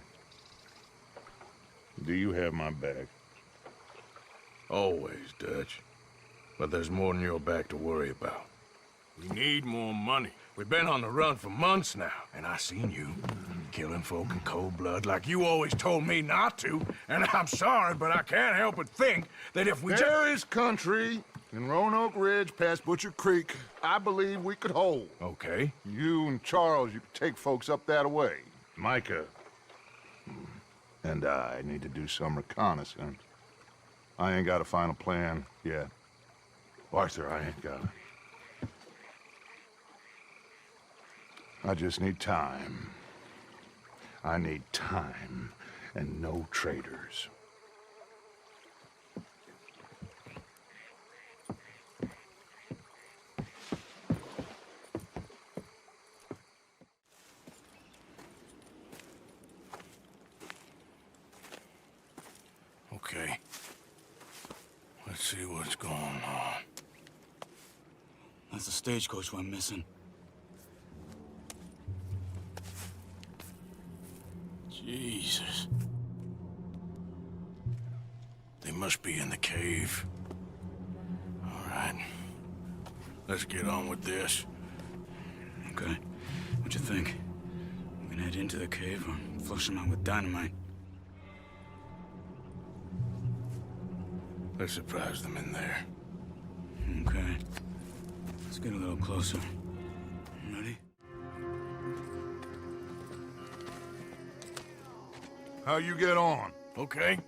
do you have my back? Always, Dutch. But there's more than your back to worry about. We need more money. We've been on the run for months now, and I seen you killing folk in cold blood like you always told me not to. And I'm sorry, but I can't help but think that if we There is country in Roanoke Ridge past Butcher Creek I believe we could hold. Okay. You and Charles, you could take folks up that way. Micah and I need to do some reconnaissance. I ain't got a final plan yet. Arthur, I ain't got it. I just need time. I need time and no traitors. Okay. Let's see what's going on. That's the stagecoach we're missing. Jesus. They must be in the cave. All right. Let's get on with this. Okay. What you think? We can head into the cave or flush them out with dynamite? Let's surprise them in there. Okay. Let's get a little closer. Ready? How you get on? Okay.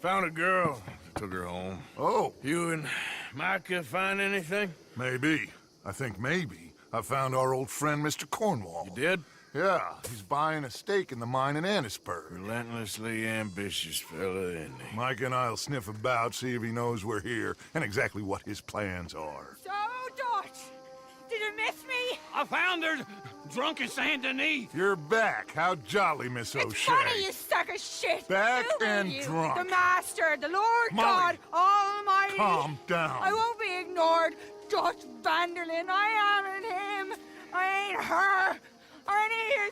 Found a girl. Took her home. Oh. You and Micah find anything? Maybe. I think maybe. I found our old friend, Mr. Cornwall. You did? Yeah, he's buying a stake in the mine in Annisburg. Relentlessly ambitious fella, isn't he? Mike and I'll sniff about, see if he knows we're here, and exactly what his plans are. So, Dutch, did you miss me? I found her drunk in Saint Denis. You're back. How jolly, Miss It's O'Shea. funny, you suck of shit. Back Who are and you? drunk. The Master, the Lord Molly, God Almighty. calm down. I won't be ignored. Dutch Vanderlyn, I am him. I ain't her. Or any of your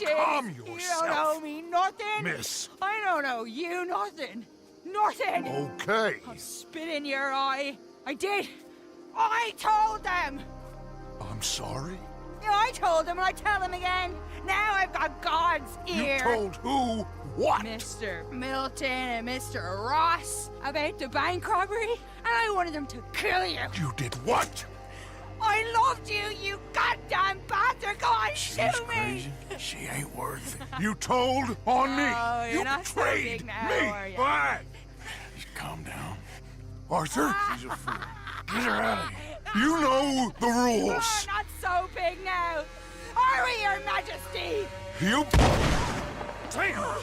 stooges. Calm You yourself. don't owe me nothing. Miss. I don't owe you nothing. Nothing. Okay. I'll spit in your eye. I did. I told them. I'm sorry? Yeah, I told them and I tell them again. Now I've got God's ear. You told who what? Mr. Milton and Mr. Ross about the bank robbery, and I wanted them to kill you. You did what? I loved you, you goddamn bastard! Go on, shoot me! Crazy. She ain't worth it. You told on me. Oh, you're You not so betrayed big now, me. are you? Why? Just calm down. Arthur? She's a fool. Get her out of here. You know the rules. Oh, not so big now. Are we, Your Majesty? You... Damn!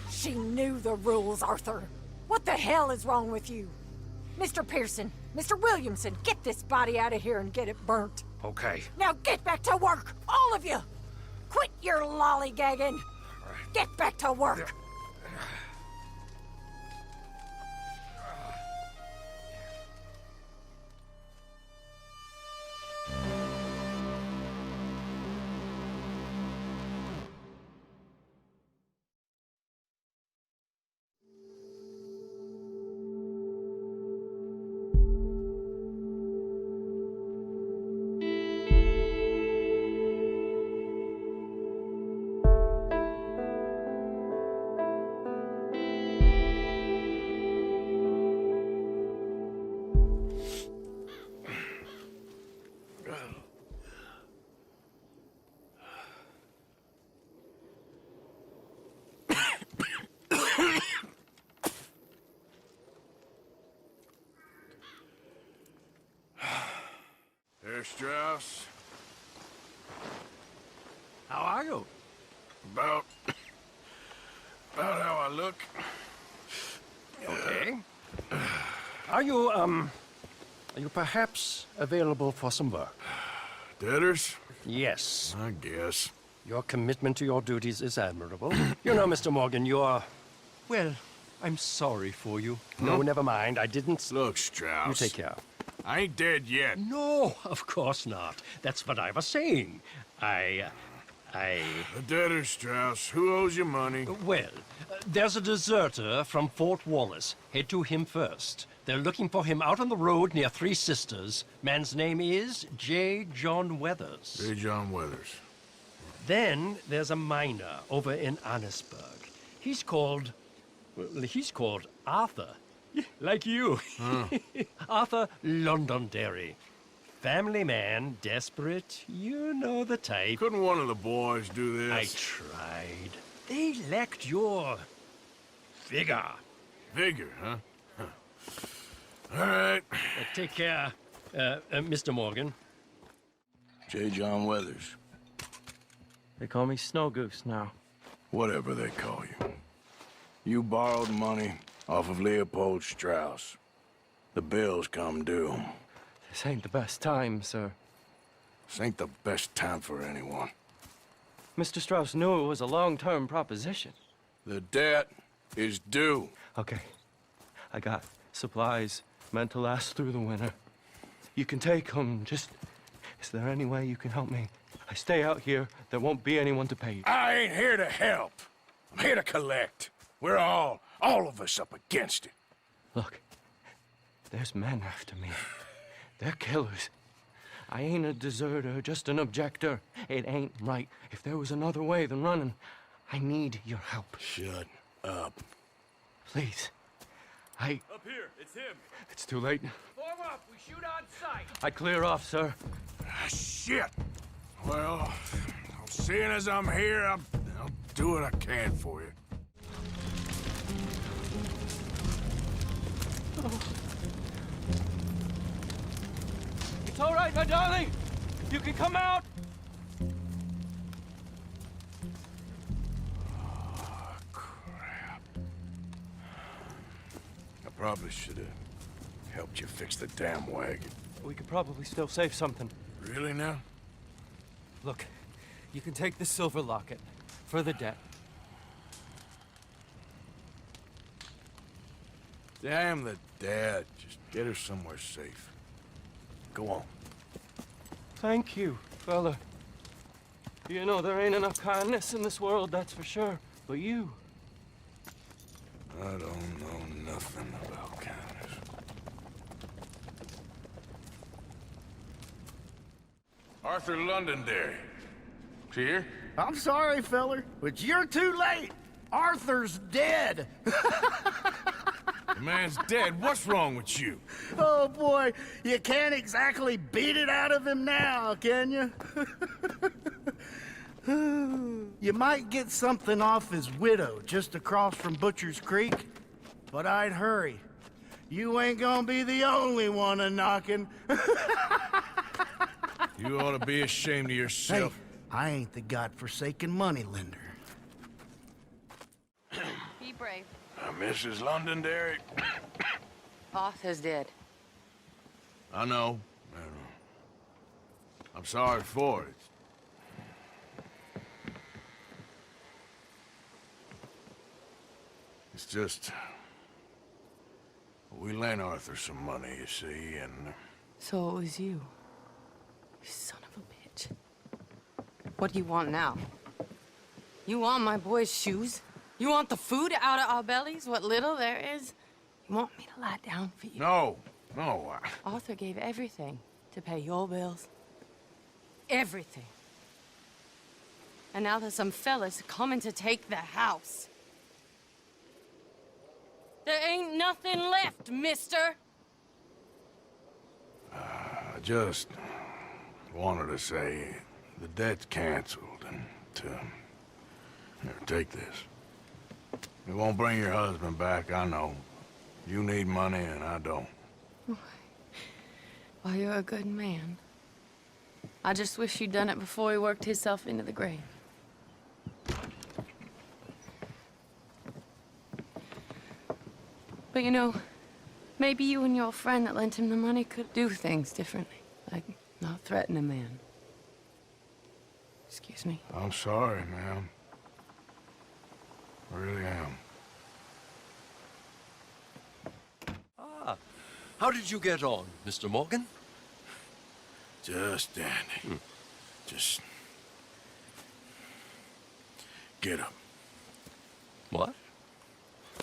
She knew the rules, Arthur. What the hell is wrong with you? Mr. Pearson, Mr. Williamson, get this body out of here and get it burnt. Okay. Now get back to work, all of you! Quit your lollygagging! Get back to work! there, Strauss. How are you? About how I look. Okay. Are you perhaps available for some work? Debtors? Yes. I guess. Your commitment to your duties is admirable. You know, Mr. Morgan, you're... Well, I'm sorry for you. No, never mind. I didn't... Look, Strauss. You take care. I ain't dead yet. No, of course not. That's what I was saying. The debtors, Strauss. Who owes you money? Well, there's a deserter from Fort Wallace. Head to him first. They're looking for him out on the road near Three Sisters. Man's name is J. John Weathers. J. John Weathers. Then there's a miner over in Annisburg. He's called Arthur. Like you. Arthur Londonderry. Family man, desperate, you know the type. Couldn't one of the boys do this? I tried. They lacked your... vigor. Vigor, huh? All right. Take care, Mr. Morgan. J. John Weathers. They call me Snow Goose now. Whatever they call you. You borrowed money off of Leopold Strauss. The bills come due. This ain't the best time, sir. This ain't the best time for anyone. Mr. Strauss knew it was a long-term proposition. The debt is due. Okay. I got supplies meant to last through the winter. You can take them. Just... Is there any way you can help me? I stay out here. There won't be anyone to pay you. I ain't here to help. I'm here to collect. We're all of us up against it. Look, there's men after me. They're killers. I ain't a deserter, just an objector. It ain't right. If there was another way than running, I need your help. Shut up. Please. Up here, it's him. It's too late. Form up, we shoot on sight. I clear off, sir. Shit. Well, seeing as I'm here, I'll do what I can for you. It's all right, my darling. You can come out. Oh, crap. I probably should have helped you fix the damn wagon. We could probably still save something. Really now? Look, you can take the silver locket for the debt. Damn the dad. Just get her somewhere safe. Go on. Thank you, fella. You know, there ain't enough kindness in this world, that's for sure. But you... I don't know nothing about kindness. Arthur Londonderry. Is he here? I'm sorry, feller, but you're too late. Arthur's dead. The man's dead. What's wrong with you? Oh, boy, you can't exactly beat it out of him now, can you? You might get something off his widow just across from Butcher's Creek, but I'd hurry. You ain't gonna be the only one a-knocking. You ought to be ashamed of yourself. Hey, I ain't the godforsaken moneylender. Be brave. Mrs. Londonderry. Arthur's dead. I know. I'm sorry for it. It's just... we lent Arthur some money, you see, and... So it was you. You son of a bitch. What do you want now? You want my boy's shoes? You want the food out of our bellies, what little there is? You want me to lie down for you? No. Arthur gave everything to pay your bills. Everything. And now there's some fellas coming to take the house. There ain't nothing left, mister. I just wanted to say the debt's canceled and to... Here, take this. It won't bring your husband back, I know. You need money and I don't. Well, you're a good man. I just wish you'd done it before he worked himself into the grave. But you know, maybe you and your friend that lent him the money could do things differently. Like, not threaten a man. Excuse me. I'm sorry, ma'am. I really am. Ah, how did you get on, Mr. Morgan? Just dandy. Just... get up. What?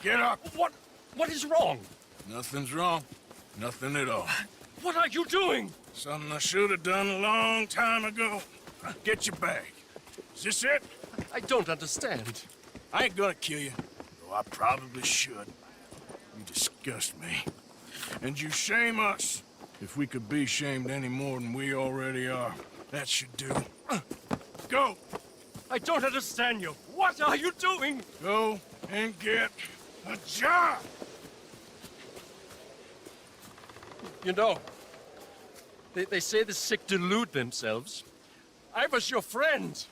Get up! What is wrong? Nothing's wrong. Nothing at all. What are you doing? Something I should have done a long time ago. Get your bag. Is this it? I don't understand. I ain't gonna kill you, though I probably should. You disgust me. And you shame us. If we could be shamed any more than we already are, that should do. Go! I don't understand you. What are you doing? Go and get a job! You know, they say the sick delude themselves. I was your friend.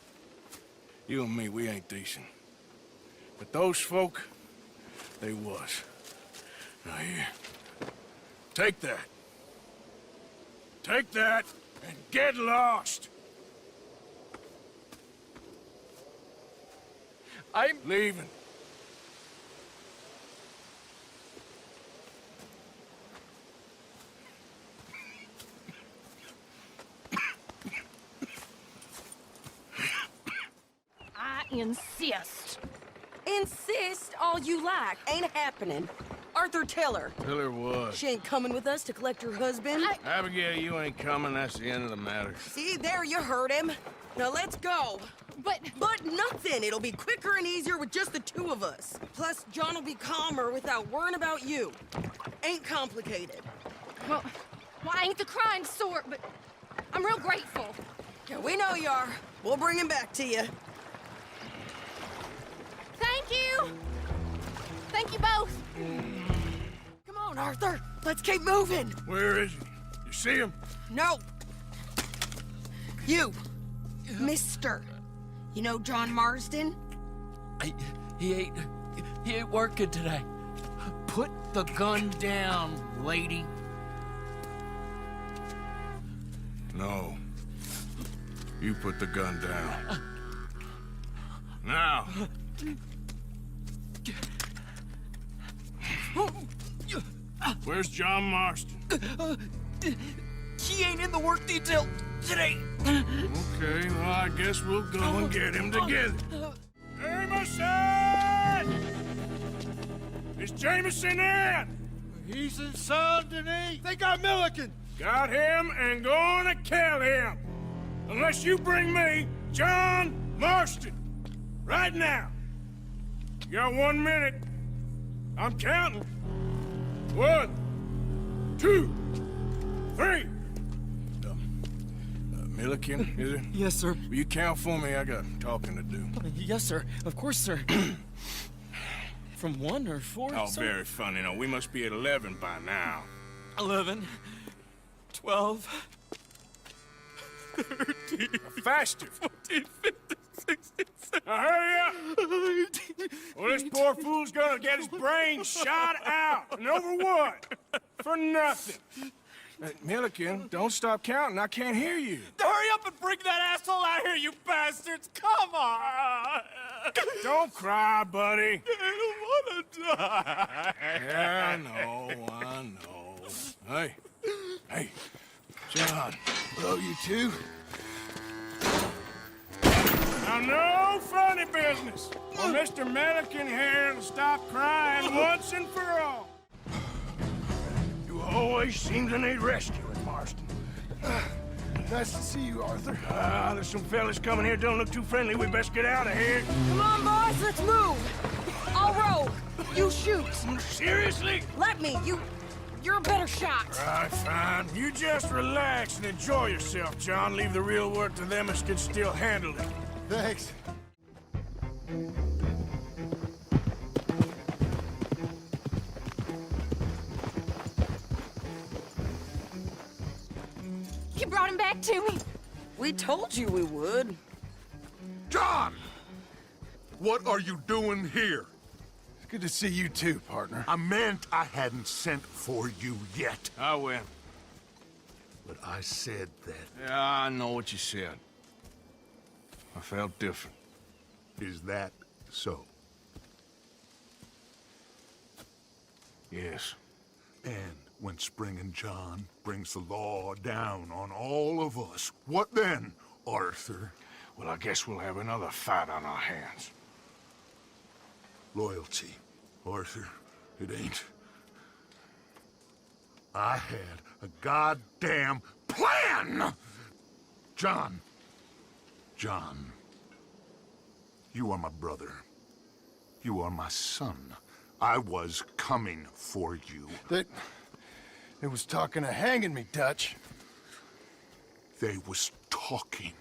You and me, we ain't decent. But those folk, they was. Now here, take that. Take that and get lost. I'm leaving. I insist. Insist all you like. Ain't happening. Arthur, tell her. Tell her what? She ain't coming with us to collect her husband. Abigail, you ain't coming. That's the end of the matter. See, there you heard him. Now let's go. But nothing. It'll be quicker and easier with just the two of us. Plus, John will be calmer without worrying about you. Ain't complicated. Well, I ain't the kind sort, but I'm real grateful. Yeah, we know you are. We'll bring him back to you. Thank you! Thank you both! Come on, Arthur. Let's keep moving. Where is he? You see him? No. You. Mister. You know John Marsden? He ain't working today. Put the gun down, lady. No. You put the gun down. Now. Where's John Marsden? He ain't in the work detail today. Okay, well, I guess we'll go and get him together. Jameson! Is Jameson in? He's in Saint Denis. They got Milliken. Got him and gonna kill him. Unless you bring me John Marsden. Right now. You got 1 minute. I'm counting. 1, 2, 3. Milliken, is it? Yes, sir. Will you count for me? I got talking to do. Yes, sir. Of course, sir. From 1 or 4? Oh, very funny. No, we must be at 11 by now. 11, 12, 13, faster. 14, 15, 16, 17. Now hurry up! Well, this poor fool's gonna get his brains shot out. And over what? For nothing. Milliken, don't stop counting. I can't hear you. Hurry up and bring that asshole out here, you bastards! Come on! Don't cry, buddy. I don't want to die. Yeah, I know. Hey, John. Hello, you two. Now, no funny business. Or Mr. Milliken here will stop crying once and for all. You always seem to need rescuing, Marsden. Nice to see you, Arthur. There's some fellas coming here. Don't look too friendly. We best get out of here. Come on, boys, let's move. I'll row. You shoot. Seriously? Let me. You're a better shot. Right, fine. You just relax and enjoy yourself, John. Leave the real work to them as can still handle it. Thanks. You brought him back to me. We told you we would. John! What are you doing here? It's good to see you too, partner. I meant I hadn't sent for you yet. I win. But I said that. Yeah, I know what you said. I felt different. Is that so? Yes. And when Spring and John brings the law down on all of us, what then, Arthur? Well, I guess we'll have another fight on our hands. Loyalty, Arthur, it ain't. I had a goddamn plan! John, you are my brother. You are my son. I was coming for you. They was talking of hanging me, Dutch. They was talking.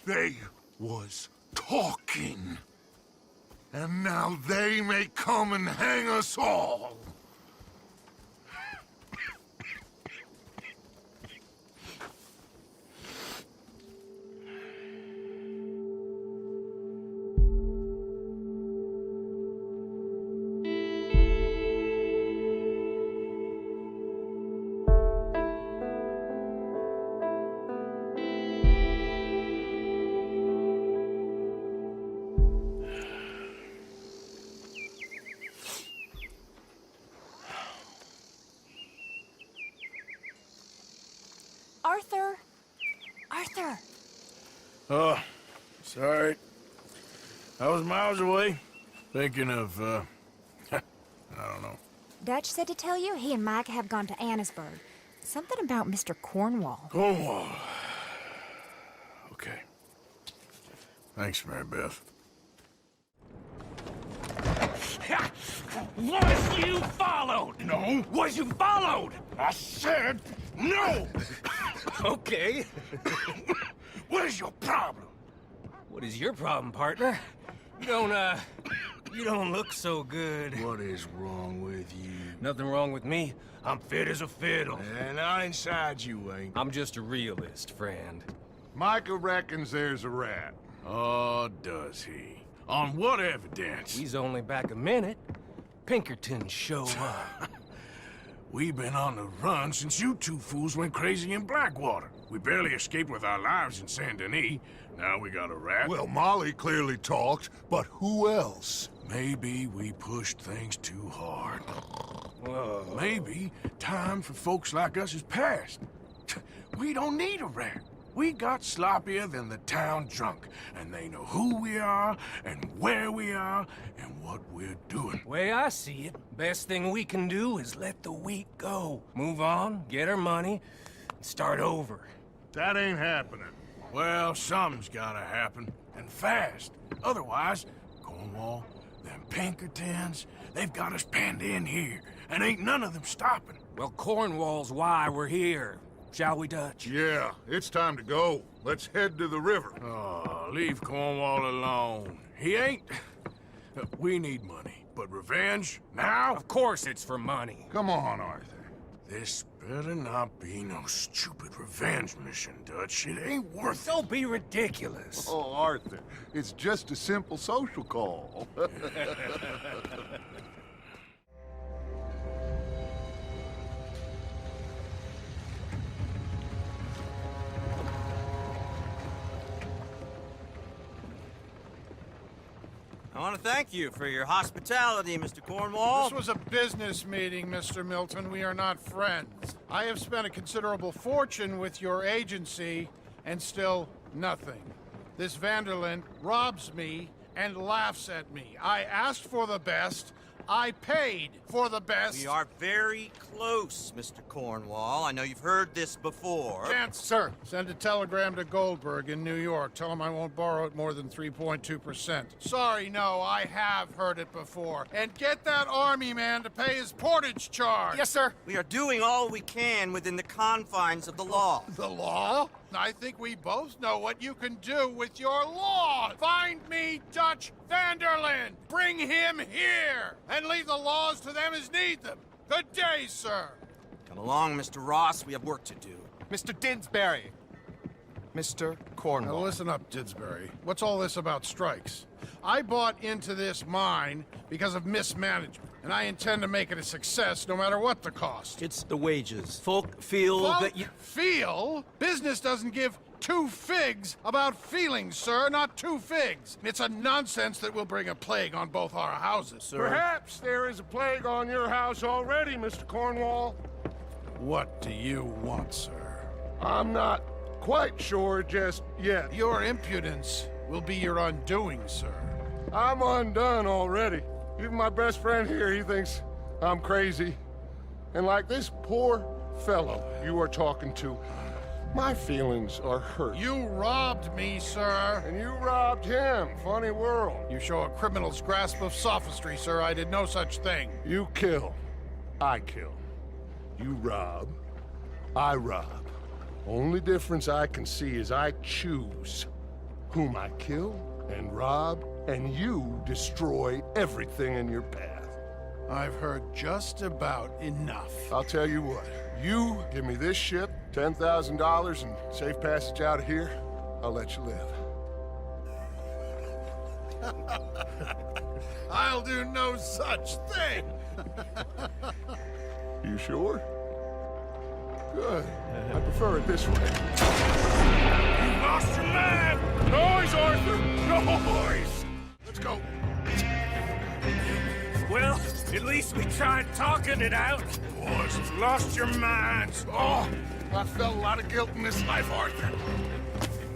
They was talking. And now they may come and hang us all. Arthur! Arthur! Oh, sorry. I was miles away, thinking of, I don't know. Dutch said to tell you he and Mike have gone to Annisburg. Something about Mr. Cornwall. Cornwall. Okay. Thanks, Mary Beth. Was you followed? No. Was you followed? I said no! Okay. What is your problem? What is your problem, partner? You don't look so good. What is wrong with you? Nothing wrong with me. I'm fit as a fiddle. And not inside you ain't. I'm just a realist, friend. Micah reckons there's a rat. Oh, does he? On what evidence? He's only back a minute. Pinkerton show up. We've been on the run since you two fools went crazy in Blackwater. We barely escaped with our lives in Saint Denis. Now we got a rat. Well, Molly clearly talked, but who else? Maybe we pushed things too hard. Maybe time for folks like us is past. We don't need a rat. We got sloppier than the town drunk, and they know who we are, and where we are, and what we're doing. Way I see it, best thing we can do is let the week go. Move on, get our money, and start over. That ain't happening. Well, something's gotta happen, and fast. Otherwise, Cornwall, them Pinkertons, they've got us penned in here, and ain't none of them stopping. Well, Cornwall's why we're here. Shall we, Dutch? Yeah, it's time to go. Let's head to the river. Oh, leave Cornwall alone. He ain't... We need money, but revenge? Now? Of course it's for money. Come on, Arthur. This better not be no stupid revenge mission, Dutch. It ain't worth it. Don't be ridiculous. Oh, Arthur, it's just a simple social call. I want to thank you for your hospitality, Mr. Cornwall. This was a business meeting, Mr. Milton. We are not friends. I have spent a considerable fortune with your agency, and still nothing. This Vanderlyn robs me and laughs at me. I asked for the best. I paid for the best. We are very close, Mr. Cornwall. I know you've heard this before. Chance, sir. Send a telegram to Goldberg in New York. Tell him I won't borrow at more than 3.2%. Sorry, no, I have heard it before. And get that army man to pay his portage charge. Yes, sir. We are doing all we can within the confines of the law. The law? I think we both know what you can do with your law. Find me Dutch Vanderlyn. Bring him here. And leave the laws to them as need them. Good day, sir. Come along, Mr. Ross. We have work to do. Mr. Dinsbury. Mr. Cornwall. Now listen up, Didsbury. What's all this about strikes? I bought into this mine because of mismanagement, and I intend to make it a success no matter what the cost. It's the wages. Folk feel that you... Feel? Business doesn't give two figs about feelings, sir, not two figs. It's a nonsense that will bring a plague on both our houses, sir. Perhaps there is a plague on your house already, Mr. Cornwall. What do you want, sir? I'm not quite sure just yet. Your impudence will be your undoing, sir. I'm undone already. Even my best friend here, he thinks I'm crazy. And like this poor fellow you are talking to, my feelings are hurt. You robbed me, sir. And you robbed him. Funny world. You show a criminal's grasp of sophistry, sir. I did no such thing. You kill. I kill. You rob. I rob. Only difference I can see is I choose whom I kill and rob, and you destroy everything in your path. I've heard just about enough. I'll tell you what. You give me this ship, $10,000, and safe passage out of here, I'll let you live. I'll do no such thing. You sure? Good. I prefer it this way. You lost your man! Noise, Arthur! Noise! Let's go. Well, at least we tried talking it out. Boys, you've lost your minds. Oh, I felt a lot of guilt in this life, Arthur.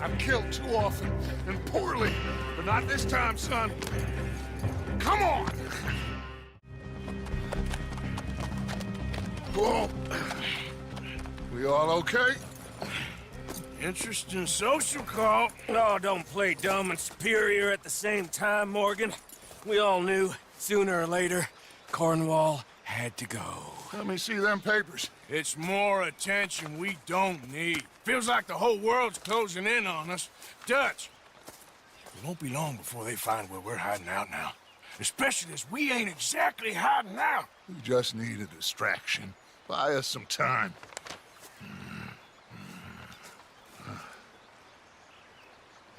I've killed too often and poorly, but not this time, son. Come on! Whoa. We all okay? Interesting social call. Oh, don't play dumb and superior at the same time, Morgan. We all knew, sooner or later, Cornwall had to go. Let me see them papers. It's more attention we don't need. Feels like the whole world's closing in on us. Dutch, it won't be long before they find where we're hiding out now. Especially as we ain't exactly hiding out. We just need a distraction. Buy us some time.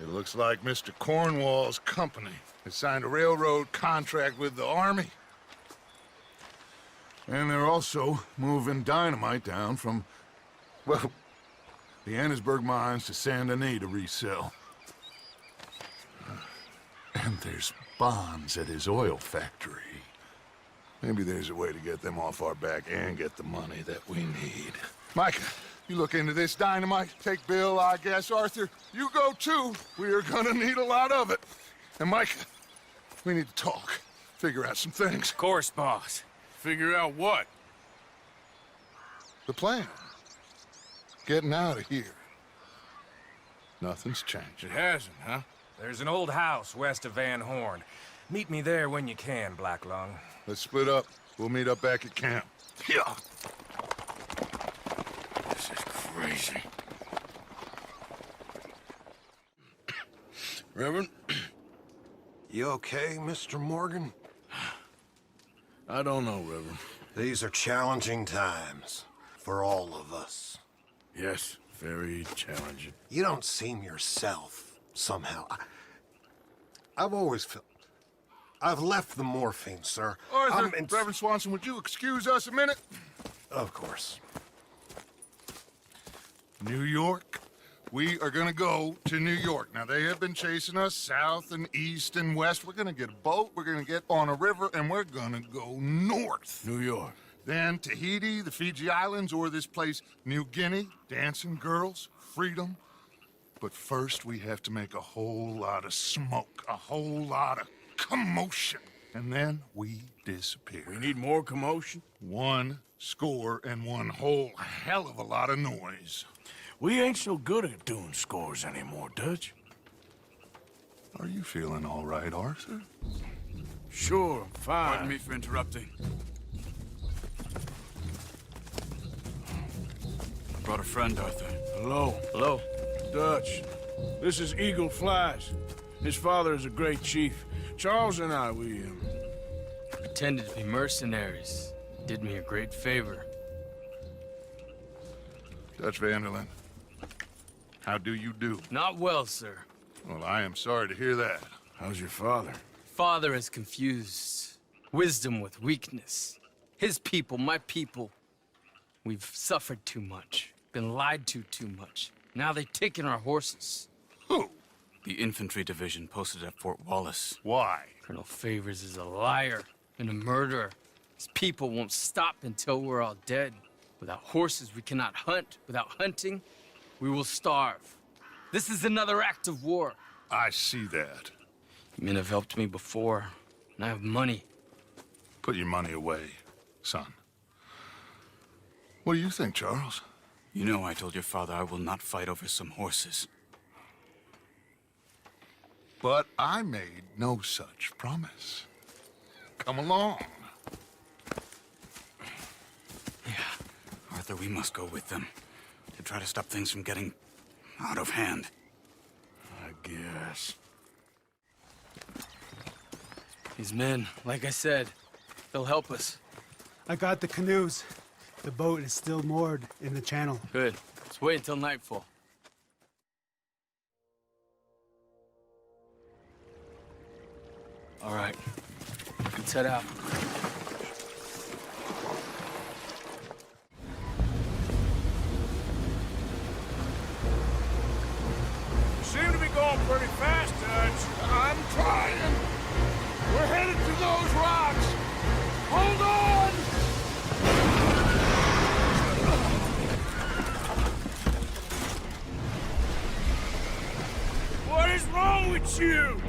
It looks like Mr. Cornwall's company has signed a railroad contract with the Army. And they're also moving dynamite down from, well, the Annesburg mines to Saint Denis to resell. And there's bonds at his oil factory. Maybe there's a way to get them off our back and get the money that we need. Micah, you look into this dynamite. Take Bill, I guess. Arthur, you go too. We are gonna need a lot of it. And Micah, we need to talk. Figure out some things. Of course, boss. Figure out what? The plan. Getting out of here. Nothing's changed. It hasn't, huh? There's an old house west of Van Horn. Meet me there when you can, Black Lung. Let's split up. We'll meet up back at camp. Yeah. This is crazy. Reverend? You okay, Mr. Morgan? I don't know, Reverend. These are challenging times for all of us. Yes, very challenging. You don't seem yourself, somehow. I've always felt... I've left the morphine, sir. Arthur, Reverend Swanson, would you excuse us a minute? Of course. New York. We are gonna go to New York. Now, they have been chasing us south and east and west. We're gonna get a boat, we're gonna get on a river, and we're gonna go north. New York. Then Tahiti, the Fiji Islands, or this place, New Guinea, dancing girls, freedom. But first, we have to make a whole lot of smoke, a whole lot of commotion. And then we disappear. We need more commotion? 1 score and 1 whole hell of a lot of noise. We ain't so good at doing scores anymore, Dutch. Are you feeling all right, Arthur? Sure, fine. Pardon me for interrupting. I brought a friend, Arthur. Hello. Hello. Dutch, this is Eagle Flies. His father is a great chief. Charles and I, we pretended to be mercenaries. Did me a great favor. Dutch Vanderlyn. How do you do? Not well, sir. Well, I am sorry to hear that. How's your father? Father has confused wisdom with weakness. His people, my people, we've suffered too much, been lied to too much. Now they've taken our horses. Who? The infantry division posted at Fort Wallace. Why? Colonel Favors is a liar and a murderer. His people won't stop until we're all dead. Without horses, we cannot hunt. Without hunting, we will starve. This is another act of war. I see that. Men have helped me before, and I have money. Put your money away, son. What do you think, Charles? You know I told your father I will not fight over some horses. But I made no such promise. Come along. Yeah, Arthur, we must go with them to try to stop things from getting out of hand. I guess. These men, like I said, they'll help us. I got the canoes. The boat is still moored in the channel. Good. Let's wait until nightfall. All right. Let's head out. You seem to be going pretty fast, Dutch. I'm trying. We're headed to those rocks. Hold on! What is wrong with you?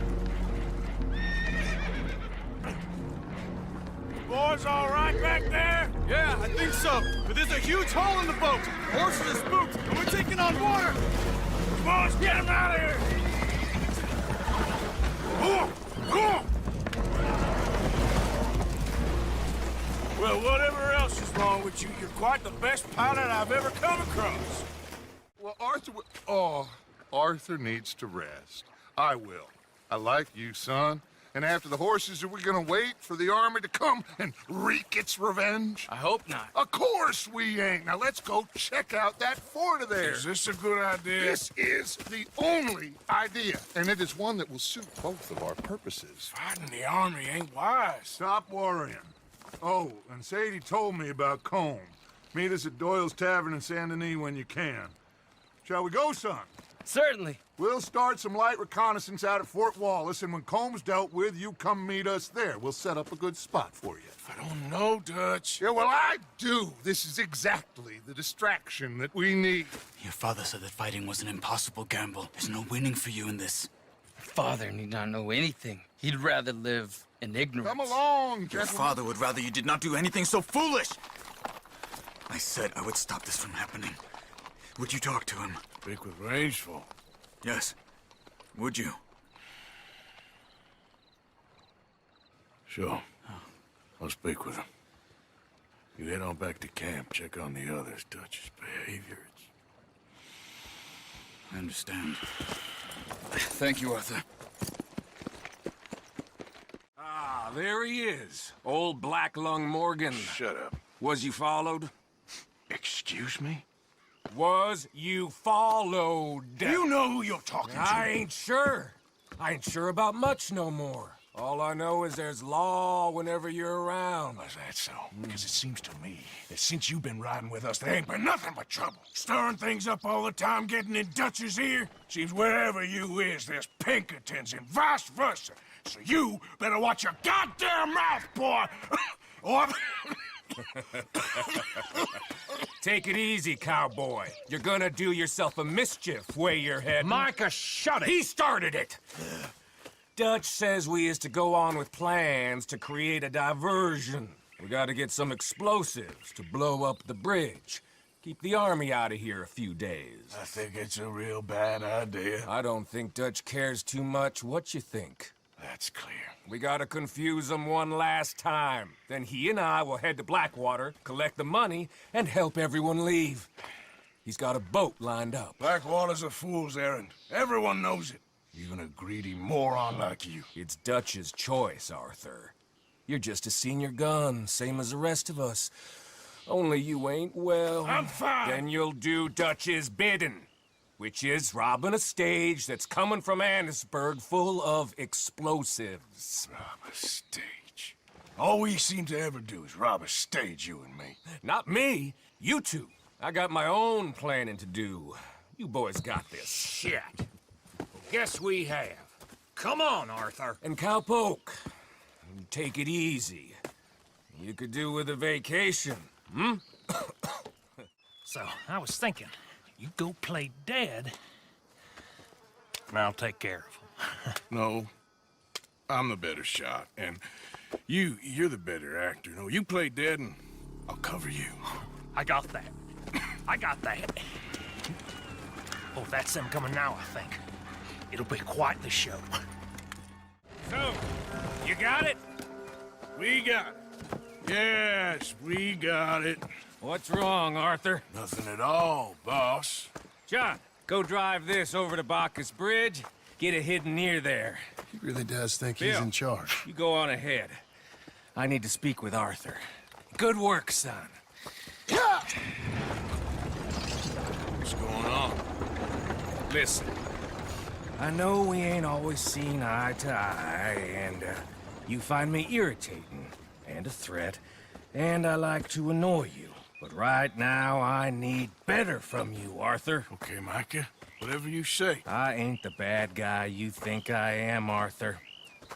Boys all right back there? Yeah, I think so. But there's a huge hole in the boat. Horses are spooked, and we're taking on water. Boys, get him out of here! Well, whatever else is wrong with you, you're quite the best pilot I've ever come across. Well, Arthur needs to rest. I will. I like you, son. And after the horses, are we gonna wait for the army to come and wreak its revenge? I hope not. Of course we ain't. Now let's go check out that fort of theirs. Is this a good idea? This is the only idea, and it is one that will suit both of our purposes. Fighting the army ain't wise. Stop worrying. Oh, and Sadie told me about Combe. Meet us at Doyle's Tavern in Saint Denis when you can. Shall we go, son? Certainly. We'll start some light reconnaissance out at Fort Wallace, and when Comb's dealt with, you come meet us there. We'll set up a good spot for you. I don't know, Dutch. Yeah, well, I do. This is exactly the distraction that we need. Your father said that fighting was an impossible gamble. There's no winning for you in this. Father need not know anything. He'd rather live in ignorance. Come along, Your gentlemen. father would rather you did not do anything so foolish. I said I would stop this from happening. Would you talk to him? Speak with Rangeful. Yes. Would you? Sure. I'll speak with him. You head on back to camp, check on the others. Dutch's behavior. I understand. Thank you, Arthur. Ah, there he is. Old Black Lung Morgan. Shut up. Was you followed? Excuse me? Was you followed? You know who you're talking to. I ain't sure. I ain't sure about much no more. All I know is there's law whenever you're around. Is that so? Because it seems to me that since you've been riding with us, there ain't been nothing but trouble. Stirring things up all the time, getting in Dutch's ear. Seems wherever you is, there's Pinkertons and vice versa. So you better watch your goddamn mouth, boy! Or... Take it easy, cowboy. You're gonna do yourself a mischief way you're heading. Micah, shut it! He started it! Dutch says we is to go on with plans to create a diversion. We gotta get some explosives to blow up the bridge. Keep the army out of here a few days. I think it's a real bad idea. I don't think Dutch cares too much what you think. That's clear. We gotta confuse him one last time. Then he and I will head to Blackwater, collect the money, and help everyone leave. He's got a boat lined up. Blackwater's a fool's errand. Everyone knows it. Even a greedy moron like you. It's Dutch's choice, Arthur. You're just a senior gun, same as the rest of us. Only you ain't well. I'm fine. Then you'll do Dutch's bidding. which is robbing a stage that's coming from Annesburg full of explosives. Rob a stage. All we seem to ever do is rob a stage, you and me. Not me, you two. I got my own planning to do. You boys got this. Shit. Guess we have. Come on, Arthur. And Cowpoke, take it easy. You could do with a vacation, hmm? So, I was thinking, you go play dead, and I'll take care of him. No, I'm the better shot, and you're the better actor. No, you play dead, and I'll cover you. I got that. I got that. Oh, that's them coming now, I think. It'll be quite the show. So, you got it? We got it. Yes, we got it. What's wrong, Arthur? Nothing at all, boss. John, go drive this over to Bacchus Bridge. Get it hidden near there. He really does think Bill, he's in charge. You go on ahead. I need to speak with Arthur. Good work, son. What's going on? Listen, I know we ain't always seen eye to eye, and you find me irritating and a threat, and I like to annoy you. But right now, I need better from you, Arthur. Okay, Micah. Whatever you say. I ain't the bad guy you think I am, Arthur.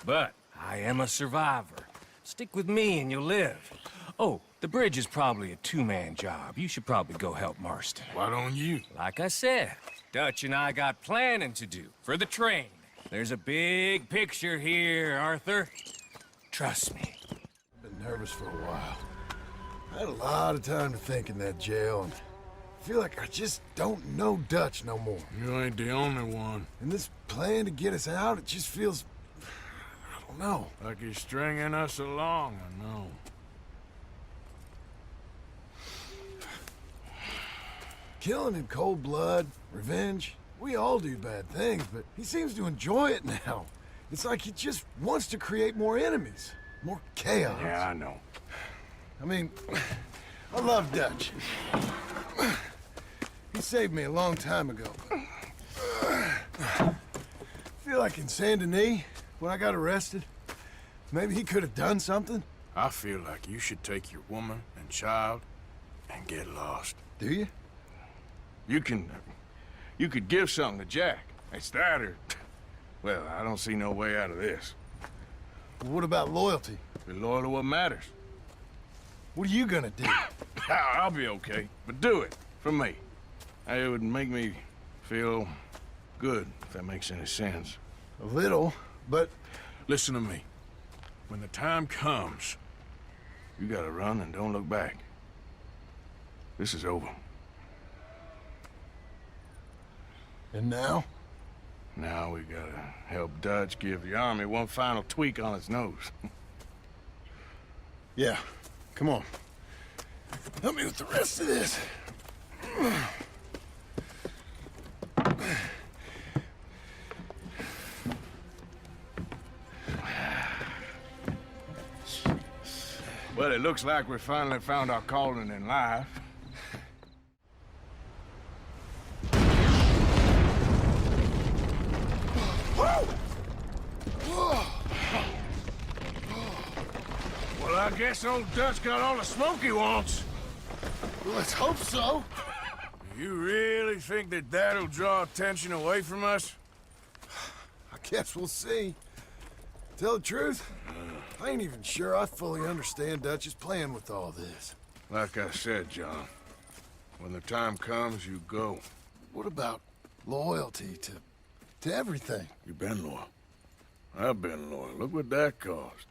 But I am a survivor. Stick with me and you'll live. Oh, the bridge is probably a two-man job. You should probably go help Marston. Why don't you? Like I said, Dutch and I got planning to do for the train. There's a big picture here, Arthur. Trust me. I've been nervous for a while. I had a lot of time to think in that jail, and I feel like I just don't know Dutch no more. You ain't the only one. And this plan to get us out, it just feels... I don't know. Like he's stringing us along, I know. Killing in cold blood, revenge, we all do bad things, but he seems to enjoy it now. It's like he just wants to create more enemies, more chaos. Yeah, I know. I mean, I love Dutch. He saved me a long time ago. I feel like in Saint Denis, when I got arrested, maybe he could have done something. I feel like you should take your woman and child and get lost. Do you? You could give something to Jack. It's that or... Well, I don't see no way out of this. What about loyalty? Be loyal to what matters. What are you gonna do? I'll be okay, but do it, for me. It would make me feel good, if that makes any sense. A little, but... Listen to me. When the time comes, you gotta run and don't look back. This is over. And now? Now we gotta help Dutch give the army one final tweak on its nose. Yeah, come on. Help me with the rest of this. Well, it looks like we finally found our calling in life. Well, I guess old Dutch got all the smoke he wants. Well, let's hope so. You really think that that'll draw attention away from us? I guess we'll see. Tell the truth, I ain't even sure I fully understand Dutch's plan with all this. Like I said, John, when the time comes, you go. What about loyalty to everything? You've been loyal. I've been loyal. Look what that cost.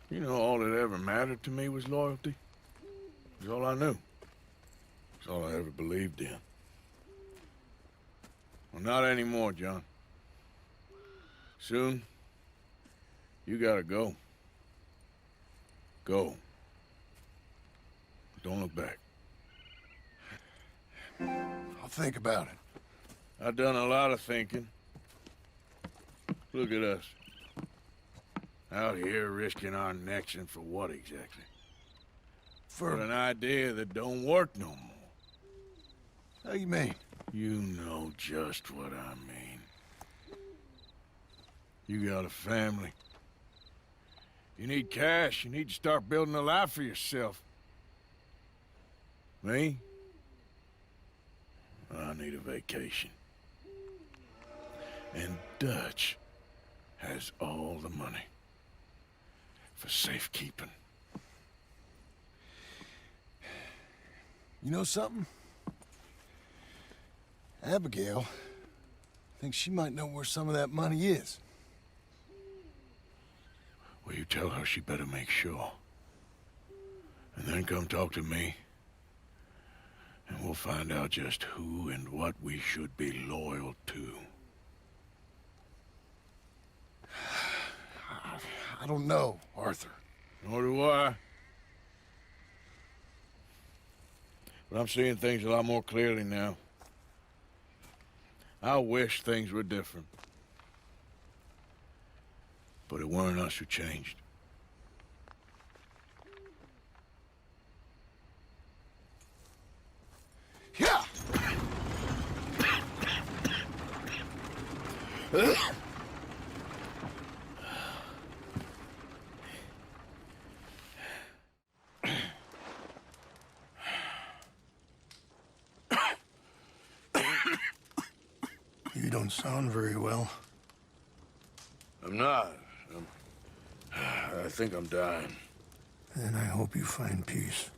You know, all that ever mattered to me was loyalty. It was all I knew. It's all I ever believed in. Well, not anymore, John. Soon, you gotta go. Go. Don't look back. I'll think about it. I've done a lot of thinking. Look at us. Out here risking our necks, and for what exactly? For an idea that don't work no more. How you mean? You know just what I mean. You got a family. You need cash. You need to start building a life for yourself. Me? I need a vacation. And Dutch has all the money for safekeeping. You know something? Abigail thinks she might know where some of that money is. Well, you tell her she better make sure. And then come talk to me. And we'll find out just who and what we should be loyal to. I don't know, Arthur. Nor do I. But I'm seeing things a lot more clearly now. I wish things were different. But it weren't us who changed. Yeah! You don't sound very well. I'm not. I think I'm dying. Then I hope you find peace.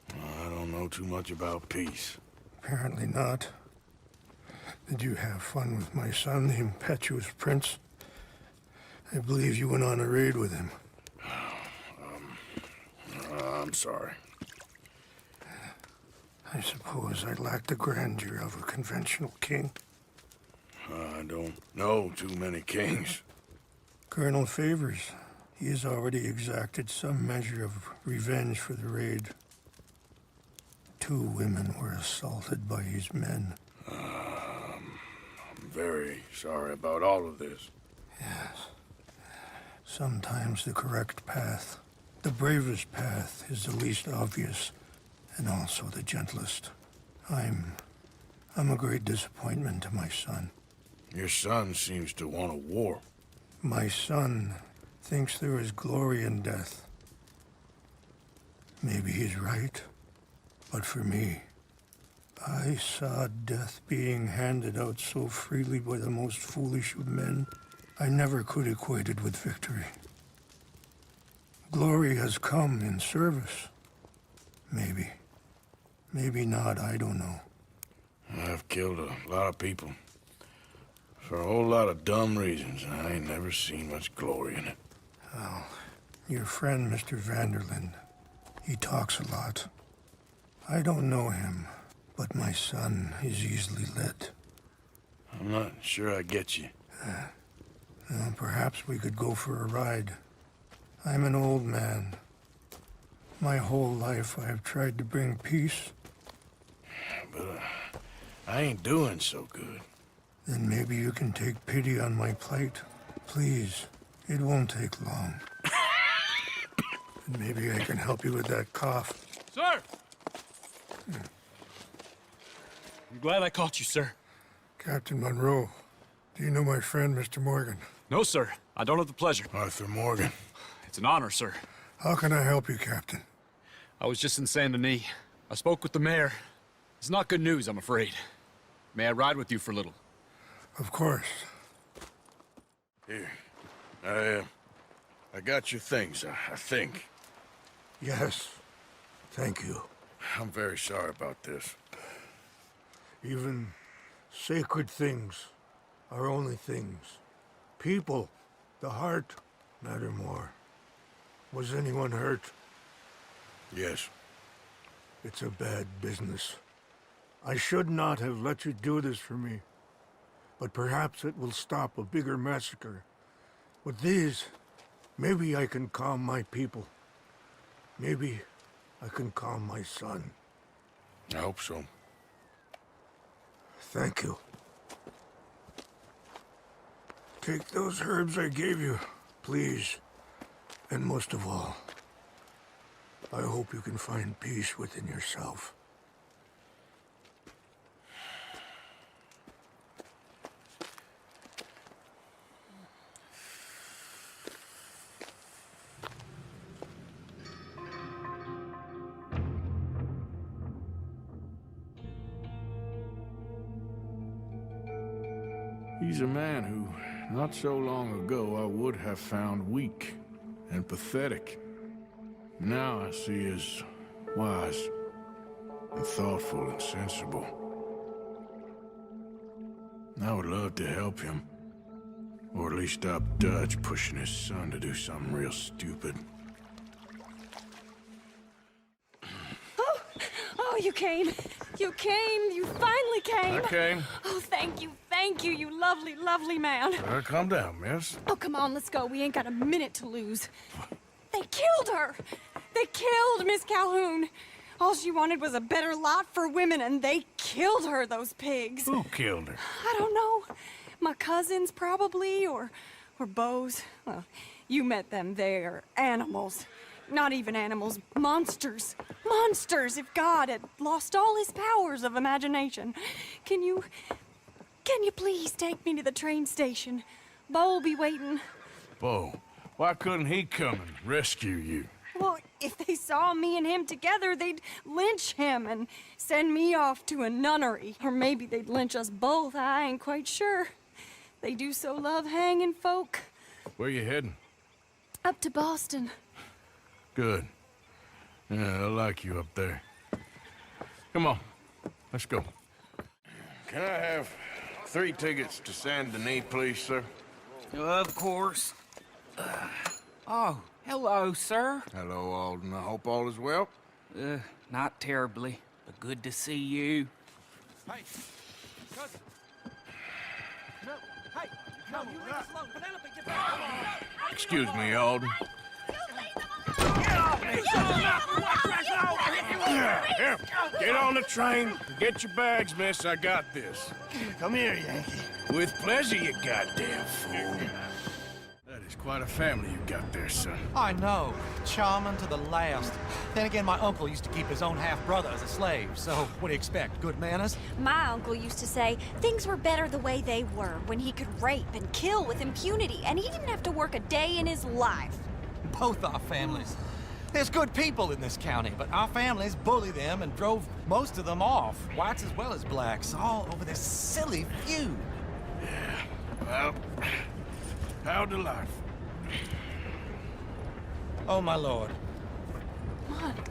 I don't know too much about peace. Apparently not. Did you have fun with my son, the impetuous prince? I believe you went on a raid with him. I'm sorry. I suppose I lack the grandeur of a conventional king. I don't know too many kings. Colonel Favors, he has already exacted some measure of revenge for the raid. 2 women were assaulted by his men. I'm very sorry about all of this. Yes. Sometimes the correct path, the bravest path, is the least obvious, and also the gentlest. I'm a great disappointment to my son. Your son seems to want a war. My son thinks there is glory in death. Maybe he's right, but for me, I saw death being handed out so freely by the most foolish of men, I never could equate it with victory. Glory has come in service. Maybe. Maybe not, I don't know. I've killed a lot of people. For a whole lot of dumb reasons, and I ain't never seen much glory in it. Well, your friend, Mr. Vanderlyn, he talks a lot. I don't know him, but my son is easily led. I'm not sure I get you. Well, perhaps we could go for a ride. I'm an old man. My whole life I have tried to bring peace. But I ain't doing so good. Then maybe you can take pity on my plight. Please, it won't take long. And maybe I can help you with that cough. Sir! I'm glad I caught you, sir. Captain Monroe, do you know my friend, Mr. Morgan? No, sir. I don't have the pleasure. Arthur Morgan. It's an honor, sir. How can I help you, Captain? I was just in Saint Denis. I spoke with the mayor. It's not good news, I'm afraid. May I ride with you for a little? Of course. Here. I got your things, I think. Yes. Thank you. I'm very sorry about this. Even sacred things are only things. People, the heart, matter more. Was anyone hurt? Yes. It's a bad business. I should not have let you do this for me. But perhaps it will stop a bigger massacre. With these, maybe I can calm my people. Maybe I can calm my son. I hope so. Thank you. Take those herbs I gave you, please. And most of all, I hope you can find peace within yourself. He's a man who, not so long ago, I would have found weak and pathetic. Now I see as wise and thoughtful and sensible. I would love to help him. Or at least stop Dutch pushing his son to do something real stupid. Oh, you came. You came. You finally came. I came. Oh, thank you, you lovely, lovely man. Calm down, miss. Oh, come on, let's go. We ain't got a minute to lose. They killed her. They killed Miss Calhoun. All she wanted was a better lot for women, and they killed her, those pigs. Who killed her? I don't know. My cousins, probably, or Beau's. Well, you met them. They're animals. Not even animals. Monsters. Monsters, if God had lost all his powers of imagination. Can you please take me to the train station? Beau will be waiting. Beau, why couldn't he come and rescue you? Well, if they saw me and him together, they'd lynch him and send me off to a nunnery. Or maybe they'd lynch us both. I ain't quite sure. They do so love hanging folk. Where you heading? Up to Boston. Good. Yeah, I like you up there. Come on, let's go. Can I have 3 tickets to Saint Denis, please, sir? Of course. Oh, hello, sir. Hello, Alden. I hope all is well. Not terribly, but good to see you. Hey, cousin. No, hey, no, you leave us alone. Penelope, get back. Excuse me, Alden. Here, get on the train. Get your bags, miss. I got this. Come here, Yankee. With pleasure, you goddamn fool. That is quite a family you got there, son. I know. Charming to the last. Then again, my uncle used to keep his own half-brother as a slave, so what do you expect? Good manners? My uncle used to say things were better the way they were, when he could rape and kill with impunity, and he didn't have to work a day in his life. Both our families. There's good people in this county, but our families bullied them and drove most of them off, whites as well as blacks, all over this silly feud. Yeah, well, how delightful. Oh, my lord. What?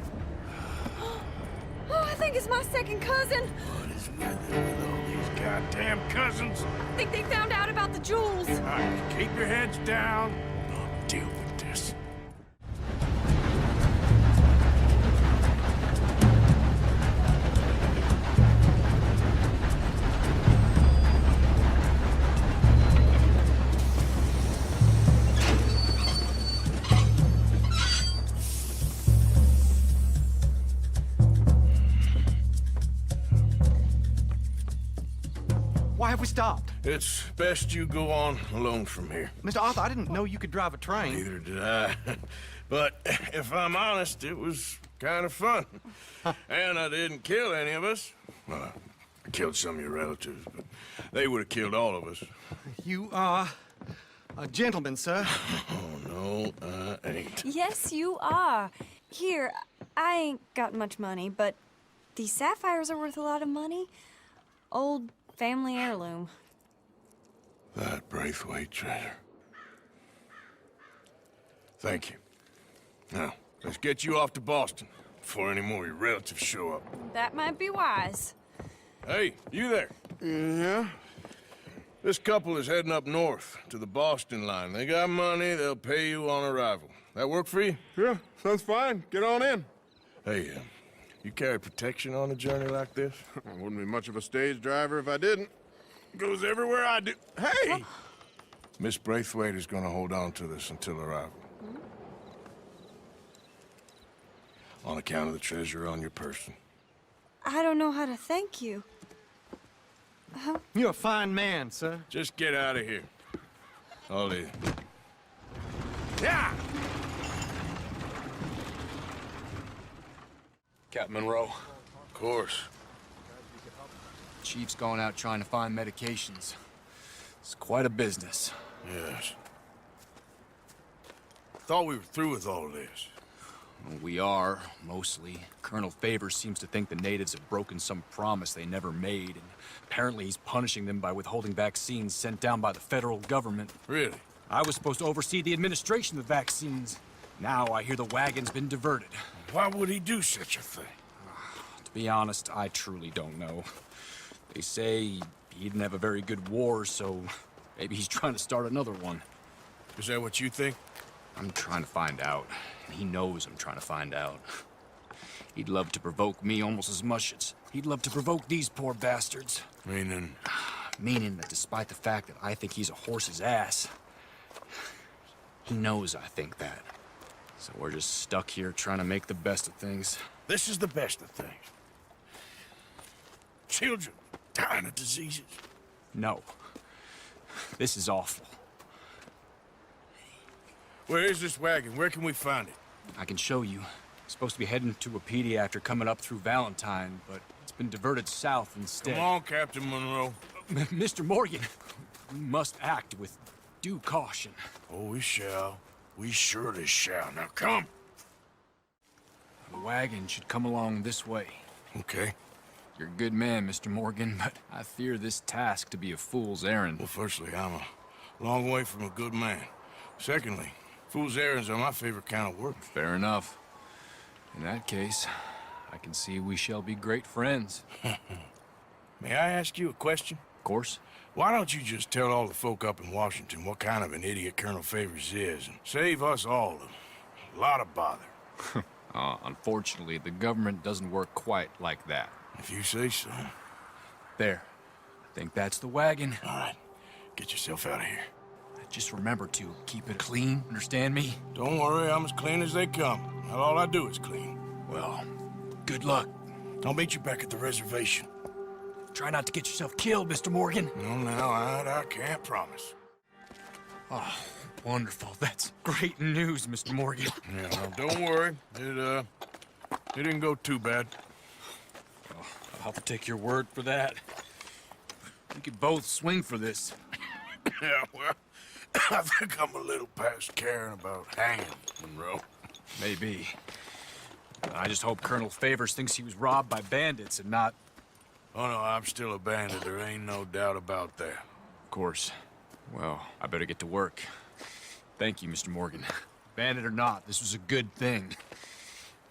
Oh, I think it's my second cousin. What is with all these goddamn cousins? I think they found out about the jewels. All right, keep your heads down. I'll deal with this. Why have we stopped? It's best you go on alone from here. Mr. Arthur, I didn't know you could drive a train. Neither did I. But if I'm honest, it was kind of fun. And I didn't kill any of us. Well, I killed some of your relatives, but they would have killed all of us. You are a gentleman, sir. Oh, no, I ain't. Yes, you are. Here, I ain't got much money, but these sapphires are worth a lot of money. Old family heirloom. That Braithwaite treasure. Thank you. Now, let's get you off to Boston before any more of your relatives show up. That might be wise. Hey, you there? Yeah? This couple is heading up north to the Boston line. They got money, they'll pay you on arrival. That work for you? Yeah, sounds fine. Get on in. Hey, you carry protection on a journey like this? I wouldn't be much of a stage driver if I didn't. Goes everywhere I do. Hey! Miss Braithwaite is gonna hold on to this until arrival. On account of the treasure on your person. I don't know how to thank you. You're a fine man, sir. Just get out of here. I'll leave. Yeah! Captain Monroe. Of course. Chief's going out trying to find medications. It's quite a business. Yes. Thought we were through with all of this. Well, we are, mostly. Colonel Favors seems to think the natives have broken some promise they never made, and apparently he's punishing them by withholding vaccines sent down by the federal government. Really? I was supposed to oversee the administration of the vaccines. Now I hear the wagon's been diverted. Why would he do such a thing? To be honest, I truly don't know. They say he didn't have a very good war, so maybe he's trying to start another one. Is that what you think? I'm trying to find out, and he knows I'm trying to find out. He'd love to provoke me almost as much as he'd love to provoke these poor bastards. Meaning? Meaning that despite the fact that I think he's a horse's ass, he knows I think that. So we're just stuck here trying to make the best of things. This is the best of things. Children dying of diseases. No. This is awful. Where is this wagon? Where can we find it? I can show you. It's supposed to be heading to a PD after coming up through Valentine, but it's been diverted south instead. Come on, Captain Monroe. Mr. Morgan, we must act with due caution. Oh, we shall. We surely shall. Now, come. The wagon should come along this way. Okay. You're a good man, Mr. Morgan, but I fear this task to be a fool's errand. Well, firstly, I'm a long way from a good man. Secondly, fool's errands are my favorite kind of work. Fair enough. In that case, I can see we shall be great friends. May I ask you a question? Of course. Why don't you just tell all the folk up in Washington what kind of an idiot Colonel Favors is, and save us all a lot of bother? Unfortunately, the government doesn't work quite like that. If you say so. There. I think that's the wagon. All right. Get yourself out of here. Just remember to keep it clean, understand me? Don't worry, I'm as clean as they come. Not all I do is clean. Well, good luck. I'll meet you back at the reservation. Try not to get yourself killed, Mr. Morgan. No, now, I can't promise. Oh, wonderful. That's great news, Mr. Morgan. Yeah, well, don't worry. It didn't go too bad. Oh, I'll have to take your word for that. We could both swing for this. Yeah, well, I think I'm a little past caring about hanging, Monroe. Maybe. I just hope Colonel Favors thinks he was robbed by bandits and not... Oh, no, I'm still a bandit. There ain't no doubt about that. Of course. Well, I better get to work. Thank you, Mr. Morgan. Bandit or not, this was a good thing.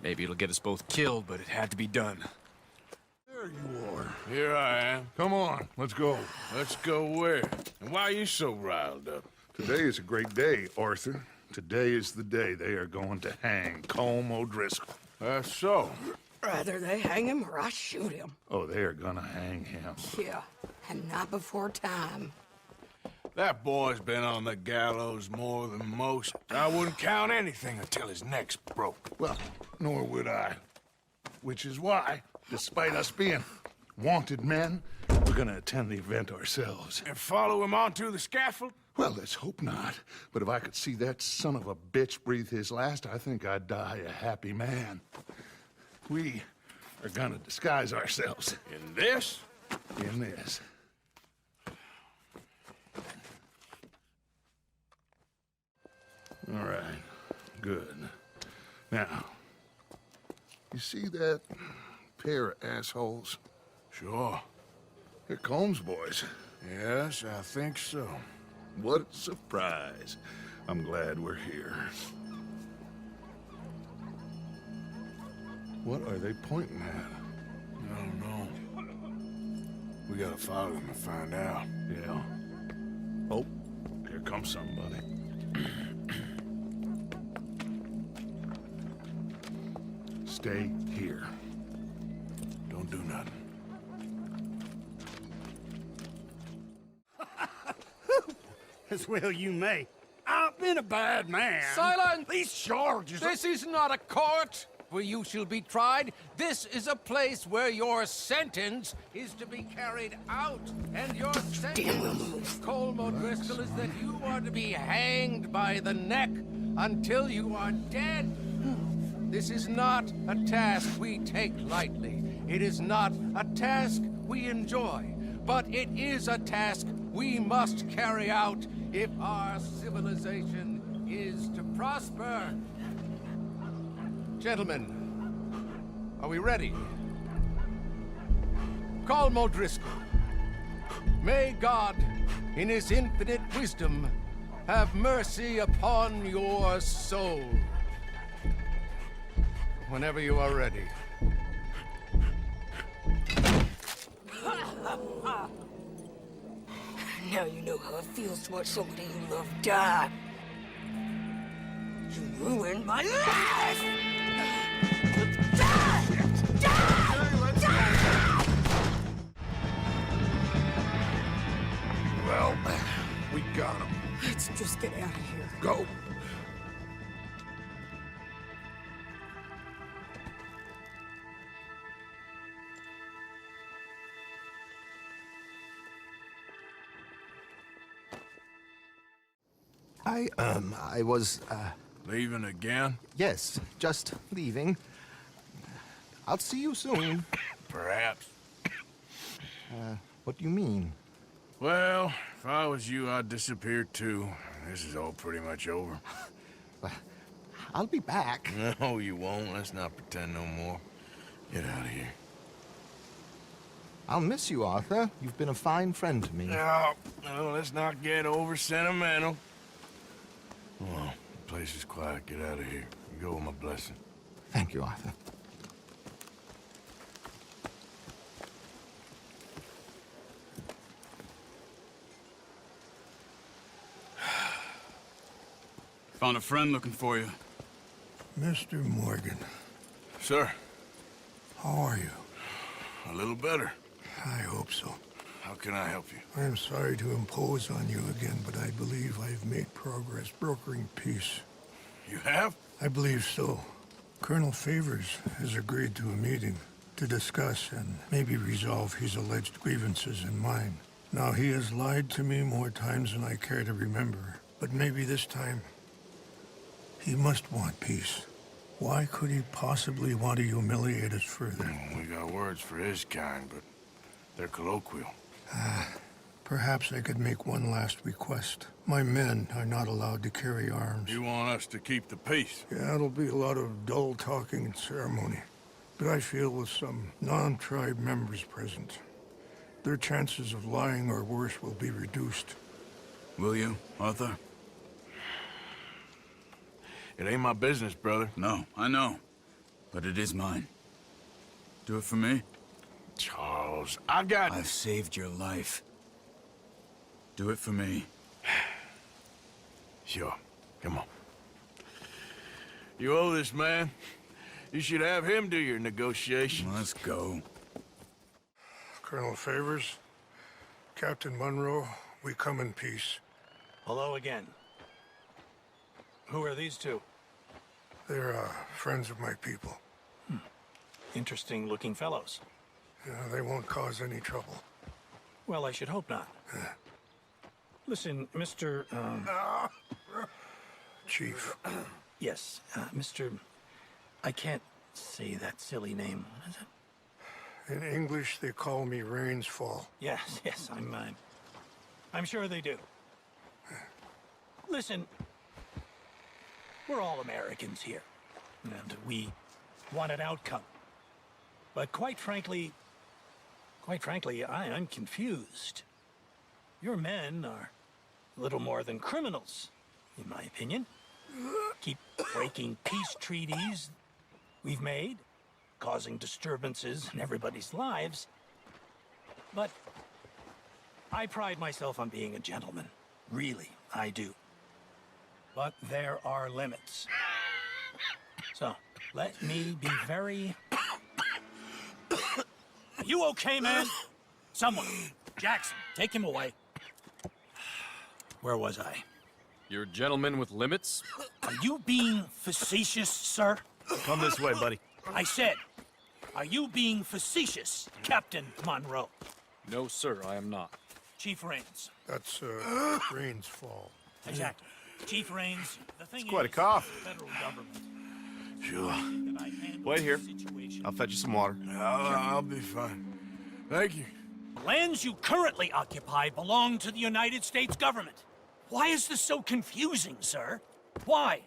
Maybe it'll get us both killed, but it had to be done. There you are. Here I am. Come on, let's go. Let's go where? And why are you so riled up? Today is a great day, Arthur. Today is the day they are going to hang Colm O'Driscoll. That's so. Rather they hang him or I shoot him. Oh, they are gonna hang him. Yeah, and not before time. That boy's been on the gallows more than most. I wouldn't count anything until his neck's broke. Well, nor would I. Which is why, despite us being wanted men, we're gonna attend the event ourselves. And follow him onto the scaffold? Well, let's hope not. But if I could see that son of a bitch breathe his last, I think I'd die a happy man. We are gonna disguise ourselves. In this? In this. All right, good. Now, you see that pair of assholes? Sure. They're Combs boys. Yes, I think so. What a surprise. I'm glad we're here. What are they pointing at? I don't know. We gotta follow them and find out. Yeah. Oh, here comes somebody. Stay here. Don't do nothing. As well you may. I've been a bad man. Silence! These charges... This is not a court where you shall be tried. This is a place where your sentence is to be carried out. And your sentence, Colm O'Driscoll, is that you are to be hanged by the neck until you are dead. This is not a task we take lightly. It is not a task we enjoy. But it is a task we must carry out if our civilization is to prosper. Gentlemen, are we ready? Call O'Driscoll. May God, in his infinite wisdom, have mercy upon your soul. Whenever you are ready. Now you know how it feels to watch somebody you love die. You ruined my life! Die! Die! Die! Well, we got him. Let's just get out of here. Go. I was, Leaving again? Yes, just leaving. I'll see you soon. Perhaps. What do you mean? Well, if I was you, I'd disappear too. This is all pretty much over. I'll be back. No, you won't. Let's not pretend no more. Get out of here. I'll miss you, Arthur. You've been a fine friend to me. No, let's not get over sentimental. Well, the place is quiet. Get out of here. You go with my blessing. Thank you, Arthur. Found a friend looking for you. Mr. Morgan. Sir. How are you? A little better. I hope so. How can I help you? I am sorry to impose on you again, but I believe I've made progress brokering peace. You have? I believe so. Colonel Favors has agreed to a meeting to discuss and maybe resolve his alleged grievances and mine. Now, he has lied to me more times than I care to remember, but maybe this time he must want peace. Why could he possibly want to humiliate us further? We got words for his kind, but they're colloquial. Perhaps I could make one last request. My men are not allowed to carry arms. You want us to keep the peace? Yeah, it'll be a lot of dull talking and ceremony. But I feel with some non-tribe members present, their chances of lying or worse will be reduced. Will you, Arthur? It ain't my business, brother. No, I know. But it is mine. Do it for me? Charles, I've saved your life. Do it for me. Sure. Come on. You owe this man. You should have him do your negotiations. Let's go. Colonel Favors, Captain Monroe, we come in peace. Hello again. Who are these two? They're friends of my people. Interesting-looking fellows. Yeah, they won't cause any trouble. Well, I should hope not. Listen, Mr. Chief. Yes, Mr. I can't say that silly name. What is it? In English, they call me Rains Fall. Yes, I'm sure they do. Listen, we're all Americans here, and we want an outcome. But quite frankly, I'm confused. Your men are little more than criminals, in my opinion. Keep breaking peace treaties we've made, causing disturbances in everybody's lives. But I pride myself on being a gentleman. Really, I do. But there are limits. So, let me be very... Are you okay, man? Someone. Jackson, take him away. Where was I? You're a gentleman with limits? Are you being facetious, sir? Come this way, buddy. I said, are you being facetious, Captain Monroe? No, sir, I am not. Chief Rains. That's, Rains Fall. Exactly. Chief Rains, the thing It's quite a is, cough. the federal government. Sure. Wait here. I'll fetch you some water. I'll be fine. Thank you. The lands you currently occupy belong to the United States government. Why is this so confusing, sir? Why?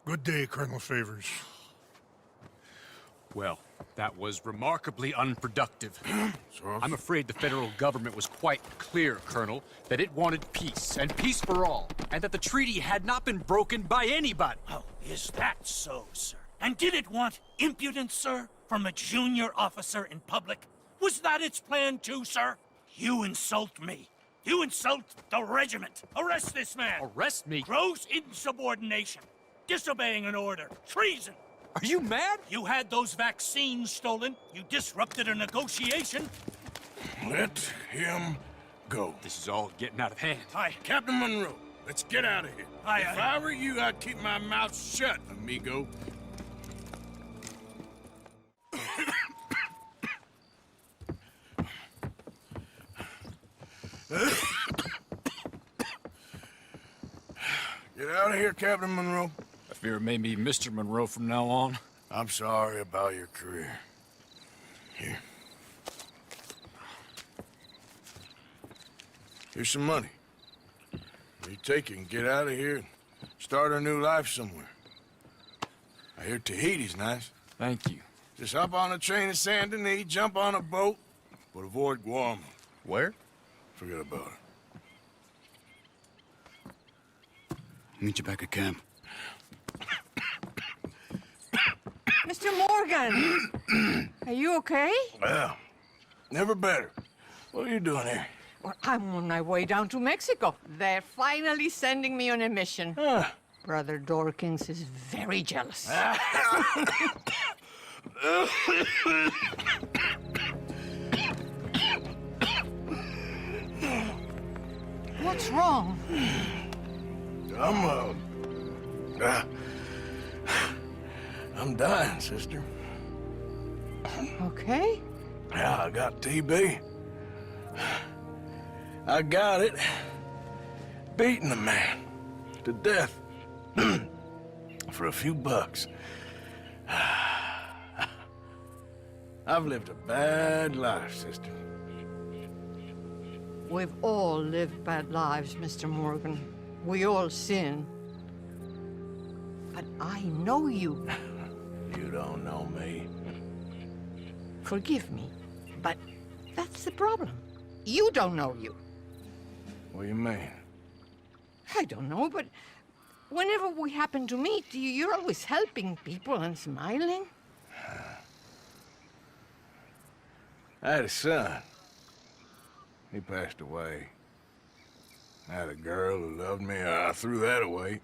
Good day, Colonel Favors. Well, that was remarkably unproductive. I'm afraid the federal government was quite clear, Colonel, that it wanted peace, and peace for all, and that the treaty had not been broken by anybody. Oh, is that so, sir? And did it want impudence, sir, from a junior officer in public? Was that its plan too, sir? You insult me. You insult the regiment. Arrest this man. Arrest me? Gross insubordination. Disobeying an order. Treason. Are you mad? You had those vaccines stolen. You disrupted a negotiation. Let him go. This is all getting out of hand. Aye. Captain Monroe, let's get out of here. Aye, if I were you, I'd keep my mouth shut, amigo. Get out of here, Captain Monroe. I fear it may be Mr. Monroe from now on. I'm sorry about your career. Here. Here's some money. You take it and get out of here and start a new life somewhere. I hear Tahiti's nice. Thank you. Just hop on a train to Saint Denis, jump on a boat, but avoid Guam. Where? Forget about it. Meet you back at camp. Mr. Morgan! Are you okay? Well, never better. What are you doing here? Well, I'm on my way down to Mexico. They're finally sending me on a mission. Brother Dorkins is very jealous. What's wrong? I'm dying, sister. Okay. Yeah, I got TB. I got it. Beating a man to death for a few bucks. I've lived a bad life, sister. We've all lived bad lives, Mr. Morgan. We all sin. But I know you. You don't know me. Forgive me, but that's the problem. You don't know you. What do you mean? I don't know, but whenever we happen to meet, you're always helping people and smiling. I had a son. He passed away. I had a girl who loved me. I threw that away.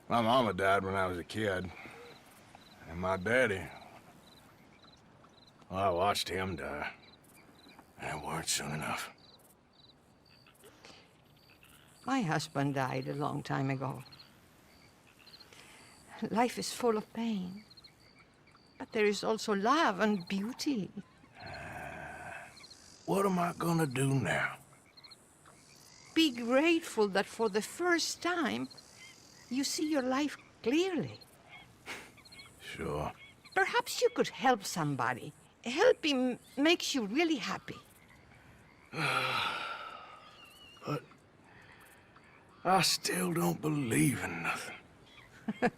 My mama died when I was a kid. And my daddy, well, I watched him die. And it weren't soon enough. My husband died a long time ago. Life is full of pain. But there is also love and beauty. What am I gonna do now? Be grateful that for the first time, you see your life clearly. Sure. Perhaps you could help somebody. Helping makes you really happy. But I still don't believe in nothing.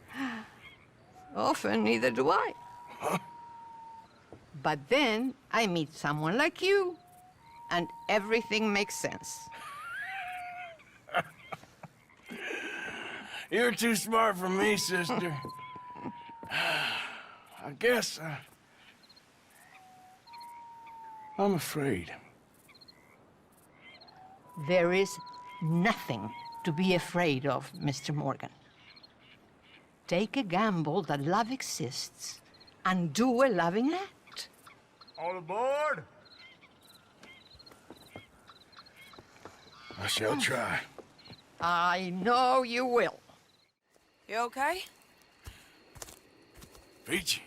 Often, neither do I. Huh? But then I meet someone like you, and everything makes sense. You're too smart for me, sister. I guess I'm afraid. There is nothing to be afraid of, Mr. Morgan. Take a gamble that love exists and do a loving act. All aboard! I shall try. I know you will. You okay? Peachy.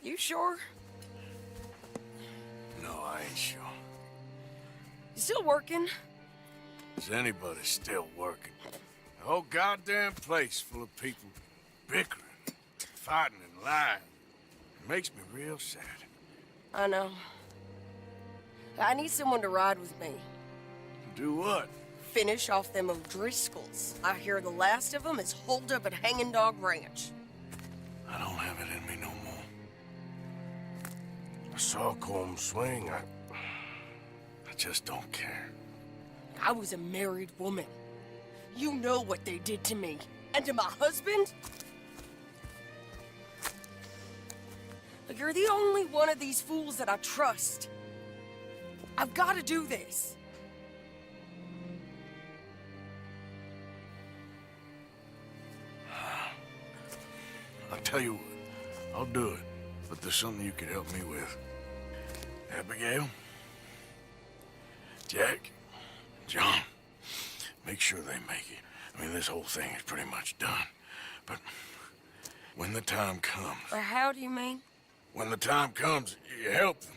You sure? No, I ain't sure. You still working? Is anybody still working? The whole goddamn place full of people bickering, fighting and lying. It makes me real sad. I know. I need someone to ride with me. Do what? finish off them O'Driscolls. I hear the last of them is holed up at Hanging Dog Ranch. I don't have it in me no more. I saw Colm swing. I just don't care. I was a married woman. You know what they did to me. And to my husband? You're the only one of these fools that I trust. I've got to do this. I'll tell you what, I'll do it, but there's something you could help me with. Abigail, Jack, John, make sure they make it. I mean, this whole thing is pretty much done, but when the time comes... How do you mean? When the time comes, you help them.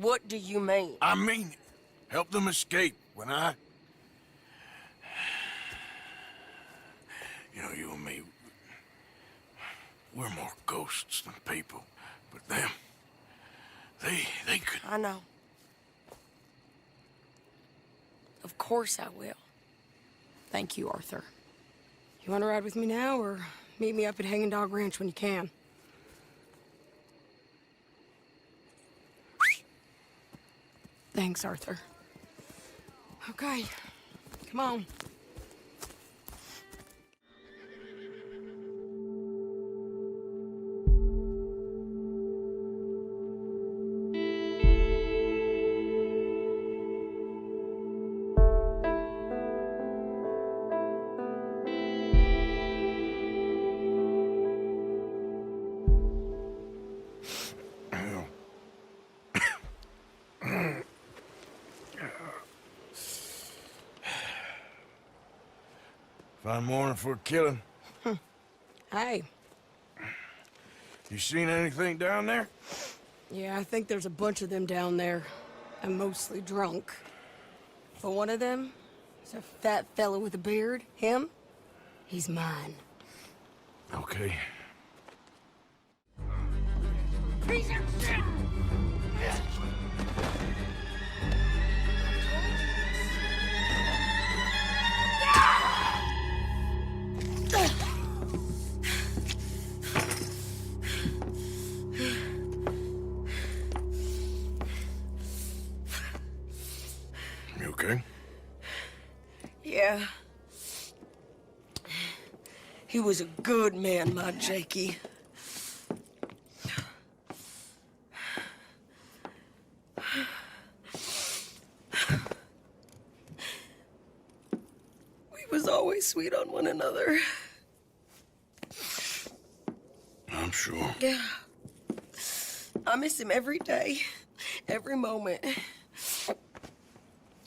What do you mean? I mean it. Help them escape. When I... You know, you and me, we're more ghosts than people. But them, they could... I know. Of course I will. Thank you, Arthur. You want to ride with me now, or meet me up at Hanging Dog Ranch when you can? Thanks, Arthur. Okay, come on. Fine morning for a killing. Hey. You seen anything down there? Yeah, I think there's a bunch of them down there. I'm mostly drunk. But one of them is a fat fella with a beard. Him? He's mine. Okay. Piece of shit! You okay? Yeah. He was a good man, my Jakey. We was always sweet on one another. I'm sure. Yeah. I miss him every day, every moment.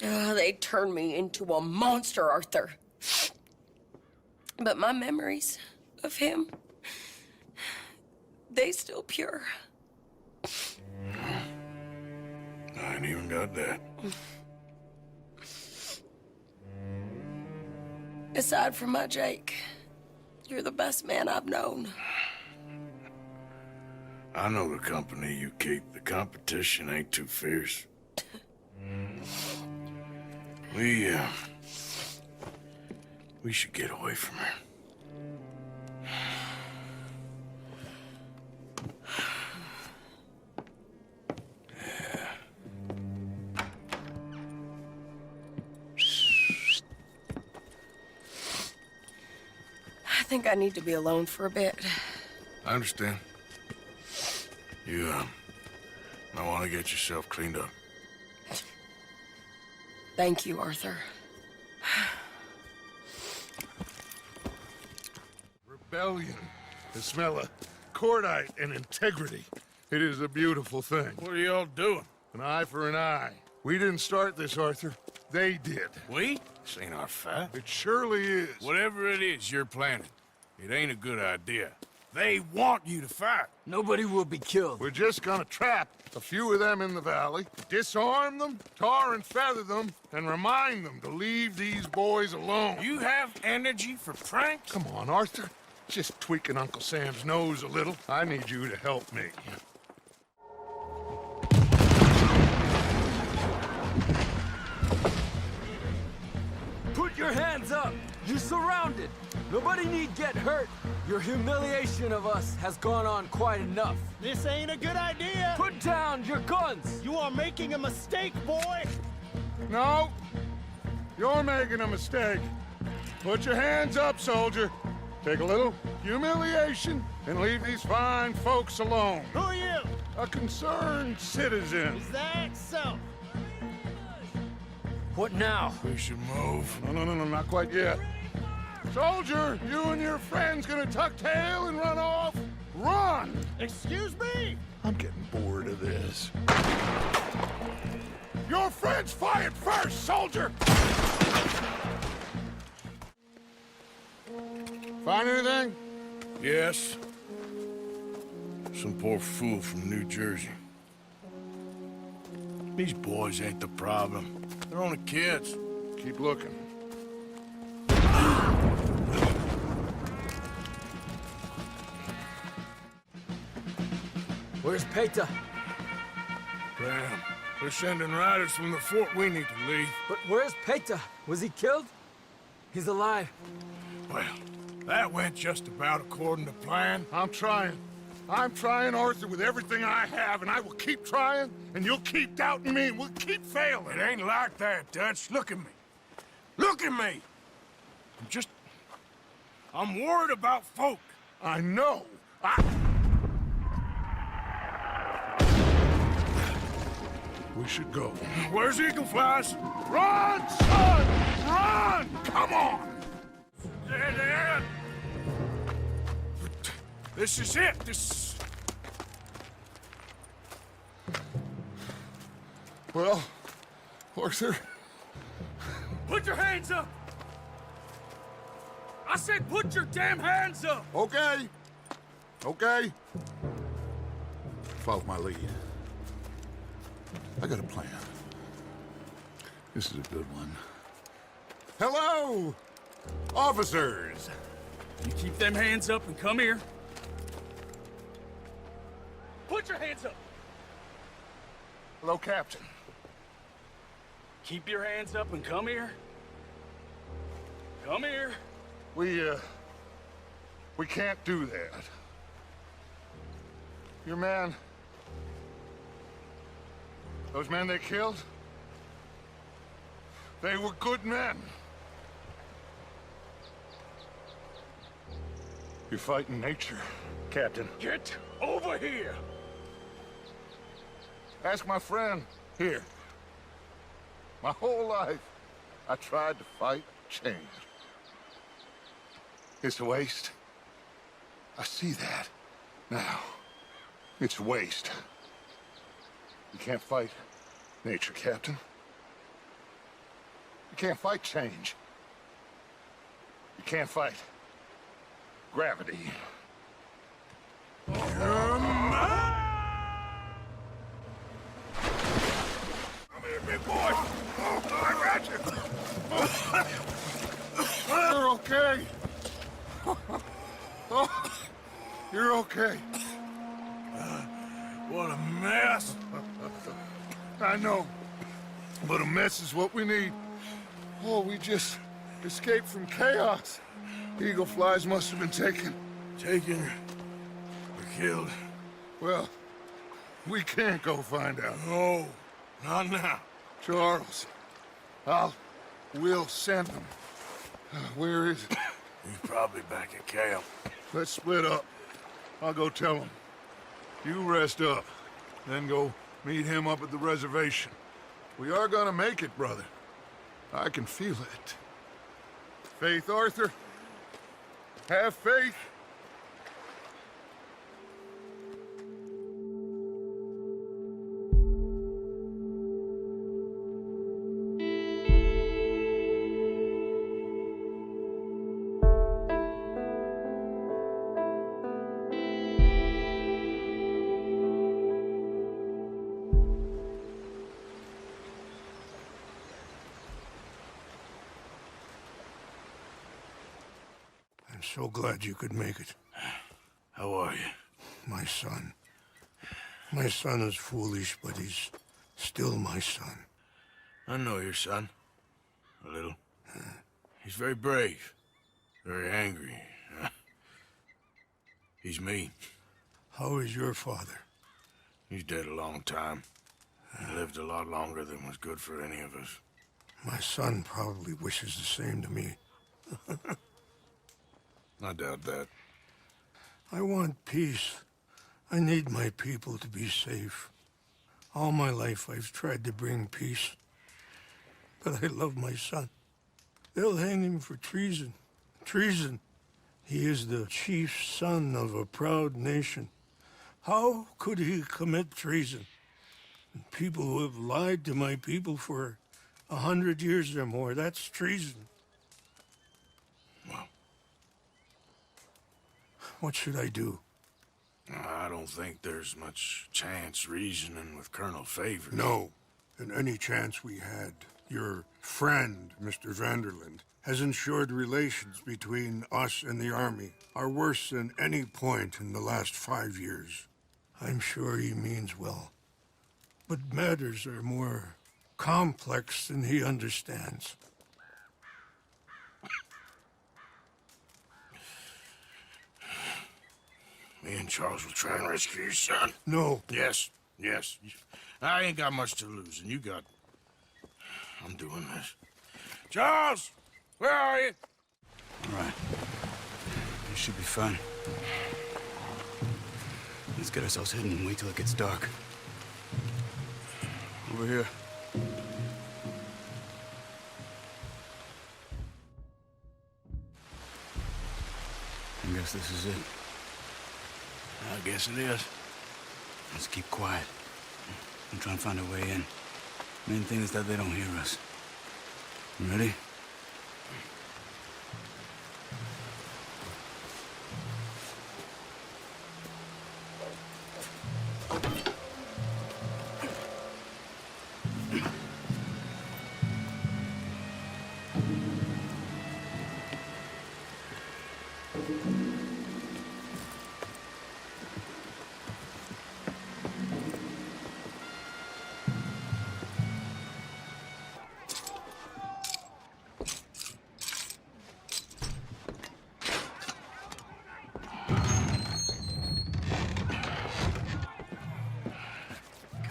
They turned me into a monster, Arthur. But my memories of him, they still pure. I ain't even got that. Aside from my Jake, you're the best man I've known. I know the company you keep. The competition ain't too fierce. We should get away from her. I think I need to be alone for a bit. I understand. You, might want to get yourself cleaned up. Thank you, Arthur. Rebellion, the smell of cordite and integrity. It is a beautiful thing. What are y'all doing? An eye for an eye. We didn't start this, Arthur. They did. We? This ain't our fight. It surely is. Whatever it is you're planning, it ain't a good idea. They want you to fight. Nobody will be killed. We're just gonna trap a few of them in the valley, disarm them, tar and feather them, and remind them to leave these boys alone. You have energy for pranks? Come on, Arthur. Just tweaking Uncle Sam's nose a little. I need you to help me. Put hands up! You're surrounded! Nobody need get hurt! Your humiliation of us has gone on quite enough. This ain't a good idea! Put down your guns! You are making a mistake, boy! No! You're making a mistake. Put your hands up, soldier. Take a little humiliation and leave these fine folks alone. Who are you? A concerned citizen. Is that so? What now? We should move. No, not quite yet. Soldier, you and your friends gonna tuck tail and run off? Run! Excuse me? I'm getting bored of this. Your friends fired first, soldier! Find anything? Yes. Some poor fool from New Jersey. These boys ain't the problem. They're only kids. Keep looking. Where's Peta? Damn. They're sending riders from the fort. We need to leave. But where's Peta? Was he killed? He's alive. Well, that went just about according to plan. I'm trying, Arthur, with everything I have, and I will keep trying, and you'll keep doubting me, and we'll keep failing. It ain't like that, Dutch. Look at me. Look at me! I'm worried about folk. I know. We should go. Where's Eagle Flies? Run, son! Run! Come on! Dad. This is it. Well, Arthur... Put your hands up! I said put your damn hands up! Okay. Follow my lead. I got a plan. This is a good one. Hello, officers! You keep them hands up and come here. Put your hands up! Hello, Captain. Keep your hands up and come here. Come here. We can't do that. Your man... Those men they killed? They were good men. You're fighting nature, Captain. Get over here! Ask my friend here. My whole life, I tried to fight change. It's a waste. I see that now. It's a waste. You can't fight nature, Captain. You can't fight change. You can't fight gravity. Come here, big boy. I got you. You're okay. Oh, you're okay. What a mess. I know, but a mess is what we need. Oh, we just escaped from chaos. Eagle Flies must have been taken. Taken or killed? Well, we can't go find out. No, not now. Charles, we'll send them. Where is it? He's probably back at camp. Let's split up. I'll go tell him. You rest up, then go meet him up at the reservation. We are gonna make it, brother. I can feel it. Faith, Arthur. Have faith. I'm so glad you could make it. How are you? My son. My son is foolish, but he's still my son. I know your son. A little. He's very brave, very angry. He's mean. How is your father? He's dead a long time. He lived a lot longer than was good for any of us. My son probably wishes the same to me. I doubt that. I want peace. I need my people to be safe. All my life I've tried to bring peace. But I love my son. They'll hang him for treason. Treason. He is the chief son of a proud nation. How could he commit treason? People who have lied to my people for 100 years or more, that's treason. Well, what should I do? I don't think there's much chance reasoning with Colonel Favors. No. And any chance we had, your friend, Mr. Vanderland, has ensured relations between us and the Army are worse than any point in the last 5 years. I'm sure he means well. But matters are more complex than he understands. Me and Charles will try and rescue your son. No. Yes, yes. I ain't got much to lose, and you got... I'm doing this. Charles! Where are you? All right. This should be fun. Let's get ourselves hidden and wait till it gets dark. Over here. I guess this is it. I guess it is. Let's keep quiet and try and find a way in. Main thing is that they don't hear us. You ready?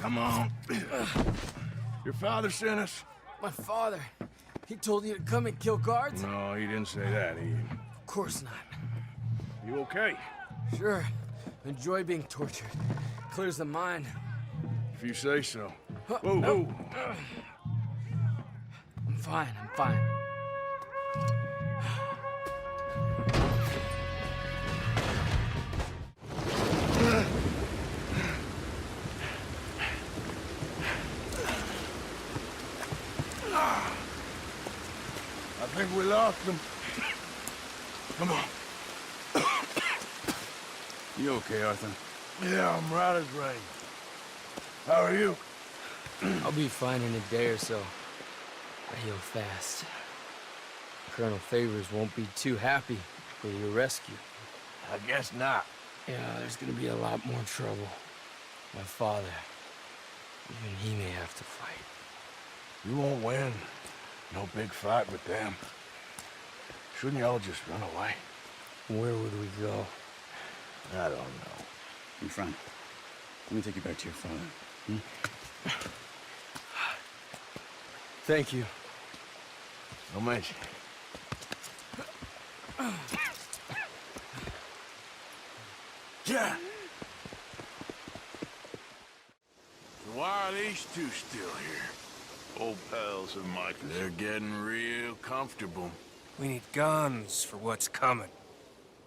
Come on. Your father sent us? My father. He told you to come and kill guards? No, he didn't say that. Of course not. You okay? Sure. Enjoy being tortured. Clears the mind. If you say so. Whoa, whoa. I'm fine, I'm fine. I think we lost them. Come on. You okay, Arthur? Yeah, I'm right as rain. How are you? I'll be fine in a day or so. I heal fast. Colonel Favors won't be too happy with your rescue. I guess not. Yeah, there's gonna be a lot more trouble. My father, even he may have to fight. You won't win. No big fight with them. Shouldn't y'all just run away? Where would we go? I don't know. My friend, let me take you back to your father. Hmm? Thank you. No mention. Yeah. So why are these two still here? Old pals of Mike's. They're getting real comfortable. We need guns for what's coming.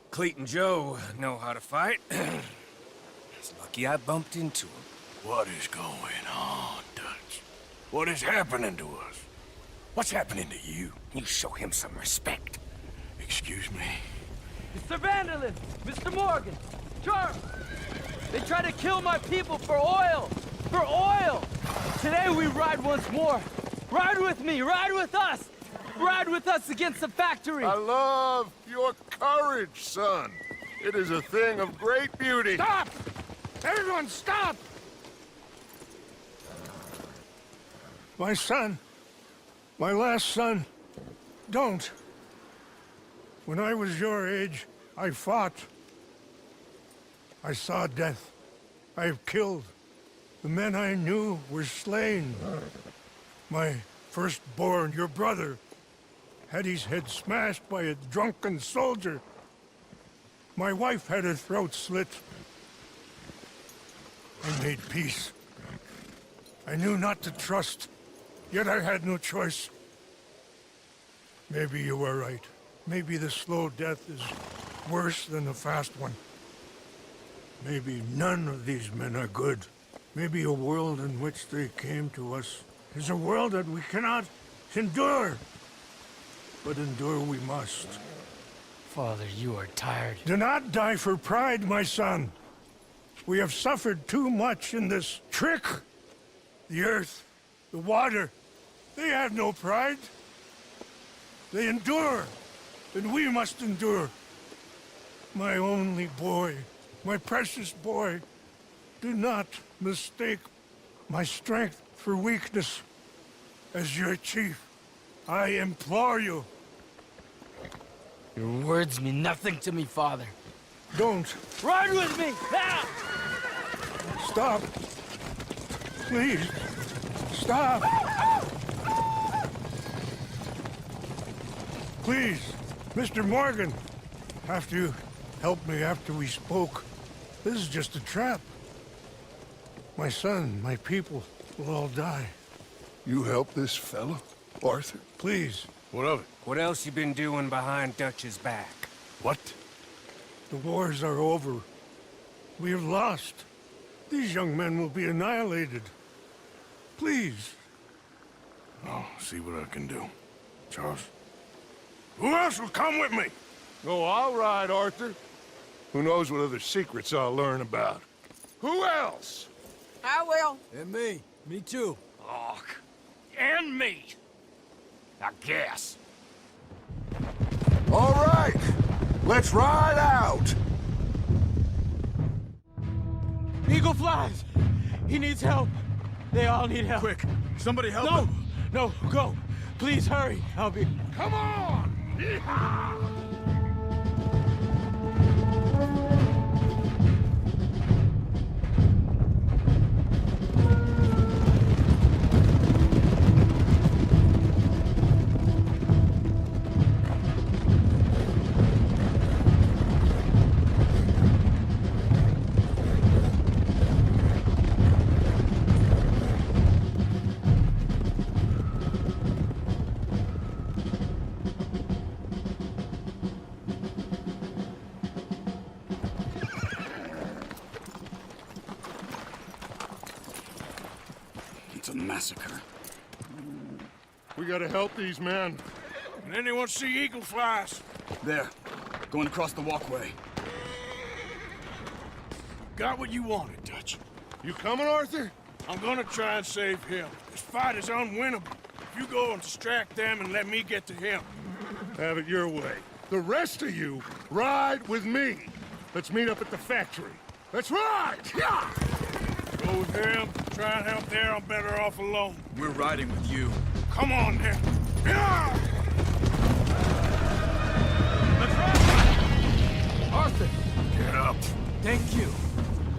Cleet and Joe know how to fight. It's lucky I bumped into them. What is going on, Dutch? What is happening to us? What's happening to you? You show him some respect. Excuse me? Mr. Vanderland! Mr. Morgan! Charles! They try to kill my people for oil! For oil! Today we ride once more! Ride with me! Ride with us! Ride with us against the factory! I love your courage, son. It is a thing of great beauty. Stop! Everyone stop! My son. My last son. Don't. When I was your age, I fought. I saw death. I have killed. The men I knew were slain. My firstborn, your brother, had his head smashed by a drunken soldier. My wife had her throat slit. I made peace. I knew not to trust, yet I had no choice. Maybe you were right. Maybe the slow death is worse than the fast one. Maybe none of these men are good. Maybe a world in which they came to us is a world that we cannot endure. But endure we must. Father, you are tired. Do not die for pride, my son. We have suffered too much in this trick. The earth, the water, they have no pride. They endure, and we must endure. My only boy, my precious boy, do not mistake my strength for weakness. As your chief, I implore you. Your words mean nothing to me, Father. Don't. Ride with me! Now! Stop. Please. Stop. Please, Mr. Morgan, after you helped me after we spoke, this is just a trap. My son, my people will all die. You help this fellow, Arthur? Please. What of it? What else you been doing behind Dutch's back? What? The wars are over. We have lost. These young men will be annihilated. Please. I'll see what I can do. Charles? Who else will come with me? Oh, all right, Arthur. Who knows what other secrets I'll learn about? Who else? I will. And me. Me too. Oh, and me. I guess. All right. Let's ride out. Eagle flies! He needs help. They all need help. Quick, somebody help No! him. No, go. Please hurry. I'll be... Come on! Yeehaw! It's a massacre. We gotta help these men. Can anyone see eagle flies? There, going across the walkway. Got what you wanted, Dutch. You coming, Arthur? I'm gonna try and save him. This fight is unwinnable. If you go and distract them and let me get to him. Have it your way. The rest of you, ride with me. Let's meet up at the factory. Let's ride! Yeah! Go with him. Try and help there. I'm better off alone. We're riding with you. Come on, then. Yeah! Let's ride! Arthur! Get up. Thank you.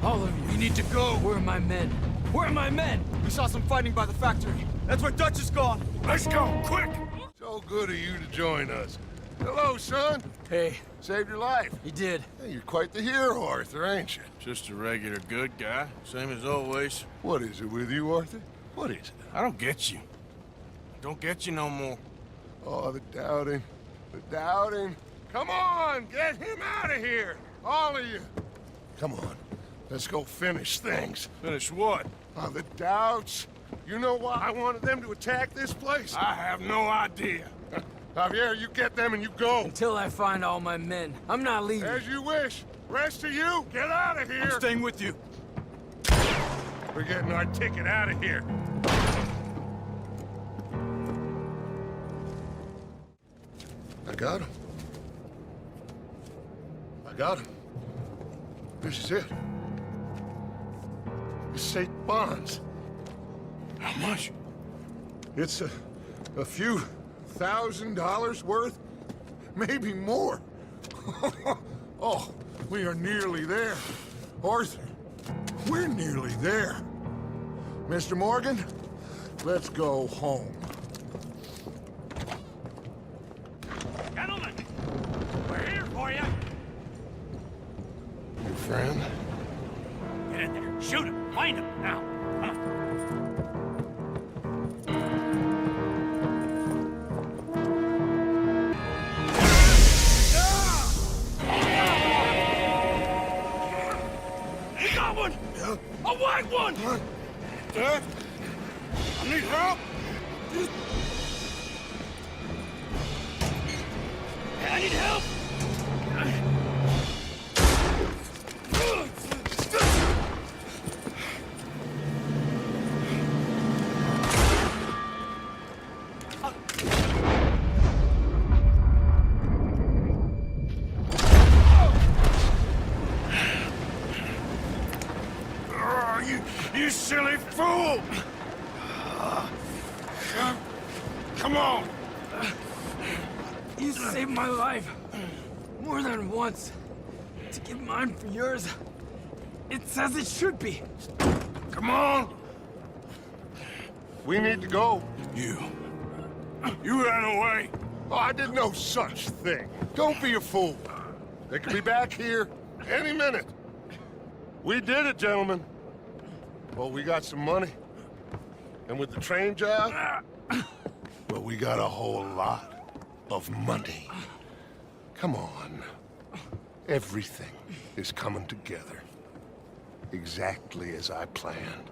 All of you. We need to go. Where are my men? Where are my men? We saw some fighting by the factory. That's where Dutch is gone. Let's go, quick! So good of you to join us. Hello, son. Hey. Saved your life. He did. Hey, you're quite the hero, Arthur, ain't you? Just a regular good guy, same as always. What is it with you, Arthur? What is it? I don't get you. Don't get you no more. Oh, the doubting. The doubting. Come on, get him out of here. All of you. Come on. Let's go finish things. Finish what? Oh, the doubts. You know why I wanted them to attack this place? I have no idea. Javier, you get them and you go. Until I find all my men. I'm not leaving. As you wish. Rest of you, get out of here. I'm staying with you. We're getting our ticket out of here. I got him. I got him. This is it. It's St. Bonds. How much? It's a few $1,000s worth. maybe more. Oh, we are nearly there. Arthur, we're nearly there. Mr. Morgan, let's go home. Gentlemen, we're here for you. Your friend? Get in there. Shoot him. Find him. Now. Come on. We got one! A white one! Dad? I need help! I need help! You silly fool! Come on! You saved my life more than once. To give mine for yours, it's as it should be. Come on! We need to go. You ran away. Oh, I did no such thing. Don't be a fool. They could be back here any minute. We did it, gentlemen. Well, we got some money. And with the train job, well, we got a whole lot of money. Come on. Everything is coming together. Exactly as I planned.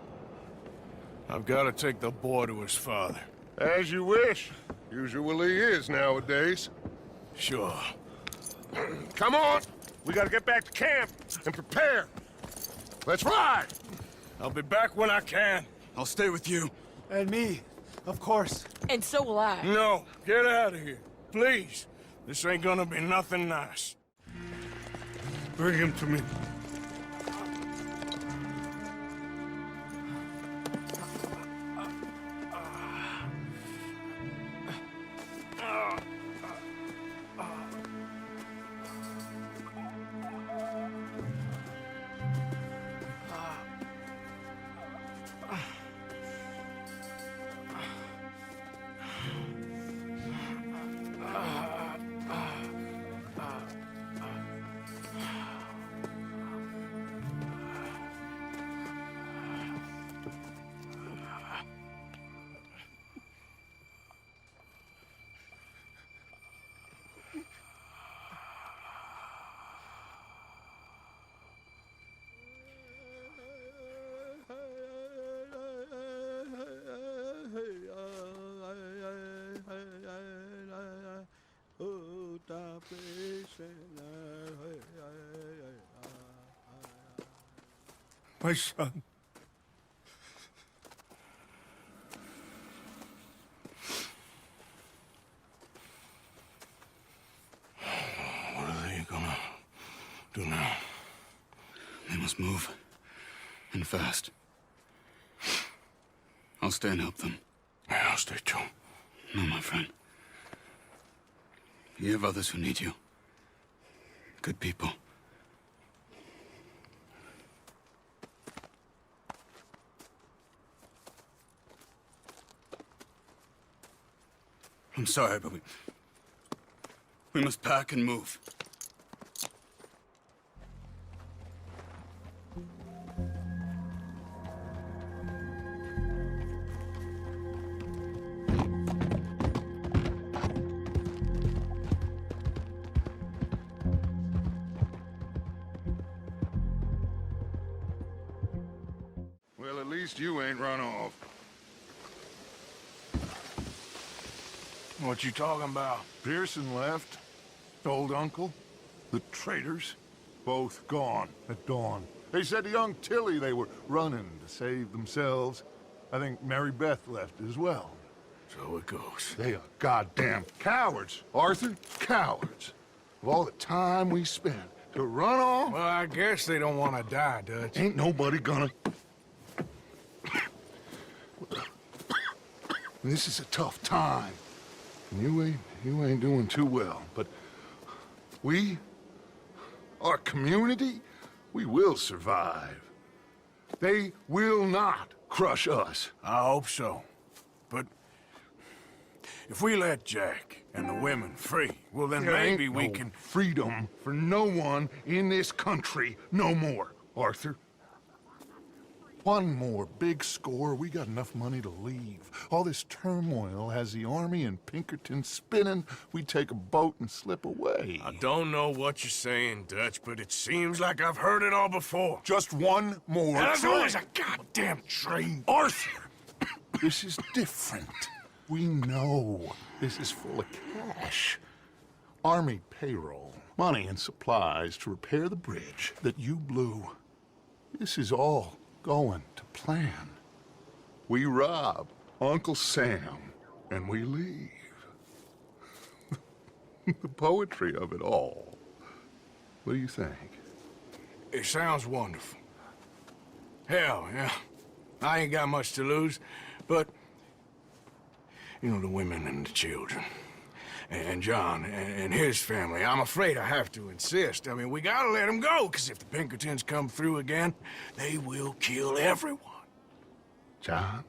I've got to take the boy to his father. As you wish. Usually is nowadays. Sure. Come on! We gotta get back to camp and prepare. Let's ride! I'll be back when I can. I'll stay with you. And me, of course. And so will I. No, get out of here. Please. This ain't gonna be nothing nice. Bring him to me. My son. What are they gonna do now? They must move. And fast. I'll stay and help them. Yeah, I'll stay too. No, my friend. You have others who need you. Good people. I'm sorry, but we must pack and move. Well, at least you ain't run off. What you talking about? Pearson left. Old uncle. The traitors. Both gone at dawn. They said to young Tilly they were running to save themselves. I think Mary Beth left as well. So it goes. They are goddamn cowards, Arthur. Cowards. Of all the time we spent to run off. Well, I guess they don't want to die, Dutch. Ain't nobody gonna... This is a tough time. You ain't doing too well, but We, our community, we will survive. They will not crush us. I hope so. But if we let Jack and the women free, well then There maybe ain't we no can... freedom for no one in this country no more, Arthur. One more big score, we got enough money to leave. All this turmoil has the army and Pinkerton spinning. We take a boat and slip away. I don't know what you're saying, Dutch, but it seems like I've heard it all before. Just one more And there's train. always a goddamn train. Arthur! This is different. We know this is full of cash. Army payroll, money and supplies to repair the bridge that you blew. This is all going to plan. We rob Uncle Sam and we leave. The poetry of it all. What do you think? It sounds wonderful. Hell, yeah. I ain't got much to lose, but... You know, the women and the children. And John and his family. I'm afraid I have to insist. I mean, we gotta let them go, because if the Pinkertons come through again, they will kill everyone. John?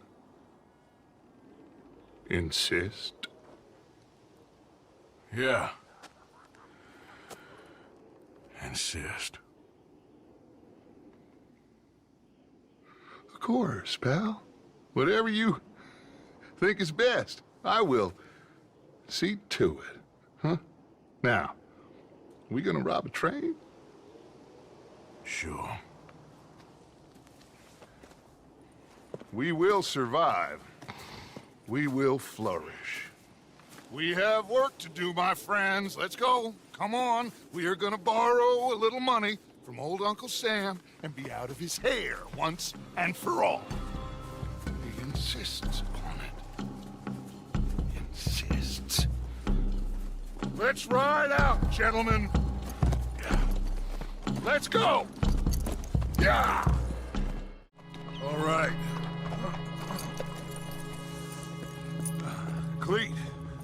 Insist? Yeah. Insist. Of course, pal. Whatever you think is best, I will see to it. Huh? Now, we gonna rob a train? Sure. We will survive. We will flourish. We have work to do, my friends. Let's go. Come on. We are gonna borrow a little money from old Uncle Sam and be out of his hair once and for all. He insists upon it. Insists. Let's ride out, gentlemen. Let's go. Yeah. All right. Cleet,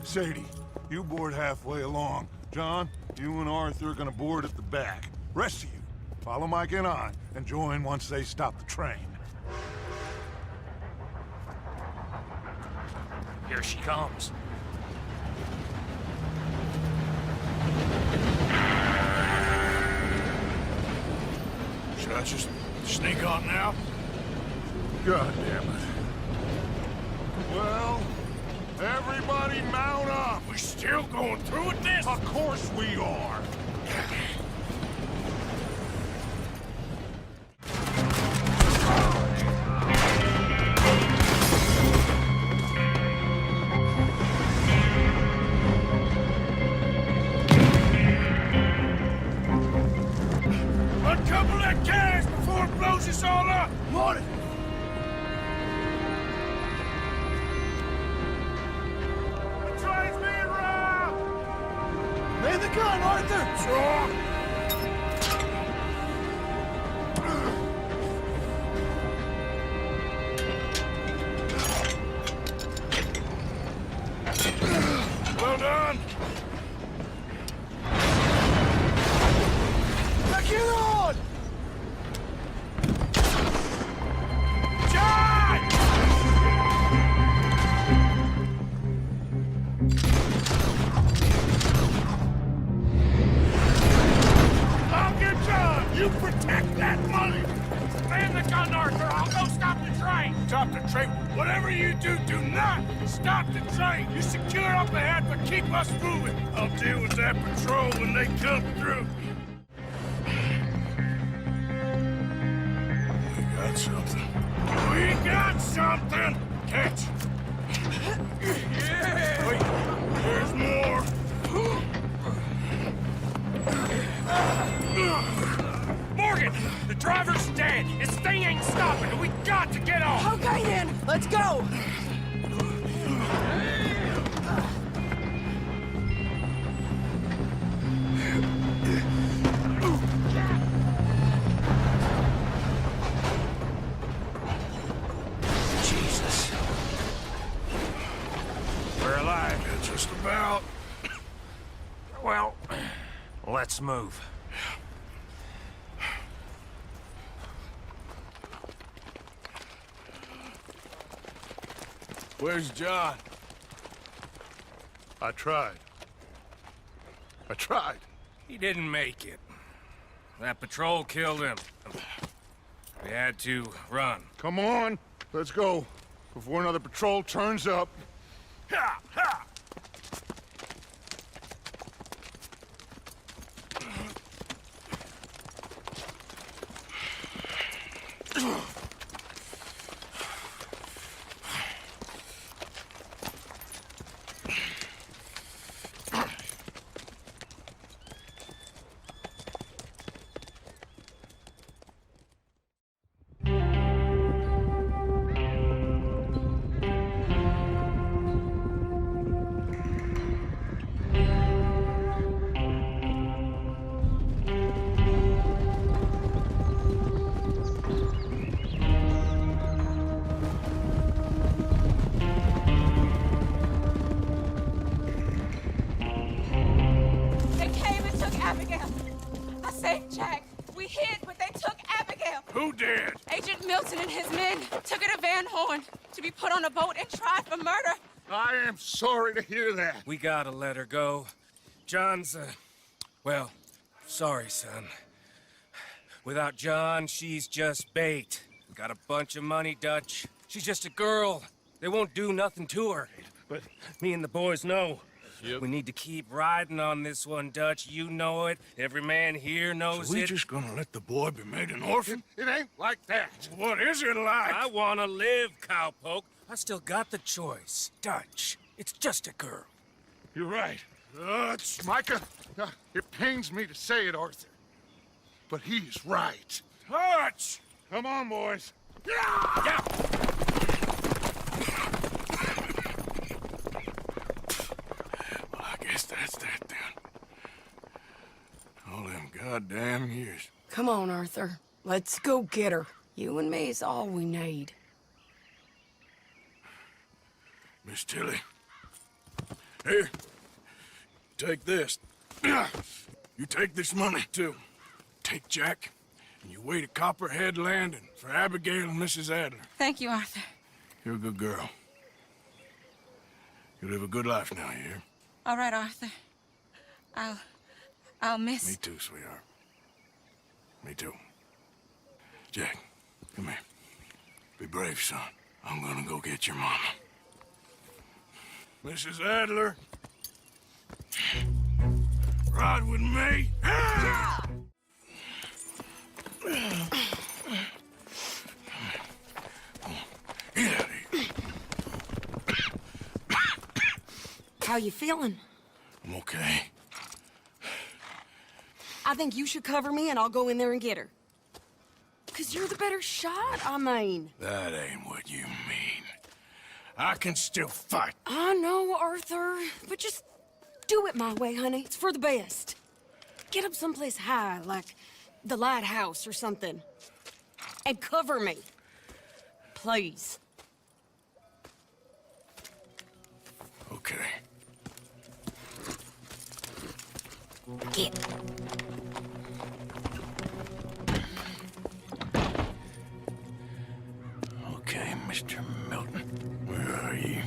Sadie, you board halfway along. John, you and Arthur are gonna board at the back. Rest of you, follow Mike and I, and join once they stop the train. Here she comes. Should I just sneak on now? God damn it. Well, everybody mount up. We still going through with this? Of course we are. Uncouple that gas before it blows us all up! On it! The train's being robbed! Man the gun, Arthur! Sure! Well done! Now get on! John! Uncle John, you protect that money! Man the gun, Arthur! I'll go stop the train! Stop the train? Whatever you do, do not stop the train! You secure up ahead, but keep us moving! I'll deal with that patrol when they come through. We got something. We got something! Catch! Yeah! Wait, there's more! Morgan! The driver's dead! This thing ain't stopping, and we got to get off! Okay then, let's go! Jesus. We're alive. Just about. Well, let's Let's move. Where's John? I tried. He didn't make it. That patrol killed him. We had to run. Come on, let's go. Before another patrol turns up. Ha! Ha! Who did? Agent Milton and his men took her to Van Horn to be put on a boat and tried for murder. I am sorry to hear that. We gotta let her go. John's, well, sorry, son. Without John, she's just bait. We got a bunch of money, Dutch. She's just a girl. They won't do nothing to her. But me and the boys know. Yep. We need to keep riding on this one, Dutch. You know it. Every man here knows So we it. just gonna let the boy be made an orphan? It ain't like that. What is it like? I wanna live, cowpoke. I still got the choice. Dutch, it's just a girl. You're right. Dutch. Micah, it pains me to say it, Arthur. But he's right. Dutch! Come on, boys. Yeah! Well, I guess that's that then. All them goddamn years. Come on, Arthur. Let's go get her. You and me is all we need. Miss Tilly. Here. Take this. You take this money, too. Take Jack, and you wait at Copperhead Landing for Abigail and Mrs. Adler. Thank you, Arthur. You're a good girl. You live a good life now, you hear? All right, Arthur. I'll miss... Me too, sweetheart. Me too. Jack, come here. Be brave, son. I'm gonna go get your mama. Mrs. Adler. Ride with me. Get out of here. How you feeling? I'm okay. I think you should cover me and I'll go in there and get her. 'Cause you're the better shot, I mean. That ain't what you mean. I can still fight. I know, Arthur, but just do it my way, honey. It's for the best. Get up someplace high, like the lighthouse or something. And cover me. Please. Okay. Get. Okay, Mr. Milton. Where are you?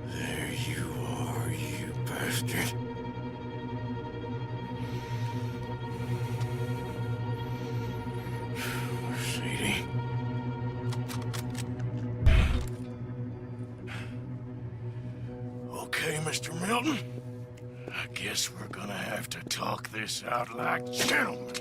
There you are, you bastard. Sadie. Okay, Mr. Milton. I guess we're gonna have to talk this out like gentlemen.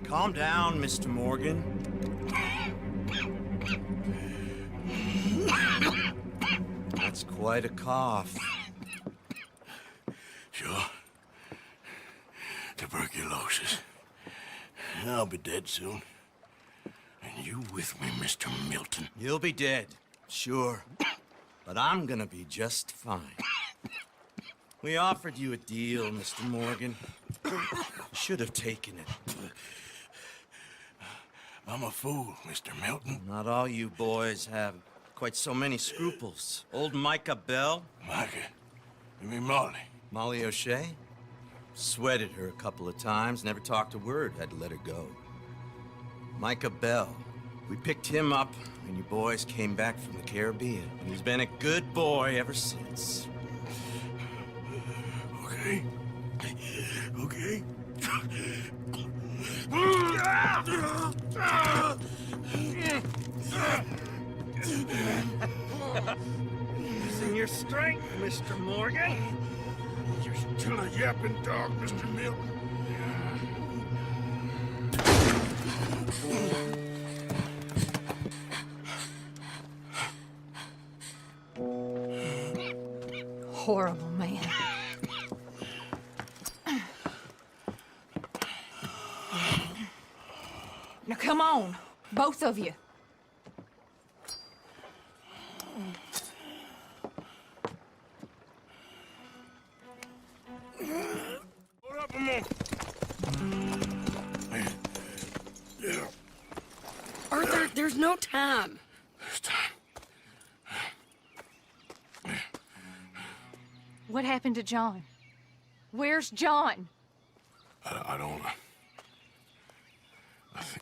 Calm down, Mr. Morgan. That's quite a cough. Sure. Tuberculosis. I'll be dead soon. And you with me, Mr. Milton. You'll be dead, sure. But I'm gonna be just fine. We offered you a deal, Mr. Morgan. You should have taken it. I'm a fool, Mr. Milton. Not all you boys have quite so many scruples. Old Micah Bell. Micah? You mean Molly? Molly O'Shea? Sweated her a couple of times, never talked a word, had to let her go. Micah Bell. We picked him up when you boys came back from the Caribbean. And he's been a good boy ever since. Okay. Okay. Using your strength, Mr. Morgan. You're still a yapping dog, Mr. Milton. Horrible man. Now come on, both of you. Hold up a moment. Arthur, there's no time. There's time. What happened to John? Where's John? I don't know. I think...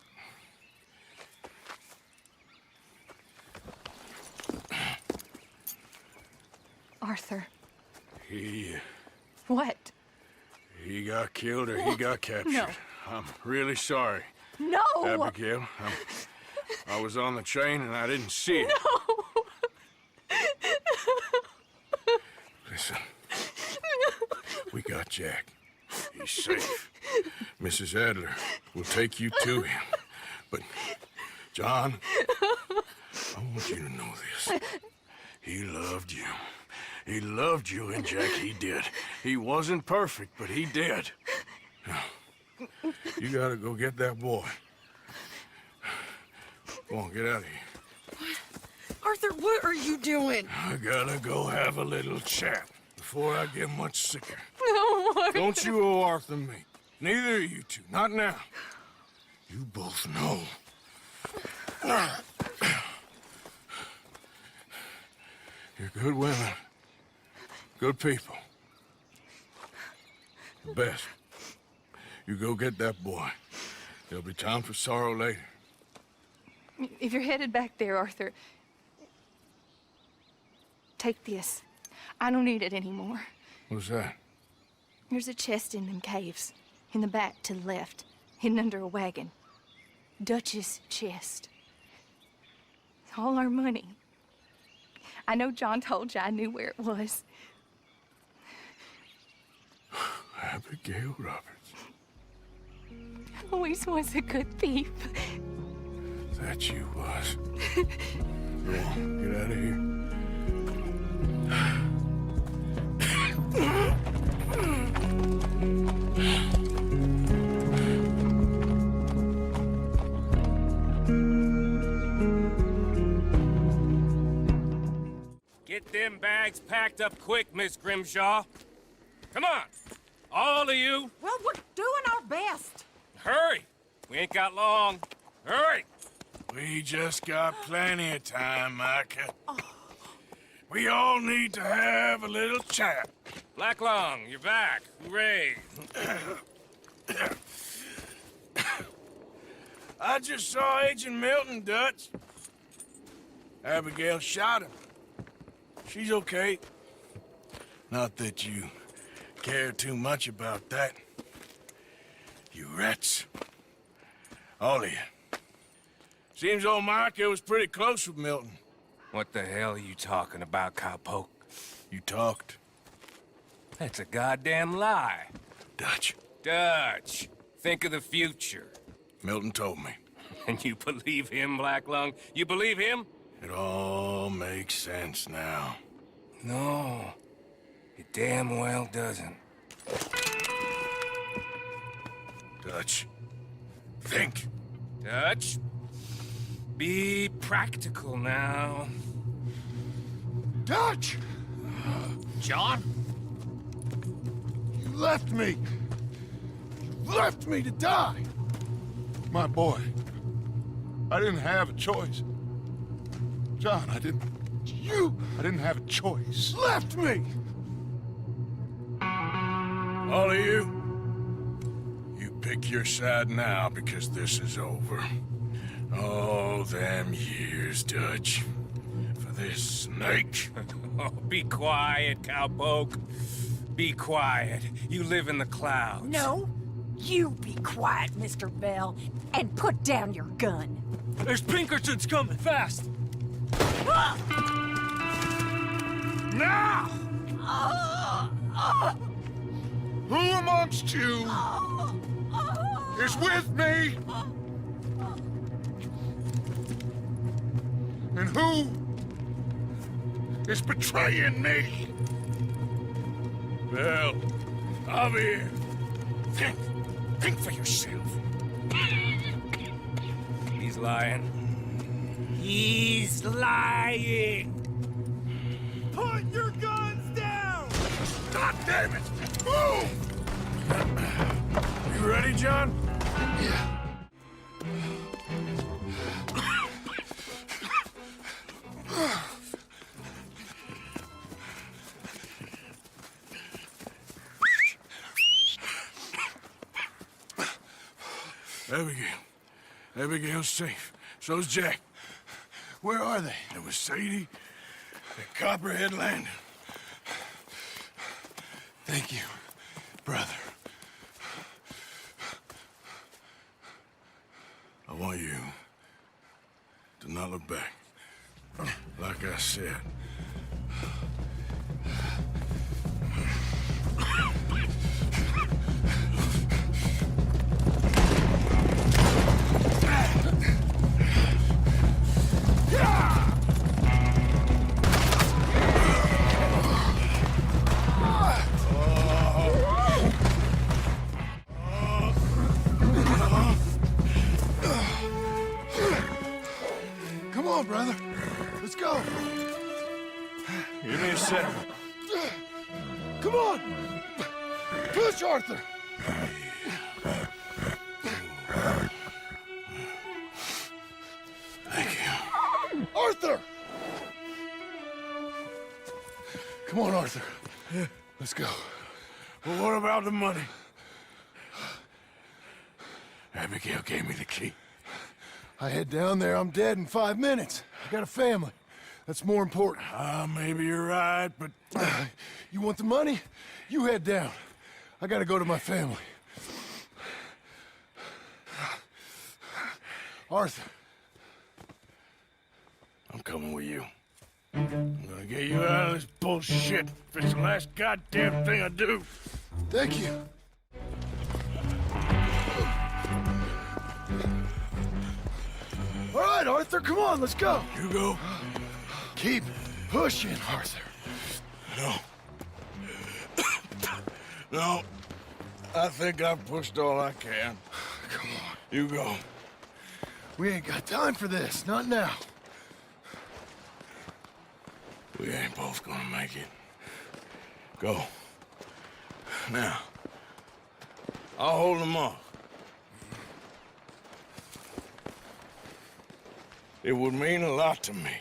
Arthur. He got killed or he got captured. No. I'm really sorry. No! Abigail, I was on the train and I didn't see it. No! Listen, we got Jack. He's safe. Mrs. Adler will take you to him. But, John, I want you to know this. He loved you. He loved you, and Jack, he did. He wasn't perfect, but he did. Now, you gotta go get that boy. Go on, get out of here. What? Arthur, what are you doing? I gotta go have a little chat before I get much sicker. No, Arthur. Don't you owe Arthur me. Neither of you two. Not now. You both know. You're good women. Good people. The best. You go get that boy. There'll be time for sorrow later. If you're headed back there, Arthur, take this. I don't need it anymore. What's that? There's a chest in them caves. In the back to the left, hidden under a wagon. Dutch's chest. It's all our money. I know John told you I knew where it was. Abigail Roberts. Always was a good thief. That you was. Go on, get out of here. Get them bags packed up quick, Miss Grimshaw. Come on, all of you. Well, we're doing our best. Hurry. We ain't got long. Hurry. We just got plenty of time, Micah. We all need to have a little chat. Black Lung, you're back. Hooray. I just saw Agent Milton, Dutch. Abigail shot him. She's okay. Not that you care too much about that. You rats. All of you. Seems old Micah was pretty close with Milton. What the hell are you talking about, cowpoke? You talked. That's a goddamn lie. Dutch. Dutch, think of the future. Milton told me. And you believe him, Black Lung? You believe him? It all makes sense now. No, it damn well doesn't. Dutch, think. Dutch, be practical now. Dutch! John? You left me! You left me to die! My boy, I didn't have a choice. John, I didn't have a choice. Left me! All of you, you pick your side now because this is over. Oh, them years, Dutch. For this snake. Oh, be quiet, cowpoke. Be quiet. You live in the clouds. No, you be quiet, Mr. Bell, and put down your gun. There's Pinkertons coming, fast! Now! Who amongst you is with me? And who is betraying me? Bell, Javier, think for yourself. He's lying. He's lying! Put your guns down! God damn it! Move! you ready, John? Yeah. Abigail's safe. So's Jack. Where are they? There was Sadie at Copperhead Landing. Thank you, brother. I want you to not look back. Like I said. Come on, brother. Let's go. Give me a second. Come on. Push, Arthur. Thank you. Arthur! Come on, Arthur. Let's go. Well, what about the money? Abigail gave me the key. I head down there, I'm dead in 5 minutes. I got a family. That's more important. Maybe you're right, but... You want the money? You head down. I gotta go to my family. Arthur. I'm coming with you. I'm gonna get you out of this bullshit if it's the last goddamn thing I do. Thank you. All right, Arthur, come on, let's go. You go. Keep pushing, Arthur. No. No. I think I've pushed all I can. Come on. You go. We ain't got time for this, not now. We ain't both gonna make it. Go. Now. I'll hold them off. It would mean a lot to me.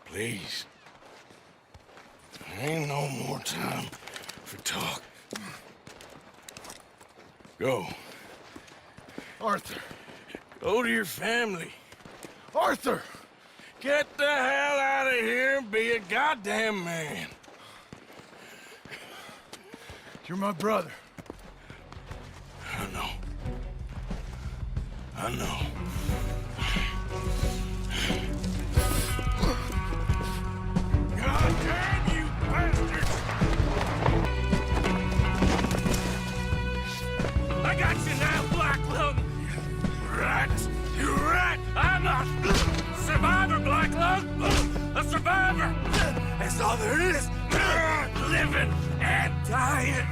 Please. There ain't no more time for talk. Go. Arthur. Go to your family. Arthur! Get the hell out of here and be a goddamn man. You're my brother. I know. I know. God damn you bastards! I got you now, Black Lung! Rat! You rat! I'm a survivor, Black Lung! A survivor! As all there is. Living and dying.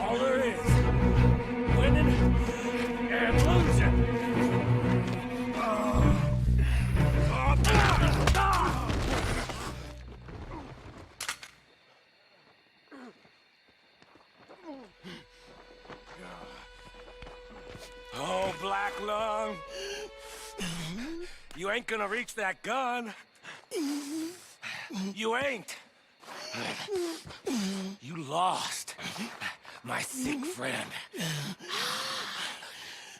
All there is. Winning and losing. Oh, Black Lung. You ain't gonna reach that gun. You ain't. You lost, my sick friend.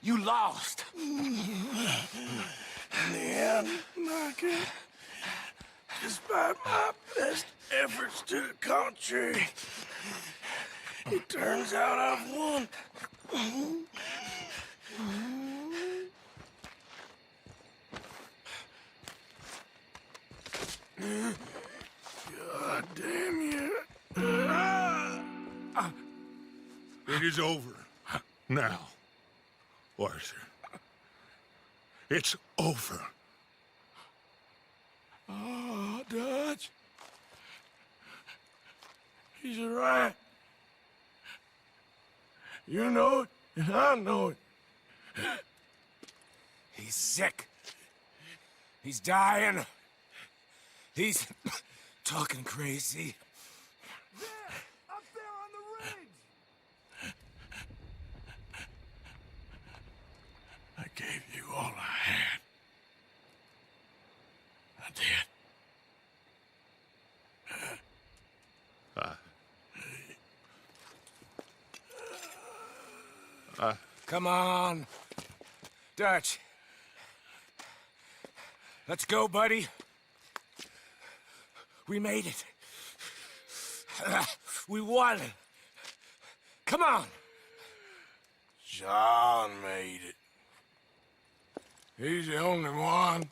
You lost. In the end, Micah, despite my best efforts to the contrary, it turns out I've won. God damn you. It is over. Now, Arthur. It's over. Oh, Dutch. He's right. You know it, and I know it. He's sick. He's dying. He's talking crazy. Up there on the ridge! I gave you all I had. I did. Come on. Dutch. Let's go, buddy. We made it. We won. Come on. John made it. He's the only one.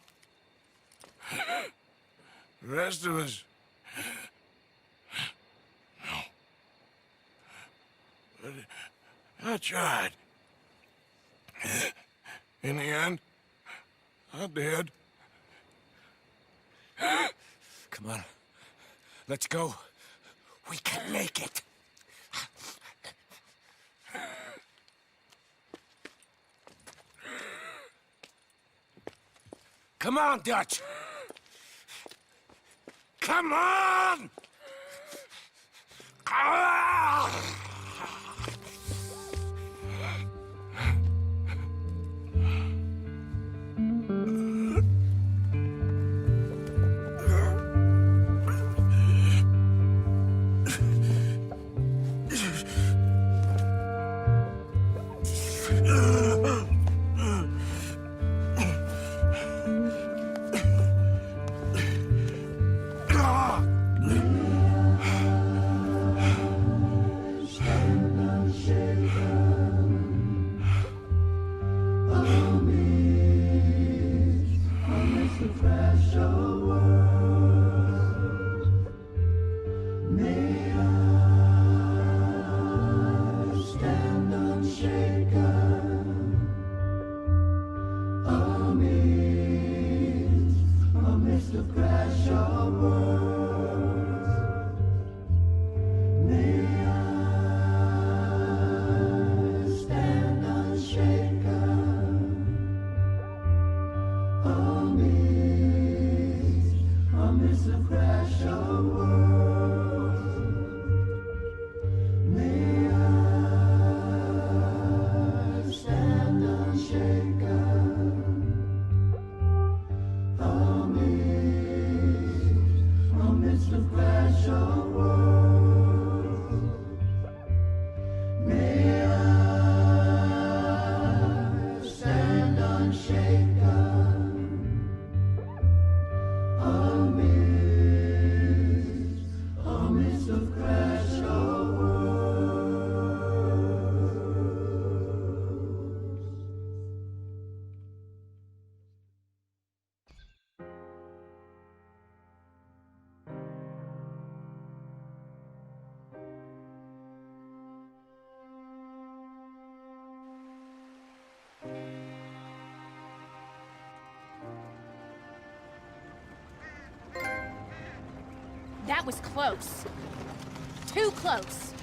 The rest of us... No. But I tried. In the end, I did. Come on. Let's go. We can make it. Come on, Dutch. Come on! Ah! That was close. Too close.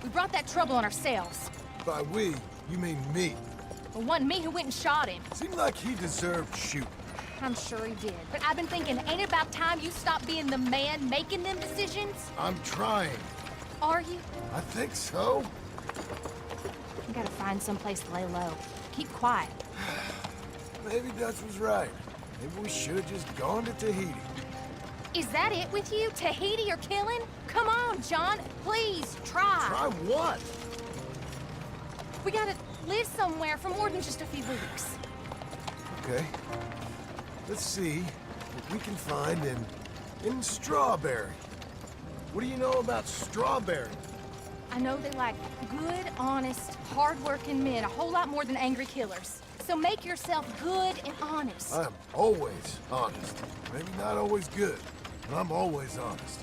We brought that trouble on ourselves. By we, you mean me. It wasn't me who went and shot him. Seemed like he deserved shooting. I'm sure he did. But I've been thinking, ain't it about time you stop being the man making them decisions? I'm trying. Are you? I think so. We gotta find someplace to lay low. Keep quiet. Maybe Dutch was right. Maybe we should have just gone to Tahiti. Is that it with you? Tahiti or killing? Come on, John. Please, try. Try what? We gotta live somewhere for more than just a few weeks. Okay. Let's see what we can find in Strawberry. What do you know about Strawberry? I know they like good, honest, hard-working men a whole lot more than angry killers. So make yourself good and honest. I'm always honest. Maybe not always good, but I'm always honest.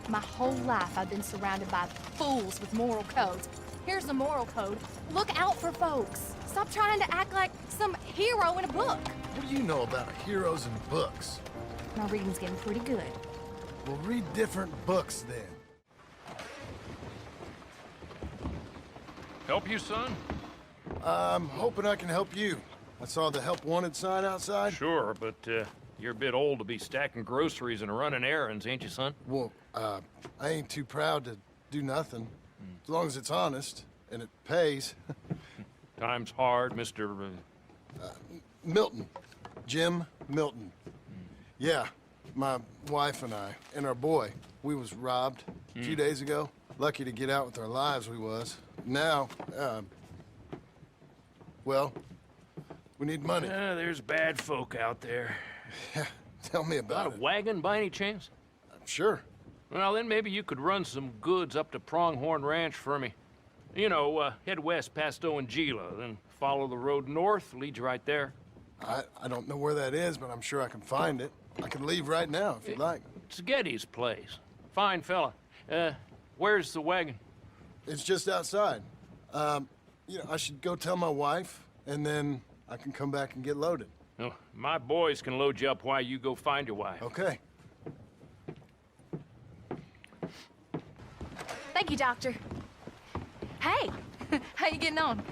My whole life I've been surrounded by fools with moral codes. Here's the moral code. Look out for folks. Stop trying to act like some hero in a book. What do you know about heroes in books? My reading's getting pretty good. We'll read different books then. Help you, son? I'm hoping I can help you. I saw the help wanted sign outside. Sure, but you're a bit old to be stacking groceries and running errands, ain't you, son? Well, I ain't too proud to do nothing. As long as it's honest and it pays. Time's hard, Mr. Milton. Jim Milton. Yeah, my wife and I, and our boy, we was robbed a few days ago. Lucky to get out with our lives, we was. Now, well, we need money. There's bad folk out there. Yeah, tell me about it. Got a wagon by any chance? Sure. Well, then maybe you could run some goods up to Pronghorn Ranch for me. You know, head west past Owanjila, then follow the road north, leads you right there. I don't know where that is, but I'm sure I can find it. I can leave right now if you'd like. It's Getty's place. Fine fella. Where's the wagon? It's just outside. You know, I should go tell my wife, and then I can come back and get loaded. No, my boys can load you up while you go find your wife. Okay. Thank you, Doctor. Hey, how you getting on?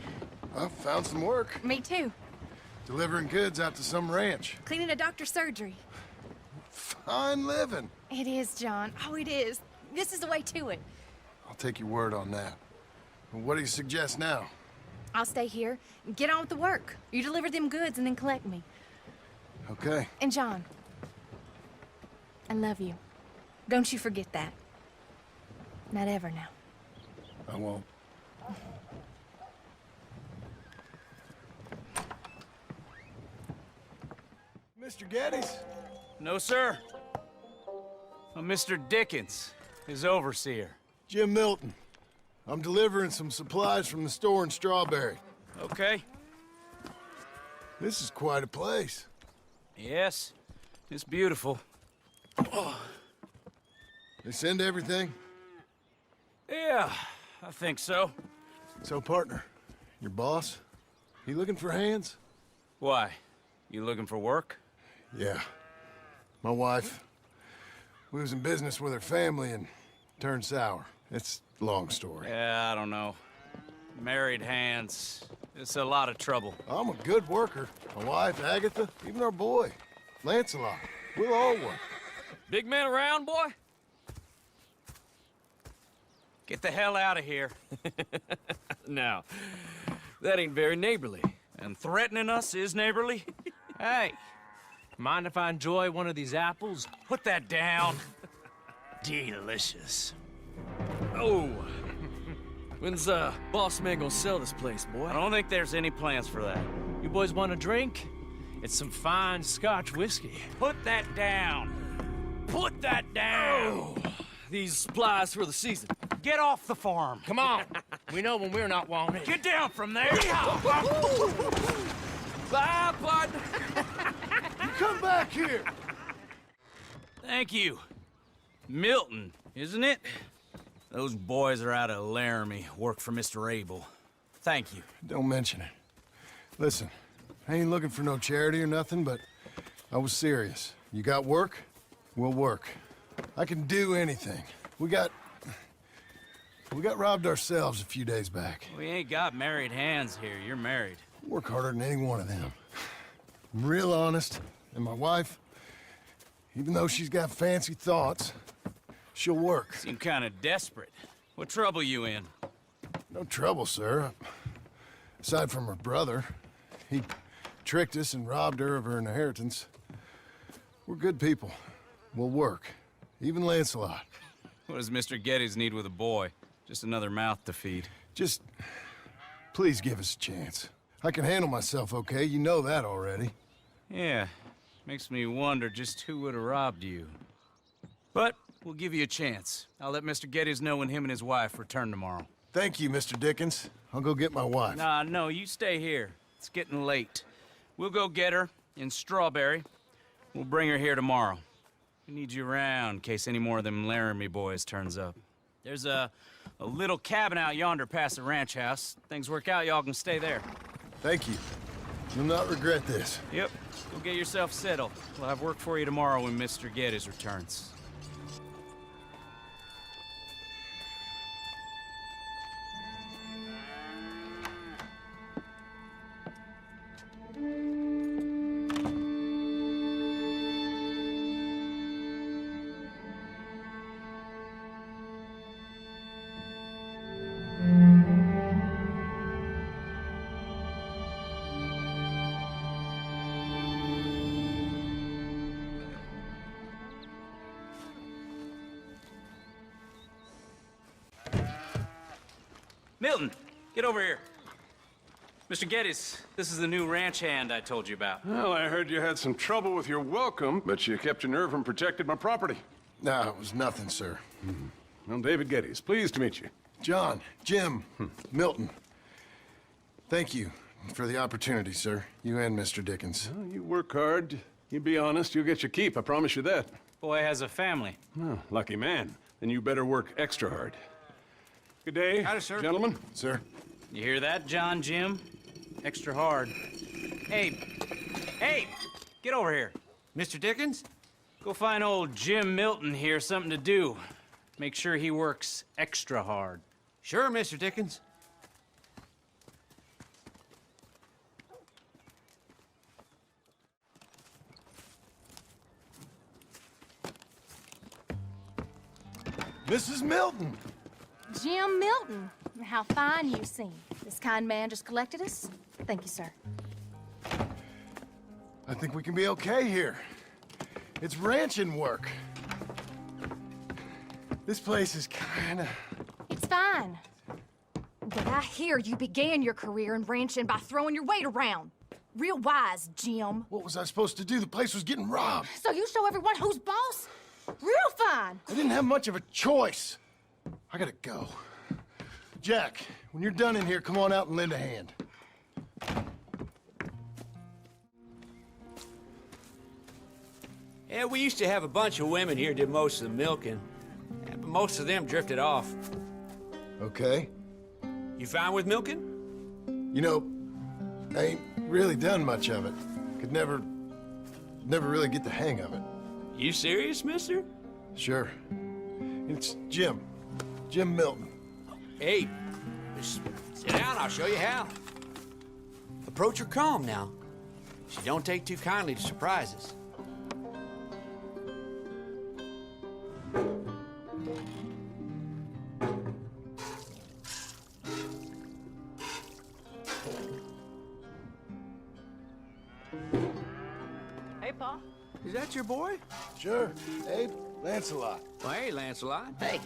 I found some work. Me too. Delivering goods out to some ranch. Cleaning a doctor's surgery. Fine living. It is, John. Oh, it is. This is the way to it. I'll take your word on that. What do you suggest now? I'll stay here. Get on with the work. You deliver them goods and then collect me. Okay. And John, I love you. Don't you forget that. Not ever now. I won't. Mr. Geddes? No, sir. I'm Mr. Dickens, his overseer. Jim Milton. I'm delivering some supplies from the store in Strawberry. Okay. This is quite a place. Yes, it's beautiful. Oh. They send everything? Yeah, I think so. So, partner, your boss, he looking for hands? Why? You looking for work? Yeah. My wife, we was in business with her family and turned sour. It's a long story. Yeah, I don't know. Married hands. It's a lot of trouble. I'm a good worker. My wife, Agatha, even our boy, Lancelot. We'll all work. Big man around, boy? Get the hell out of here. Now, that ain't very neighborly. And threatening us is neighborly? Hey, mind if I enjoy one of these apples? Put that down. Delicious. Oh. When's boss man gonna sell this place, boy? I don't think there's any plans for that. You boys want a drink? It's some fine Scotch whiskey. Put that down. Put that down. Oh, these supplies for the season. Get off the farm. Come on. We know when we're not wanted. Get down from there. Bye, bud. You come back here. Thank you. Milton, isn't it? Those boys are out of Laramie, work for Mr. Abel. Thank you. Don't mention it. Listen, I ain't looking for no charity or nothing, but I was serious. You got work? We'll work. I can do anything. We got robbed ourselves a few days back. We ain't got married hands here. You're married. Work harder than any one of them. I'm real honest, and my wife, even though she's got fancy thoughts, she'll work. Seem kind of desperate. What trouble you in? No trouble, sir. Aside from her brother, he tricked us and robbed her of her inheritance. We're good people. We'll work. Even Lancelot. What does Mr. Geddes need with a boy? Just another mouth to feed. Just, please give us a chance. I can handle myself okay, you know that already. Yeah, makes me wonder just who would have robbed you. But we'll give you a chance. I'll let Mr. Geddes know when him and his wife return tomorrow. Thank you, Mr. Dickens. I'll go get my wife. Nah, no, you stay here. It's getting late. We'll go get her in Strawberry. We'll bring her here tomorrow. We need you around in case any more of them Laramie boys turns up. There's a little cabin out yonder past the ranch house. Things work out, y'all can stay there. Thank you. You'll not regret this. Yep. Go get yourself settled. We'll have work for you tomorrow when Mr. Geddes returns. Milton, get over here. Mr. Geddes, this is the new ranch hand I told you about. Well, I heard you had some trouble with your welcome, but you kept your nerve and protected my property. No, it was nothing, sir. Well, David Geddes, pleased to meet you. John, Jim, Milton. Thank you for the opportunity, sir. You and Mr. Dickens. Well, you work hard. You be honest, you'll get your keep, I promise you that. Boy has a family. Oh, lucky man. Then you better work extra hard. Good day, Howdy, sir. Gentlemen. Sir. You hear that, John, Jim? Extra hard. Hey, get over here. Mr. Dickens? Go find old Jim Milton here something to do. Make sure he works extra hard. Sure, Mr. Dickens. Mrs. Milton! Jim Milton. How fine you seem. This kind man just collected us. Thank you, sir. I think we can be okay here. It's ranching work. This place is kinda... It's fine. But I hear you began your career in ranching by throwing your weight around. Real wise, Jim. What was I supposed to do? The place was getting robbed. So you show everyone who's boss? Real fine. I didn't have much of a choice. I gotta go. Jack, when you're done in here, come on out and lend a hand. Yeah, we used to have a bunch of women here did most of the milking. Yeah, but most of them drifted off. Okay. You fine with milking? You know, I ain't really done much of it. Could never really get the hang of it. You serious, mister? Sure. It's Jim. Jim Milton. Hey, just sit down, I'll show you how. Approach her calm now. She don't take too kindly to surprises. Hey, Pa. Is that your boy? Sure. Abe, Lancelot. Well, hey, Lancelot. Hey.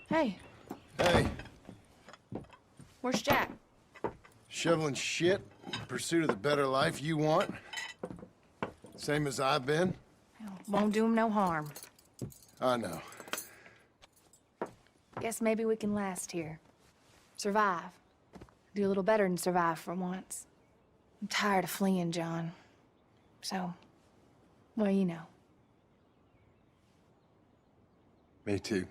Hey, Hey, where's Jack? shoveling shit in pursuit of the better life you want? Same as I've been? Won't do him no harm. I know. Guess maybe we can last here. Survive. Do a little better than survive for once. I'm tired of fleeing, John. So, well, you know. Me too.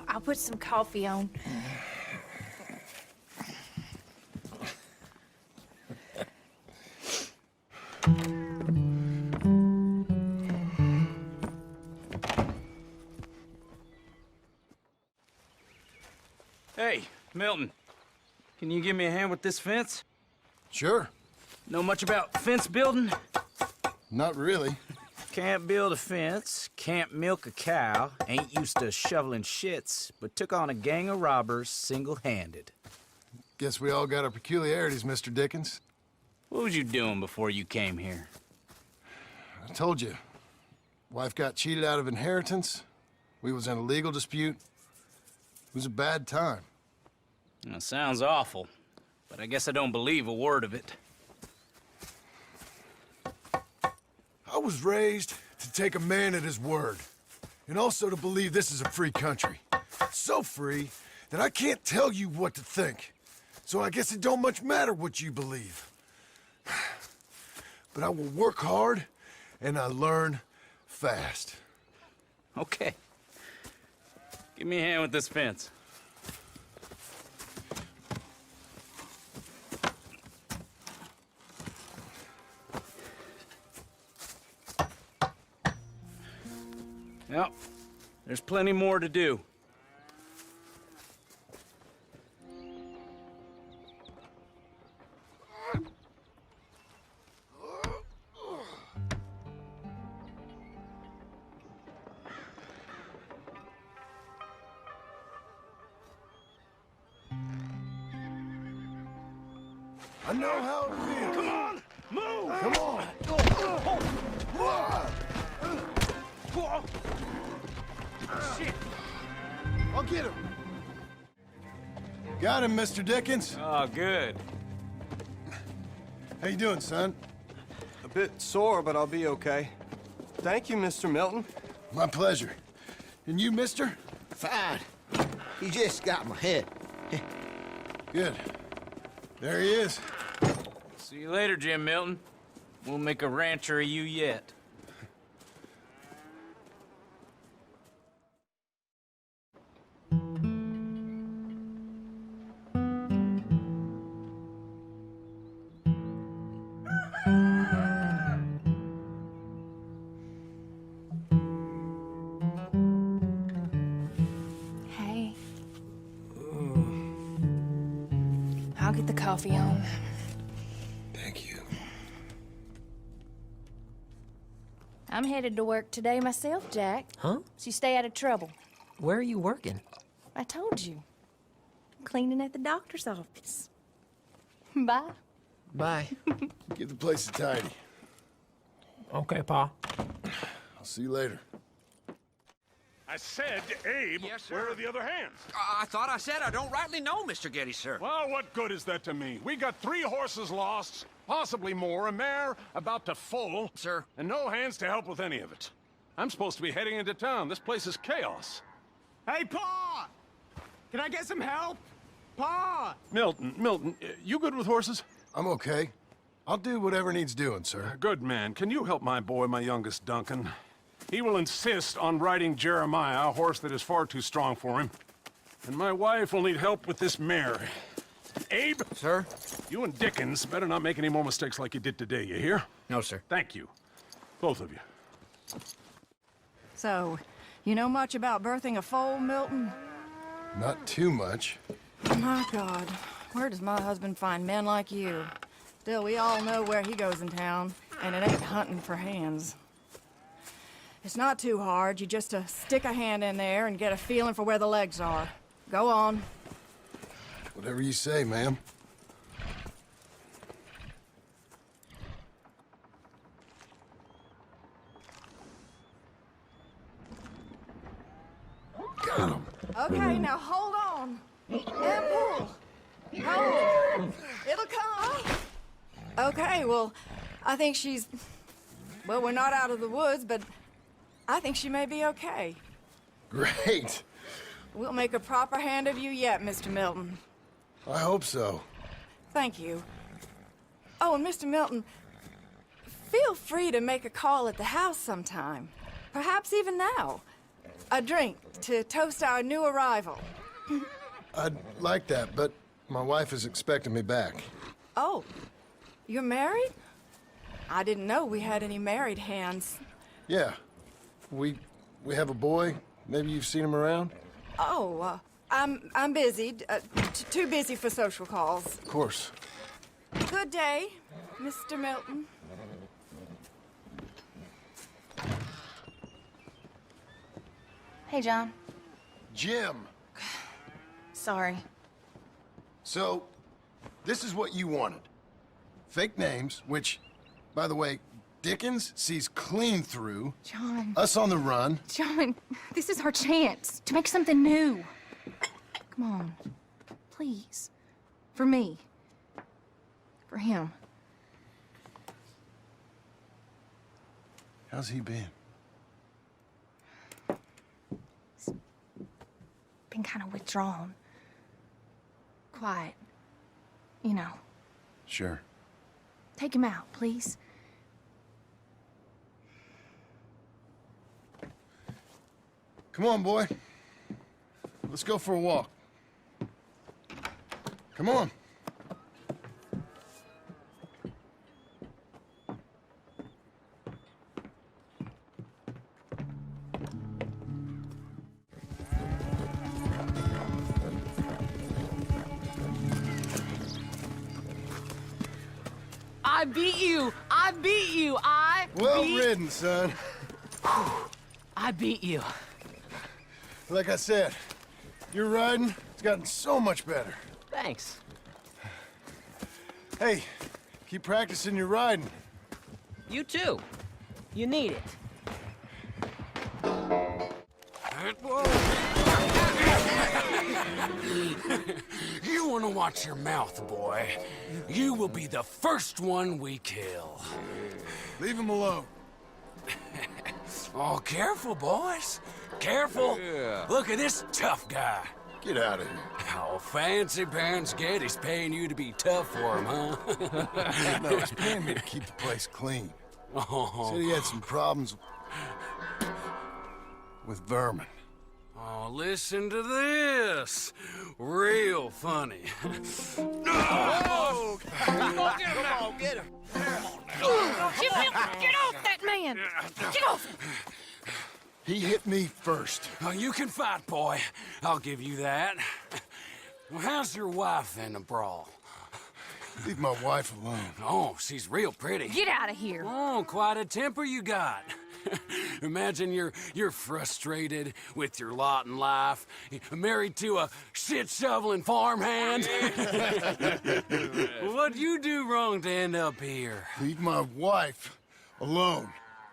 I'll put some coffee on. Hey, Milton. Can you give me a hand with this fence? Sure. Know much about fence building? Not really. Can't build a fence, can't milk a cow, ain't used to shoveling shits, but took on a gang of robbers single-handed. Guess we all got our peculiarities, Mr. Dickens. What was you doing before you came here? I told you. Wife got cheated out of inheritance. We was in a legal dispute. It was a bad time. That sounds awful, but I guess I don't believe a word of it. I was raised to take a man at his word, and also to believe this is a free country. So free that I can't tell you what to think. So I guess it don't much matter what you believe. But I will work hard, and I learn fast. Okay. Give me a hand with this fence. Yep, there's plenty more to do. I know how it feels. Come on! Move! Come on! Shit! I'll get him. Got him, Mr. Dickens. Oh, good. How you doing, son? A bit sore, but I'll be okay. Thank you, Mr. Milton. My pleasure. And you, mister? Fine. He just got my head. Good. There he is. See you later, Jim Milton. We'll make a rancher of you yet. Hey. I'll get the coffee on. Thank you. I'm headed to work today myself, Jack. Huh? So you stay out of trouble. Where are you working? I told you. I'm cleaning at the doctor's office. Bye. Bye. Get the place tidy. Okay, Pa. I'll see you later. I said, Abe, Yes, sir. where are the other hands? I thought I said I don't rightly know, Mr. Geddes, sir. Well, what good is that to me? We got 3 horses lost, possibly more, a mare about to foal. Sir. And no hands to help with any of it. I'm supposed to be heading into town. This place is chaos. Hey, Pa! Can I get some help? Pa! Milton, you good with horses? I'm okay. I'll do whatever needs doing, sir. Good man. Can you help my boy, my youngest Duncan? He will insist on riding Jeremiah, a horse that is far too strong for him. And my wife will need help with this mare. Abe? Sir? You and Dickens better not make any more mistakes like you did today, you hear? No, sir. Thank you. Both of you. So, you know much about birthing a foal, Milton? Not too much. My God, where does my husband find men like you? Still, we all know where he goes in town, and it ain't hunting for hands. It's not too hard. You just stick a hand in there and get a feeling for where the legs are. Go on. Whatever you say, ma'am. Got him. Okay, now hold on. And pull. Hold. It'll come. Okay, well, I think she's... Well, we're not out of the woods, but I think she may be okay. Great. We'll make a proper hand of you yet, Mr. Milton. I hope so. Thank you. Oh, and Mr. Milton, feel free to make a call at the house sometime. Perhaps even now. A drink to toast our new arrival. I'd like that, but my wife is expecting me back. Oh, you're married? I didn't know we had any married hands. Yeah. We have a boy. Maybe you've seen him around? Oh, I'm busy. Too busy for social calls. Of course. Good day, Mr. Milton. Hey, John. Jim! Sorry. So, this is what you wanted. Fake names, which, by the way, Dickens sees clean through. John. Us on the run. John, this is our chance to make something new. Come on. Please. For me. For him. How's he been? Been kind of withdrawn. Quiet. You know. Sure. Take him out, please. Come on, boy. Let's go for a walk. Come on. I beat you! I beat you! Well ridden, son. I beat you. Like I said, your riding has gotten so much better. Thanks. Hey, keep practicing your riding. You too. You need it. You want to watch your mouth, boy. You will be the first one we kill. Leave him alone. Oh, careful, boys. Careful. Yeah. Look at this tough guy. Get out of here. Oh, fancy pants Getty's paying you to be tough for him, huh? No, he's paying me to keep the place clean. Oh. Said he had some problems with vermin. Oh, listen to this. Real funny. Oh! Come on, get him. Get off that man! Get off! He hit me first. Oh, you can fight, boy. I'll give you that. Well, how's your wife in the brawl? Leave my wife alone. Oh, she's real pretty. Get out of here. Oh, quite a temper you got. Imagine you're frustrated with your lot in life, married to a shit-shoveling farmhand. What'd you do wrong to end up here? Leave my wife alone.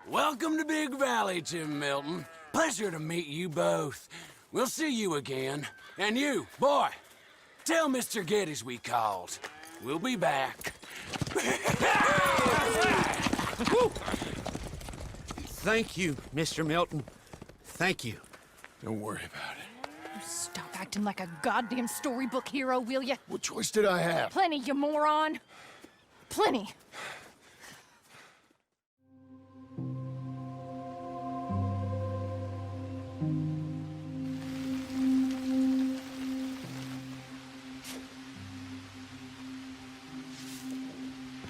Welcome to Big Valley, Jim Milton. Pleasure to meet you both. We'll see you again. And you, boy, tell Mr. Geddes we called. We'll be back. Thank you, Mr. Milton. Thank you. Don't worry about it. Stop acting like a goddamn storybook hero, will ya? What choice did I have? Plenty, you moron. Plenty.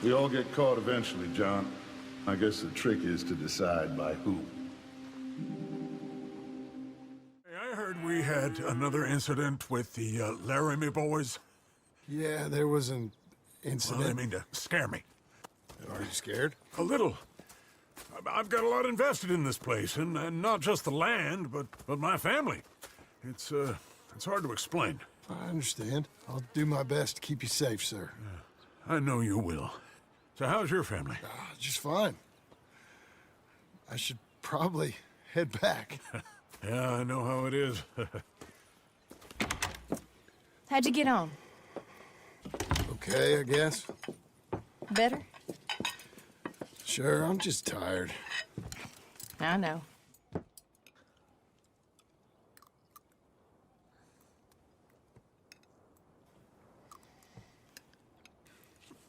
We all get caught eventually, John. I guess the trick is to decide by who. Hey, I heard we had another incident with the Laramie boys. Yeah, there was an incident. Well, I mean to scare me. Are you scared? A little. I've got a lot invested in this place, and not just the land, but my family. It's hard to explain. I understand. I'll do my best to keep you safe, sir. I know you will. So how's your family? Just fine. I should probably head back. Yeah, I know how it is. How'd you get on? Okay, I guess. Better? Sure, I'm just tired. I know.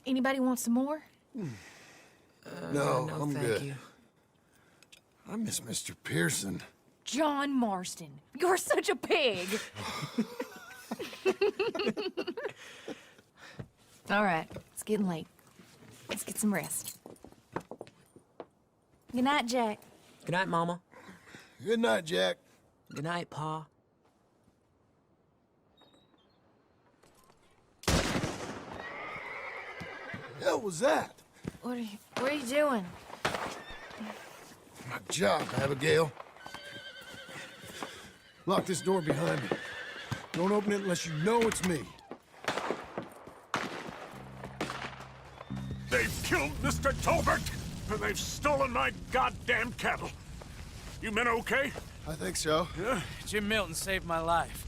Anybody want some more? No, no, I'm thank good. you. I miss Mr. Pearson. John Marston, you're such a pig. All right, it's getting late. Let's get some rest. Good night, Jack. Good night, Mama. Good night, Jack. Good night, Pa. Hell was that? What are you doing? My job, Abigail. Lock this door behind me. Don't open it unless you know it's me. They've killed Mr. Tolbert, and they've stolen my goddamn cattle. You men okay? I think so. Yeah? Jim Milton saved my life.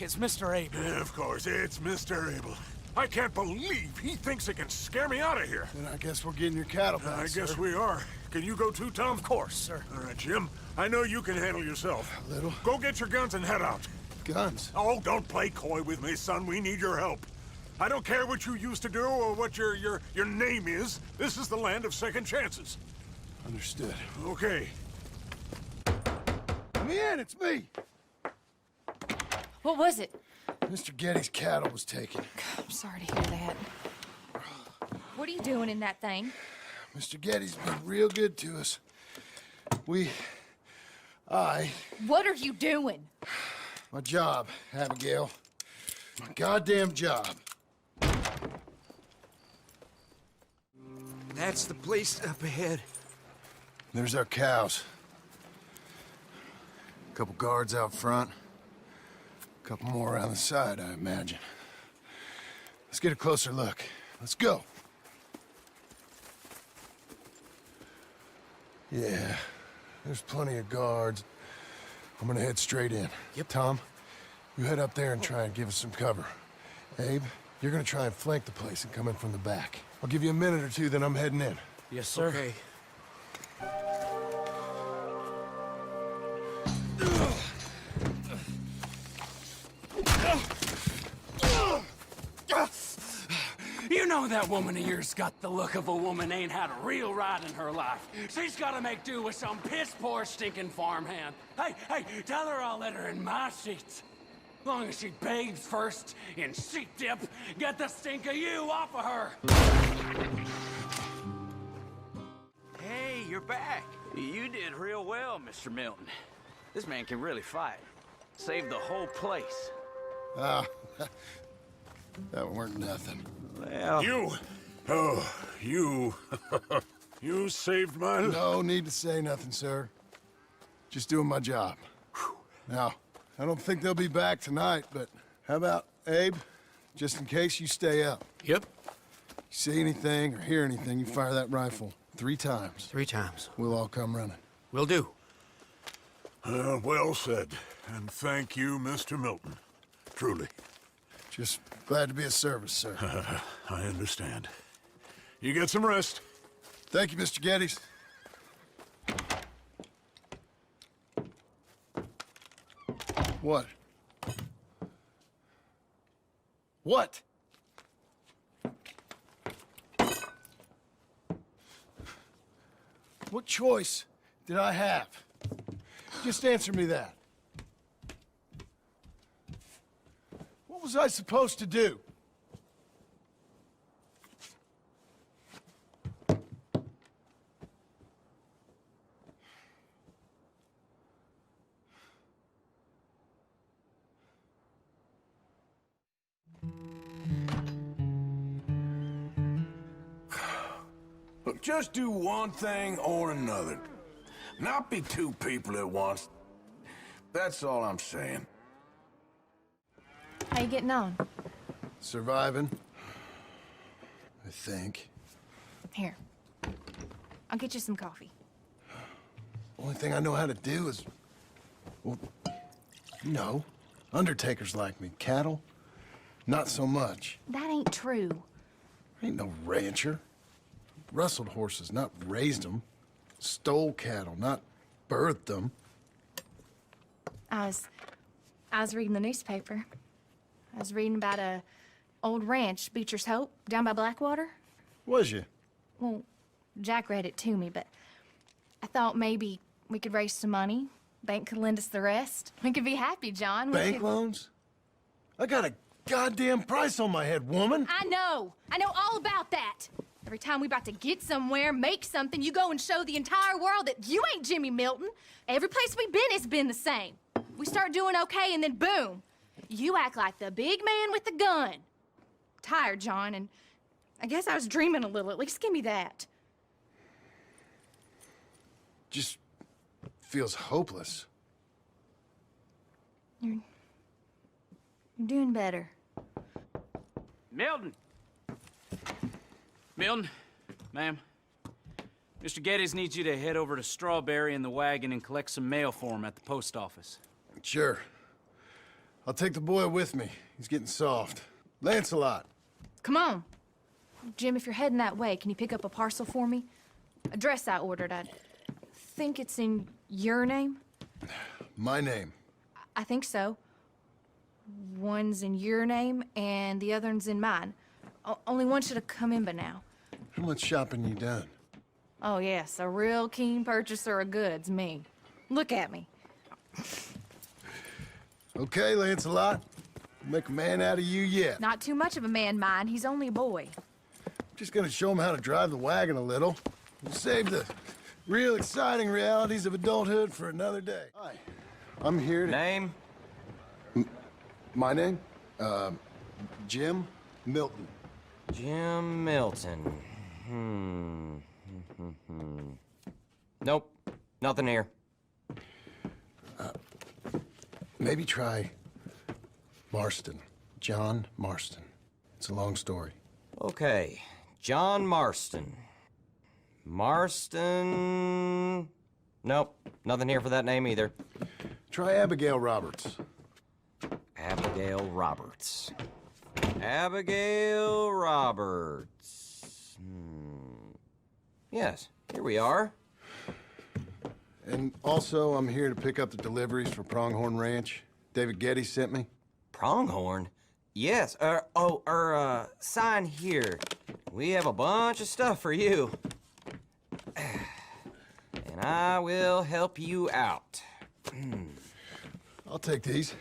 It's Mr. Abel. Yeah, of course, it's Mr. Abel. I can't believe he thinks he can scare me out of here. Then I guess we're getting your cattle back, I guess sir. we are. Can you go too, Tom? Of course, sir. All right, Jim. I know you can handle yourself. A little. Go get your guns and head out. Guns? Oh, don't play coy with me, son. We need your help. I don't care what you used to do or what your name is. This is the land of second chances. Understood. Okay. Let me in, it's me! What was it? Mr. Getty's cattle was taken. I'm sorry to hear that. What are you doing in that thing? Mr. Getty's been real good to us. What are you doing? My job, Abigail. My goddamn job. That's the place up ahead. There's our cows. Couple guards out front. Couple more around the side, I imagine. Let's get a closer look. Let's go. Yeah, there's plenty of guards. I'm gonna head straight in. Yep. Tom, you head up there and try and give us some cover. Abe, you're gonna try and flank the place and come in from the back. I'll give you a minute or two, then I'm heading in. Yes, sir. Okay. You know that woman of yours got the look of a woman ain't had a real ride in her life. She's gotta make do with some piss-poor stinking farmhand. Hey, tell her I'll let her in my sheets. Long as she bathes first in sheep dip, get the stink of you off of her. Hey, you're back. You did real well, Mr. Milton. This man can really fight. Saved the whole place. That weren't nothing. Well... You saved my life. No need to say nothing, sir. Just doing my job. Now, I don't think they'll be back tonight, but how about, Abe? Just in case you stay up. Yep. You see anything or hear anything, you fire that rifle 3 times. 3 times. We'll all come running. Will do. Well said. And thank you, Mr. Milton. Truly. Just glad to be of service, sir. I understand. You get some rest. Thank you, Mr. Geddes. What? What? What choice did I have? Just answer me that. What was I supposed to do? Look, just do one thing or another. Not be 2 people at once. That's all I'm saying. How you getting on? Surviving. I think. Here. I'll get you some coffee. Only thing I know how to do is... Well, you know, undertakers like me. Cattle, not so much. That ain't true. I ain't no rancher. Rustled horses, not raised them. Stole cattle, not birthed them. I was reading the newspaper. I was reading about a old ranch, Beecher's Hope, down by Blackwater? Was you? Well, Jack read it to me, but I thought maybe we could raise some money. Bank could lend us the rest. We could be happy, John. Bank loans? I got a goddamn price on my head, woman. I know all about that. Every time we about to get somewhere, make something, you go and show the entire world that you ain't Jimmy Milton. Every place we've been has been the same. We start doing okay, and then boom, you act like the big man with the gun. Tired, John, and I guess I was dreaming a little. At least give me that. Just feels hopeless. You're doing better. Milton! Milton, ma'am. Mr. Geddes needs you to head over to Strawberry in the wagon and collect some mail for him at the post office. Sure. I'll take the boy with me. He's getting soft. Lancelot. Come on. Jim, if you're heading that way, can you pick up a parcel for me? A dress I ordered. I think it's in your name? My name. I think so. One's in your name, and the other one's in mine. Only one should have come in by now. How much shopping you done? Oh, yes, a real keen purchaser of goods, me. Look at me. Okay, Lancelot. Make a man out of you yet. Not too much of a man, mine. He's only a boy. Just gonna show him how to drive the wagon a little. We'll save the real exciting realities of adulthood for another day. Hi, I'm here to... Name? My name? Jim Milton. Jim Milton. Nope, nothing here. Maybe try Marston. John Marston. It's a long story. Okay, John Marston. Marston... Nope, nothing here for that name either. Try Abigail Roberts. Abigail Roberts. Abigail Roberts. Yes, here we are. And also, I'm here to pick up the deliveries for Pronghorn Ranch. David Geddes sent me. Pronghorn? Yes, sign here. We have a bunch of stuff for you. And I will help you out. I'll take these.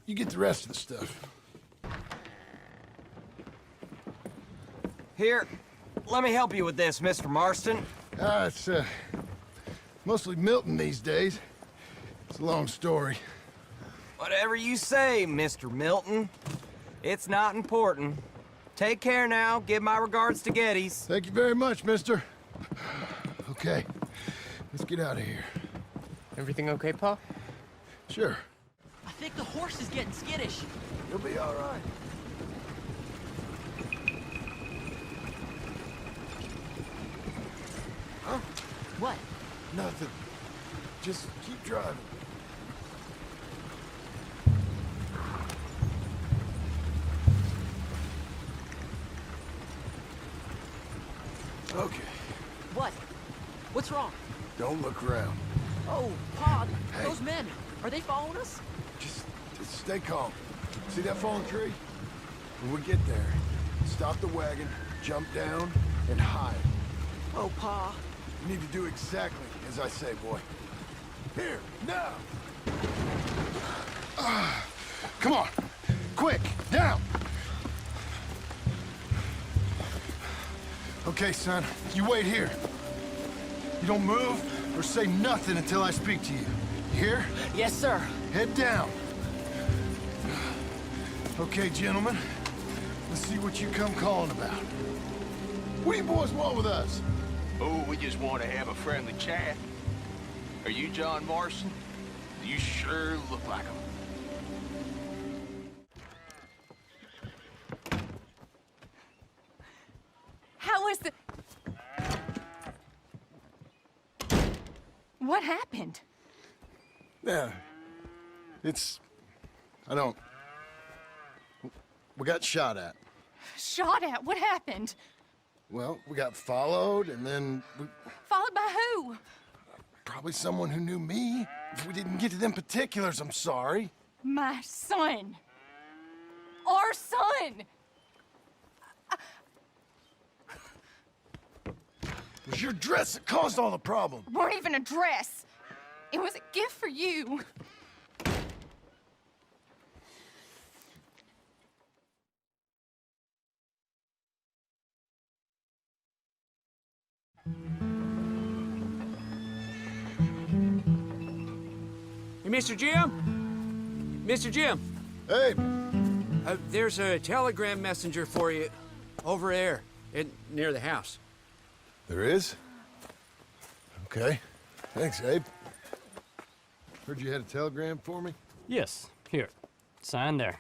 You get the rest of the stuff. Here, let me help you with this, Mr. Marston. It's, mostly Milton these days. It's a long story. Whatever you say, Mr. Milton. It's not important. Take care now. Give my regards to Geddes. Thank you very much, mister. Okay, let's get out of here. Everything okay, Pa? Sure. I think the horse is getting skittish. You'll be all right. Huh? What? Nothing. Just keep driving. Okay. What? What's wrong? Don't look around. Oh, Pa, Hey. those men, are they following us? Just stay calm. See that fallen tree? When we get there, stop the wagon, jump down, and hide. Oh, Pa. You need to do exactly as I say, boy. Here, now! Come on! Quick, down! Okay, son, you wait here. You don't move or say nothing until I speak to you. You hear? Yes, sir. Head down. Okay, gentlemen. Let's see what you come calling about. What do you boys want with us? Oh, we just want to have a friendly chat. Are you John Marston? You sure look like him. How was the... What happened? Yeah. I don't... We got shot at. Shot at? What happened? Well, we got followed, and then we... Followed by who? Probably someone who knew me. If we didn't get to them particulars, I'm sorry. My son. Our son. It was your dress that caused all the problem. It weren't even a dress. It was a gift for you. Hey, Mr. Jim? Mr. Jim? Hey. There's a telegram messenger for you over there, near the house. There is? Okay. Thanks, Abe. Heard you had a telegram for me? Yes. Here. Sign there.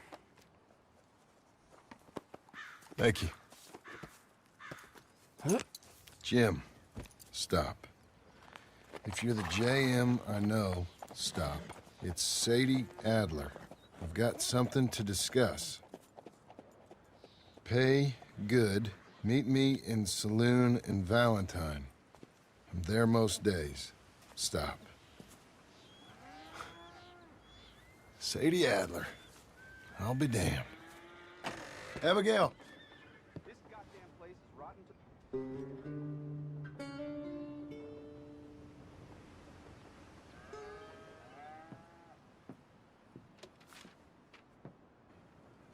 Thank you. Jim, stop. If you're the JM I know, stop. It's Sadie Adler. I've got something to discuss. Pay good. Meet me in Saloon in Valentine. I'm there most days. Stop. Sadie Adler. I'll be damned. Abigail. This goddamn place is rotten to...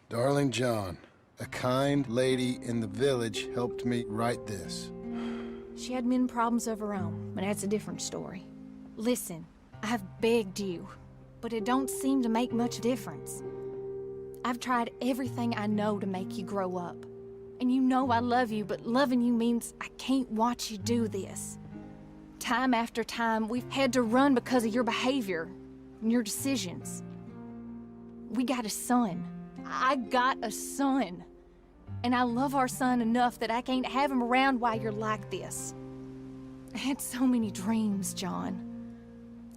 Darling John, a kind lady in the village helped me write this. She had men problems of her own, but that's a different story. Listen, I've begged you, but it don't seem to make much difference. I've tried everything I know to make you grow up. And you know I love you, but loving you means I can't watch you do this. Time after time, we've had to run because of your behavior and your decisions. We got a son. I got a son. And I love our son enough that I can't have him around while you're like this. I had so many dreams, John.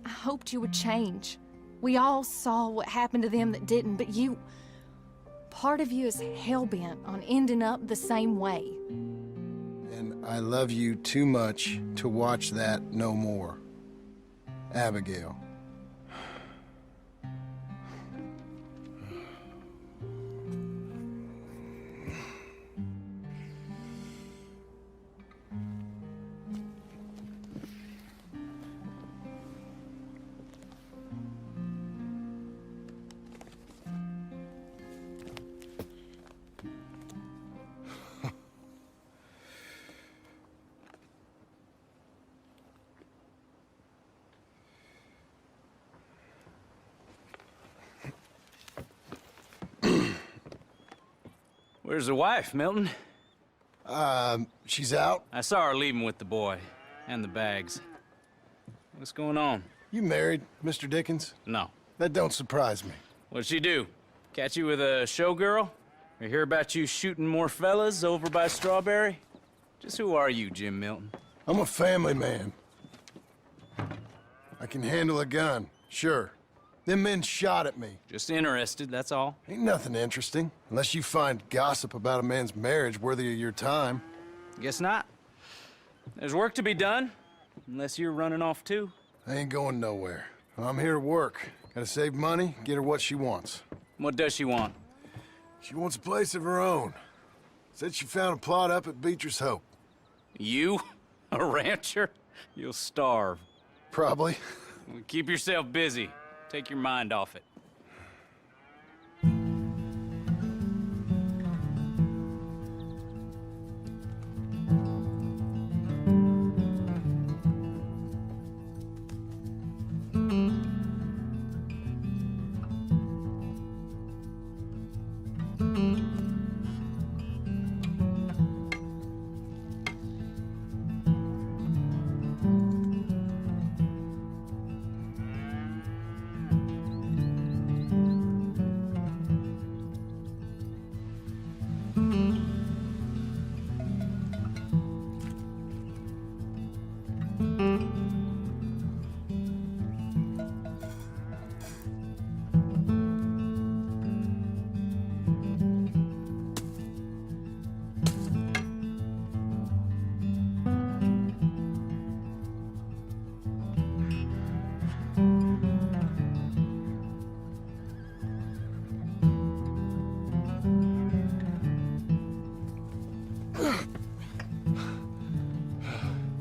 I hoped you would change. We all saw what happened to them that didn't, but you... Part of you is hell-bent on ending up the same way. And I love you too much to watch that no more. Abigail. Where's the wife, Milton? She's out. I saw her leaving with the boy. And the bags. What's going on? You married, Mr. Dickens? No. That don't surprise me. What'd she do? Catch you with a showgirl? Or hear about you shooting more fellas over by Strawberry? Just who are you, Jim Milton? I'm a family man. I can handle a gun, sure. Them men shot at me. Just interested, that's all. Ain't nothing interesting, unless you find gossip about a man's marriage worthy of your time. Guess not. There's work to be done, unless you're running off too. I ain't going nowhere. I'm here to work. Gotta save money, get her what she wants. What does she want? She wants a place of her own. Said she found a plot up at Beecher's Hope. You? A rancher? You'll starve. Probably. Keep yourself busy. Take your mind off it.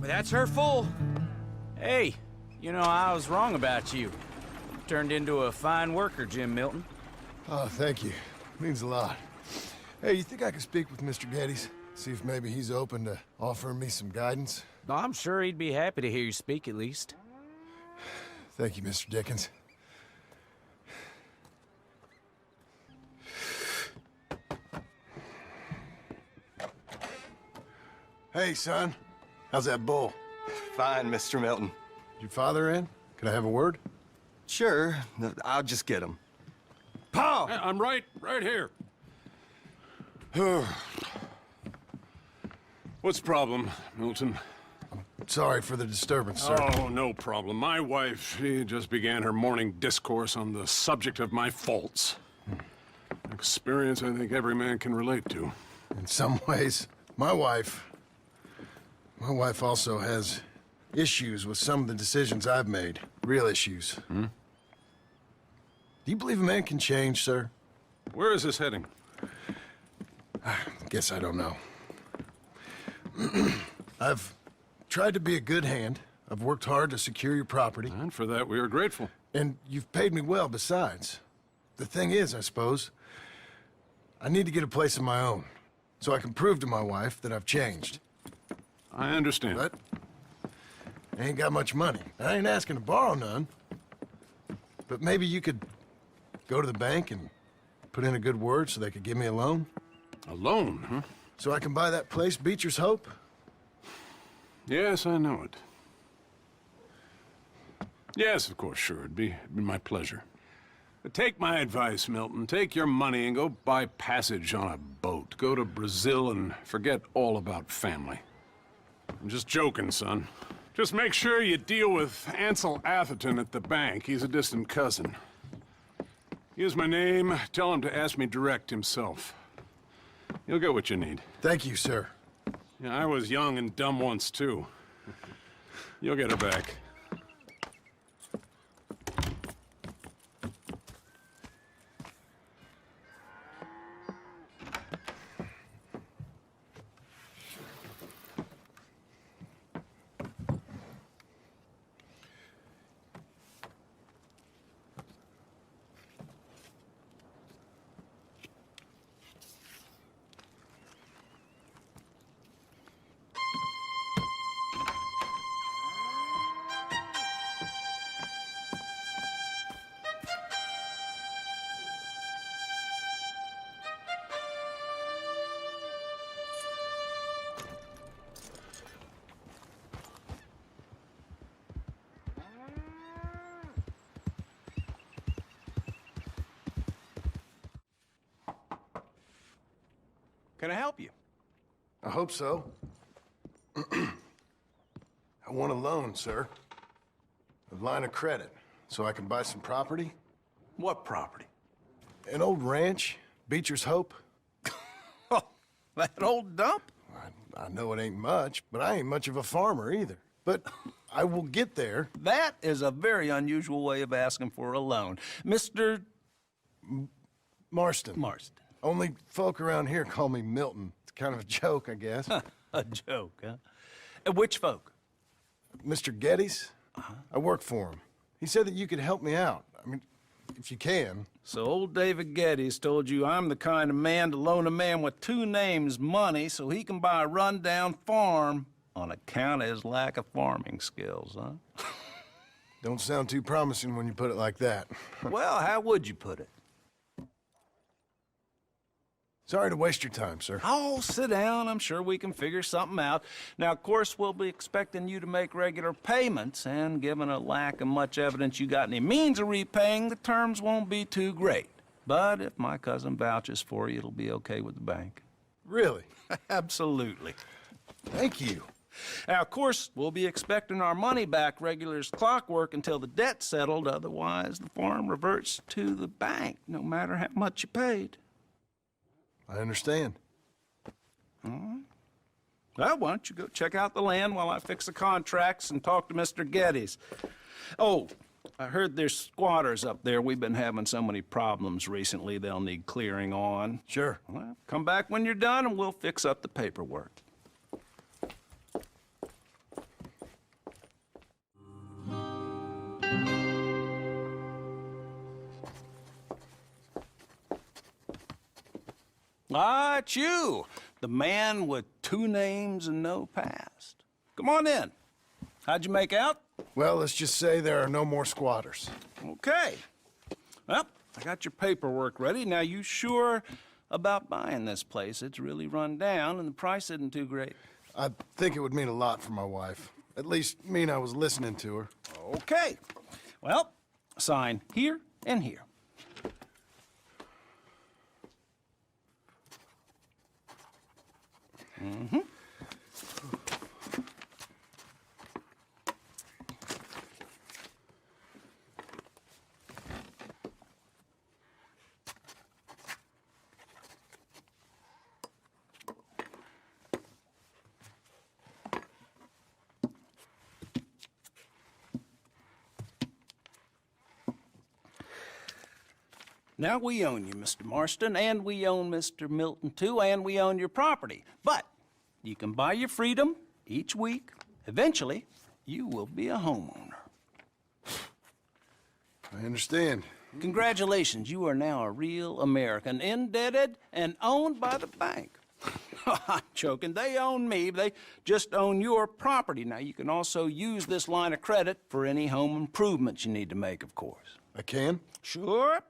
That's her full. Hey, you know, I was wrong about you. Turned into a fine worker, Jim Milton. Oh, thank you. Means a lot. Hey, you think I could speak with Mr. Geddes? See if maybe he's open to offering me some guidance? I'm sure he'd be happy to hear you speak, at least. Thank you, Mr. Dickens. Hey, son. How's that bull? Fine, Mr. Milton. Your father in? Can I have a word? Sure. I'll just get him. Pa! I'm right here. What's the problem, Milton? Sorry for the disturbance, sir. Oh, no problem. My wife, she just began her morning discourse on the subject of my faults. Experience I think every man can relate to. In some ways, my wife also has issues with some of the decisions I've made. Real issues. Hmm? Do you believe a man can change, sir? Where is this heading? I guess I don't know. I've tried to be a good hand. I've worked hard to secure your property. And for that, we are grateful. And you've paid me well besides. The thing is, I suppose, I need to get a place of my own, so I can prove to my wife that I've changed. I understand. But I ain't got much money. I ain't asking to borrow none. But maybe you could go to the bank and put in a good word so they could give me a loan? A loan, huh? So I can buy that place, Beecher's Hope? Yes, I know it. Yes, of course, sure. It'd be my pleasure. But take my advice, Milton. Take your money and go buy passage on a boat. Go to Brazil and forget all about family. I'm just joking, son. Just make sure you deal with Ansel Atherton at the bank. He's a distant cousin. Here's my name. Tell him to ask me direct himself. You'll get what you need. Thank you, sir. Yeah, I was young and dumb once, too. You'll get her back. Can I help you? I hope so. I want a loan, sir. A line of credit, so I can buy some property. What property? An old ranch, Beecher's Hope. Oh, that old dump? I know it ain't much, but I ain't much of a farmer either. But I will get there. That is a very unusual way of asking for a loan. Mr. Marston. Marston. Only folk around here call me Milton. It's kind of a joke, I guess. A joke, huh? Which folk? Mr. Geddes. I work for him. He said that you could help me out. I mean, if you can. So old David Geddes told you I'm the kind of man to loan a man with two names money so he can buy a rundown farm on account of his lack of farming skills, huh? Don't sound too promising when you put it like that. Well, how would you put it? Sorry to waste your time, sir. Oh, sit down. I'm sure we can figure something out. Now, of course, we'll be expecting you to make regular payments, and given a lack of much evidence you got any means of repaying, the terms won't be too great. But if my cousin vouches for you, it'll be okay with the bank. Really? Absolutely. Thank you. Now, of course, we'll be expecting our money back regular as clockwork until the debt's settled. Otherwise, the farm reverts to the bank, no matter how much you paid. I understand. All right. Well, why don't you go check out the land while I fix the contracts and talk to Mr. Geddes. Oh, I heard there's squatters up there. We've been having so many problems recently, they'll need clearing on. Sure. Well, come back when you're done and we'll fix up the paperwork. Ah, it's you. The man with 2 names and no past. Come on in. How'd you make out? Well, let's just say there are no more squatters. Okay. Well, I got your paperwork ready. Now, you sure about buying this place? It's really run down, and the price isn't too great. I think it would mean a lot for my wife. At least mean I was listening to her. Okay. Well, sign here and here. Mm-hmm. Now we own you, Mr. Marston, and we own Mr. Milton, too, and we own your property. But you can buy your freedom each week. Eventually, you will be a homeowner. I understand. Congratulations, you are now a real American, indebted and owned by the bank. I'm joking. They own me. They just own your property. Now, you can also use this line of credit for any home improvements you need to make, of course. I can? Sure.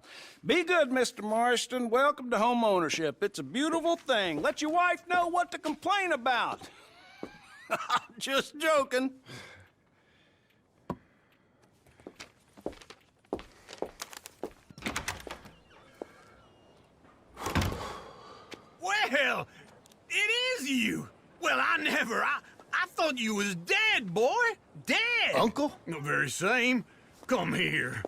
Be good, Mr. Marston. Welcome to home ownership. It's a beautiful thing. Let your wife know what to complain about. Just joking. Well, it is you. Well, I thought you was dead, boy. Dead. Uncle? The very same. Come here.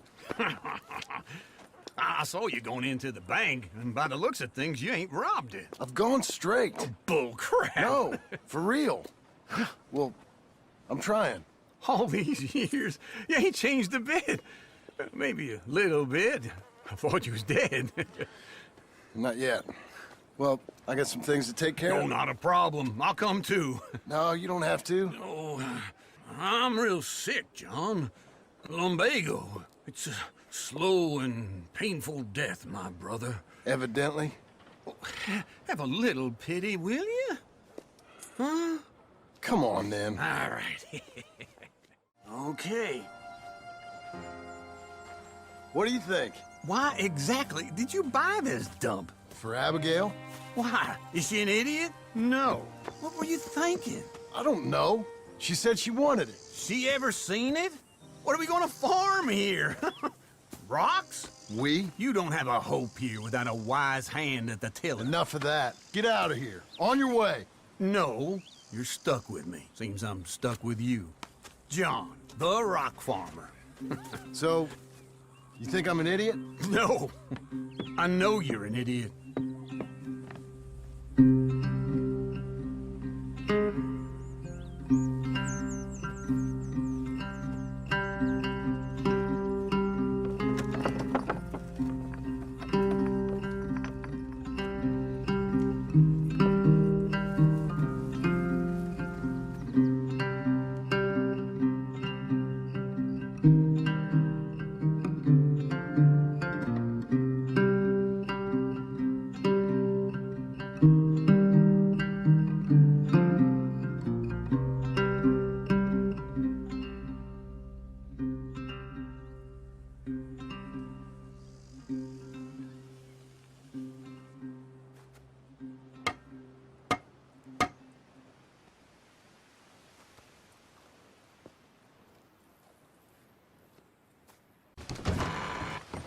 I saw you going into the bank, and by the looks of things, you ain't robbed it. I've gone straight. Oh, bull crap. No, for real. Well, I'm trying. All these years, you ain't changed a bit. Maybe a little bit. I thought you was dead. Not yet. Well, I got some things to take care of. No, not a problem. I'll come too. No, you don't have to. Oh, I'm real sick, John. Lumbago. It's a slow and painful death, my brother. Evidently. Have a little pity, will you? Huh? Come on, then. All right. Okay. What do you think? Why exactly did you buy this dump? For Abigail? Why? Is she an idiot? No. What were you thinking? I don't know. She said she wanted it. She ever seen it? What are we gonna farm here? Rocks? We? You don't have a hope here without a wise hand at the tiller. Enough of that. Get out of here. On your way. No, you're stuck with me. Seems I'm stuck with you. John, the rock farmer. So, you think I'm an idiot? No. I know you're an idiot.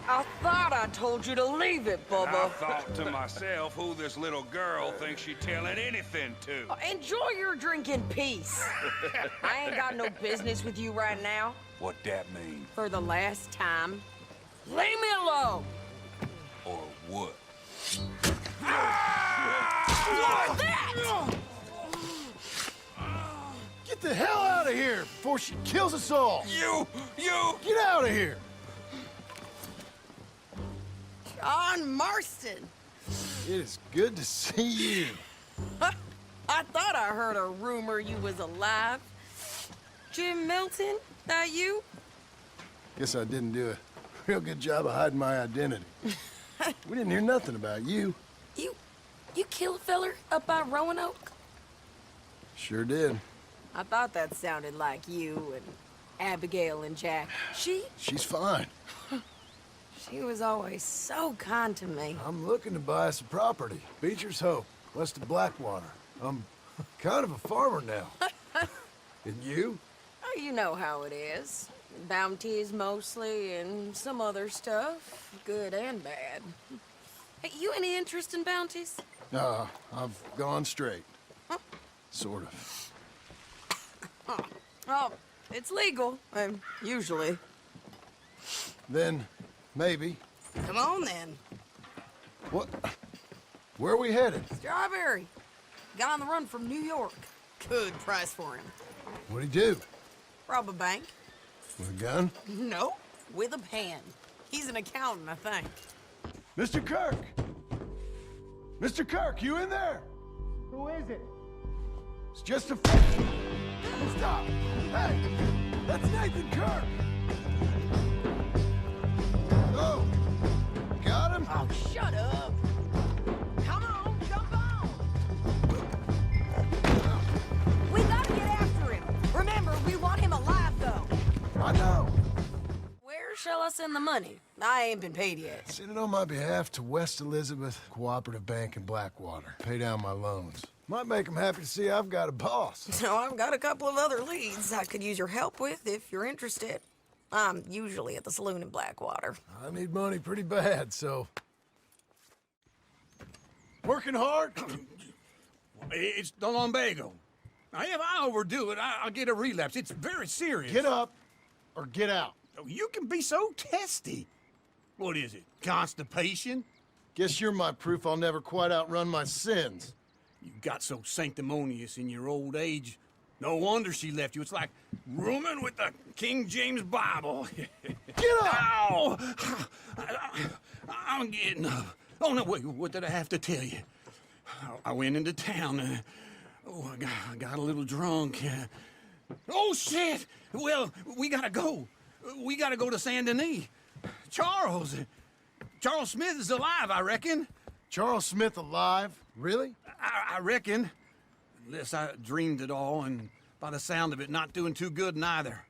I thought I told you to leave it, Bubba. I thought to myself who this little girl thinks she's telling anything to. Enjoy your drink in peace. I ain't got no business with you right now. What that mean? For the last time, leave me alone. Or what? What's that? Get the hell out of here before she kills us all. You! Get out of here. John Marston. It is good to see you. I thought I heard a rumor you was alive. Jim Milton, that you? Guess I didn't do a real good job of hiding my identity. We didn't hear nothing about you. You kill a feller up by Roanoke? Sure did. I thought that sounded like you and Abigail and Jack. She's fine. She was always so kind to me. I'm looking to buy some property. Beecher's Hope, west of Blackwater. I'm kind of a farmer now. And you? Oh, you know how it is. Bounties mostly, and some other stuff, good and bad. Hey, you any interest in bounties? I've gone straight. Sort of. Oh, it's legal, usually. Then, maybe. Come on, then. What? Where are we headed? Strawberry. Got on the run from New York. Good price for him. What'd he do? Rob a bank. With a gun? No, with a pen. He's an accountant, I think. Mr. Kirk! Mr. Kirk, you in there? Who is it? It's just a... Stop! Hey! That's Nathan Kirk! Oh! Got him? Oh, shut up! Come on, jump on! We gotta get after him. Remember, we want him alive, though. I know. Where shall I send the money? I ain't been paid yet. Send it on my behalf to West Elizabeth Cooperative Bank in Blackwater. Pay down my loans. Might make them happy to see I've got a boss. So I've got a couple of other leads I could use your help with if you're interested. I'm usually at the saloon in Blackwater. I need money pretty bad, so... Working hard? It's the lumbago. Now, if I overdo it, I'll get a relapse. It's very serious. Get up or get out. Oh, you can be so testy. What is it, constipation? Guess you're my proof I'll never quite outrun my sins. You got so sanctimonious in your old age. No wonder she left you. It's like rooming with the King James Bible. Get up! Ow! I'm getting up. Oh, no, wait, what did I have to tell you? I went into town. I got a little drunk. Oh, shit! Well, we gotta go. We gotta go to Saint Denis. Charles Smith is alive, I reckon. Charles Smith alive? Really? I reckon. Unless I dreamed it all, and by the sound of it, not doing too good neither.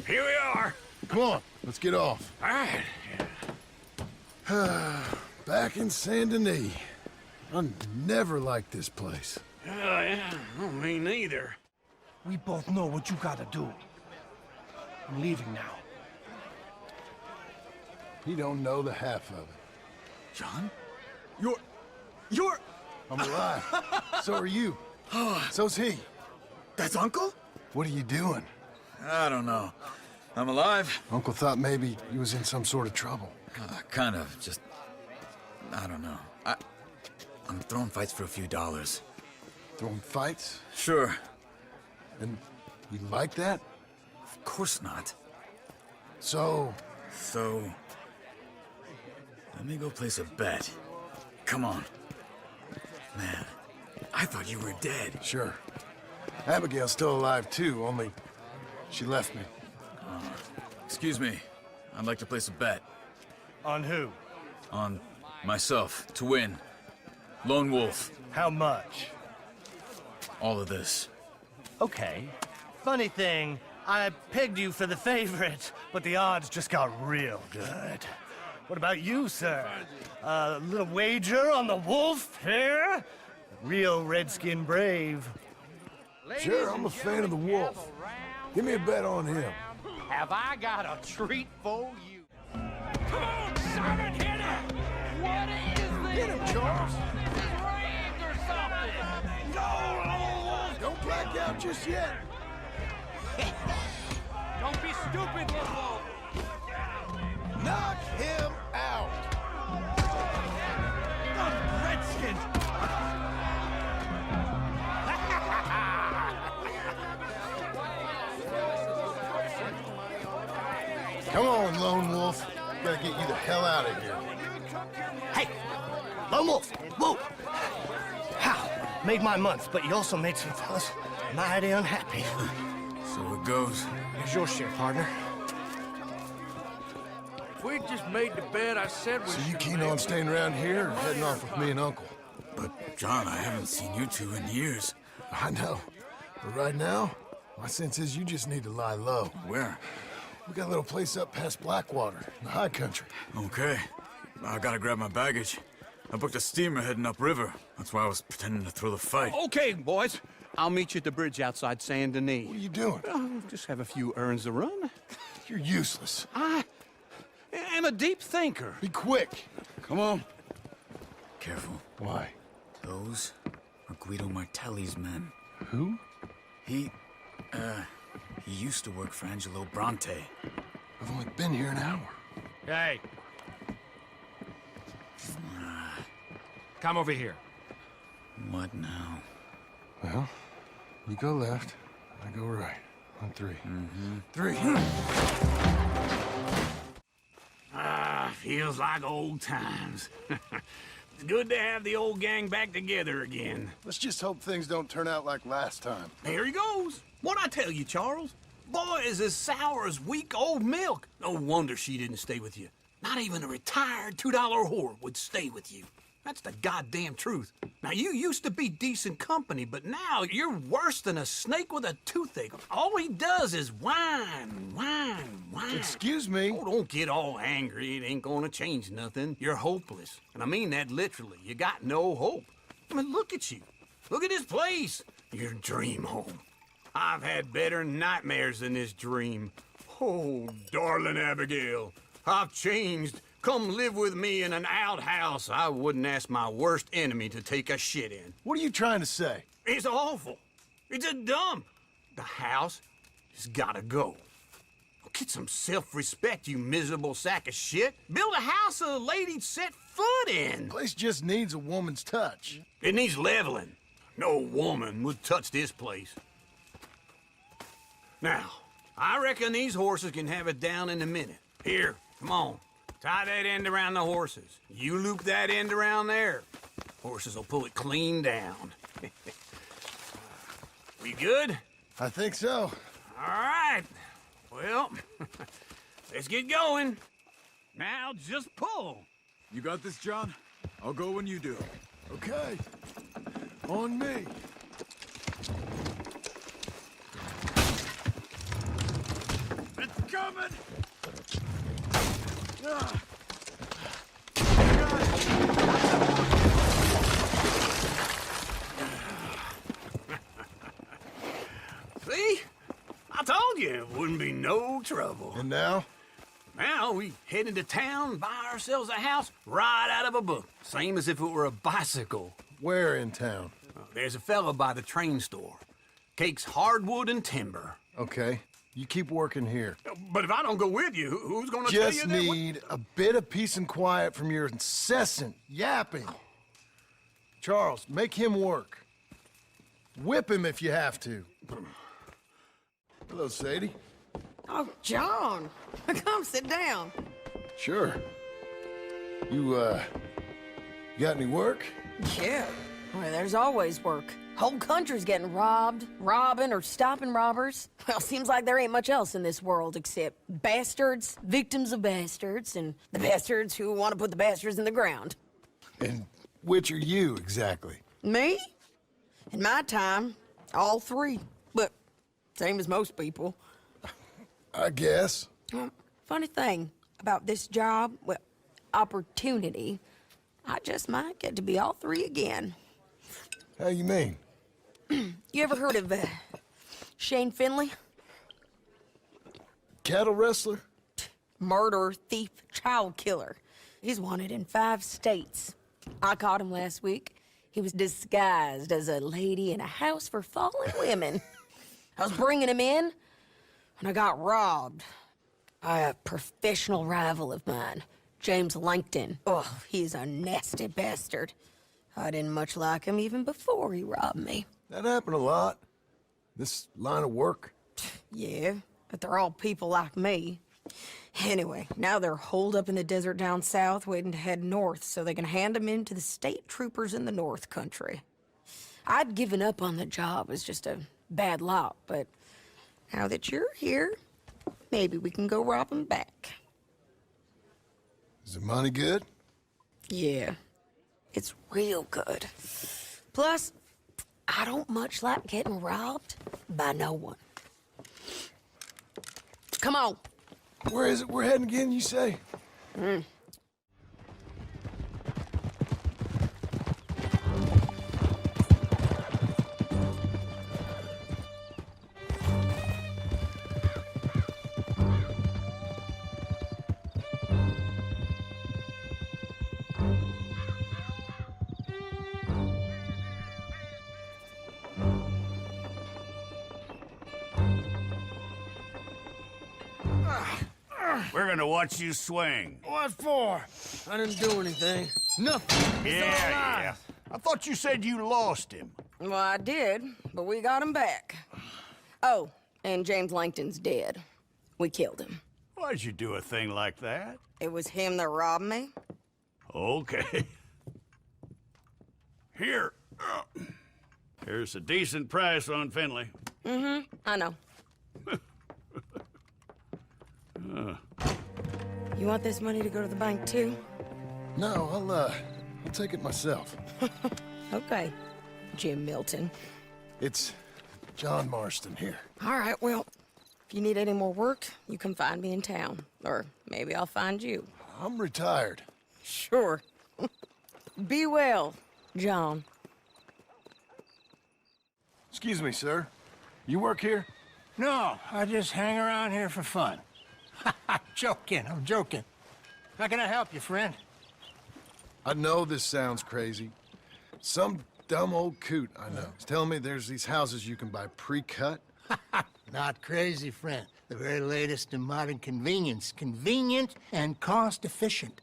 Here we are. Come on, let's get off. All right. Back in Saint Denis. I never liked this place. Yeah, well, me neither. We both know what you gotta do. I'm leaving now. He don't know the half of it. John? You're... I'm alive. So are you. So's he. That's Uncle? What are you doing? I don't know. I'm alive. Uncle thought maybe he was in some sort of trouble. Kind of. Just... I don't know. I'm throwing fights for a few dollars. Throwing fights? Sure. And you like that? Of course not. So... Let me go place a bet. Come on. Man, I thought you were dead. Sure. Abigail's still alive too, only she left me. Excuse me. I'd like to place a bet. On who? On myself, to win. Lone Wolf. How much? All of this. Okay. Funny thing, I pegged you for the favorite, but the odds just got real good. What about you, sir? A little wager on the wolf here? Real redskin brave. Sure, I'm a fan of the wolf. Give me a bet on him. Have I got a treat for you? Come on, Simon, hit it! What is this? Get him, Charles! This is rigged or something! No! Don't black out just yet. Don't be stupid, Wolf! Knock him out! Redskin! Whoa! How? Made my month, but you also made some fellas mighty unhappy. So it goes. Here's your share, partner. If we just made the bed I said we So you should keen make, on staying around here or heading off with me and Uncle? But, John, I haven't seen you two in years. I know. But right now, my sense is you just need to lie low. Where? We got a little place up past Blackwater, in the high country. Okay. I gotta grab my baggage. I booked a steamer heading upriver. That's why I was pretending to throw the fight. Okay, boys. I'll meet you at the bridge outside Saint Denis. What are you doing? Just have a few errands to run. You're useless. I am a deep thinker. Be quick. Come on. Careful. Why? Those are Guido Martelli's men. Who? He used to work for Angelo Bronte. I've only been here an hour. Hey. Come over here. What now? Well, you go left, I go right. On three. Three. Feels like old times. It's good to have the old gang back together again. Let's just hope things don't turn out like last time. Here he goes. What'd I tell you, Charles? Boy is as sour as weak old milk. No wonder she didn't stay with you. Not even a retired $2 whore would stay with you. That's the goddamn truth. Now, you used to be decent company, but now you're worse than a snake with a toothache. All he does is whine. Excuse me? Oh, don't get all angry. It ain't gonna change nothing. You're hopeless. And I mean that literally. You got no hope. I mean, look at you. Look at this place. Your dream home. I've had better nightmares than this dream. Oh, darling Abigail, I've changed. Come live with me in an outhouse I wouldn't ask my worst enemy to take a shit in. What are you trying to say? It's awful. It's a dump. The house has gotta go. Get some self-respect, you miserable sack of shit. Build a house a lady'd set foot in. The place just needs a woman's touch. It needs leveling. No woman would touch this place. Now, I reckon these horses can have it down in a minute. Here, come on. Tie that end around the horses. You loop that end around there. Horses will pull it clean down. We good? I think so. All right. Well, let's get going. Now just pull. You got this, John? I'll go when you do. Okay. On me. It's coming! See? I told you it wouldn't be no trouble. And now? Now we head into town, buy ourselves a house right out of a book. Same as if it were a bicycle. Where in town? There's a fella by the train store. Cakes hardwood and timber. Okay. You keep working here. But if I don't go with you, who's gonna tell you Just that? need a bit of peace and quiet from your incessant yapping. Charles, make him work. Whip him if you have to. Hello, Sadie. Oh, John. Come sit down. Sure. You got any work? Yeah. Well, there's always work. Whole country's getting robbed, robbing, or stopping robbers. Well, seems like there ain't much else in this world except bastards, victims of bastards, and the bastards who want to put the bastards in the ground. And which are you, exactly? Me? In my time, all three. But same as most people. I guess. Funny thing about this job, well, opportunity, I just might get to be all three again. How you mean? You ever heard of Shane Finley? Cattle wrestler? Murderer, thief, child killer. He's wanted in 5 states. I caught him last week. He was disguised as a lady in a house for fallen women. I was bringing him in, and I got robbed by a professional rival of mine, James Langton. Oh, he's a nasty bastard. I didn't much like him even before he robbed me. That happened a lot. This line of work. Yeah, but they're all people like me. Anyway, now they're holed up in the desert down south, waiting to head north so they can hand them in to the state troopers in the North Country. I'd given up on the job as just a bad lot, but now that you're here, maybe we can go rob them back. Is the money good? Yeah, it's real good. Plus, I don't much like getting robbed by no one. Come on. Where is it we're heading again, you say? We're gonna watch you swing. What for? I didn't do anything. Nothing. Yeah. I thought you said you lost him. Well, I did, but we got him back. Oh, and James Langton's dead. We killed him. Why'd you do a thing like that? It was him that robbed me. Okay. Here. Here's a decent price on Finley. I know. You want this money to go to the bank, too? No, I'll take it myself. Okay, Jim Milton. It's John Marston here. All right, well, if you need any more work, you can find me in town. Or maybe I'll find you. I'm retired. Sure. Be well, John. Excuse me, sir. You work here? No, I just hang around here for fun. I'm joking. How can I help you, friend? I know this sounds crazy. Some dumb old coot I know is telling me there's these houses you can buy pre-cut. Not crazy, friend. The very latest in modern convenience. Convenient and cost-efficient.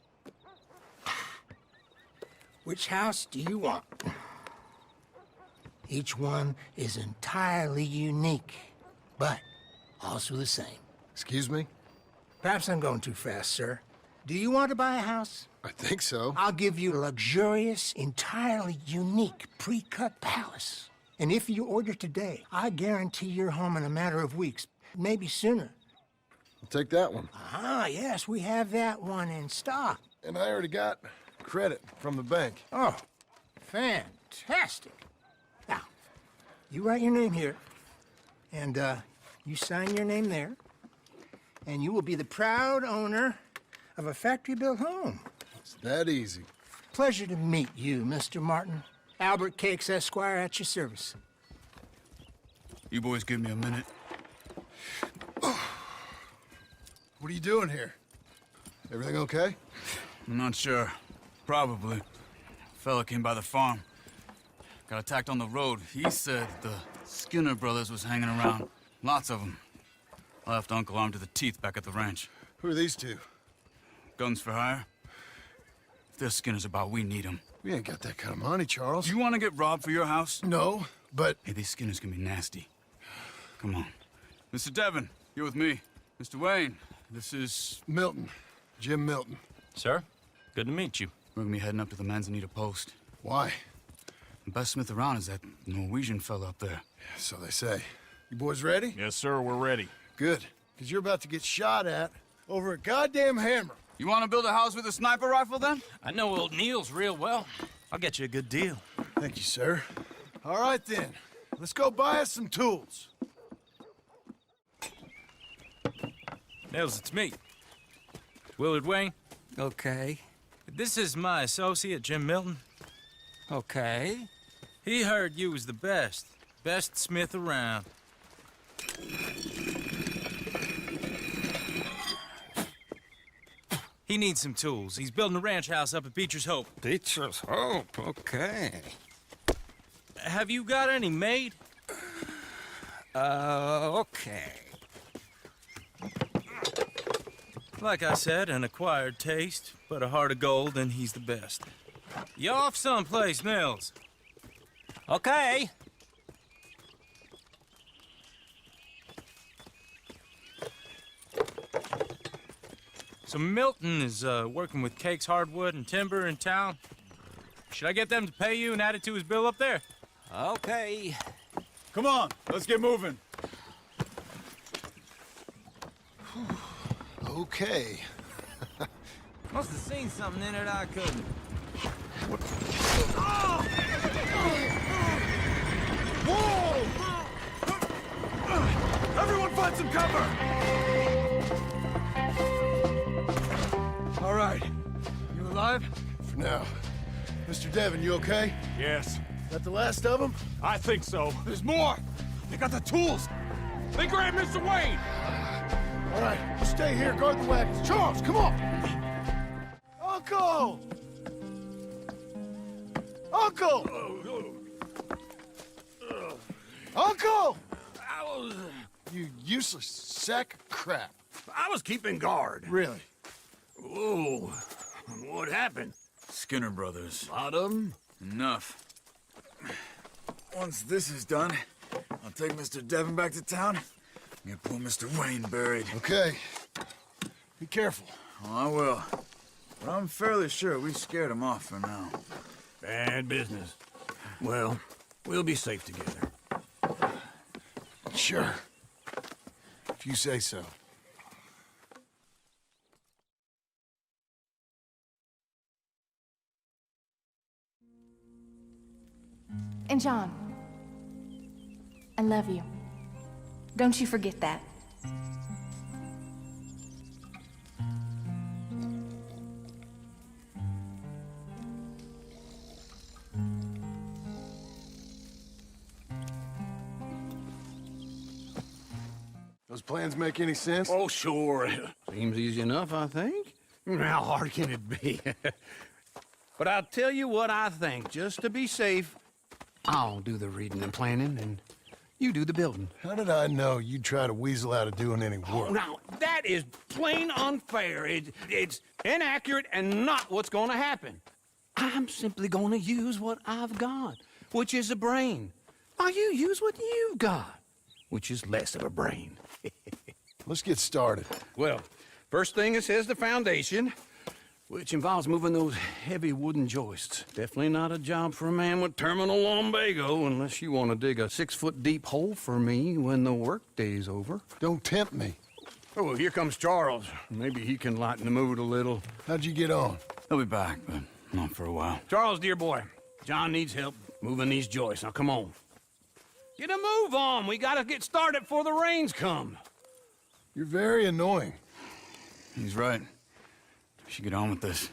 Which house do you want? Each one is entirely unique, but also the same. Excuse me? Perhaps I'm going too fast, sir. Do you want to buy a house? I think so. I'll give you a luxurious, entirely unique pre-cut palace. And if you order today, I guarantee you're home in a matter of weeks, maybe sooner. I'll take that one. Ah, yes, we have that one in stock. And I already got credit from the bank. Oh, fantastic. Now, you write your name here, and you sign your name there, and you will be the proud owner of a factory-built home. It's that easy. Pleasure to meet you, Mr. Martin. Albert Cakes, Esquire, at your service. You boys give me a minute. What are you doing here? Everything okay? I'm not sure. Probably. Fella came by the farm. Got attacked on the road. He said the Skinner brothers was hanging around. Lots of them. I left Uncle armed to the teeth back at the ranch. Who are these two? Guns for hire. If they're Skinner's about, we need them. We ain't got that kind of money, Charles. You want to get robbed for your house? No, but... Hey, these Skinners can be nasty. Come on. Mr. Devon, you're with me. Mr. Wayne, this is... Milton. Jim Milton. Sir, good to meet you. We're gonna be heading up to the Manzanita Post. Why? The best smith around is that Norwegian fella up there. Yeah, so they say. You boys ready? Yes, sir, we're ready. Good, because you're about to get shot at over a goddamn hammer. You want to build a house with a sniper rifle, then? I know old Neil's real well. I'll get you a good deal. Thank you, sir. All right, then. Let's go buy us some tools. Nels, it's me. Willard Wayne. Okay. This is my associate, Jim Milton. Okay. He heard you was the best smith around. He needs some tools. He's building a ranch house up at Beecher's Hope. Beecher's Hope, okay. Have you got any made? Okay. Like I said, an acquired taste, but a heart of gold, and he's the best. You off someplace, Mills? Okay. So Milton is working with Cake's Hardwood and Timber in town. Should I get them to pay you and add it to his bill up there? Okay. Come on, let's get moving. Okay. Must have seen something in it I couldn't. Whoa! Everyone find some cover! All right. You alive? For now. Mr. Devon, you okay? Yes. That the last of them? I think so. There's more! They got the tools! They grabbed Mr. Wayne! All right, you stay here, guard the wagons. Charles, come on! Uncle! Uncle! Uncle! You useless sack of crap. I was keeping guard. Really? Whoa. What happened? Skinner brothers. A lot of them? Enough. Once this is done, I'll take Mr. Devon back to town and get poor Mr. Wayne buried. Okay. Be careful. Oh, I will. But I'm fairly sure we scared him off for now. Bad business. Well, we'll be safe together. Sure. If you say so. And John, I love you. Don't you forget that. Those plans make any sense? Oh, sure. Seems easy enough, I think. How hard can it be? But I'll tell you what I think. Just to be safe, I'll do the reading and planning, and you do the building. How did I know you'd try to weasel out of doing any work? Oh, now, that is plain unfair. It's inaccurate and not what's going to happen. I'm simply going to use what I've got, which is a brain. Now, you use what you've got, which is less of a brain. Let's get started. Well, first thing it says the foundation, which involves moving those heavy wooden joists. Definitely not a job for a man with terminal lumbago, unless you want to dig a 6-foot deep hole for me when the workday's over. Don't tempt me. Oh, well, here comes Charles. Maybe he can lighten the mood a little. How'd you get on? He'll be back, but not for a while. Charles, dear boy, John needs help moving these joists. Now, come on. Get a move on. We gotta get started before the rains come. You're very annoying. He's right. We should get on with this.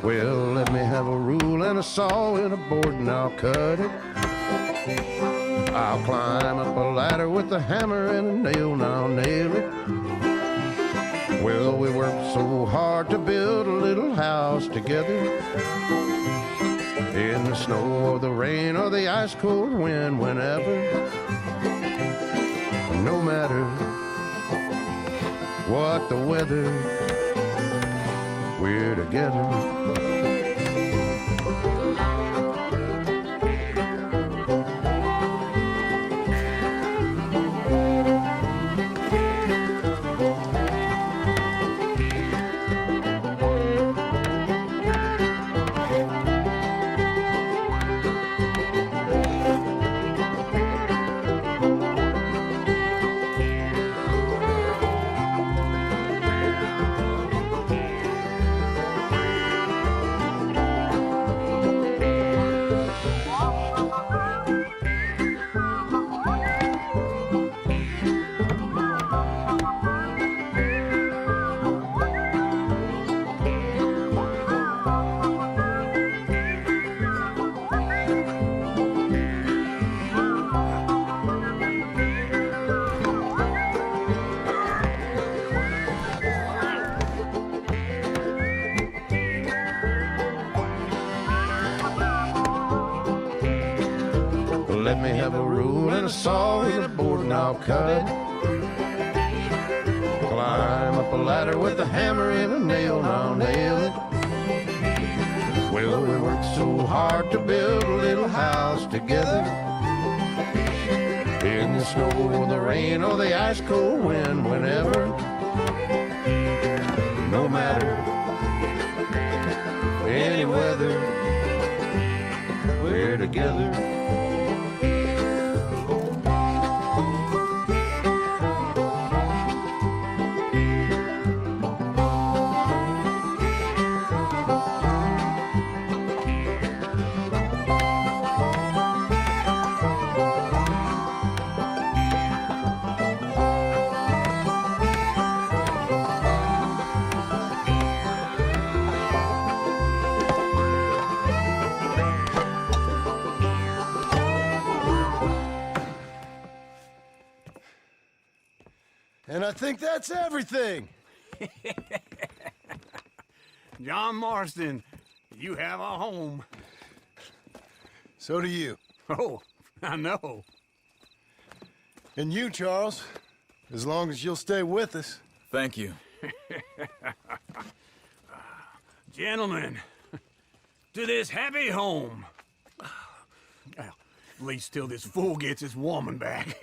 Well, let me have a rule and a saw and a board and I'll cut it. I'll climb up a ladder with a hammer and a nail and I'll nail it. Well, we worked so hard to build a little house together. In the snow or the rain or the ice cold wind, whenever. No matter what the weather, we're together. Let me have a rule and a saw and a board and I'll cut it. Climb up a ladder with a hammer and a nail and I'll nail it. Well, we worked so hard to build a little house together. In the snow or the rain or the ice cold wind, whenever. No matter any weather, we're together. And I think that's everything. John Marston, you have a home. So do you. Oh, I know. And you, Charles, as long as you'll stay with us. Thank you. Gentlemen, to this happy home. Well, at least till this fool gets his woman back.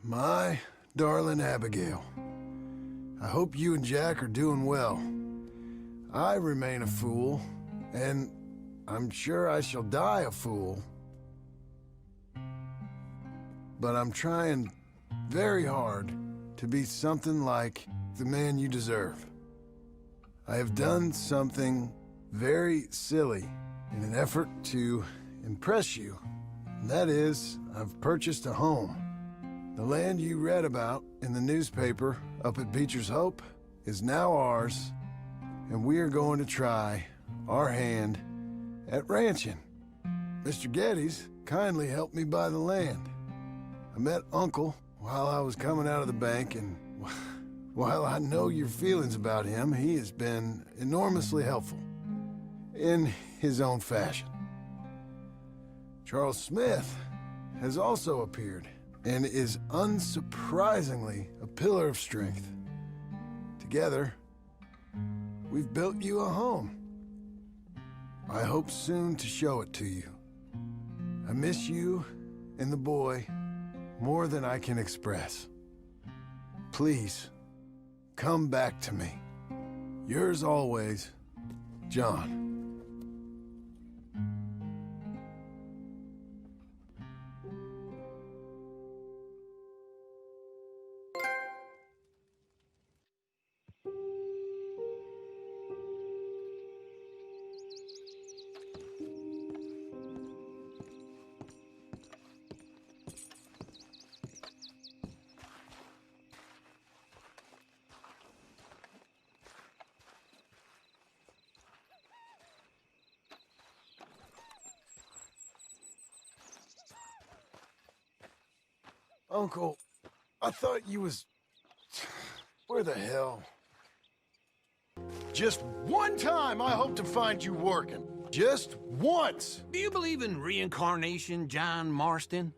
My darling Abigail, I hope you and Jack are doing well. I remain a fool, and I'm sure I shall die a fool. But I'm trying very hard to be something like the man you deserve. I have done something very silly in an effort to impress you. And that is, I've purchased a home. The land you read about in the newspaper up at Beecher's Hope is now ours, and we are going to try our hand at ranching. Mr. Geddes kindly helped me buy the land. I met Uncle while I was coming out of the bank, and while I know your feelings about him, he has been enormously helpful in his own fashion. Charles Smith has also appeared and is unsurprisingly a pillar of strength. Together, we've built you a home. I hope soon to show it to you. I miss you and the boy more than I can express. Please, come back to me. Yours always, John. Uncle, I thought you was... Where the hell? Just one time I hope to find you working. Just once. Do you believe in reincarnation, John Marston?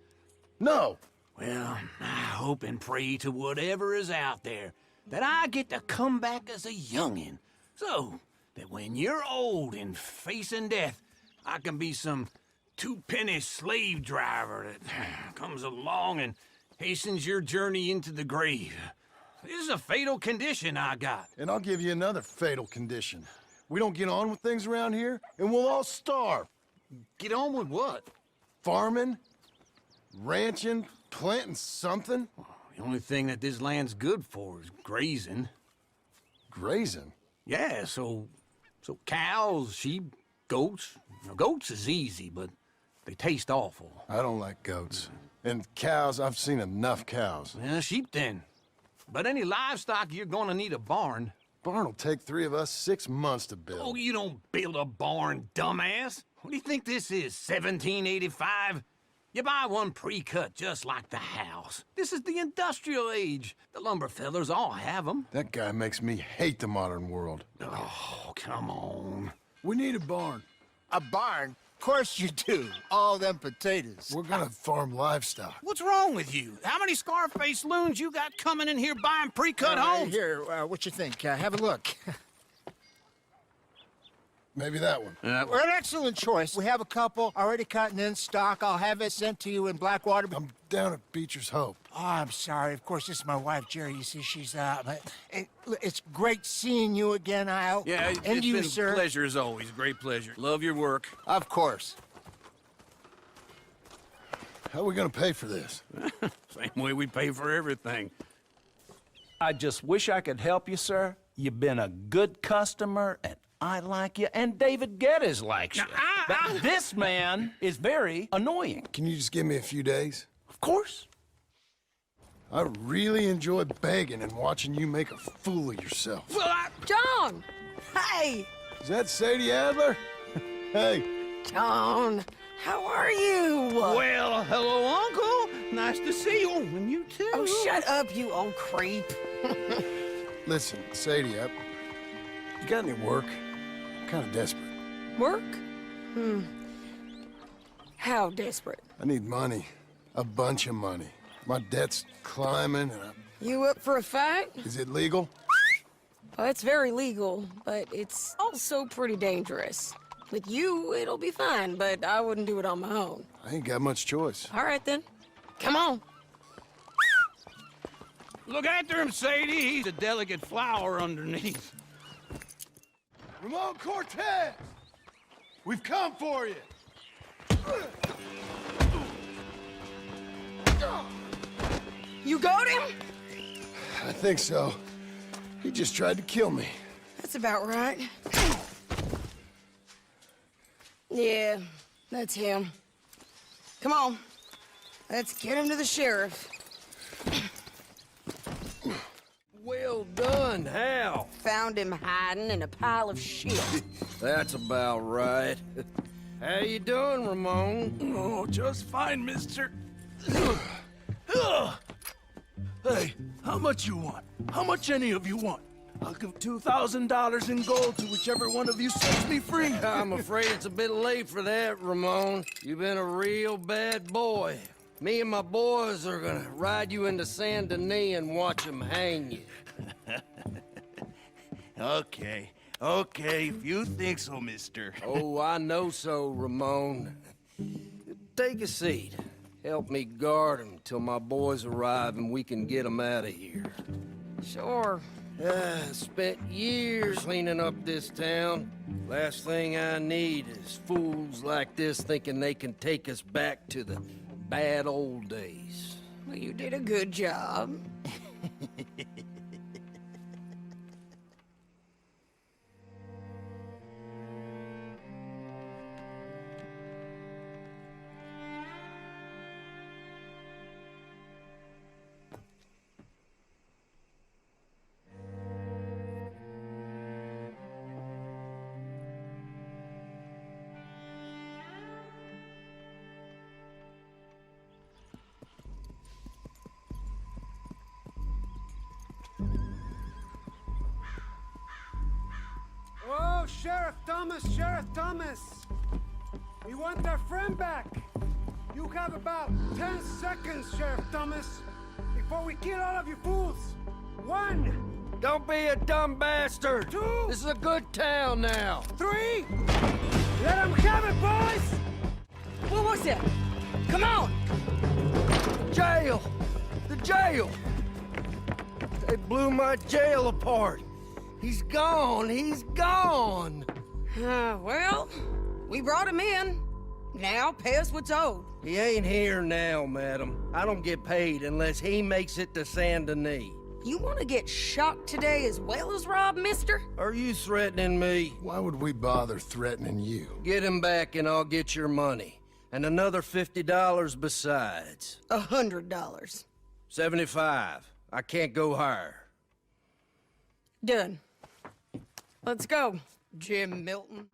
No. Well, I hope and pray to whatever is out there that I get to come back as a youngin', so that when you're old and facing death, I can be some two-penny slave driver that comes along and hastens your journey into the grave. This is a fatal condition I got. And I'll give you another fatal condition. We don't get on with things around here, and we'll all starve. Get on with what? Farming, ranching, planting something. The only thing that this land's good for is grazing. Grazing? Yeah, so cows, sheep, goats. Now, goats is easy, but they taste awful. I don't like goats. And cows, I've seen enough cows. Yeah, sheep then. But any livestock, you're gonna need a barn. Barn will take 3 of us 6 months to build. Oh, you don't build a barn, dumbass. What do you think this is, 1785? You buy one pre-cut just like the house. This is the industrial age. The lumber fellers all have them. That guy makes me hate the modern world. Oh, come on. We need a barn. A barn? Of course you do. All them potatoes. We're gonna farm livestock. What's wrong with you? How many Scarface loons you got coming in here buying pre-cut homes? Here, what you think? Have a look. Maybe that one. We're an excellent choice. We have a couple already cutting in stock. I'll have it sent to you in Blackwater. I'm down at Beecher's Hope. Oh, I'm sorry. Of course, this is my wife, Jerry. You see, she's but it's great seeing you again, Al. Yeah, and it's you, been sir. pleasure as always. Great pleasure. Love your work. Of course. How are we gonna pay for this? Same way we pay for everything. I just wish I could help you, sir. You've been a good customer, and I like you, and David Geddes likes you. But this man is very annoying. Can you just give me a few days? Of course. I really enjoy begging and watching you make a fool of yourself. Well, John! Hey! Is that Sadie Adler? Hey. John, how are you? Well, hello, Uncle. Nice to see you. And you too. Oh, shut up, you old creep. Listen, Sadie, you got any work? I'm kind of desperate. Work? How desperate? I need money. A bunch of money. My debt's climbing, and You up for a fight? Is it legal? Well, it's very legal, but it's also pretty dangerous. With you, it'll be fine, but I wouldn't do it on my own. I ain't got much choice. All right, then. Come on. Look after him, Sadie. He's a delicate flower underneath. Ramon Cortez! We've come for you! You got him? I think so. He just tried to kill me. That's about right. Yeah, that's him. Come on. Let's get him to the sheriff. Well done, Hal. Found him hiding in a pile of shit. That's about right. How you doing, Ramon? Oh, just fine, mister. Hey, how much you want? How much any of you want? I'll give $2,000 in gold to whichever one of you sets me free. I'm afraid it's a bit late for that, Ramon. You've been a real bad boy. Me and my boys are gonna ride you into Saint Denis and watch them hang you. Okay, if you think so, mister. Oh, I know so, Ramon. Take a seat. Help me guard him till my boys arrive and we can get them out of here. Sure. Spent years cleaning up this town. Last thing I need is fools like this thinking they can take us back to the bad old days. Well, you did a good job. Oh, Sheriff Thomas! We want our friend back! You have about 10 seconds, Sheriff Thomas, before we kill all of you fools! 1! Don't be a dumb bastard! 2! This is a good town now! 3! Let them have it, boys! What was that? Come on! Jail! The jail! They blew my jail apart! He's gone! He's gone! Well, we brought him in. Now pay us what's owed. He ain't here now, madam. I don't get paid unless he makes it to Saint Denis. You want to get shot today as well as rob, mister? Are you threatening me? Why would we bother threatening you? Get him back and I'll get your money. And another $50 besides. $100. 75. I can't go higher. Done. Let's go, Jim Milton.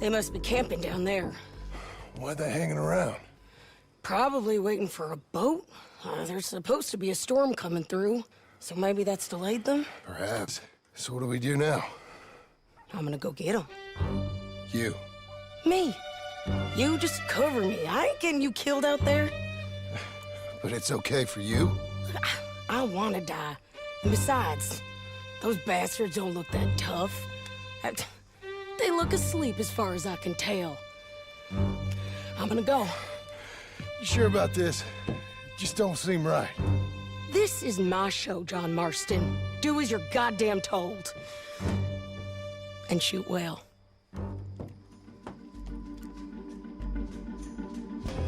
They must be camping down there. Why are they hanging around? Probably waiting for a boat. There's supposed to be a storm coming through, so maybe that's delayed them? Perhaps. So what do we do now? I'm gonna go get them. You. Me. You just cover me. I ain't getting you killed out there. But it's okay for you? I want to die. And besides, those bastards don't look that tough. They look asleep as far as I can tell. I'm gonna go. You sure about this? Just don't seem right. This is my show, John Marston. Do as you're goddamn told. And shoot well.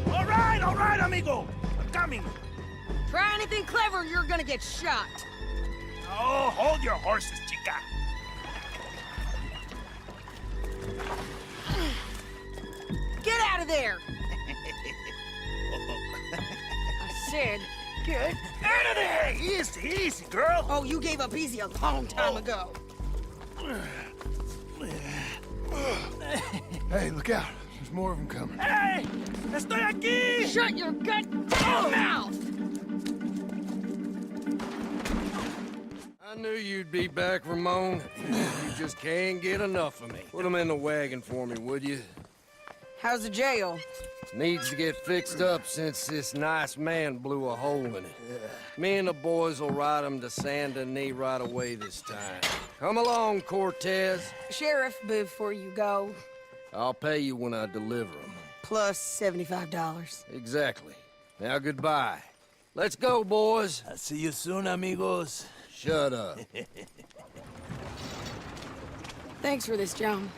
All right, amigo. I'm coming. Try anything clever, you're gonna get shot. Oh, hold your horses, chica. Get out of there! I said, get out of there! Easy, easy, girl. Oh, you gave up easy a long time ago. Hey, look out. There's more of them coming. Hey! Estoy aquí! Shut your goddamn mouth! I knew you'd be back, Ramon. You just can't get enough of me. Put them in the wagon for me, would you? How's the jail? Needs to get fixed up since this nice man blew a hole in it. Me and the boys will ride him to Saint Denis right away this time. Come along, Cortez. Sheriff, before you go. I'll pay you when I deliver them. Plus $75. Exactly. Now goodbye. Let's go, boys. I'll see you soon, amigos. Shut up. Thanks for this, John.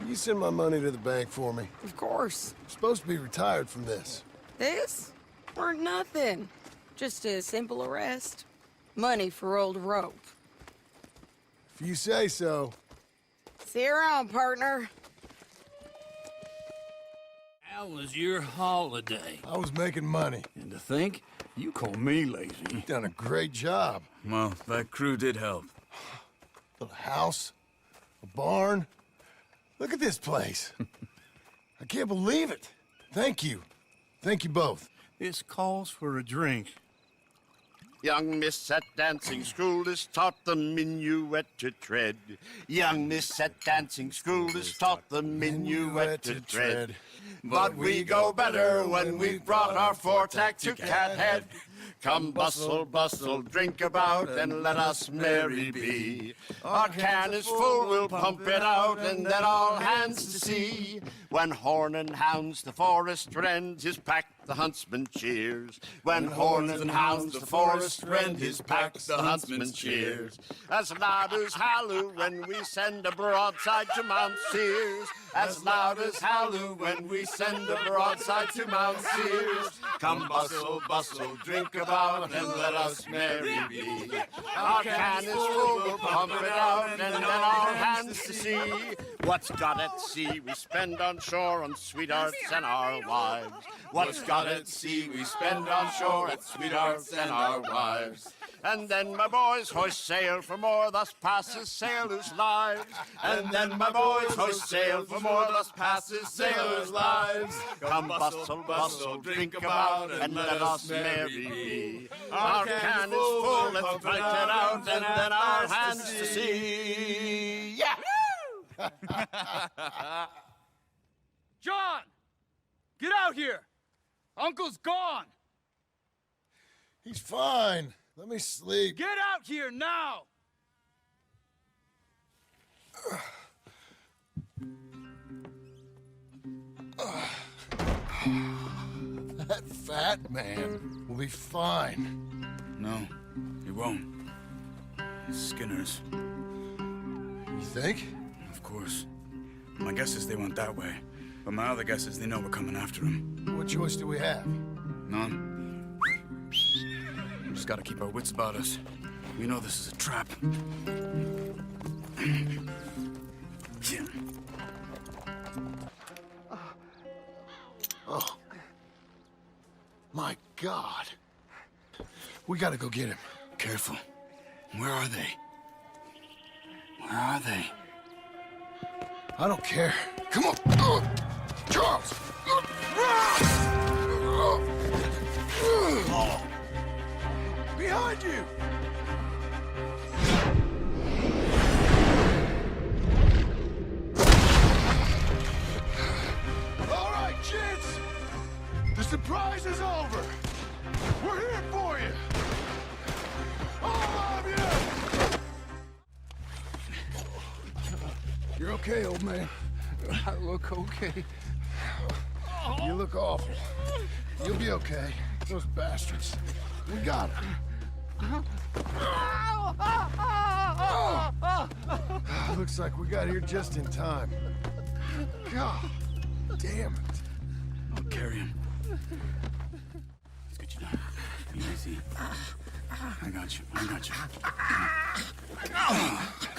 You send my money to the bank for me. Of course. I'm supposed to be retired from this. This? Or nothing. Just a simple arrest. Money for old rope. If you say so. See you around, partner. How was your holiday? I was making money. And to think, you call me lazy. You've done a great job. Well, that crew did help. A house, a barn. Look at this place. I can't believe it. Thank you. Thank you both. This calls for a drink. Young miss at dancing school is taught the minuet to tread. Young miss at dancing school is taught the minuet to tread. But we go better when we've brought our four-tack to Cathead. Come bustle, bustle, drink about, and let us merry be. Our can is full, we'll pump it out, and then all hands to sea. When horn and hounds the forest rend, his pack the huntsman cheers. When horn and hounds the forest rend, his pack the huntsman cheers. As loud as halloo when we send a broadside to Mount Sears. As loud as halloo when we send a broadside to Mount Sears. Come bustle, bustle, drink about, and let us merry be. Our can is full, we'll pump it out, and then all hands to sea. What's got at sea we spend on shore on sweethearts and our wives. What's got at sea we spend on shore at sweethearts and our wives. And then my boys hoist sail for more, thus passes sailors' lives. And then my boys hoist sail for more, thus passes sailors' lives. Come bustle, bustle, drink about, and let us merry be. Our can is full, let's drink it out, and then our hands to see. Yeah! John! Get out here! Uncle's gone! He's fine. Let me sleep. Get out here now! That fat man will be fine. No, he won't. Skinner's. You think? Of course. My guess is they went that way. But my other guess is they know we're coming after him. What choice do we have? None. We just gotta keep our wits about us. We know this is a trap. Oh. My God. We gotta go get him. Careful. Where are they? Where are they? I don't care. Come on. Charles! Behind you! All right, kids! The surprise is over! We're here for you! All of you! You're okay, old man. I look okay. You look awful. You'll be okay. Those bastards. We got them. Looks like we got here just in time. God damn it. I'll carry him. Let's get you down. Easy. I got you. I got you.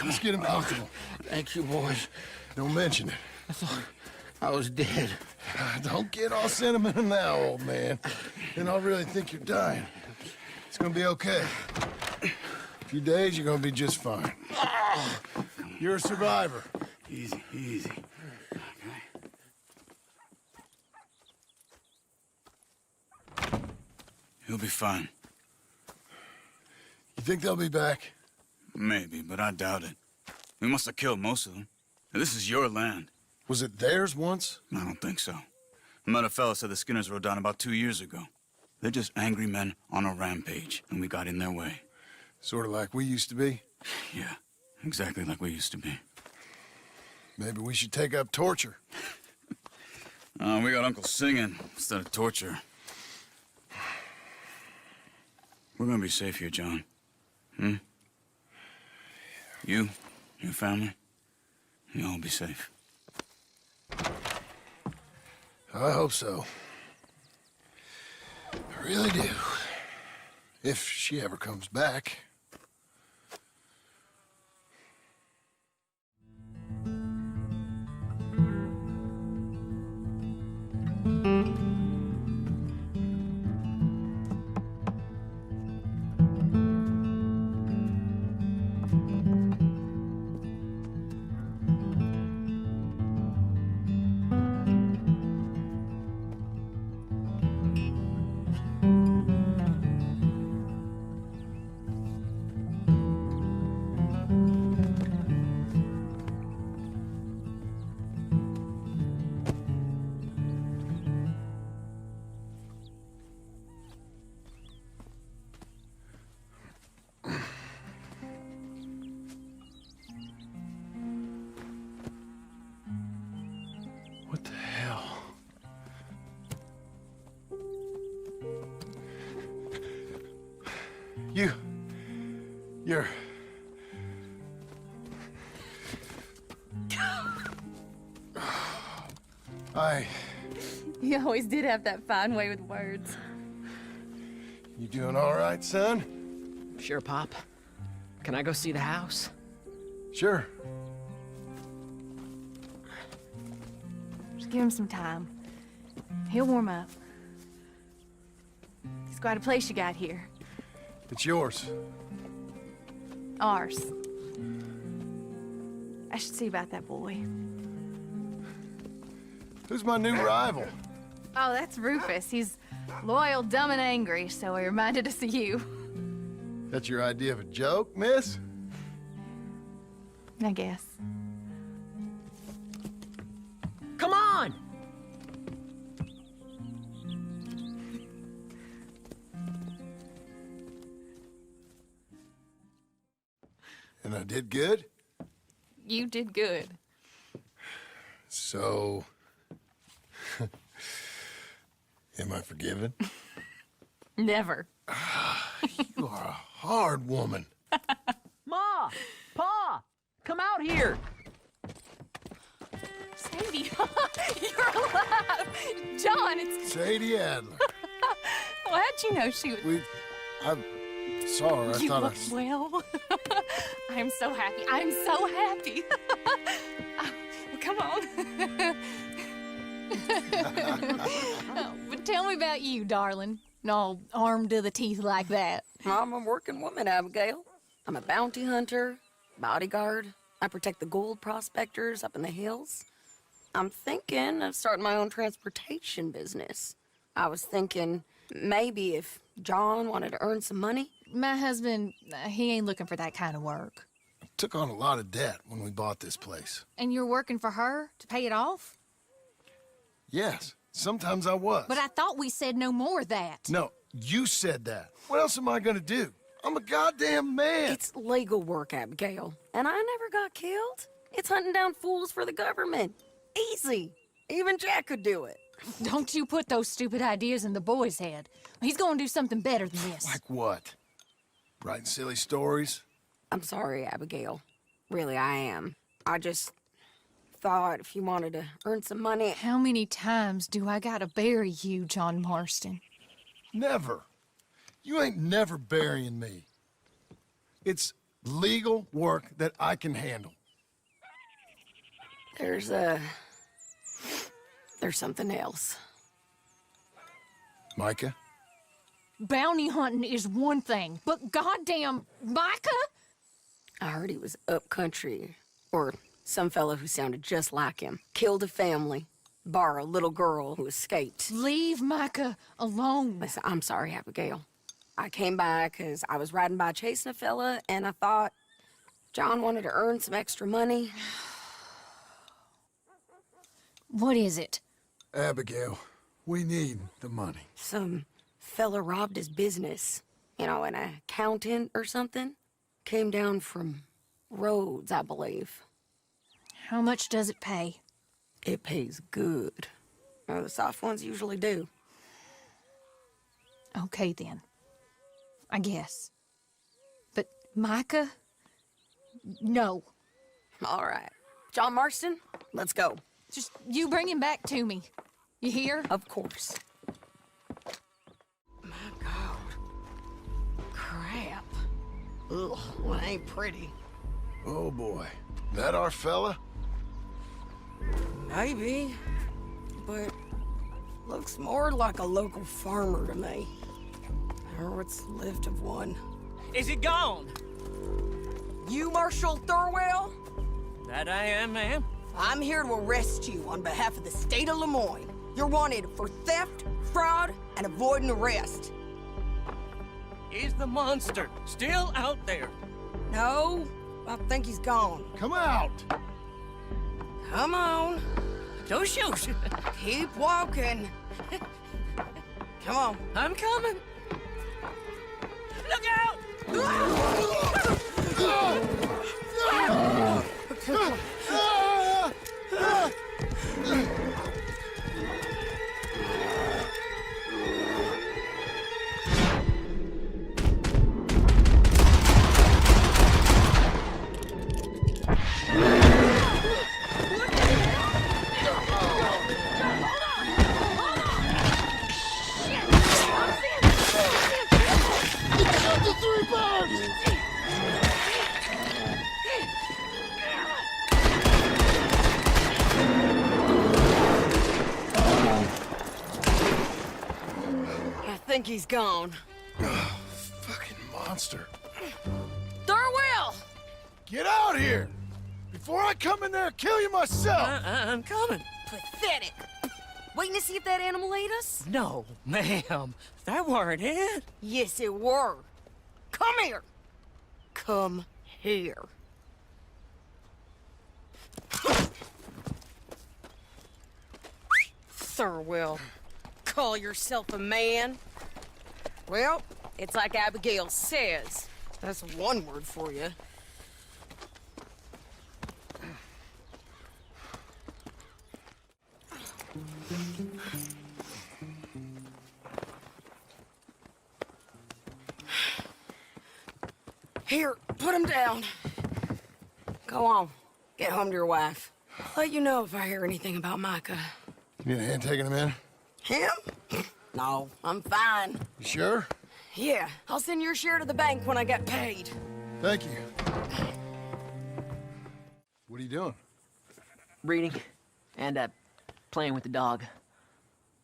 Let's get him comfortable. Thank you, boys. Don't mention it. I thought I was dead. Don't get all sentimental now, old man. Then I'll really think you're dying. It's gonna be okay. A few days, you're gonna be just fine. You're a survivor. Easy, easy. Okay. He'll be fine. You think they'll be back? Maybe, but I doubt it. We must have killed most of them. This is your land. Was it theirs once? I don't think so. I met a fella said the Skinners rode down about 2 years ago. They're just angry men on a rampage, and we got in their way. Sort of like we used to be? Yeah, exactly like we used to be. Maybe we should take up torture. We got Uncle singing instead of torture. We're gonna be safe here, John. You, your family, you'll all be safe. I hope so. I really do. If she ever comes back. What the hell? You're... You always did have that fine way with words. You doing all right, son? Sure, Pop. Can I go see the house? Sure. Just give him some time. He'll warm up. It's quite a place you got here. It's yours. Ours. I should see about that boy. Who's my new rival? Oh, that's Rufus. He's loyal, dumb, and angry, so he reminded us of you. That's your idea of a joke, miss? I guess. Come on! And I did good? You did good. So... Am I forgiven? Never. You are a hard woman. Ma! Pa! Come out here! Sadie, you're alive! John, it's... Sadie Adler. Well, how'd you know she was... I saw her. I You thought look well. I'm so happy. I'm so happy. Well, come on. But tell me about you, darling. All armed to the teeth like that. I'm a working woman, Abigail. I'm a bounty hunter, bodyguard, I protect the gold prospectors up in the hills. I'm thinking of starting my own transportation business. I was thinking maybe if John wanted to earn some money. My husband, he ain't looking for that kind of work. Took on a lot of debt when we bought this place. And you're working for her to pay it off? Yes, sometimes I was. But I thought we said no more of that. No, you said that. What else am I gonna do? I'm a goddamn man. It's legal work, Abigail. And I never got killed. It's hunting down fools for the government. Easy. Even Jack could do it. Don't you put those stupid ideas in the boy's head. He's gonna do something better than this. Like what? Writing silly stories? I'm sorry, Abigail. Really, I am. I just thought if you wanted to earn some money... How many times do I gotta bury you, John Marston? Never. You ain't never burying me. It's legal work that I can handle. There's something else. Micah? Bounty hunting is one thing, but goddamn Micah? I heard he was up country, or some fella who sounded just like him. Killed a family, bar a little girl who escaped. Leave Micah alone. Listen, I'm sorry, Abigail. I came by because I was riding by chasing a fella, and I thought John wanted to earn some extra money. What is it? Abigail, we need the money. Some fella robbed his business. You know, an accountant or something. Came down from Rhodes, I believe. How much does it pay? It pays good. Well, the soft ones usually do. Okay, then. I guess. But Micah? No. All right. John Marston, let's go. Just you bring him back to me. You hear? Of course. My God. Crap. Ugh, well, ain't pretty. Oh boy. That our fella? Maybe. But looks more like a local farmer to me. Or what's left of one. Is he gone? You Marshal Thurwell? That I am, ma'am. I'm here to arrest you on behalf of the state of Lemoyne. You're wanted for theft, fraud, and avoiding arrest. Is the monster still out there? No, I think he's gone. Come out! Come on. Don't shoot. Keep walking. Come on. I'm coming. Look out! I think he's gone. Fucking monster. Thurwell! Get out here! Before I come in there and kill you myself! I'm coming. Pathetic. Waiting to see if that animal ate us? No, ma'am. That weren't it. Yes, it were. Come here. Come here. Thurwell, call yourself a man? Well, it's like Abigail says. That's one word for you. Here, put him down. Go on. Get home to your wife. I'll let you know if I hear anything about Micah. You need a hand taking him in? Him? No, I'm fine. You sure? Yeah, I'll send your share to the bank when I get paid. Thank you. What are you doing? Reading. And, playing with the dog.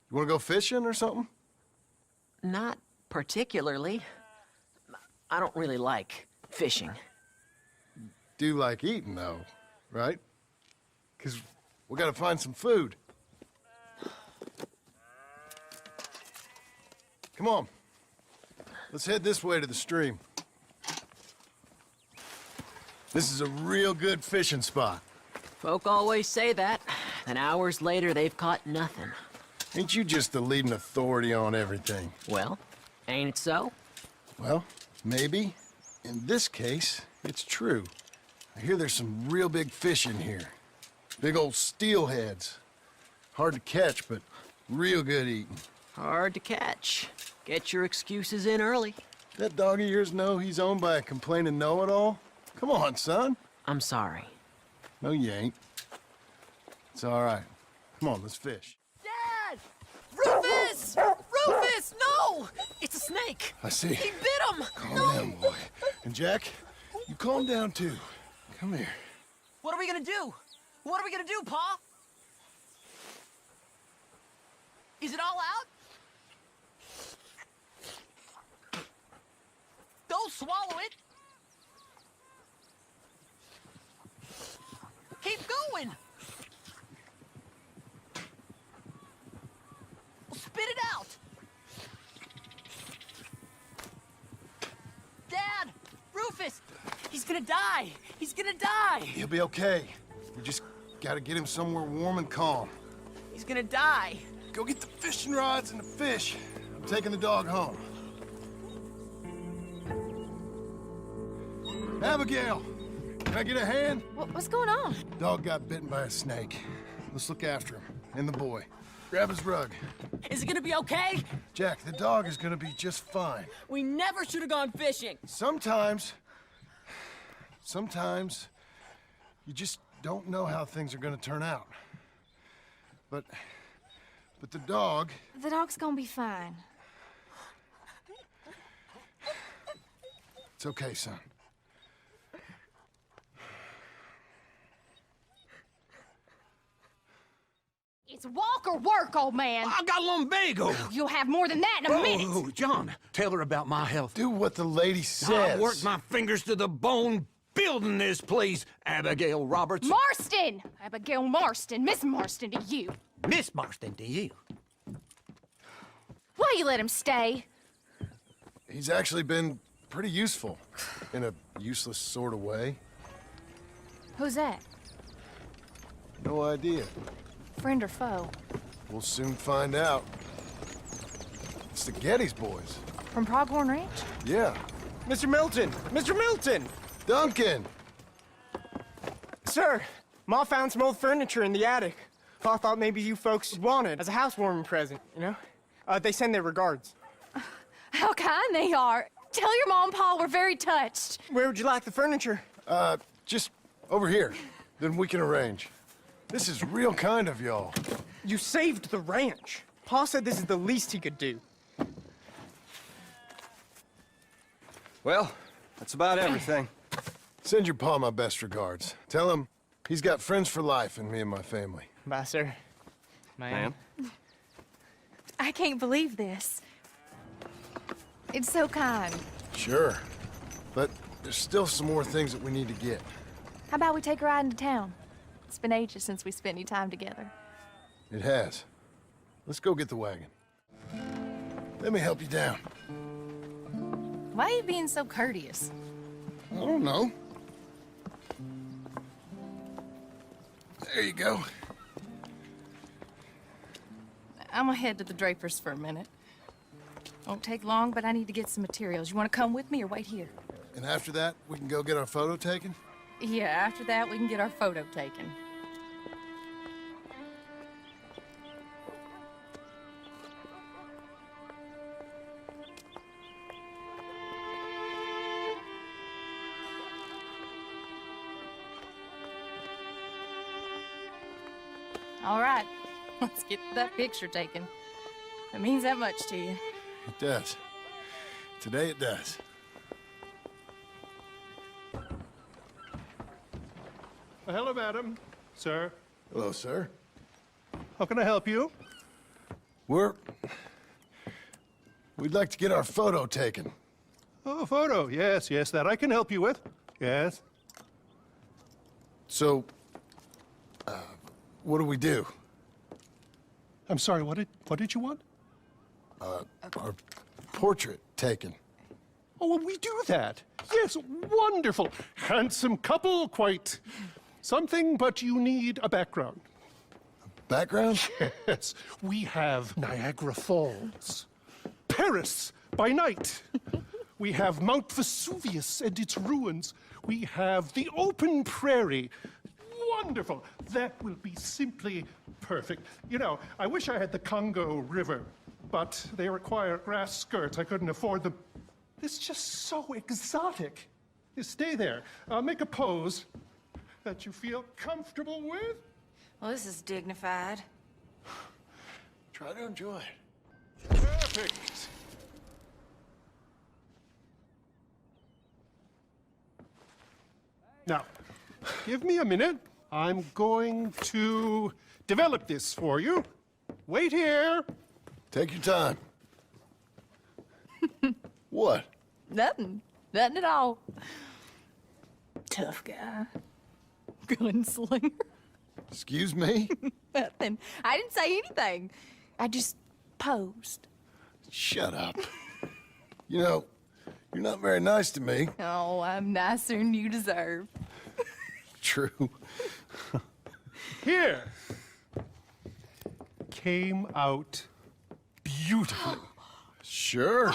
You wanna go fishing or something? Not particularly. I don't really like fishing. do like eating, though, right? Because we gotta find some food. Come on. Let's head this way to the stream. This is a real good fishing spot. Folk always say that, and hours later they've caught nothing. Ain't you just the leading authority on everything? Well, ain't it so? Well, maybe. In this case, it's true. I hear there's some real big fish in here. Big old steelheads. Hard to catch, but real good eating. Hard to catch. Get your excuses in early. That dog of yours know he's owned by a complaining know-it-all? Come on, son. I'm sorry. No, you ain't. It's all right. Come on, let's fish. Dad! Rufus! Rufus, no! It's a snake. I see. He bit him! Calm down, boy. And Jack, you calm down, too. Come here. What are we gonna do? What are we gonna do, Pa? Is it all out? Don't swallow it! Keep going! Spit it out! Dad! Rufus! He's gonna die! He's gonna die! He'll be okay. We just gotta get him somewhere warm and calm. He's gonna die! Go get the fishing rods and the fish. I'm taking the dog home. Abigail! Can I get a hand? What's going on? Dog got bitten by a snake. Let's look after him. And the boy. Grab his rug. Is it gonna be okay? Jack, the dog is gonna be just fine. We never should have gone fishing. Sometimes, you just don't know how things are gonna turn out. But the dog... The dog's gonna be fine. It's okay, son. It's walk or work, old man. I got lumbago. You'll have more than that in a minute. Oh, John, tell her about my health. Do what the lady says. I worked my fingers to the bone building this place, Abigail Roberts. Marston! Abigail Marston. Miss Marston to you. Miss Marston to you. Why you let him stay? He's actually been pretty useful. In a useless sort of way. Who's that? No idea. Friend or foe? We'll soon find out. It's the Geddes boys. From Pronghorn Ranch? Yeah. Mr. Milton! Mr. Milton! Duncan! Sir, Ma found some old furniture in the attic. Pa thought maybe you folks would want it as a housewarming present, you know? They send their regards. How kind they are. Tell your mom and pa we're very touched. Where would you like the furniture? Just over here. Then we can arrange. This is real kind of y'all. You saved the ranch. Pa said this is the least he could do. Well, that's about everything. Send your pa my best regards. Tell him he's got friends for life in me and my family. Bye, sir. Ma'am. I can't believe this. It's so kind. Sure. But there's still some more things that we need to get. How about we take a ride into town? It's been ages since we spent any time together. It has. Let's go get the wagon. Let me help you down. Why are you being so courteous? I don't know. There you go. I'm gonna head to the Drapers for a minute. Won't take long, but I need to get some materials. You wanna come with me or wait here? And after that, we can go get our photo taken? Yeah, after that, we can get our photo taken. All right, let's get that picture taken. It means that much to you. It does. Today it does. Hello, madam. Sir. Hello, sir. How can I help you? We'd like to get our photo taken. Oh, photo. Yes, that I can help you with. Yes. So, what do we do? I'm sorry, what did you want? Our portrait taken. Oh, well, we do that. Yes, wonderful. Handsome couple, quite something, but you need a background. Background? Yes, we have Niagara Falls, Paris by night. We have Mount Vesuvius and its ruins. We have the open prairie. Wonderful. That will be simply perfect. You know, I wish I had the Congo River, but they require grass skirts. I couldn't afford them. It's just so exotic. You stay there. Make a pose that you feel comfortable with. Well, this is dignified. Try to enjoy it. Perfect. Now, give me a minute. I'm going to develop this for you. Wait here. Take your time. What? Nothing. Nothing at all. Tough guy. Gunslinger. Excuse me? Nothing. I didn't say anything. I just posed. Shut up. You know, you're not very nice to me. Oh, I'm nicer than you deserve. True. Here. Came out beautifully. Sure.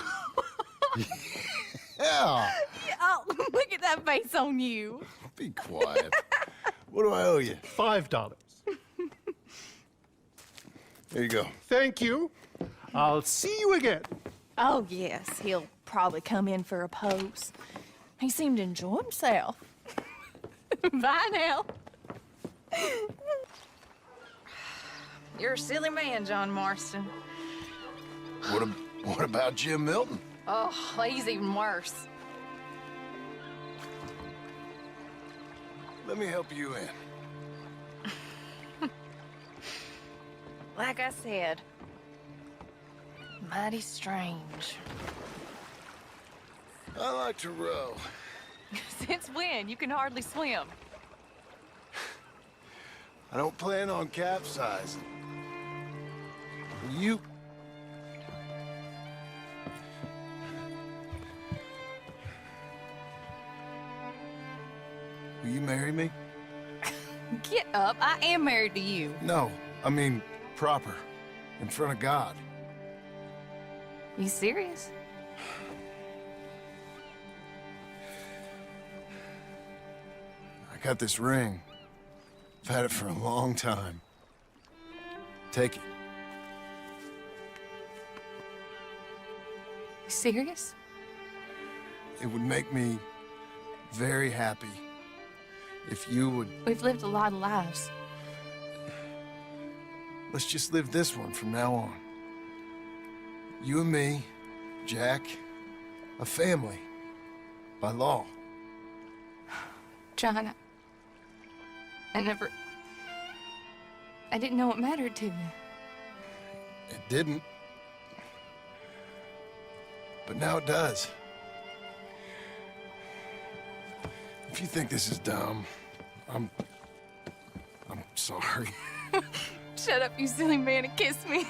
Yeah. Oh, look at that face on you. Be quiet. What do I owe you? $5. There you go. Thank you. I'll see you again. Oh, yes. He'll probably come in for a pose. He seemed to enjoy himself. Bye now. You're a silly man, John Marston. What about Jim Milton? Oh, he's even worse. Let me help you in. Like I said, mighty strange. I like to row. Since when? You can hardly swim. I don't plan on capsizing. You... Will you marry me? Get up. I am married to you. No, I mean proper. In front of God. You serious? I got this ring. I've had it for a long time. Take it. You serious? It would make me very happy if you would... We've lived a lot of lives. Let's just live this one from now on. You and me, Jack, a family, by law. John, I didn't know it mattered to you. It didn't. But now it does. If you think this is dumb, I'm sorry. Shut up, you silly man, and kiss me.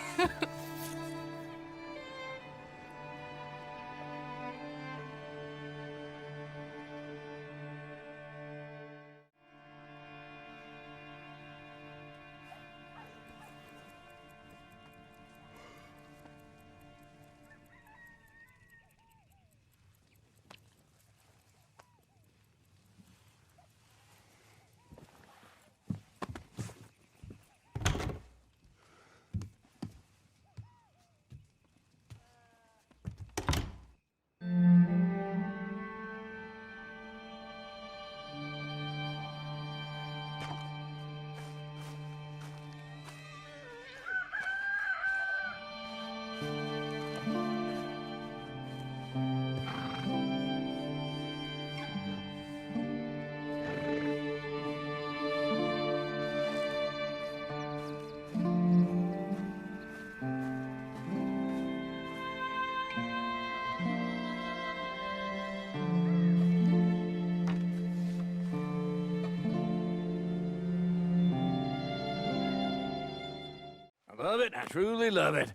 love it. I truly love it.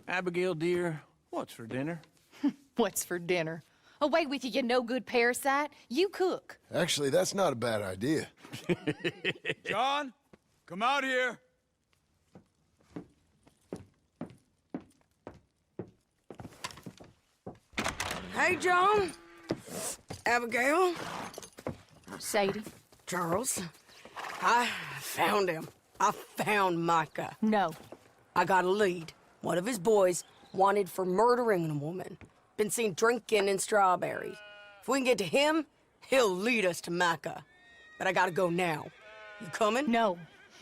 Abigail, dear, what's for dinner? What's for dinner? Away with you, you no-good parasite. You cook. Actually, that's not a bad idea. John, come out here. Hey, John. Abigail. Sadie. Charles. I found him. I found Micah. No. I got a lead. One of his boys wanted for murdering a woman. Been seen drinking in Strawberry. If we can get to him, he'll lead us to Micah. But I gotta go now. You coming? No.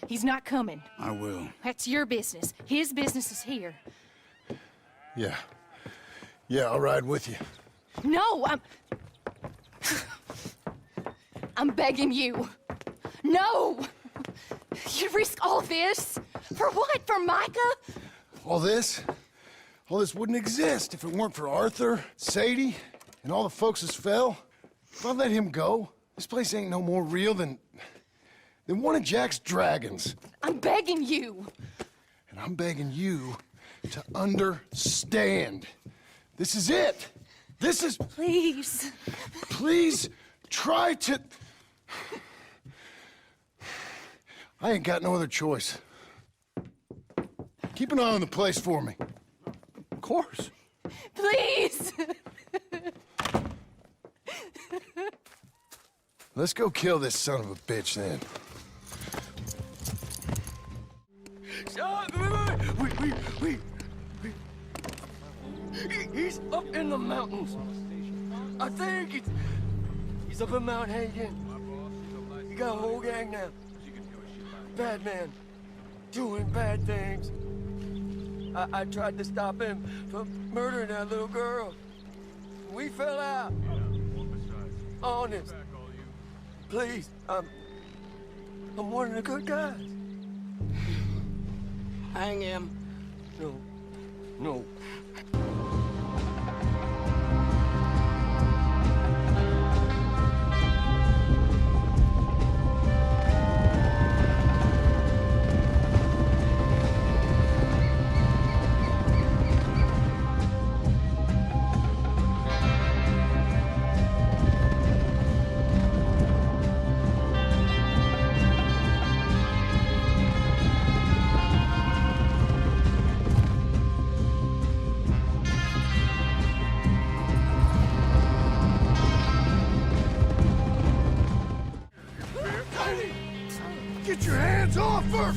He's not coming. I will. That's your business. His business is here. Yeah. Yeah, I'll ride with you. No, I'm begging you. No! You risk all this? For what? For Micah? All this wouldn't exist if it weren't for Arthur, Sadie, and all the folks that fell. If I let him go, this place ain't no more real than one of Jack's dragons. I'm begging you. And I'm begging you to understand. This is it. This is... Please. Please try to... I ain't got no other choice. Keep an eye on the place for me. Of course. Please. Let's go kill this son of a bitch then. Wait. He's up in the mountains. I think he's up in Mount Hagen. He got a whole gang now. Bad man, doing bad things. I tried to stop him from murdering that little girl. We fell out. Honest. Please, I'm one of the good guys. Hang him. No. Get your hands off her!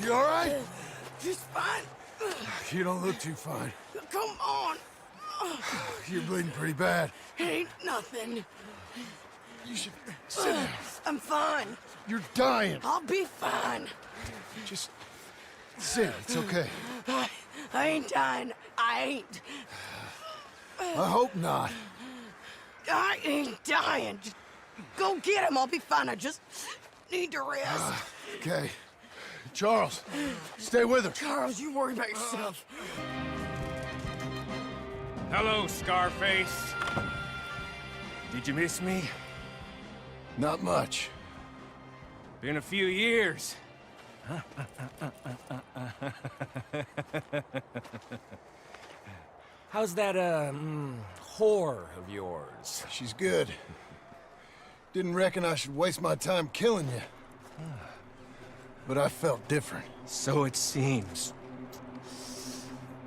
You all right? He's fine. You don't look too fine. Come on. You're bleeding pretty bad. Ain't nothing. You should sit down. I'm fine. You're dying. I'll be fine. Just sit. It's okay. I ain't dying. I ain't. I hope not. I ain't dying. Just go get him. I'll be fine. I just need to rest. Okay. Charles, stay with her. Charles, you worry about yourself. Hello, Scarface. Did you miss me? Not much. Been a few years. How's that, whore of yours? She's good. Didn't reckon I should waste my time killing you. But I felt different. So it seems.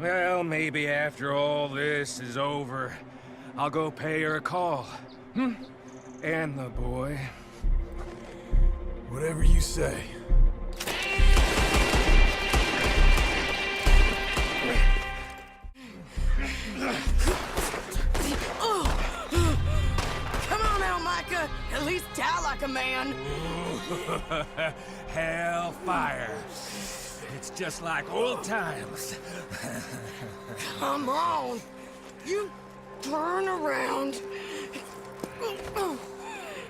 Well, maybe after all this is over, I'll go pay her a call. And the boy. Whatever you say. Come on now, Micah. At least die like a man. Hellfire. It's just like old times. Come on. You turn around.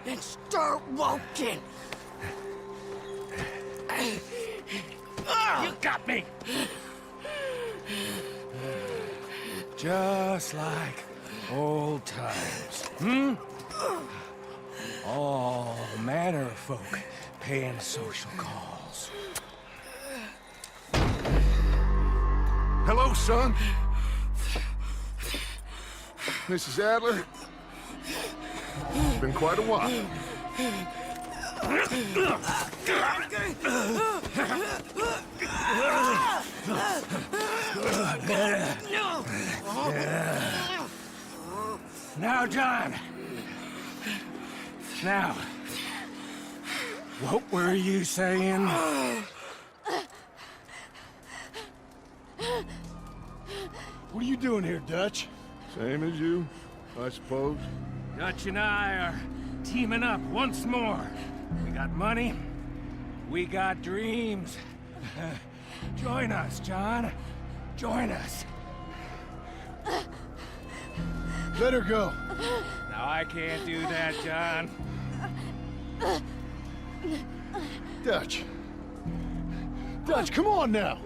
and start walking. You got me! Just like old times, hmm? All manner of folk paying social calls. Hello, son. Mrs. Adler. It's been quite a while. Now, John. Now, what were you saying? What are you doing here, Dutch? Same as you, I suppose. Dutch and I are teaming up once more. We got money. We got dreams. Join us, John. Join us. Let her go. Now, I can't do that, John. Dutch. Dutch, come on now.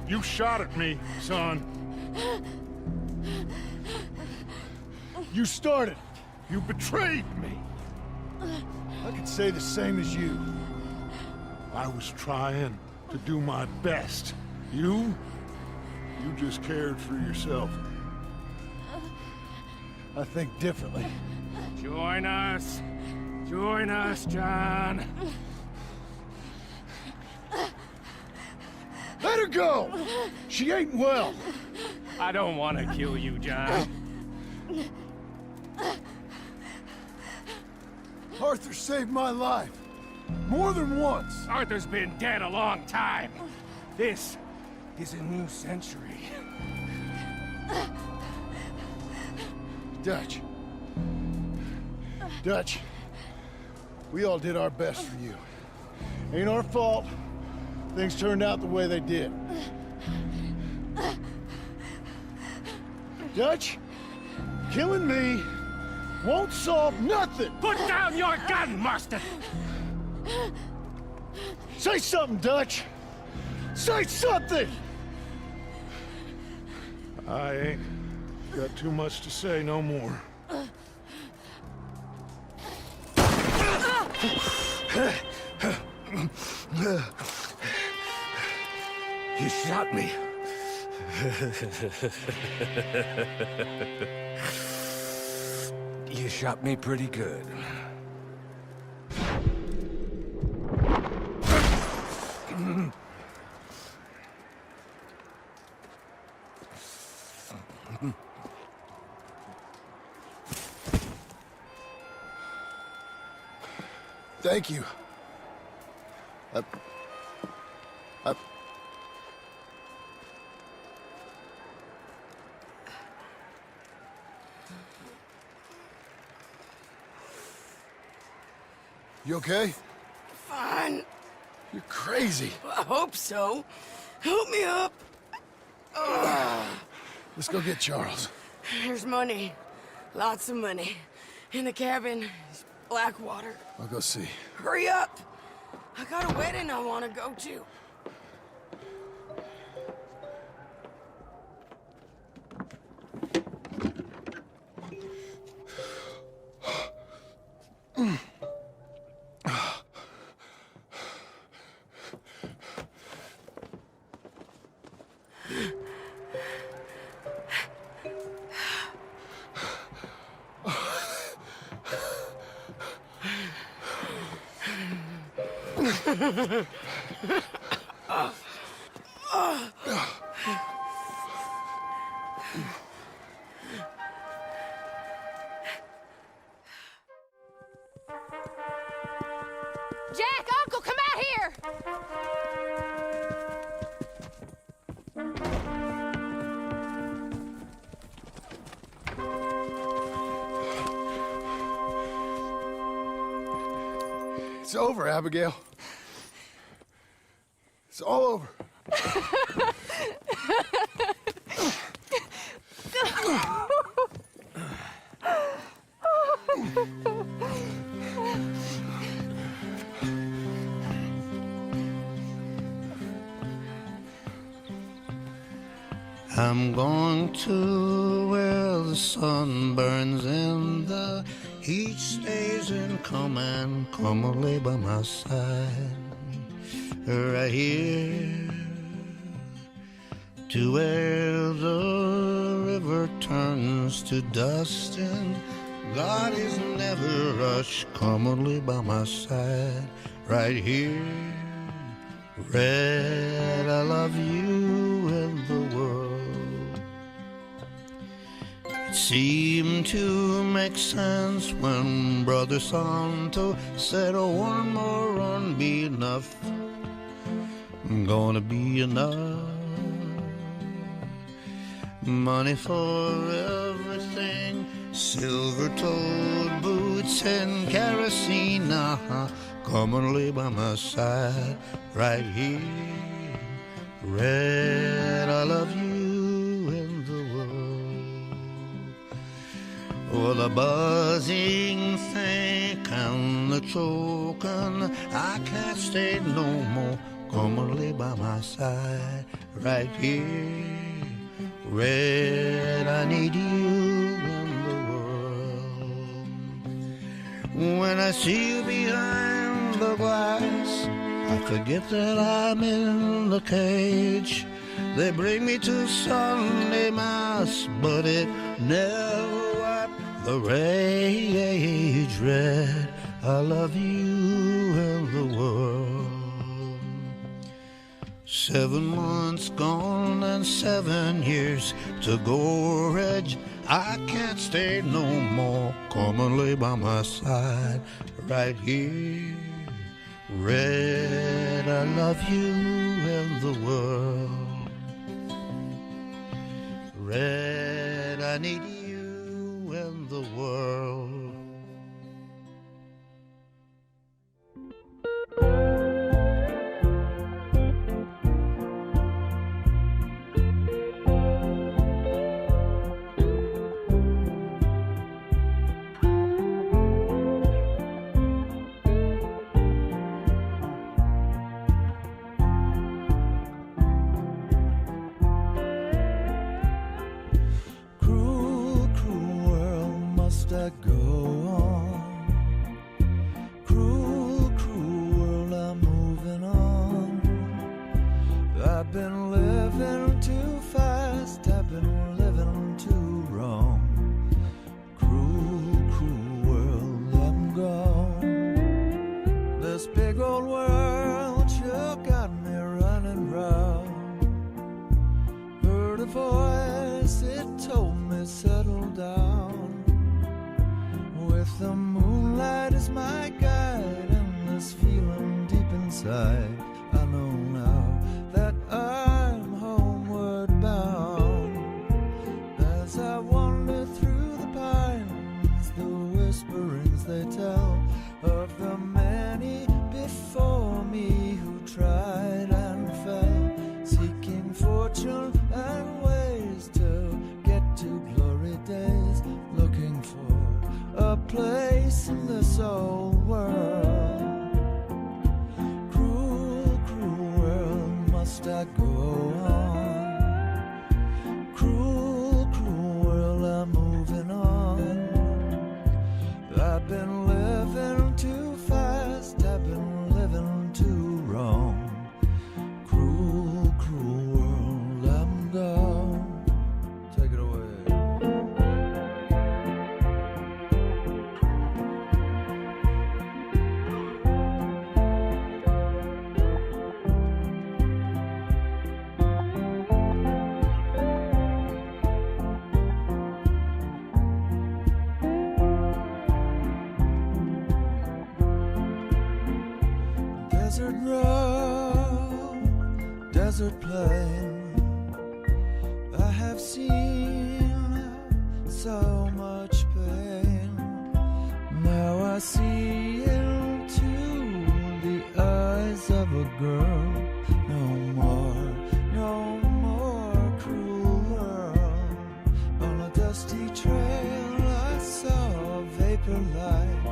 You shot at me, son. You started. You betrayed me. I could say the same as you. I was trying to do my best. You just cared for yourself. I think differently. Join us. Join us, John. Let her go! She ain't well. I don't want to kill you, John. Arthur saved my life. More than once. Arthur's been dead a long time. This is a new century. Dutch. Dutch. We all did our best for you. Ain't our fault. Things turned out the way they did. Dutch, killing me won't solve nothing. Put down your gun, Marston! Say something, Dutch. Say something! I ain't got too much to say no more. You shot me. You shot me pretty good. Thank you. You okay? Fine. You're crazy. I hope so. Help me up. Let's go get Charles. There's money. Lots of money. In the cabin is black water. I'll go see. Hurry up. I got a wedding I want to go to. Jack, Uncle, come out here! It's over, Abigail. It's all over. I'm going to where the sun burns and the heat stays and come and lay by my side. Right here to where the river turns to dust and God is never rushed. Come and lay by my side. Right here, Red, I love you and the world. It seemed to make sense when Brother Santo said, oh, one more run be enough. Gonna be enough. Money for everything, silver-toed boots and kerosene. Come and lay by my side right here. Red, I love you and the world. Oh, the buzzing think and the choking, I can't stay no more. Come and lay by my side right here. Red, I need you in the world. When I see you behind the glass, I forget that I'm in the cage. They bring me to Sunday Mass, but it never wiped the rage. Red, I love you and the world. 7 months gone and 7 years to go, Reg. I can't stay no more. Come and lay by my side right here. Red, I love you and the world. Red, I need you and the world. I go on. Cruel, cruel world, I'm moving on. I've been living too fast, I've been living too wrong. Cruel, cruel world, I'm gone. This big old world sure got me running round. Heard a voice, it told me settle down. With the moonlight as my guide and this feeling deep inside, I know now that I'm homeward bound. As I wander through the pines, the whisperings they tell of the many before me who tried and fell, seeking fortune and ways to get to glory days, looking for a place in this old world. Cruel, cruel world, must I go on? Cruel, cruel world, I'm moving on. I've been living too fast, I've been living too wrong. Cruel, cruel world, I'm gone. Take it away. Desert road, desert plain, I have seen so much pain. Now I see into the eyes of a girl. No more cruel world. On a dusty trail I saw a vapor light.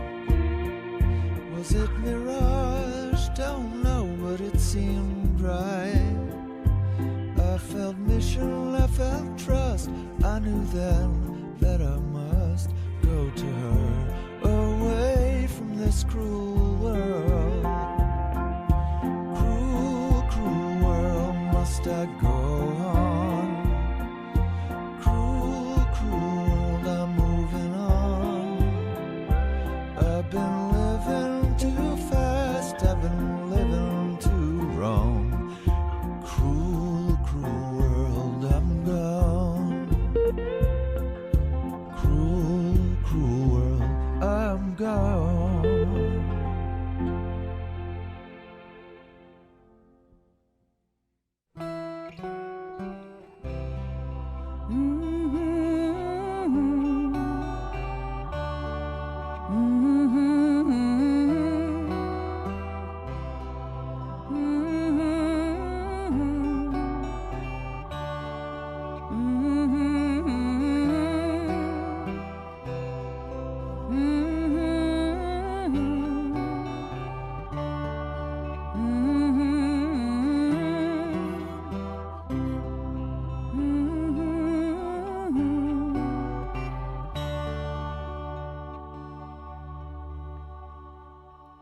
Was it mirage? Don't know, but it seemed right. I felt mission, I felt I knew then that I must go to her, away from this cruel world. Cruel, cruel world, must I go on? Cruel, cruel world, I'm moving on. I've been living too fast, I've been living too wrong. Cruel, cruel world, I'm gone. Cruel, cruel world, I'm gone.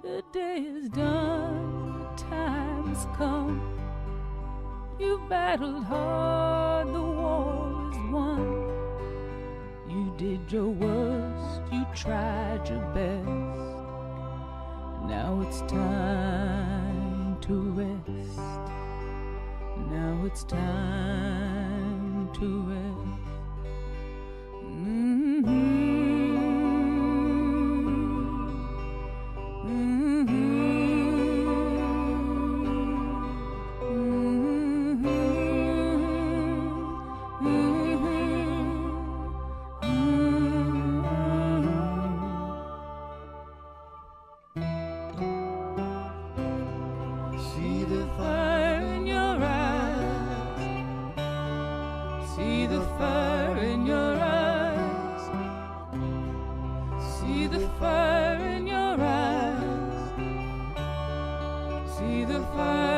The day is done, the time has come. You battled hard, the war is won. You did your worst, you tried your best. Now it's time to rest. Now it's time to rest. See the fire in your eyes. See the fire in your eyes. See the fire in your eyes. See the fire.